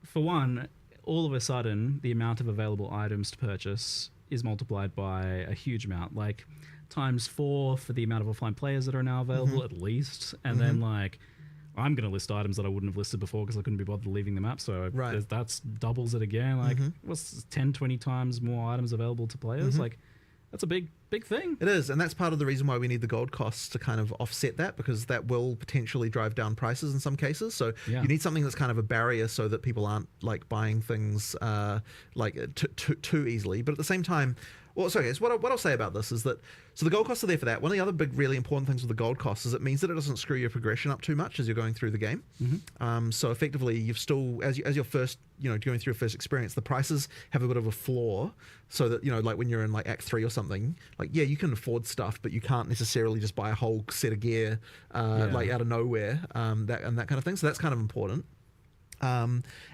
for one, all of a sudden, the amount of available items to purchase is multiplied by a huge amount, like times 4 for the amount of offline players that are now available at least. And then I'm going to list items that I wouldn't have listed before because I couldn't be bothered leaving them up. So that's doubles it again. Like, what's 10, 20 times more items available to players? Like, that's a big big thing. It is, and that's part of the reason why we need the gold costs to kind of offset that, because that will potentially drive down prices in some cases. So you need something that's kind of a barrier so that people aren't like buying things too easily. But at the same time, well, so what I'll say about this is that, so the gold costs are there for that. One of the other big, really important things with the gold costs is it means that it doesn't screw your progression up too much as you're going through the game. So effectively, you've still, as you're first, going through your first experience, the prices have a bit of a floor, so that, like when you're in like Act 3 or something, like, yeah, you can afford stuff, but you can't necessarily just buy a whole set of gear, like out of nowhere, that kind of thing. So that's kind of important.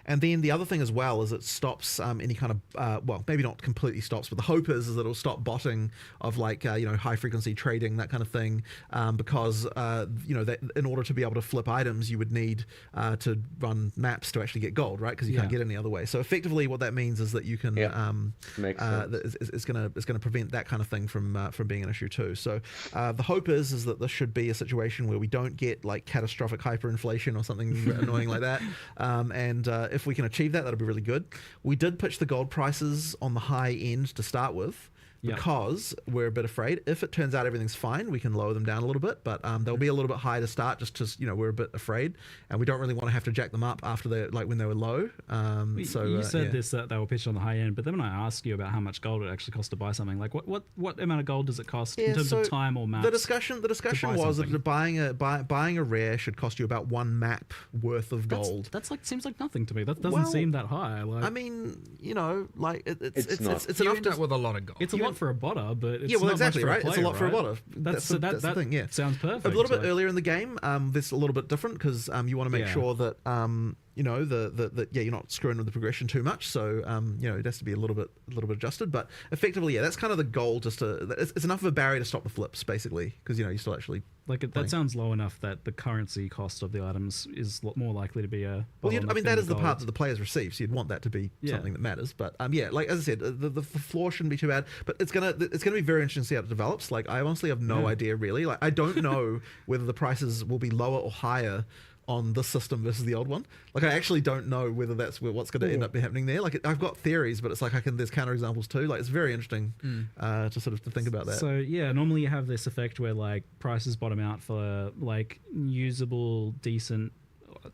And then the other thing as well is it stops any kind of well, maybe not completely stops, but the hope is that it'll stop botting of like high frequency trading, that kind of thing, because that in order to be able to flip items you would need to run maps to actually get gold, right? Because you can't get any other way. So effectively what that means is that you can it's gonna prevent that kind of thing from being an issue too. So the hope is that this should be a situation where we don't get like catastrophic hyperinflation or something annoying like that. And if we can achieve that, that'll be really good. We did pitch the gold prices on the high end to start with, because we're a bit afraid. If it turns out everything's fine, we can lower them down a little bit, but they'll be a little bit high to start, just because we're a bit afraid, and we don't really want to have to jack them up after they're like when they were low. So you said this that they were pitched on the high end, but then when I ask you about how much gold it actually costs to buy something, like what amount of gold does it cost in terms of time or maps? The discussion was that buying a rare should cost you about 1 map worth of gold. That's like seems like nothing to me. That doesn't seem that high. Like, I mean, like it's you enough end up with a lot of gold. It's a lot for a botter, but it's well, not exactly, much for right? a player, It's a lot for a right? botter. That's the thing. Yeah, sounds perfect. A little bit earlier in the game, this a little bit different because you want to make sure that that you're not screwing with the progression too much. So it has to be a little bit adjusted. But effectively, that's kind of the goal. It's enough of a barrier to stop the flips, basically, because you still actually that sounds low enough that the currency cost of the items is more likely to be a. Well, I mean that is the part that the players receive, so you'd want that to be something that matters. But like as I said, the floor shouldn't be too bad. But it's gonna be very interesting to see how it develops. Like I honestly have no idea really. Like I don't know whether the prices will be lower or higher on this system versus the old one. Like I actually don't know whether that's what's going to end up happening there. Like I've got theories, but it's like there's counterexamples too. Like it's very interesting to sort of to think about that. So normally you have this effect where like prices bottom out for like usable, decent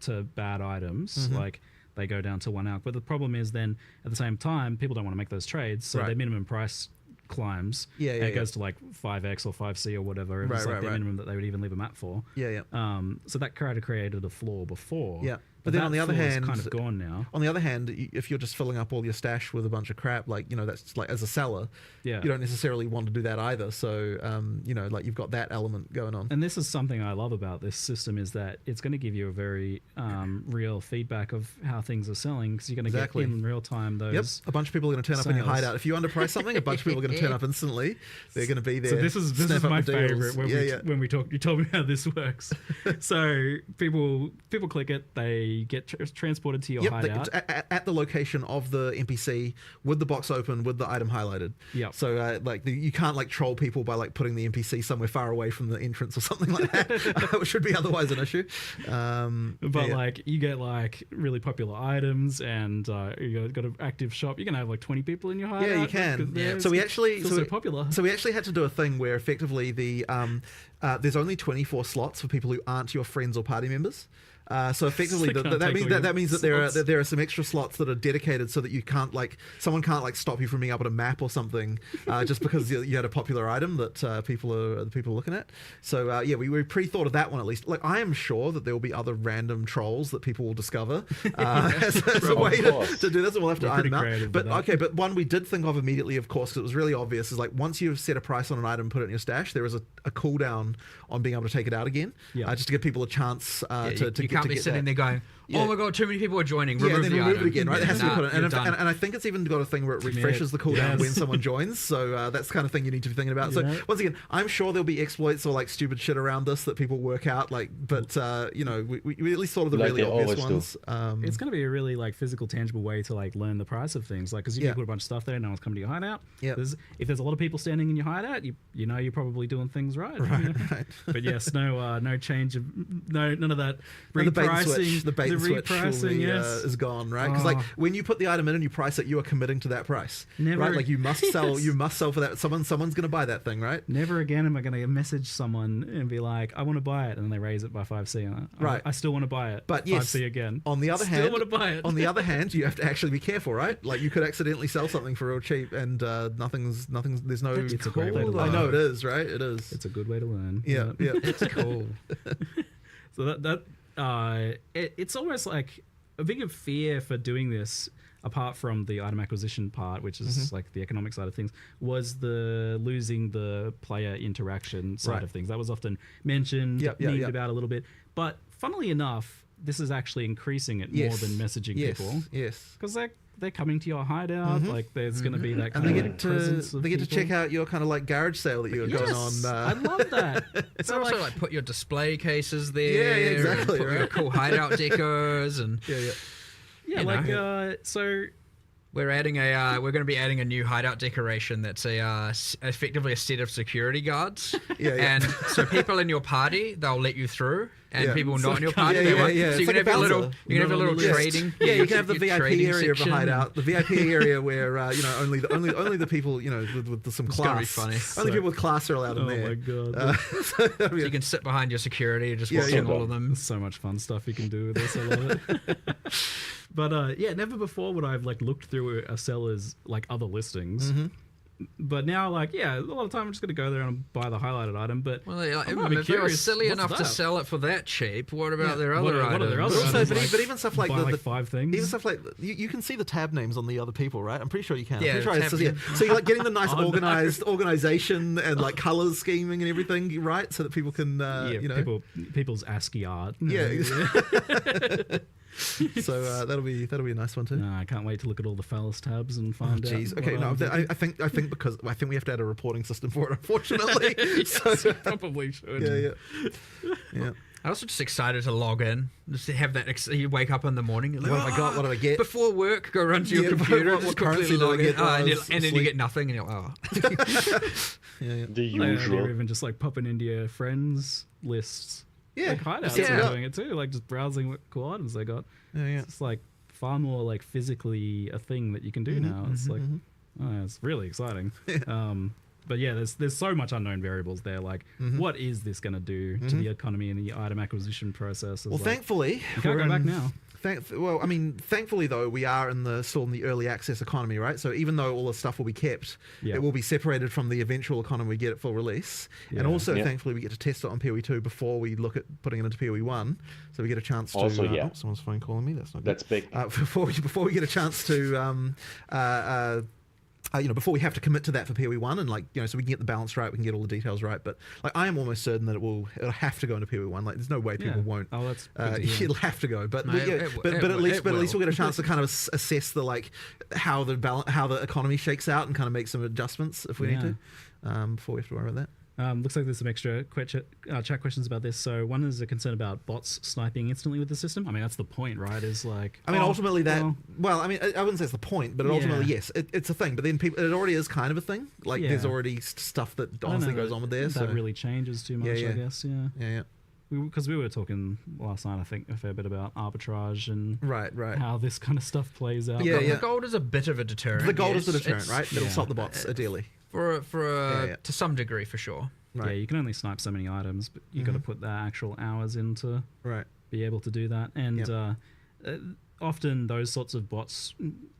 to bad items. Like they go down to 1 alc. But the problem is then at the same time people don't want to make those trades, so their minimum price climbs. It goes to like 5x or 5c or whatever. It was like the minimum that they would even leave a map for. So that created a floor before. But then on the other hand, kind of gone now. On the other hand, if you're just filling up all your stash with a bunch of crap, like that's like as a seller, you don't necessarily want to do that either. So like you've got that element going on. And this is something I love about this system is that it's going to give you a very real feedback of how things are selling, because you're going to get in real time those. A bunch of people are going to turn up in your hideout. If you underprice something, a bunch of people are going to turn up instantly. They're going to be there. So this is my favorite when we talk. You told me how this works. So people click it, they get transported to your hideout at the location of the NPC with the box open with the item highlighted. So you can't like troll people by like putting the NPC somewhere far away from the entrance or something like that, which should be otherwise an issue. But like you get like really popular items, and you got an active shop. You can have like 20 people in your hideout. Yeah, you can. So we actually popular. So we actually had to do a thing where effectively there's only 24 slots for people who aren't your friends or party members. So effectively, that means that there are some extra slots that are dedicated so that someone can't stop you from being able to map or something just because you had a popular item that people are looking at. So we pre-thought of that one at least. Like I am sure that there will be other random trolls that people will discover as a way to do this, and we'll have to iron them out. But one we did think of immediately, of course, because it was really obvious, is like once you've set a price on an item, put it in your stash, there is a cooldown on being able to take it out again, just to give people a chance to be sitting there going, oh my god, too many people are joining. Remove then the remove item. it again, right? It has to be put in. And I think it's even got a thing where it refreshes the cooldown when someone joins. So that's the kind of thing you need to be thinking about. So once again, I'm sure there'll be exploits or like stupid shit around this that people work out. Like, but we at least thought of the really obvious ones. It's going to be a really like physical, tangible way to like learn the price of things. Like, because you can put a bunch of stuff there, no one's coming to your hideout. If there's a lot of people standing in your hideout, you're probably doing things right. Right. But yes, no change of none of that. the bait and switch fully, yes. is gone, right? Because like when you put the item in and you price it, you are committing to that price, right? Like you must sell, you must sell for that. Someone's going to buy that thing, right? Never again am I going to message someone and be like, I want to buy it, and then they raise it by 5C. Right. I still want to buy it. But 5C again. On the other still hand, want to buy it. On the other hand, you have to actually be careful, right? Like you could accidentally sell something for real cheap, and nothing's. There's no. It's a great way to learn. I know it is, right? It is. It's a good way to learn. Yeah, yeah. It's cool. So it's almost like a bigger fear for doing this, apart from the item acquisition part, which is like the economic side of things, was the losing the player interaction side of things. That was often mentioned, memed about a little bit. But funnily enough, this is actually increasing it more than messaging people. Yes. Because they're coming to your hideout. Like there's going to be that kind and of presence of they get to people. check out your kind of like garage sale that you got going on. I love that. It's also like put your display cases there. Yeah, exactly. And put your cool hideout decos and so we're going to be adding a new hideout decoration that's effectively a set of security guards. And so people in your party, they'll let you through, and people not in your party, they won't. So you can have a little trading. Yeah, you can have the VIP area of the hideout, the VIP area where only the people with some class. It's gonna be funny. Only people with class are allowed in there. Oh my god! So you can sit behind your security and just watching all of them. There's so much fun stuff you can do with this. I love it. But never before would I've like looked through a seller's like other listings. But now, like, a lot of time I'm just going to go there and buy the highlighted item. But if they were silly enough to sell it for that cheap, what about their other items? What are their other also, items? but even stuff like buy like 5 things. Even stuff like you can see the tab names on the other people, right? I'm pretty sure you can. Yeah, so you're like getting the nice organization and like colors scheming and everything, right? So that people can, people's ASCII art. So that'll be a nice one too. No, I can't wait to look at all the phallus tabs and find out. Jeez. Okay, no, I think because I think we have to add a reporting system for it, unfortunately. Yes, we probably should. Yeah. I'm also just excited to log in. Just to have that. You wake up in the morning. You're like, what have I got? What do I get? Before work, go run to your computer. What currency do I get? And then you get nothing. And you're like, The usual. You're even just like popping into your friends lists. Yeah, like hideouts are doing it too. Like just browsing what cool items they got. It's like far more like physically a thing that you can do now. It's like, it's really exciting. But yeah, there's so much unknown variables there. Like, what is this going to do to the economy and the item acquisition process? Well, thankfully, you can't go back now. Thankfully though, we are still in the early access economy, right? So even though all the stuff will be kept, it will be separated from the eventual economy we get at full release. And also, thankfully, we get to test it on PoE 2 before we look at putting it into PoE 1. So we get a chance to. Also, someone's phone calling me. That's not good. That's big. Before we get a chance to. Before we have to commit to that for PoE 1 and so we can get the balance right, we can get all the details right. But like, I am almost certain that it'll have to go into PoE 1. Like, there's no way people won't. Oh, that's it'll have to go. But No, at least we'll get a chance to kind of assess the how the economy shakes out and kind of make some adjustments if we need to before we have to worry about that. Looks like there's some extra chat questions about this. So one is a concern about bots sniping instantly with the system. I mean, that's the point, right? Is like... ultimately that... Well, I mean, I wouldn't say it's the point, but ultimately, yes, it's a thing. But then it already is kind of a thing. Like, there's already stuff that honestly goes on with there. That really changes too much, I guess, Yeah. Because we were talking last night, I think, a fair bit about arbitrage and right how this kind of stuff plays out. The gold is a bit of a deterrent. The gold is the deterrent, right? It'll stop the bots, ideally. To some degree, for sure. Right. Yeah, you can only snipe so many items, but you got to put the actual hours in to be able to do that. And often those sorts of bots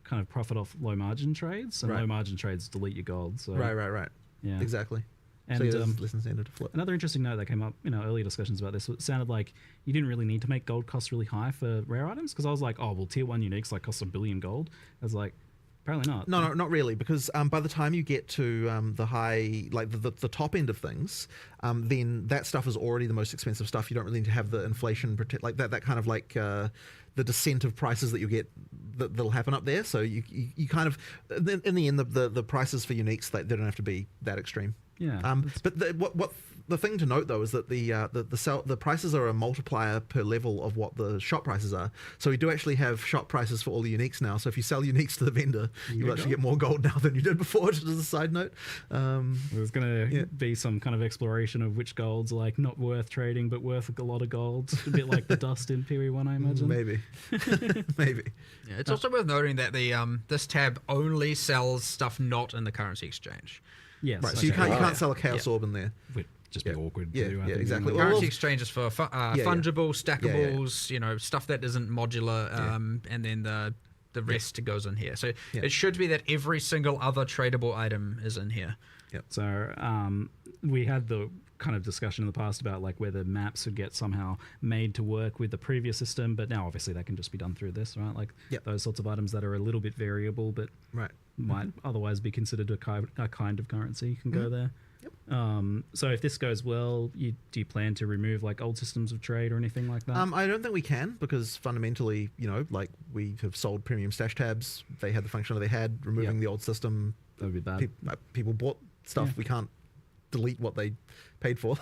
kind of profit off low margin trades, and low margin trades delete your gold. So right. Yeah, exactly. And so listen standard to flip. Another interesting note that came up in our earlier discussions about this, it sounded like you didn't really need to make gold costs really high for rare items, because I was like, oh well, tier 1 uniques like cost 1 billion gold. I was like, apparently not. No, not really, because by the time you get to the high, like the top end of things, then that stuff is already the most expensive stuff. You don't really need to have the inflation protect, like that kind of like the descent of prices that you get that'll happen up there. So you kind of in the end the prices for uniques, they don't have to be that extreme. Yeah. But the thing to note though is that the prices are a multiplier per level of what the shop prices are. So we do actually have shop prices for all the uniques now. So if you sell uniques to the vendor, you'll actually get more gold now than you did before. Just as a side note, there's going to be some kind of exploration of which golds are like not worth trading but worth a lot of golds. A bit like the dust in PoE1, I imagine. Maybe, maybe. Yeah, it's also worth noting that the this tab only sells stuff not in the currency exchange. Yes. Right. So you can't sell a chaos orb in there. Would just be awkward. Yeah. To do, I think. Exactly. Currency exchanges for fungible, stackables, you know, stuff that isn't modular, and then the rest goes in here. So it should be that every single other tradable item is in here. Yep. So we had the kind of discussion in the past about like whether maps would get somehow made to work with the previous system, but now obviously that can just be done through this, right? Like those sorts of items that are a little bit variable, but might otherwise be considered a kind of currency can go there. Yep. So if this goes well, do you plan to remove like old systems of trade or anything like that? I don't think we can, because fundamentally, you know, like we have sold premium stash tabs. They had the functionality they had. Removing the old system, that would be bad. People bought stuff. We can't delete what they paid for.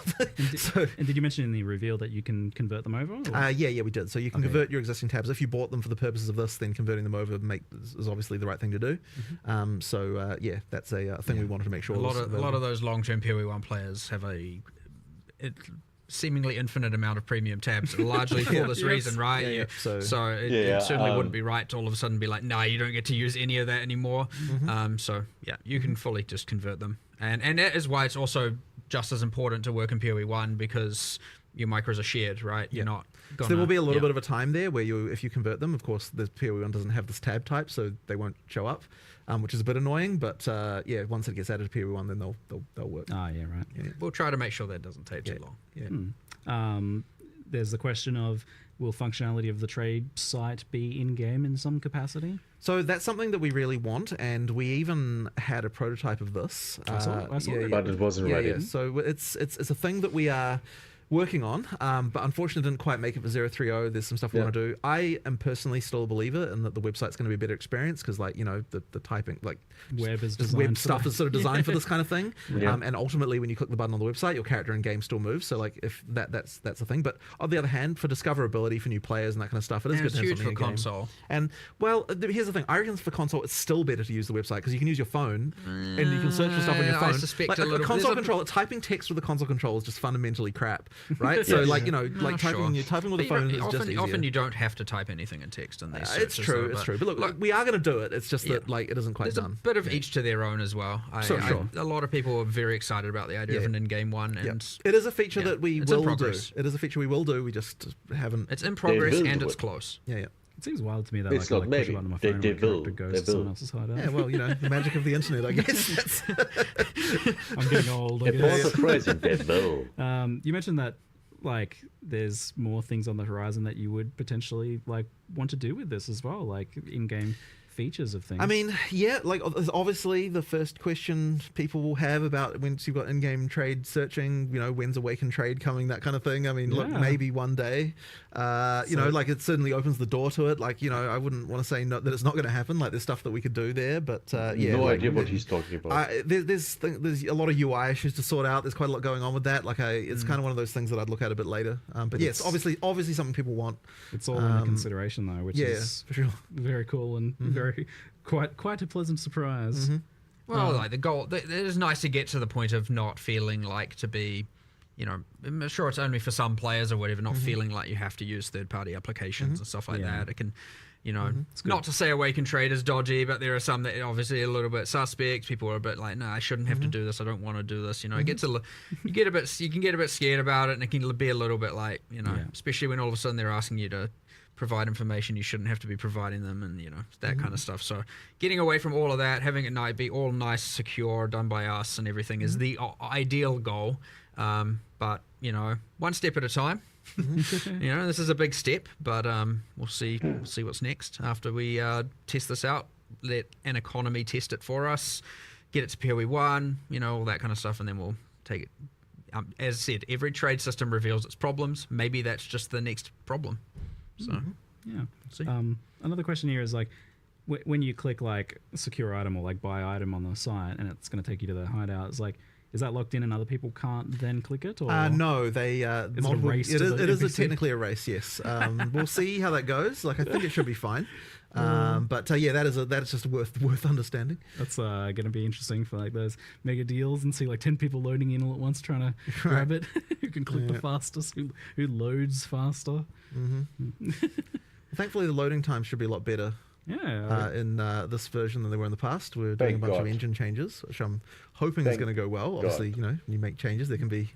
And did you mention in the reveal that you can convert them over? Yeah, we did. So you can convert your existing tabs. If you bought them for the purposes of this, then converting them over is obviously the right thing to do. That's a thing we wanted to make sure. A lot of those long-term PoE1 players have a seemingly infinite amount of premium tabs, largely for this reason, right? So it certainly wouldn't be right to all of a sudden be like, nah, you don't get to use any of that anymore. You can fully just convert them. And that is why it's also just as important to work in PoE1, because your micros are shared, right? You're not gonna, so there will be a little bit of a time there where if you convert them, of course, the PoE1 doesn't have this tab type, so they won't show up, which is a bit annoying. But once it gets added to PoE1, then they'll work. Ah, yeah, right. Yeah. We'll try to make sure that doesn't take too long. Yeah. There's the question of, will functionality of the trade site be in-game in some capacity? So that's something that we really want, and we even had a prototype of this. I saw it. But it wasn't ready. Yeah. So it's a thing that we are working on, but unfortunately didn't quite make it for 030. There's some stuff we want to do. I am personally still a believer in that the website's going to be a better experience, because like, you know, the typing, like web stuff is sort of designed for this kind of thing. And ultimately when you click the button on the website, your character in game still moves. So like if that's a thing. But on the other hand, for discoverability for new players and that kind of stuff, it is good to have huge something for in console. Game. And well, here's the thing. I reckon for console it's still better to use the website, because you can use your phone and you can search for stuff on your phone. I suspect like, a console controller, typing text with a console controller is just fundamentally crap, right? So like, you know, like typing with a phone is just easier. Often you don't have to type anything in text in these searches. It's true. But look, we are going to do it. It's just that like it isn't quite done. There's a bit of each to their own as well. A lot of people are very excited about the idea of an in-game one, and it is a feature that we will do. It is a feature we will do. We just haven't. It's in progress and it's close. Yeah. It seems wild to me that it's I not push a maybe. button on my phone and my character goes to someone else's hideout. Yeah, well, you know, the magic of the internet, I guess. I'm getting old, I guess. It was surprising, though. You mentioned that like there's more things on the horizon that you would potentially like want to do with this as well, like in-game features of things. I mean, yeah, like obviously the first question people will have about once you've got in-game trade searching, you know, when's Awaken trade coming, that kind of thing. I mean, look, maybe one day, you know, like it certainly opens the door to it. Like, you know, I wouldn't want to say that it's not going to happen. Like there's stuff that we could do there, but no idea what he's talking about. There's a lot of UI issues to sort out. There's quite a lot going on with that. Like it's kind of one of those things that I'd look at a bit later. But yes, obviously something people want. It's all under consideration though, which is for sure very cool and very quite a pleasant surprise. Well, like the goal, it is nice to get to the point of not feeling like to be, you know, I'm sure it's only for some players or whatever, not feeling like you have to use third-party applications and stuff like that. It can, you know, not to say Awaken Trade is dodgy, but there are some that are obviously a little bit suspect. People are a bit like, no, I shouldn't have to do this. I don't want to do this. You know, it gets you can get a bit scared about it, and it can be a little bit like, you know, especially when all of a sudden they're asking you to provide information you shouldn't have to be providing them, and you know, that kind of stuff. So getting away from all of that, having it be all nice, secure, done by us and everything is the ideal goal. But you know, one step at a time. You know, this is a big step, but we'll see what's next after we test this out. Let an economy test it for us, get it to PoE1, you know, all that kind of stuff, and then we'll take it. As I said, every trade system reveals its problems. Maybe that's just the next problem. So yeah. Another question here is like, when you click like secure item or like buy item on the site, and it's going to take you to the hideout, it's like, is that locked in and other people can't then click it? Or no, they is it a race? It is technically a race. Yes, we'll see how that goes. Like I think it should be fine. But yeah, that is just worth understanding. That's going to be interesting for like those mega deals and see like 10 people loading in all at once trying to grab it. Who can click the fastest? Who loads faster? Thankfully, the loading time should be a lot better. Yeah. In this version than they were in the past. We're doing a bunch of engine changes, which I'm hoping is going to go well. Obviously, when you make changes, there can be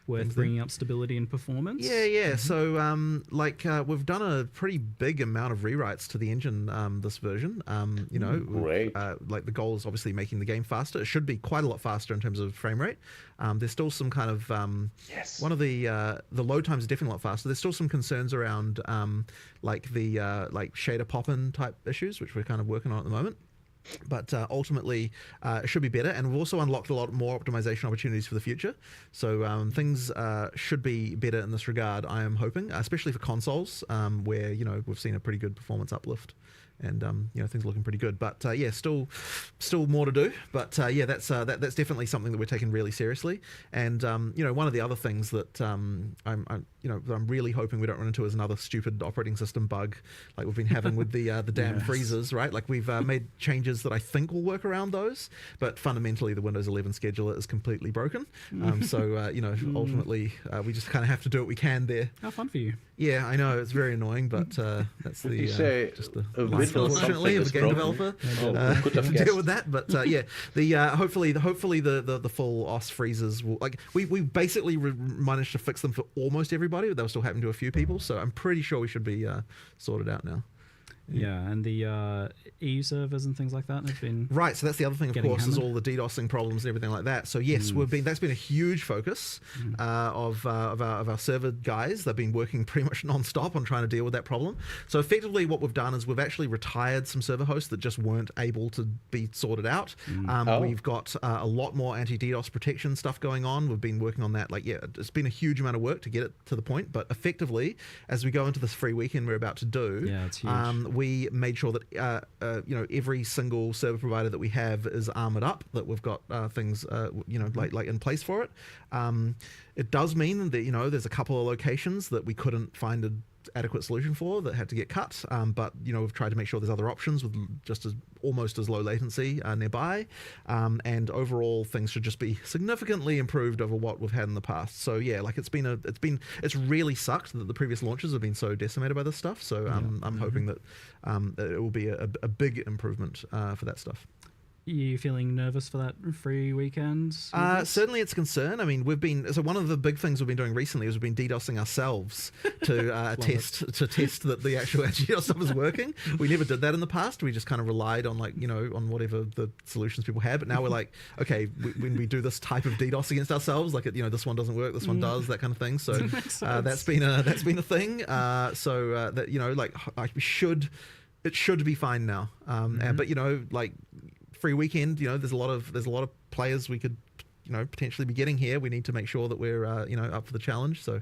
worth bringing up stability and performance. Yeah. So, we've done a pretty big amount of rewrites to the engine this version. Great. Like the goal is obviously making the game faster. It should be quite a lot faster in terms of frame rate. There's still some kind of one of the load times is definitely a lot faster. There's still some concerns around like shader pop-in type issues, which we're kind of working on at the moment. But ultimately, it should be better, and we've also unlocked a lot more optimization opportunities for the future. So things should be better in this regard, I am hoping, especially for consoles, where we've seen a pretty good performance uplift, and things are looking pretty good. But yeah, still more to do. But yeah, that's definitely something that we're taking really seriously. And one of the other things that I'm really hoping we don't run into is another stupid operating system bug like we've been having with the damn freezers, right? Like we've made changes that I think will work around those, but fundamentally the Windows 11 scheduler is completely broken. Ultimately we just kind of have to do what we can there. How fun for you. Yeah, I know, it's very annoying, but that's the just the life, Windows unfortunately, of a game developer. Deal with that. But yeah, hopefully the full OS freezes will, like we basically managed to fix them for almost everybody, but they were still happening to a few people. So I'm pretty sure we should be sorted out now. Yeah, and the EU servers and things like that have been right. So that's the other thing, of course, is all the DDoSing problems and everything like that. So yes, that's been a huge focus of our server guys. They've been working pretty much non-stop on trying to deal with that problem. So effectively, what we've done is we've actually retired some server hosts that just weren't able to be sorted out. We've got a lot more anti-DDoS protection stuff going on. We've been working on that. Like, yeah, it's been a huge amount of work to get it to the point. But effectively, as we go into this free weekend we're about to do, it's huge. We made sure that every single server provider that we have is armored up, that we've got things like in place for it. It does mean that there's a couple of locations that we couldn't find an adequate solution for that had to get cut, but we've tried to make sure there's other options with just almost as low latency nearby, and overall things should just be significantly improved over what we've had in the past. So yeah, like it's really sucked that the previous launches have been so decimated by this stuff. So I'm hoping that it will be a big improvement for that stuff. Are you feeling nervous for that free weekend? Certainly it's a concern. I mean, one of the big things we've been doing recently is we've been DDoSing ourselves to test that the actual DDoS stuff is working. We never did that in the past. We just kind of relied on on whatever the solutions people had. But now we're like, okay, when we do this type of DDoS against ourselves, like this one doesn't work, this one does, that kind of thing. So that's been a thing. It should be fine now. But free weekend, there's a lot of players we could potentially be getting here. We need to make sure that we're up for the challenge. So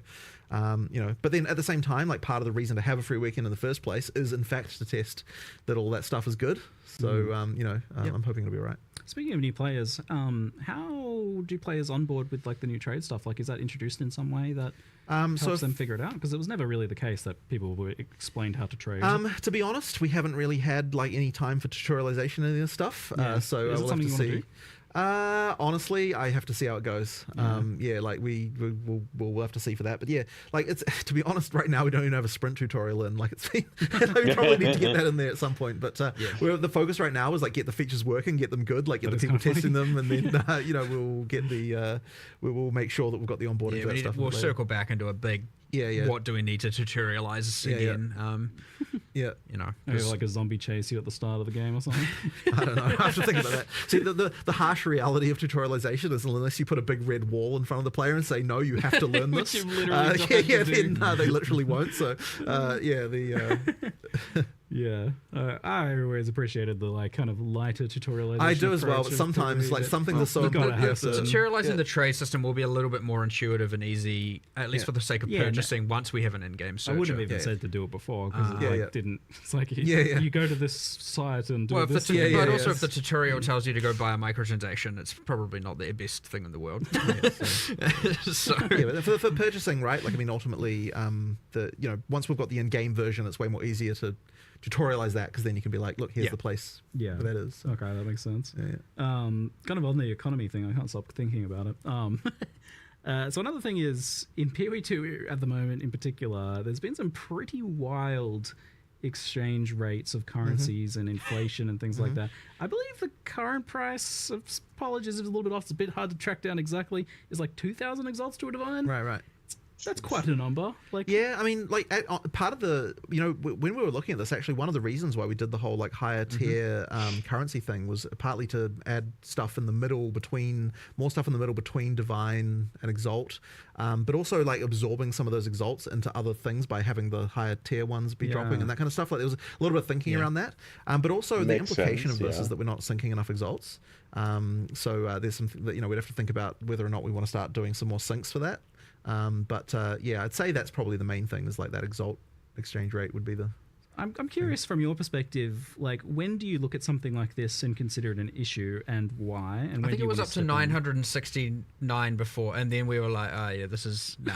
but then at the same time, like part of the reason to have a free weekend in the first place is in fact to test that all that stuff is good. So I'm hoping it'll be all right. Speaking of new players, how do players onboard with like the new trade stuff? Like, is that introduced in some way that helps them figure it out? Because it was never really the case that people were explained how to trade. To be honest, we haven't really had like any time for tutorialization of this stuff. So is it we'll something have to you see. want to do? Honestly, I have to see how it goes. We'll have to see for that. But yeah, like it's to be honest, right now we don't even have a sprint tutorial in. Like it's been, we probably need to get that in there at some point. But the focus right now is like get the features working, get them good, like get the people testing them, and then we'll get we'll make sure that we've got the onboarding for that stuff. We'll circle back into a big. What do we need to tutorialize again? Maybe like a zombie chase you at the start of the game or something. I don't know. I have to think about that. See, the harsh reality of tutorialization is unless you put a big red wall in front of the player and say, no, you have to learn this. Which you've literally then they literally won't. So Yeah, I always appreciated the like kind of lighter tutorialization. I do as well, approach but of sometimes PoE like that- something that's so important. Tutorializing the trade system will be a little bit more intuitive and easy, at least for the sake of purchasing. Once we have an in-game searcher, I wouldn't have even said to do it before because it didn't. It's like you go to this site and do this. But also, if the tutorial tells you to go buy a microtransaction, it's probably not the best thing in the world. But for purchasing, right? Like I mean, ultimately, once we've got the in-game version, it's way more easier to tutorialize that because then you can be like, look, here's the place where that is. Okay, that makes sense. Kind of on the economy thing, I can't stop thinking about it. So another thing is, in PoE2 at the moment in particular, there's been some pretty wild exchange rates of currencies and inflation and things like that. I believe the current price of apologies is a little bit off. It's a bit hard to track down exactly. It's like 2,000 exalts to a divine. Right. That's quite a number. Like, yeah, I mean, like part of the, when we were looking at this, actually, one of the reasons why we did the whole like higher tier currency thing was partly to add stuff in the middle between divine and exalt, but also like absorbing some of those exalts into other things by having the higher tier ones be dropping and that kind of stuff. Like there was a little bit of thinking around that, but also the implication of this is that we're not syncing enough exalts. So there's something that we'd have to think about whether or not we want to start doing some more syncs for that. But I'd say that's probably the main thing is like that exalt exchange rate would be the. I'm curious from your perspective, like when do you look at something like this and consider it an issue and why? And I think it was up to 969 before, and then we were like, oh yeah, this is... No.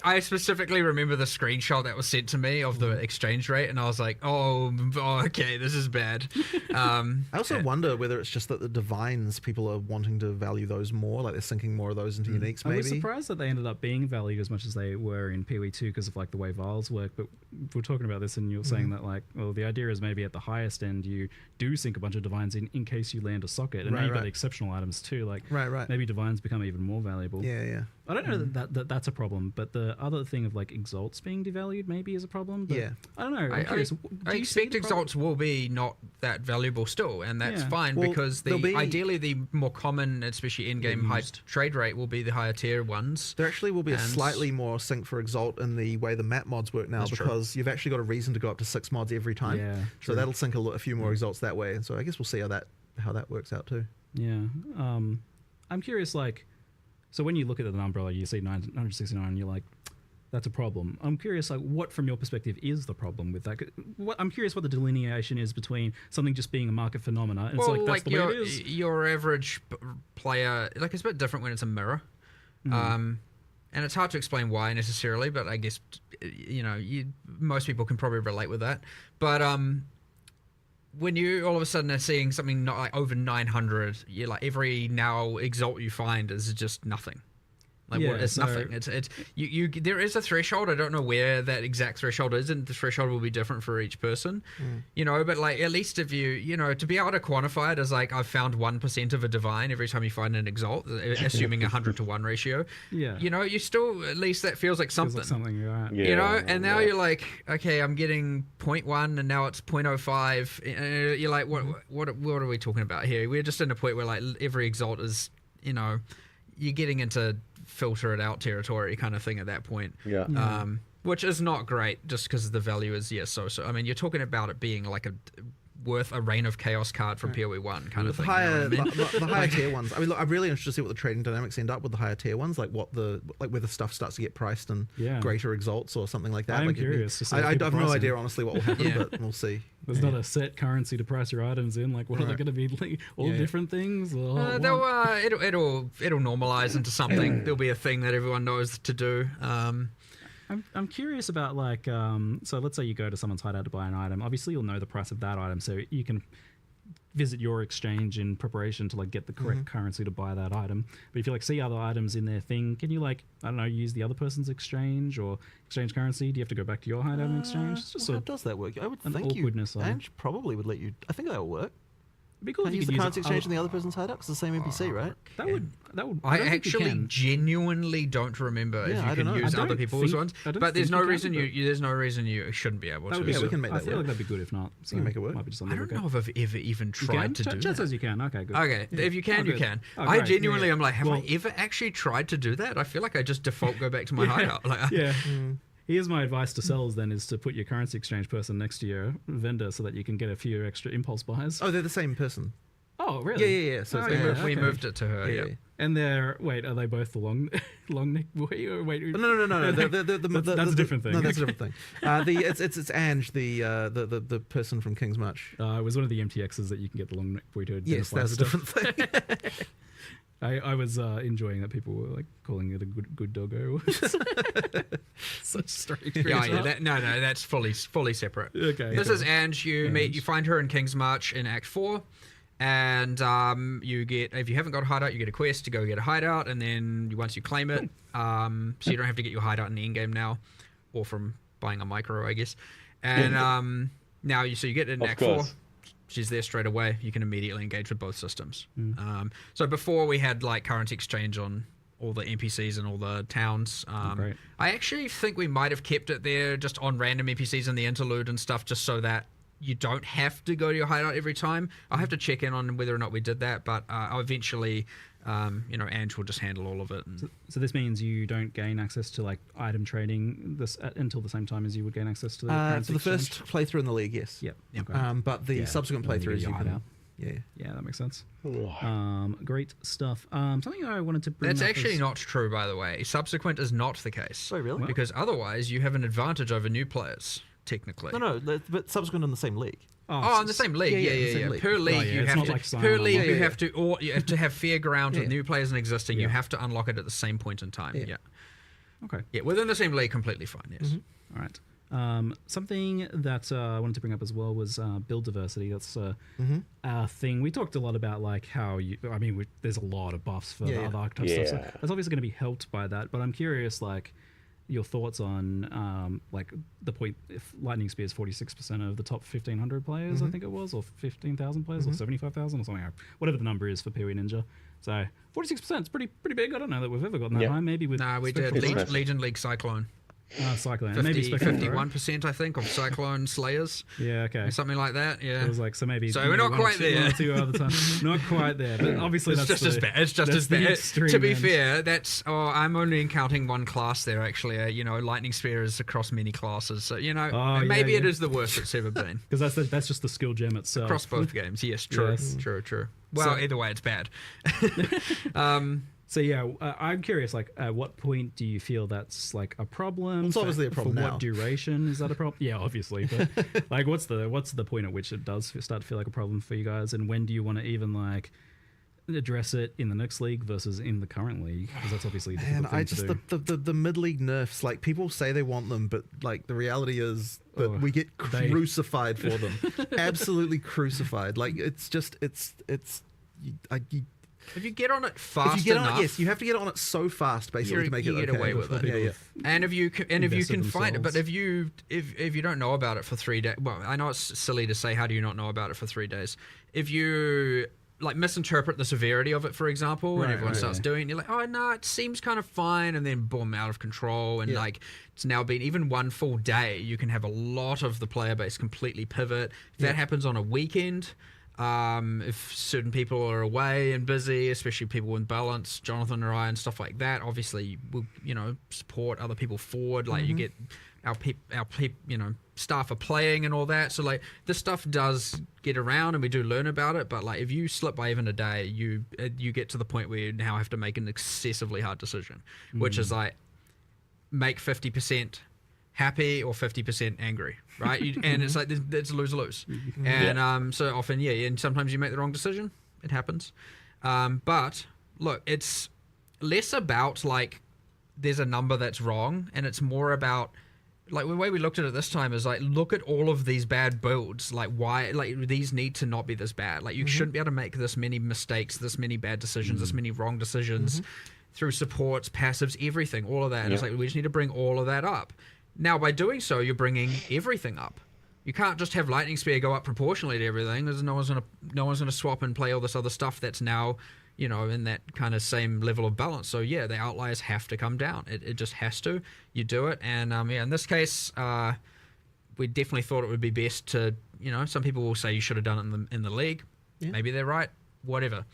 I specifically remember the screenshot that was sent to me of the exchange rate, and I was like, oh okay, this is bad. I also wonder whether it's just that the divines, people are wanting to value those more, like they're sinking more of those into uniques maybe. I was surprised that they ended up being valued as much as they were in PoE2 because of like the way vials work, but we're talking about this and you're saying that like, well, the idea is maybe at the highest end you do sink a bunch of divines in case you land a socket, and now you've got exceptional items too, like maybe divines become even more valuable. I don't know that's a problem, but the other thing of like exalts being devalued maybe is a problem, but I don't know. I'm curious. I expect exalts will be not that valuable still, and that's fine because ideally the more common, especially in-game high trade rate, will be the higher tier ones. There actually will be a slightly more sync for exalt in the way the map mods work now, because you've actually got a reason to go up to 6 mods every time. So that'll sync a few more exalts that way. So I guess we'll see how that works out too. I'm curious, like, so when you look at the number, you see 969, you're like, that's a problem. I'm curious, like, what from your perspective is the problem with that? I'm curious what the delineation is between something just being a market phenomena and it's like that's the way it is. Your average player, like, it's a bit different when it's a mirror. And it's hard to explain why necessarily, but I guess most people can probably relate with that. But when you all of a sudden are seeing something not like over 900, you're like every now exalt you find is just nothing. Like it's nothing. It's you. There is a threshold. I don't know where that exact threshold is, and the threshold will be different for each person. But like at least if you to be able to quantify it as like I've found 1% of a divine every time you find an exalt, assuming 100-to-1 ratio. You still at least that feels like something. And now you're like, okay, I'm getting 0.1, and now it's 0.05. You're like, what are we talking about here? We're just in a point where like every exalt is, you're getting into filter it out territory kind of thing at that point. Which is not great just because the value is so. I mean, you're talking about it being like worth a Reign of Chaos card from PoE 1 kind of thing. The higher tier ones. I mean, look, I'm really interested to see what the trading dynamics end up with the higher tier ones, like whether stuff starts to get priced in greater exalts or something like that. I'm curious to see. I have no idea honestly what will happen, but we'll see. There's not a set currency to price your items in. Like, what are they going to be? Like, all different things? It'll normalize into something. There'll be a thing that everyone knows to do. I'm curious about like so let's say you go to someone's hideout to buy an item. Obviously you'll know the price of that item, so you can visit your exchange in preparation to like get the correct currency to buy that item. But if you like see other items in their thing, can you like, I don't know, use the other person's exchange or exchange currency? Do you have to go back to your hideout and exchange? It's just how does that work? I would an think awkwardness. Ange probably would let you. I think that would work. It'd be cool if you use could the currency exchange in the other person's hideout. It's the same NPC, right? That would. I actually genuinely don't remember if you can use other people's ones, but there's no reason you shouldn't be able to. We can make that work. I feel like that'd be good if not. So you can make it work. Might be just I don't know if I've ever even tried to do that. Just as you can. Okay, good. Okay, if you can, you can. I genuinely am like, have I ever actually tried to do that? I feel like I just default go back to my hideout. Like, here's my advice to sellers then is to put your currency exchange person next to your vendor so that you can get a few extra impulse buys. Oh, they're the same person. Oh, really? Yeah. So we moved it to her. Yeah. And they're are they both the long neck boy? Or wait, no. That's a different thing. No, that's a different thing. It's Ange, the person from King's March. It was one of the MTXs that you can get the long neck boy to. Yes, that's a different thing. I was enjoying that people were like calling it a good doggo. Such strange. Yeah. That's fully separate. Okay. This is Ange. You find her in King's March in Act 4. And you get, if you haven't got a hideout, you get a quest to go get a hideout, and then once you claim it, so you don't have to get your hideout in the endgame now, or from buying a micro, I guess. And now you get it in Act 4. She's there straight away. You can immediately engage with both systems. So before we had like currency exchange on all the NPCs and all the towns. I actually think we might have kept it there just on random NPCs in the interlude and stuff, just so that you don't have to go to your hideout every time. I'll have to check in on whether or not we did that, but eventually, Ange will just handle all of it. So this means you don't gain access to like item trading until the same time as you would gain access to the currency for the exchange? first playthrough in the league, yes. Yep. Okay. But the subsequent playthroughs, you can. Yeah, that makes sense. Great stuff. Something I wanted to bring That's up actually not true, by the way. Subsequent is not the case. Oh, really? Because otherwise, you have an advantage over new players. Technically, no, but subsequent in the same league. In the same league, yeah. Per league, you have to. You have to, you have to have fair ground with new players and existing. You have to unlock it at the same point in time. Yeah. Okay. Yeah, within the same league, completely fine. Yes. All right. Something that I wanted to bring up as well was build diversity. That's a thing. We talked a lot about like how there's a lot of buffs for the other archetype stuff. So that's obviously going to be helped by that. But I'm curious, like, your thoughts on like the point if Lightning Spear is 46% of the top 1,500 players, I think it was, or 15,000 players, or 75,000 or something, whatever the number is for PoE Ninja. So 46% is pretty big. I don't know that we've ever gotten that high. Maybe with we did Legion League Cyclone. Cyclone. 51%, I think, of Cyclone Slayers. Yeah, okay. Or something like that. Yeah. It was like so we're not quite there. 1 or 2 other times. Not quite there, but obviously it's that's just as bad. It's just as bad. To be fair, that's I'm only counting one class there. Actually, Lightning Spear is across many classes, so maybe it is the worst it's ever been. Because that's just the skill gem itself. Across both games, yes, true. Well, either way, it's bad. So yeah, I'm curious. Like, at what point do you feel that's like a problem? It's obviously a problem for now. what duration is that a problem? Yeah, obviously. But like, what's the point at which it does start to feel like a problem for you guys? And when do you want to even like address it in the next league versus in the current league? Because that's obviously a difficult thing to do. The mid league nerfs. Like, people say they want them, but like the reality is that we get crucified for them. Absolutely crucified. Like, it's just if you get on it fast enough, yes, you have to get on it so fast, basically, to make it okay. You get away with it. Yeah. And if you can find it, but if you don't know about it for 3 days, well, I know it's silly to say, how do you not know about it for 3 days? If you like misinterpret the severity of it, for example, and everyone starts doing it, you're like, oh no, it seems kind of fine, and then boom, out of control, and like it's now been even 1 full day, you can have a lot of the player base completely pivot. If that happens on a weekend. If certain people are away and busy, especially people with balance, Jonathan or I and stuff like that, obviously we'll support other people forward. Like you get our staff are playing and all that. So like this stuff does get around and we do learn about it. But like if you slip by even a day, you get to the point where you now have to make an excessively hard decision, which is like make 50% happy or 50% angry, right? And it's like it's lose-lose. And so often, and sometimes you make the wrong decision. It happens. But look, it's less about like there's a number that's wrong, and it's more about like the way we looked at it this time is like look at all of these bad builds. Like why? Like these need to not be this bad. Like you shouldn't be able to make this many mistakes, this many bad decisions, this many wrong decisions through supports, passives, everything, all of that. And it's like we just need to bring all of that up. Now, by doing so, you're bringing everything up. You can't just have Lightning Spear go up proportionally to everything. There's no one's gonna swap and play all this other stuff that's now, in that kind of same level of balance. So yeah, the outliers have to come down. It just has to. You do it, and in this case, we definitely thought it would be best to, some people will say you should have done it in the league. Yeah. Maybe they're right. Whatever.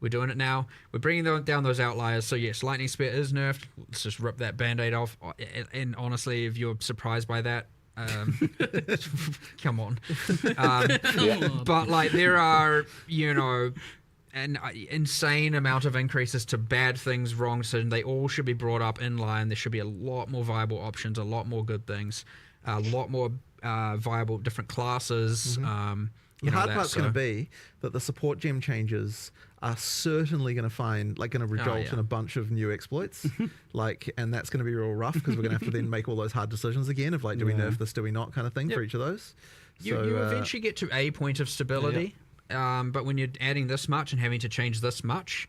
We're doing it now. We're bringing down those outliers. So yes, Lightning Spear is nerfed. Let's just rip that band-aid off. And honestly, if you're surprised by that, come on. But like there are, an insane amount of increases to bad things, wrong decisions. They all should be brought up in line. There should be a lot more viable options, a lot more good things, a lot more viable different classes. The hard part's going to be that the support gem changes are certainly going to result in a bunch of new exploits, and that's going to be real rough because we're going to have to then make all those hard decisions again of do we nerf this, do we not, kind of thing for each of those. You eventually get to a point of stability, but when you're adding this much and having to change this much,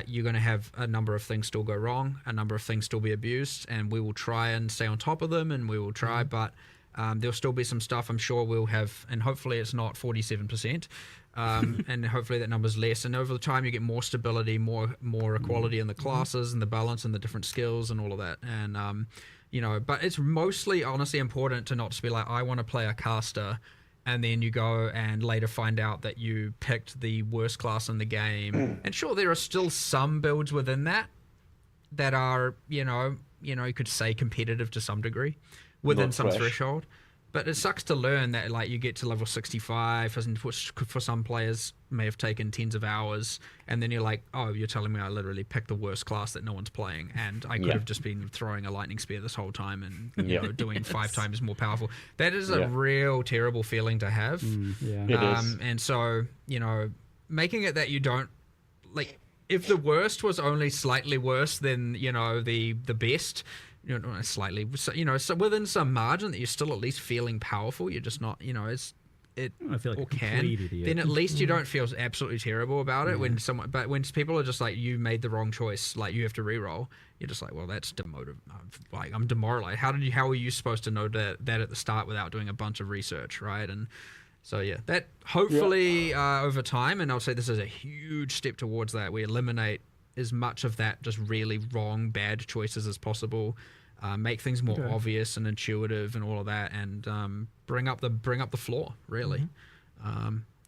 you're going to have a number of things still go wrong, a number of things still be abused, and we will try and stay on top of them, and we will try, but there'll still be some stuff I'm sure we'll have, and hopefully it's not 47%, and hopefully that number's less, and over the time you get more stability, more equality in the classes and the balance and the different skills and all of that, and but it's mostly honestly important to not just be like, I want to play a caster, and then you go and later find out that you picked the worst class in the game. And sure, there are still some builds within that are, you could say competitive to some degree within some threshold. But it sucks to learn that you get to level 65, which for some players may have taken tens of hours, and then you're like, oh, you're telling me I literally picked the worst class that no one's playing, and I could have just been throwing a lightning spear this whole time and doing 5 times more powerful. That is a real terrible feeling to have. It is. And so, making it that you don't, if the worst was only slightly worse than, the best, slightly, so within some margin that you're still at least feeling powerful, you're just not, I feel like or can, idiot. Then at least you don't feel absolutely terrible about it but when people are just like, you made the wrong choice, you have to reroll, you're just like, well, that's demotive. I'm demoralized. How are you supposed to know that at the start without doing a bunch of research, right? And so that hopefully over time, and I'll say this is a huge step towards that, we eliminate as much of that just really wrong, bad choices as possible, make things more obvious and intuitive and all of that, and bring up the floor really,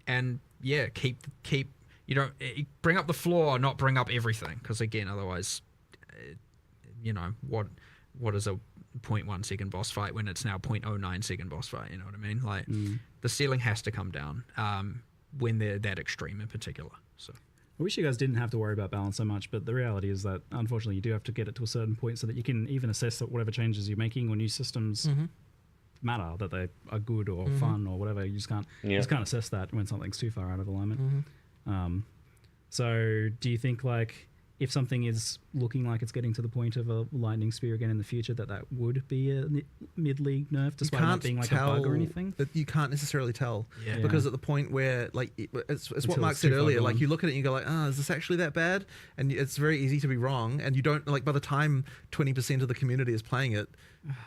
and keep bring up the floor, not bring up everything, because again, otherwise, what is a 0.1 second boss fight when it's now 0.09 second boss fight? You know what I mean? The ceiling has to come down when they're that extreme in particular. So. I wish you guys didn't have to worry about balance so much, but the reality is that unfortunately you do have to get it to a certain point so that you can even assess that whatever changes you're making or new systems matter, that they are good or fun or whatever. You just can't assess that when something's too far out of alignment. So do you think if something is looking like it's getting to the point of a lightning spear again in the future, that would be a mid-league nerf, despite not being a bug or anything? You can't necessarily tell, because at the point where it's what Mark said earlier, you look at it and you go is this actually that bad? And it's very easy to be wrong, and you don't by the time 20% of the community is playing it,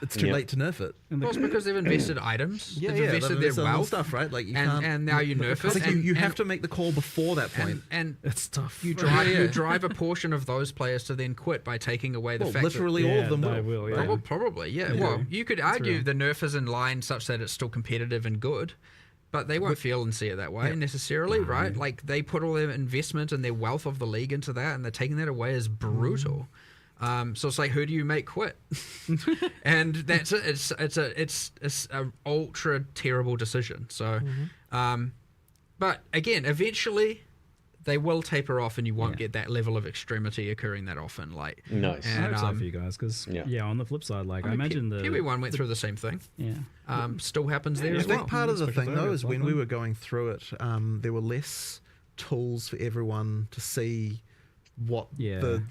it's too late to nerf it. Well, it's because they've invested items, they've invested their wealth stuff, right? And now you nerf it. You have to make the call before that point, and it's tough. You drive a portion of those players to then quit by taking away the fact literally all of them will. Probably, yeah. Well, you could argue the nerf is in line such that it's still competitive and good, but they won't feel and see it that way necessarily, right? They put all their investment and their wealth of the league into that, and they're taking that away as brutal. So it's who do you make quit? And that's it. It's a ultra terrible decision. So, but again, eventually they will taper off, and you won't get that level of extremity occurring that often. Nice. And, I hope so for you guys, because on the flip side, I imagine the PB1 went through the same thing. Still happens there as well. I think part of the thing though is when we were going through it, there were less tools for everyone to see what the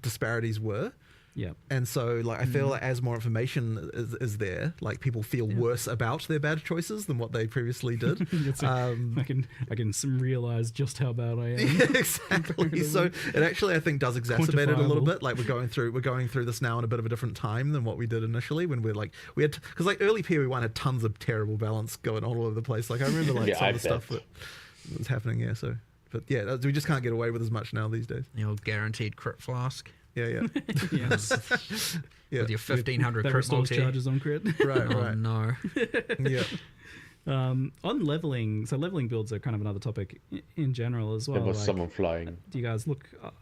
disparities were. Yeah. And so I feel as more information is there, people feel worse about their bad choices than what they previously did. I can realize just how bad I am. Yeah, exactly. So it actually, I think, does exacerbate it a little bit. We're going through this now in a bit of a different time than what we did initially, when we had, because early PoE1 had tons of terrible balance going all over the place. I remember some of the stuff that was happening. Yeah. So, but yeah, we just can't get away with as much now these days. The old guaranteed crit flask. Yeah. Yes. With your 1,500 that crit multi charges on crit. Right. Oh no. Yeah. On leveling, so leveling builds are kind of another topic in general as well. There was someone flying. Do you guys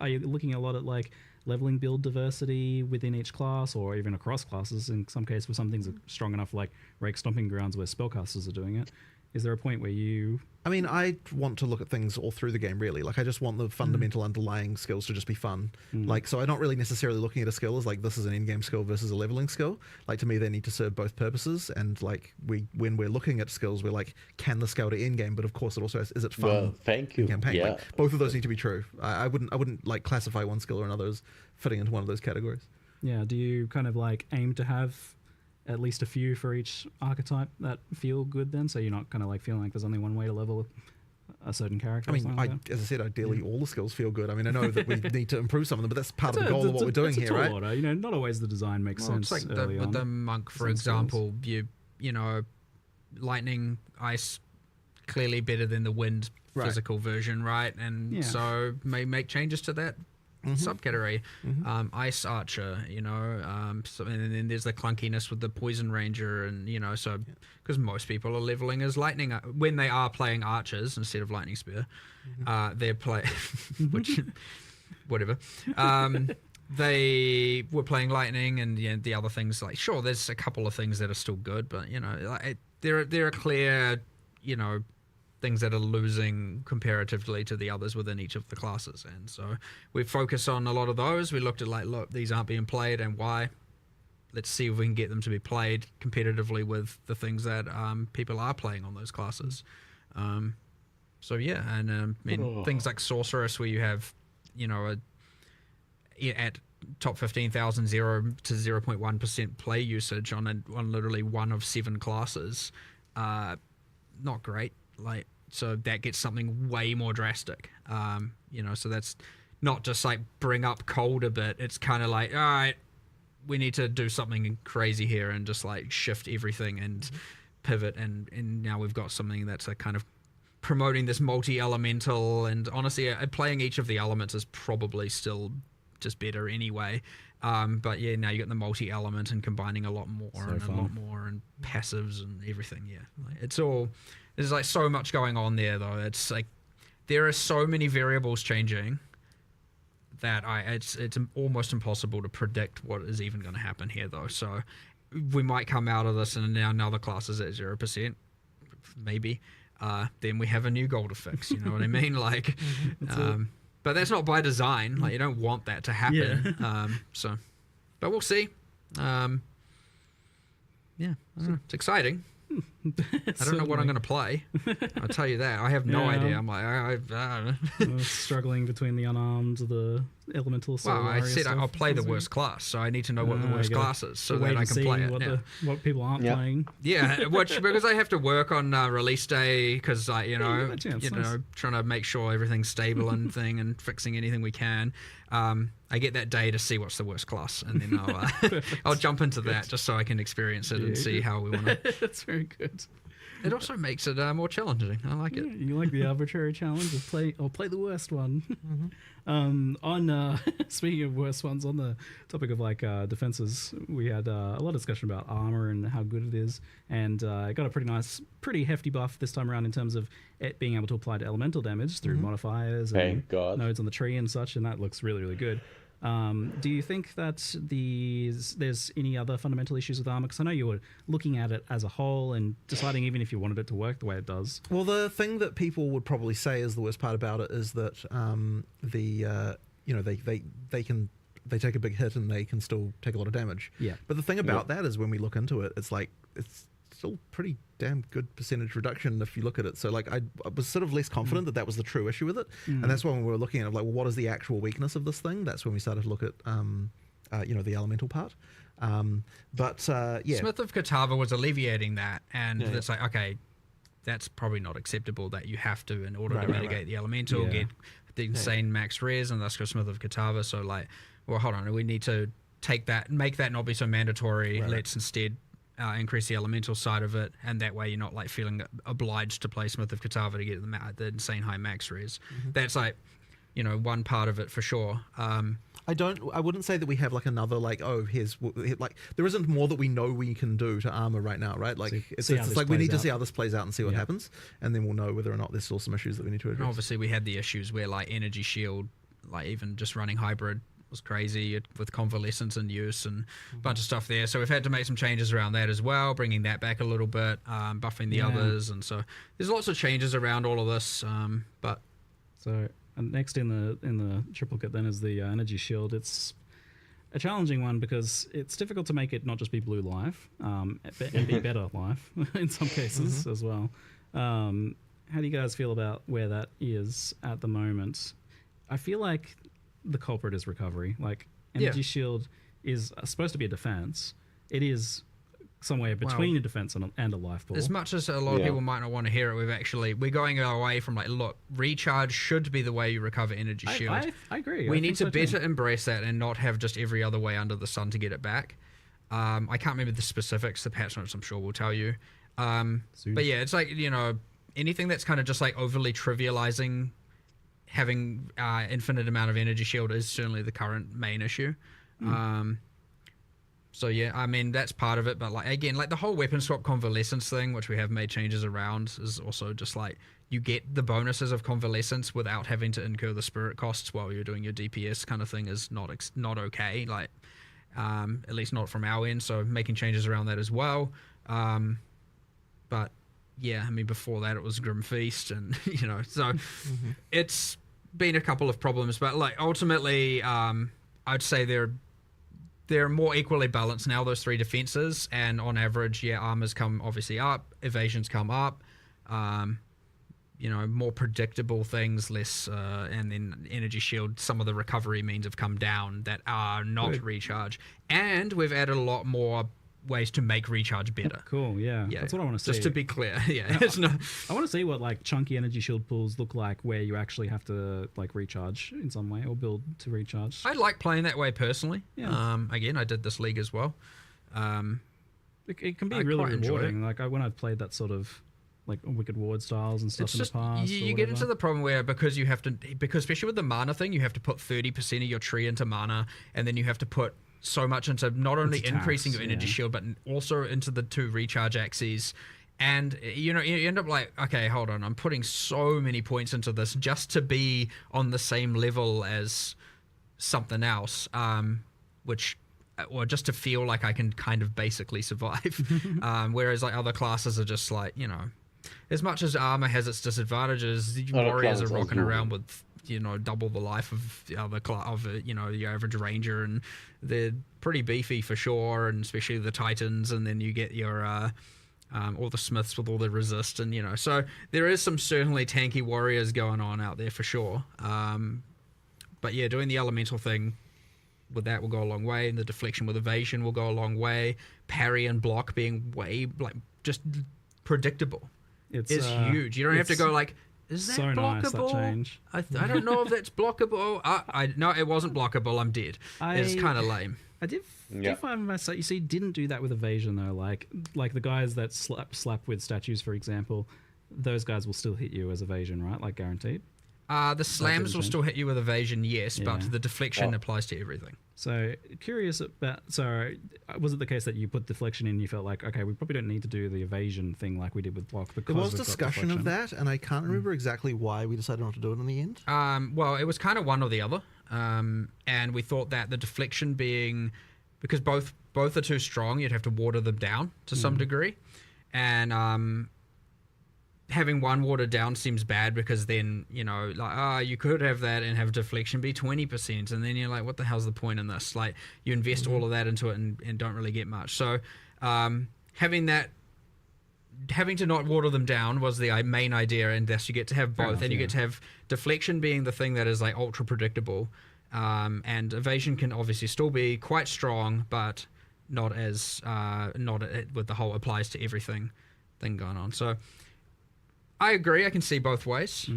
are you looking a lot at like leveling build diversity within each class or even across classes in some cases where some things are strong enough, like Rake Stomping Grounds where spellcasters are doing it? Is there a point where you... I mean, I want to look at things all through the game, really. Like, I just want the fundamental underlying skills to just be fun. Like, so I'm not really necessarily looking at a skill as, like, this is an in-game skill versus a leveling skill. Like, to me, they need to serve both purposes. And, like, when we're looking at skills, we're like, can the skill to in-game? But, of course, it also is it fun? Well, thank you. Campaign? Yeah. Like, both of those need to be true. I wouldn't, like, classify one skill or another as fitting into one of those categories. Yeah, do you kind of, like, aim to have at least a few for each archetype that feel good then, so you're not kind of like feeling like there's only one way to level a certain character? I mean, as I said, ideally all the skills feel good. I mean, I know that we need to improve some of them, but that's part of the goal of what we're doing here, right? Order. You know, not always the design makes sense. It's like with the monk, for example. You know, lightning, ice, clearly better than the wind physical version, right? And so may make changes to that subcategory. Ice archer, you know, so, and then there's the clunkiness with the poison ranger, and you know, so because most people are leveling as lightning when they are playing archers instead of lightning spear, they're which whatever. They were playing lightning, and the other things, like, sure, there's a couple of things that are still good, but you know, like, there are clear, you know, things that are losing comparatively to the others within each of the classes. And so we focus on a lot of those. We looked at, like, look, these aren't being played and why. Let's see if we can get them to be played competitively with the things that people are playing on those classes. So yeah, and I mean, things like Sorceress, where you have, you know, at top 15,000, 0 to 0.1% play usage on literally one of 7 classes. Not great. Like, so that gets something way more drastic. You know, so that's not just like bring up cold a bit. It's kind of like, all right, we need to do something crazy here and just like shift everything and pivot. And now we've got something that's like kind of promoting this multi-elemental, and honestly, playing each of the elements is probably still just better anyway. But yeah, now you got the multi-element and combining a lot more a lot more and passives and everything. Yeah, like, it's all, there's like so much going on there though. It's like there are so many variables changing that it's almost impossible to predict what is even going to happen here though. So we might come out of this and now another class is at 0%, maybe. Then we have a new goal to fix. You know what I mean? Like, but that's not by design. Like, you don't want that to happen. Yeah. So, but we'll see. Yeah, I don't know. It's exciting. I don't know what I'm going to play. I'll tell you that. I have no idea. I'm like, I don't know. Struggling between the unarmed, the elemental. Well, I said I'll play the worst class, so I need to know what the worst class is, so that I can play it. What people aren't playing. Yeah, because I have to work on release day, because you know, trying to make sure everything's stable and and fixing anything we can. I get that day to see what's the worst class, and then I'll jump into that just so I can experience it and see how we want to. That's very good. It also makes it more challenging. I like it. You like the arbitrary challenge of play the worst one. Speaking of worst ones, on the topic of like defenses, we had a lot of discussion about armor and how good it is, and it got a pretty hefty buff this time around in terms of it being able to apply to elemental damage through modifiers and nodes on the tree and such, and that looks really, really good. Do you think that there's any other fundamental issues with armor? Because I know you were looking at it as a whole and deciding even if you wanted it to work the way it does. Well, the thing that people would probably say is the worst part about it is that they take a big hit and they can still take a lot of damage. Yeah. But the thing about that is when we look into it, it's like it's still pretty damn good percentage reduction if you look at it. So like I was sort of less confident that was the true issue with it, and that's why when we were looking at it, like, well, what is the actual weakness of this thing? That's when we started to look at the elemental part. Yeah, Smith of Catawba was alleviating that, and it's like, okay, that's probably not acceptable that you have to, in order to mitigate the elemental, get the insane max res, and that's go Smith of Catawba. So like, well, hold on, we need to take that, make that not be so mandatory. Let's instead increase the elemental side of it, and that way you're not like feeling obliged to play Smith of Catawba to get the insane high max res. That's like, you know, one part of it for sure. I wouldn't say that we have like another like, oh, here's like, there isn't more that we know we can do to armor right now, right? Like it's like we need to see how this plays out and see what happens, and then we'll know whether or not there's still some issues that we need to address. And obviously we had the issues where like energy shield, like even just running hybrid was crazy with convalescence and use and a bunch of stuff there. So we've had to make some changes around that as well, bringing that back a little bit, buffing the others, and so there's lots of changes around all of this. But so. And next in the triplicate then is the energy shield. It's a challenging one because it's difficult to make it not just be blue life, and be better life in some cases as well. How do you guys feel about where that is at the moment? I feel like the culprit is recovery. Like energy shield is supposed to be a defense. It is somewhere between a defense and a life pool. As much as a lot of people might not want to hear it, we're going away from like, look, recharge should be the way you recover energy shield. I agree. We need to better embrace that and not have just every other way under the sun to get it back. I can't remember the specifics. The patch notes I'm sure will tell you. But yeah, it's like, you know, anything that's kind of just like overly trivializing having infinite amount of energy shield is certainly the current main issue. So yeah, I mean, that's part of it, but like, again, like the whole weapon swap convalescence thing, which we have made changes around, is also just like, you get the bonuses of convalescence without having to incur the spirit costs while you're doing your DPS kind of thing is not okay, like, at least not from our end, so making changes around that as well. But yeah, I mean, before that it was Grim Feast, and, you know, so it's been a couple of problems, but like, ultimately, I'd say they're more equally balanced now, those three defenses, and on average, armors come obviously up, evasions come up, you know, more predictable things, less, and then energy shield, some of the recovery means have come down that are not recharge, and we've added a lot more ways to make recharge better. Cool, yeah. That's what I want to see. Just to be clear, I want to see what like chunky energy shield pools look like where you actually have to like recharge in some way or build to recharge. I like playing that way personally. Again, I did this league as well. It can be really rewarding. Like when I've played that sort of like Wicked Ward styles and stuff in the past. You get into the problem where because especially with the mana thing, you have to put 30% of your tree into mana, and then you have to put so much into not only increasing your energy shield, but also into the two recharge axes. And, you know, you end up like, okay, hold on, I'm putting so many points into this just to be on the same level as something else, or just to feel like I can kind of basically survive. Whereas like other classes are just like, you know, as much as armor has its disadvantages, warriors are rocking around with, you know, double the life of the other you know, the average ranger, and they're pretty beefy for sure, and especially the titans, and then you get your all the smiths with all the resist, and, you know, so there is some certainly tanky warriors going on out there for sure. But yeah, doing the elemental thing with that will go a long way, and the deflection with evasion will go a long way. Parry and block being way like just predictable. It's huge. You don't have to go like, is that so blockable? Nice, that change. I don't know if that's blockable. No, it wasn't blockable. I'm dead. It's kind of lame. I did find myself, you see, didn't do that with evasion though. Like the guys that slap with statues, for example, those guys will still hit you as evasion, right? Like guaranteed. The slams will still hit you with evasion, yes, but the deflection applies to everything. So curious about. So was it the case that you put deflection in? And you felt like, okay, we probably don't need to do the evasion thing like we did with block. Because there was discussion of that, and I can't remember exactly why we decided not to do it in the end. Well, it was kind of one or the other, and we thought that the deflection being, because both are too strong, you'd have to water them down to some degree, and having one watered down seems bad, because then, you know, like, you could have that and have deflection be 20%, and then you're like, what the hell's the point in this? Like, you invest all of that into it and don't really get much. So having to not water them down was the main idea, and thus you get to have both, and you get to have deflection being the thing that is like ultra predictable, and evasion can obviously still be quite strong, but not as not with the whole applies to everything thing going on. So I agree. I can see both ways.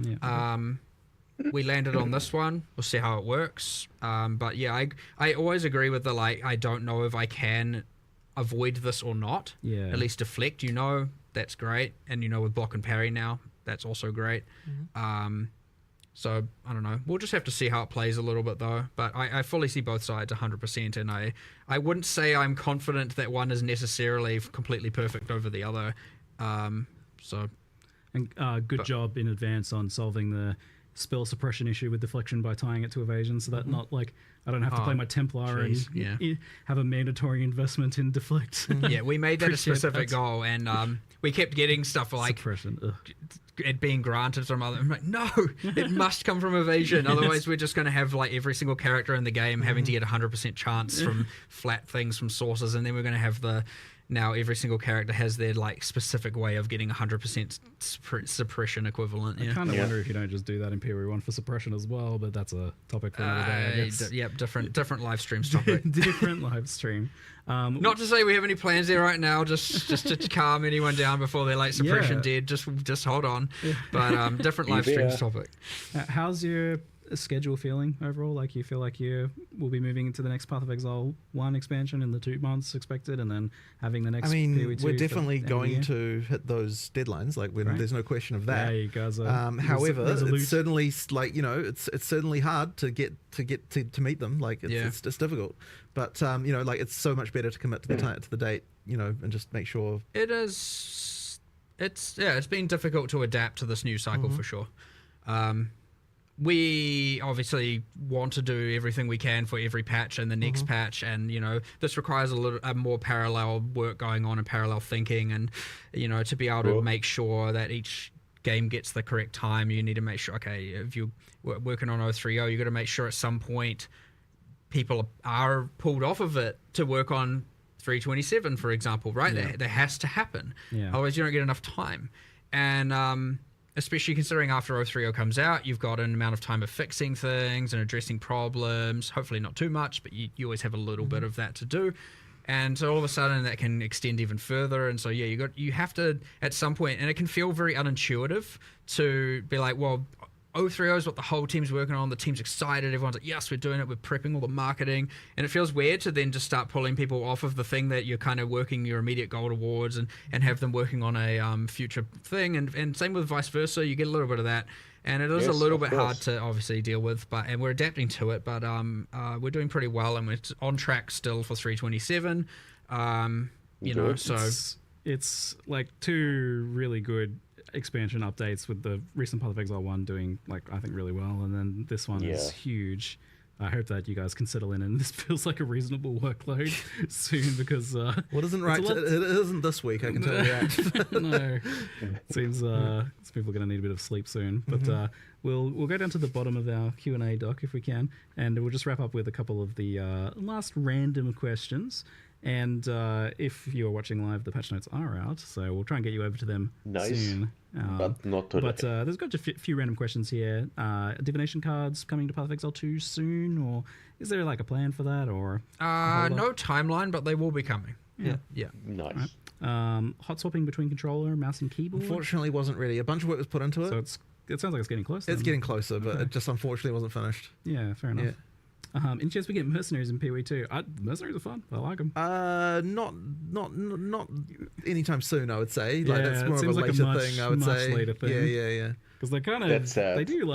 We landed on this one. We'll see how it works. But yeah, I always agree with the, like, I don't know if I can avoid this or not. Yeah. At least deflect, you know, that's great. And, you know, with block and parry now, that's also great. So I don't know. We'll just have to see how it plays a little bit though. But I fully see both sides 100%, and I wouldn't say I'm confident that one is necessarily completely perfect over the other. Good job in advance on solving the spell suppression issue with deflection by tying it to evasion, so that not like I don't have to play my Templar and have a mandatory investment in deflect. Yeah, we made that a specific goal, and we kept getting stuff like suppression. It being granted from other. I'm like, no, it must come from evasion. Otherwise, we're just going to have like every single character in the game having to get 100% chance from flat things from sources, and then we're going to have now every single character has their like specific way of getting 100% suppression equivalent. I kind of wonder if you don't just do that in PoE1 for suppression as well, but that's a topic for another day, I guess. Yep, different live streams topic. Different live stream. Not to say we have any plans there right now, just to calm anyone down before they're like suppression dead. Just hold on. Yeah. But different live streams topic. How's your schedule feeling overall? Like, you feel like you will be moving into the next Path of Exile 1 expansion in the 2 months expected, and then having the next PoE2 we're definitely going to hit those deadlines, like there's no question of that. Yeah, you guys are however, it's certainly like, it's certainly hard to get to meet them. Like it's difficult, but like it's so much better to commit to the date, and just make sure. It's been difficult to adapt to this new cycle for sure. We obviously want to do everything we can for every patch and the next patch, and this requires a more parallel work going on and parallel thinking, and to be able to make sure that each game gets the correct time. You need to make sure, okay, if you're working on 030, you got to make sure at some point people are pulled off of it to work on 327, for example, right? That has to happen. Otherwise you don't get enough time. And especially considering after 030 comes out, you've got an amount of time of fixing things and addressing problems. Hopefully not too much, but you always have a little bit of that to do. And so all of a sudden that can extend even further. And so, you have to, at some point, and it can feel very unintuitive to be like, well, 030 is what the whole team's working on. The team's excited. Everyone's like, yes, we're doing it. We're prepping all the marketing. And it feels weird to then just start pulling people off of the thing that you're kind of working your immediate goal towards, and have them working on a future thing. And same with vice versa. You get a little bit of that. And it is a little bit hard to obviously deal with, and we're adapting to it. But we're doing pretty well, and we're on track still for 327. So it's like 2 really good expansion updates, with the recent Path of Exile 1 doing I think really well, and then this one is huge. I hope that you guys can settle in, and this feels like a reasonable workload soon, because isn't right. It isn't this week, I can tell you that. No, it seems people are going to need a bit of sleep soon. But we'll go down to the bottom of our Q&A doc if we can, and we'll just wrap up with a couple of the last random questions. And if you're watching live, the patch notes are out, so we'll try and get you over to them soon. But not today. But there's got a few random questions here. Divination cards coming to Path of Exile 2 soon, or is there like a plan for that? Or no timeline, but they will be coming. Yeah. Nice. Right. Hot swapping between controller, mouse, and keyboard. Unfortunately, wasn't ready. A bunch of work was put into it. So it sounds like it's getting close. It's getting closer, but it just unfortunately wasn't finished. Yeah, fair enough. Any chance we get mercenaries in PoE2? Mercenaries are fun. I like them. Not anytime soon, I would say. That's more of a later thing, I would say. Later thing. Yeah. Because they kind of they do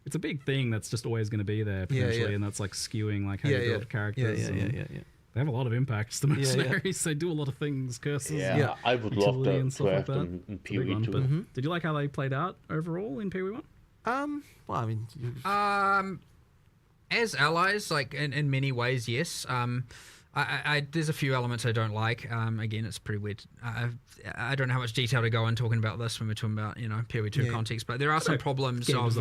it's a big thing that's just always going to be there potentially, and that's skewing how you build characters. Yeah. They have a lot of impacts. The mercenaries. They do a lot of things. Curses. Yeah. I would love to have them in PoE2. Did you like how they played out overall in PoE1? Well, I mean, as allies, in many ways, yes. There's a few elements I don't like. Again, it's pretty weird. I don't know how much detail to go in talking about this when we're talking about PoE2 context, but there are some problems of.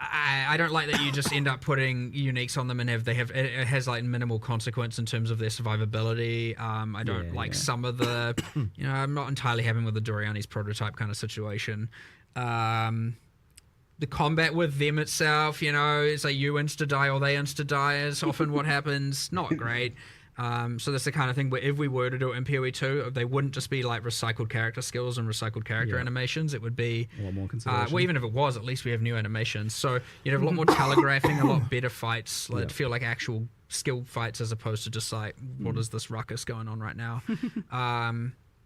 I don't like that you just end up putting uniques on them and it has minimal consequence in terms of their survivability. I don't like some of the. I'm not entirely happy with the Doriani's prototype kind of situation. The combat with them itself, it's like you insta-die or they insta-die is often what happens. Not great. So that's the kind of thing where if we were to do it in PoE2, they wouldn't just be like recycled character skills and recycled character animations. It would be a lot more consideration. Well, even if it was, at least we have new animations. So you'd have a lot more telegraphing, a lot better fights. It'd feel like actual skill fights as opposed to just what is this ruckus going on right now?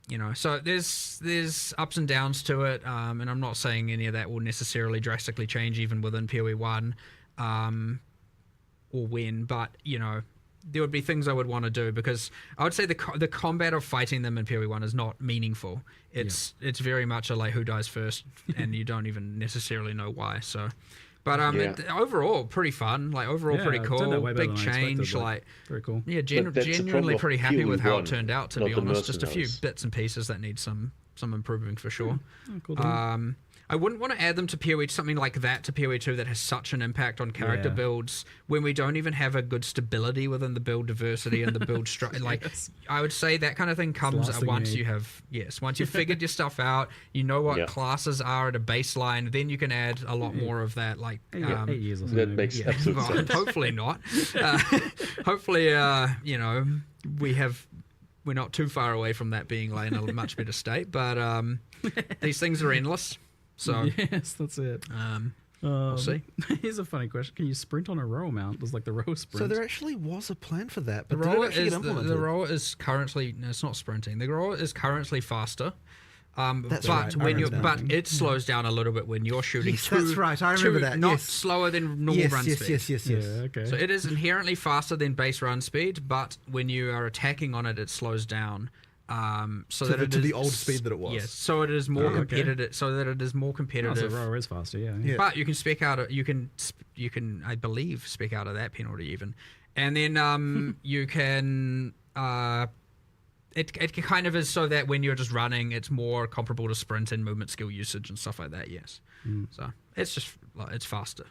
You know, so there's ups and downs to it, and I'm not saying any of that will necessarily drastically change even within PoE 1 or when, but you know, there would be things I would want to do, because I would say the combat of fighting them in PoE 1 is not meaningful. It's very much a like who dies first, and you don't even necessarily know why. So, but overall pretty fun. Like overall pretty cool. Big change. Like very cool. Yeah, genuinely pretty happy with how it turned out. To be honest, just a few bits and pieces that need some improving for sure. Cool. I wouldn't want to add them to PoE, something like that to PoE 2 that has such an impact on character builds when we don't even have a good stability within the build diversity and the build structure. Like, I would say that kind of thing comes once you have, once you've figured your stuff out, you know what classes are at a baseline, then you can add a lot more of that. Like, 8 years or something. That makes absolute sense. Hopefully not. Hopefully, you know, we're not too far away from that being like in a much better state, but these things are endless. So yes, that's it. We'll see. Here's a funny question: can you sprint on a row mount? Does like the row sprint? So there actually was a plan for that, The but did it rower actually is get implemented? the rower is currently it's not sprinting. The rower is currently faster. That's but right, when you it slows down a little bit when you're shooting. Yes, that's right. I remember that. Not Yes. slower than normal run speed. Yes. Yeah, okay. So it is inherently faster than base run speed, but when you are attacking on it, it slows down. So that to the old speed that it was. Yes, so it is more competitive. So that it is more competitive. So rower is faster, yeah. But you can spec out. You can I believe spec out of that penalty even, and then you can. It kind of is so that when you're just running, it's more comparable to sprint and movement skill usage and stuff like that. Yes. So it's just it's faster.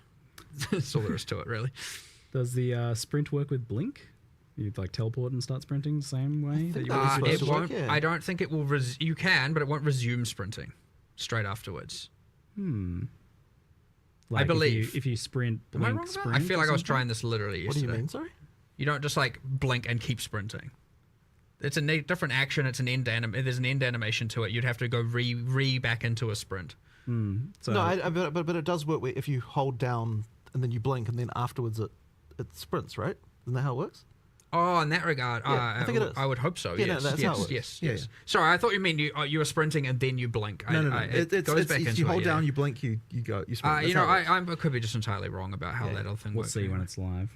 That's all there is to it, really. Does the sprint work with blink? You like teleport and start sprinting the same way that you always it supposed won't. to work? I don't think it will. You can, but it won't resume sprinting straight afterwards. Like I believe if you sprint, Am I blink, wrong about that? sprint. I feel or like I was something? trying this literally What do yesterday. you mean? Sorry. You don't just like blink and keep sprinting. It's a different action. It's an end there's an end animation to it. You'd have to go re back into a sprint. So No, but it does work where if you hold down and then you blink and then afterwards it sprints, right? Isn't that how it works? Oh, in that regard, Yeah, I think it is. I would hope so. Yeah, no, yes, that's how it yes, works. yes, Yeah, yes. yeah. Sorry, I thought you mean you were sprinting and then you blink. No. It goes back into you hold it, down, you blink, you go, you sprint. you That's know, how it works. I could be just entirely wrong about how that other thing we'll works. see when it's live.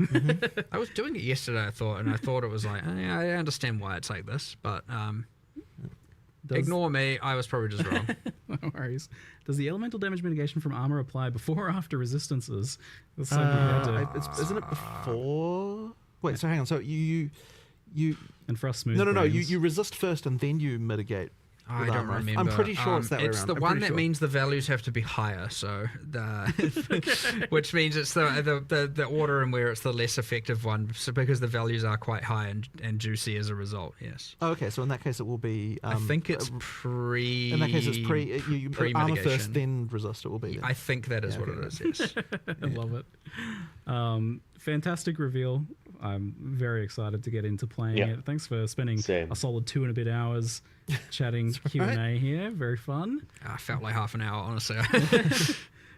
I was doing it yesterday, I thought it was like, yeah, I understand why it's like this, but ignore me. I was probably just wrong. No worries. Does the elemental damage mitigation from armor apply before or after resistances? That's so Isn't it before? Wait, so hang on. So you and for us smooth. No. brains. You resist first and then you mitigate. I with don't armor. remember. I'm pretty sure it's that way It's around. the I'm one pretty that sure. means the values have to be higher, so which means it's the order in where it's the less effective one, so because the values are quite high and juicy as a result. Yes. Oh, okay, so in that case it will be. I think it's pre. In that case, it's you armor mitigation. first, then resist. It will be. Then. I think that is what it is. Yes. I love it. Fantastic reveal. I'm very excited to get into playing it. Thanks for spending a solid 2 and a bit hours chatting Q&A here. Very fun. I felt like half an hour, honestly.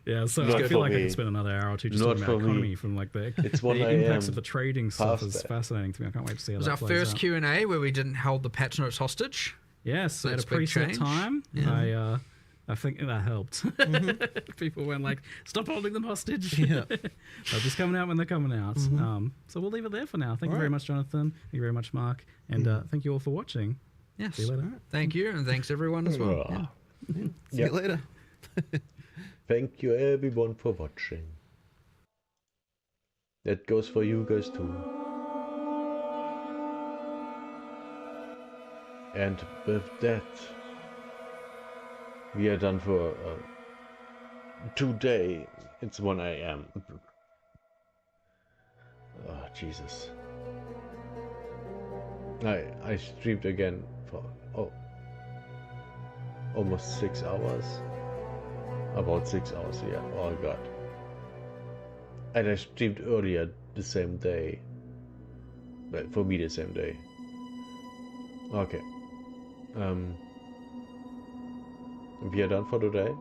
Yeah, so Not I feel for like I me. could spend another hour or two just Not talking about for me. economy from like the It's 1 impacts AM of the trading stuff is past that. fascinating to me. I can't wait to see how It was that our plays first out. Q&A where we didn't hold the patch notes hostage. Yes, So at a it's a big preset change. time. Yeah. I think that helped. People went like, "Stop holding them hostage." Yeah. They're just coming out when they're coming out. So we'll leave it there for now. Thank you very much, Jonathan. Thank you very much, Mark, and thank you all for watching. Yes. See you later. Thank you, and thanks everyone as well. Yeah. See you later. Thank you everyone for watching. That goes for you guys too. And with that, we are done for today. It's 1 AM. Oh, Jesus. I streamed again for almost 6 hours. About 6 hours, yeah. Oh god. And I streamed earlier the same day. But for me the same day. Okay. We are done for today.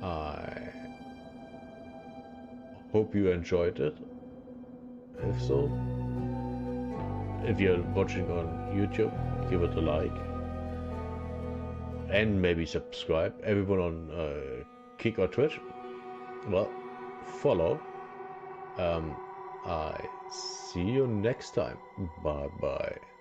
I hope you enjoyed it. If so, if you're watching on YouTube, give it a like. And maybe subscribe. Everyone on Kick or Twitch, well, follow. I see you next time. Bye bye.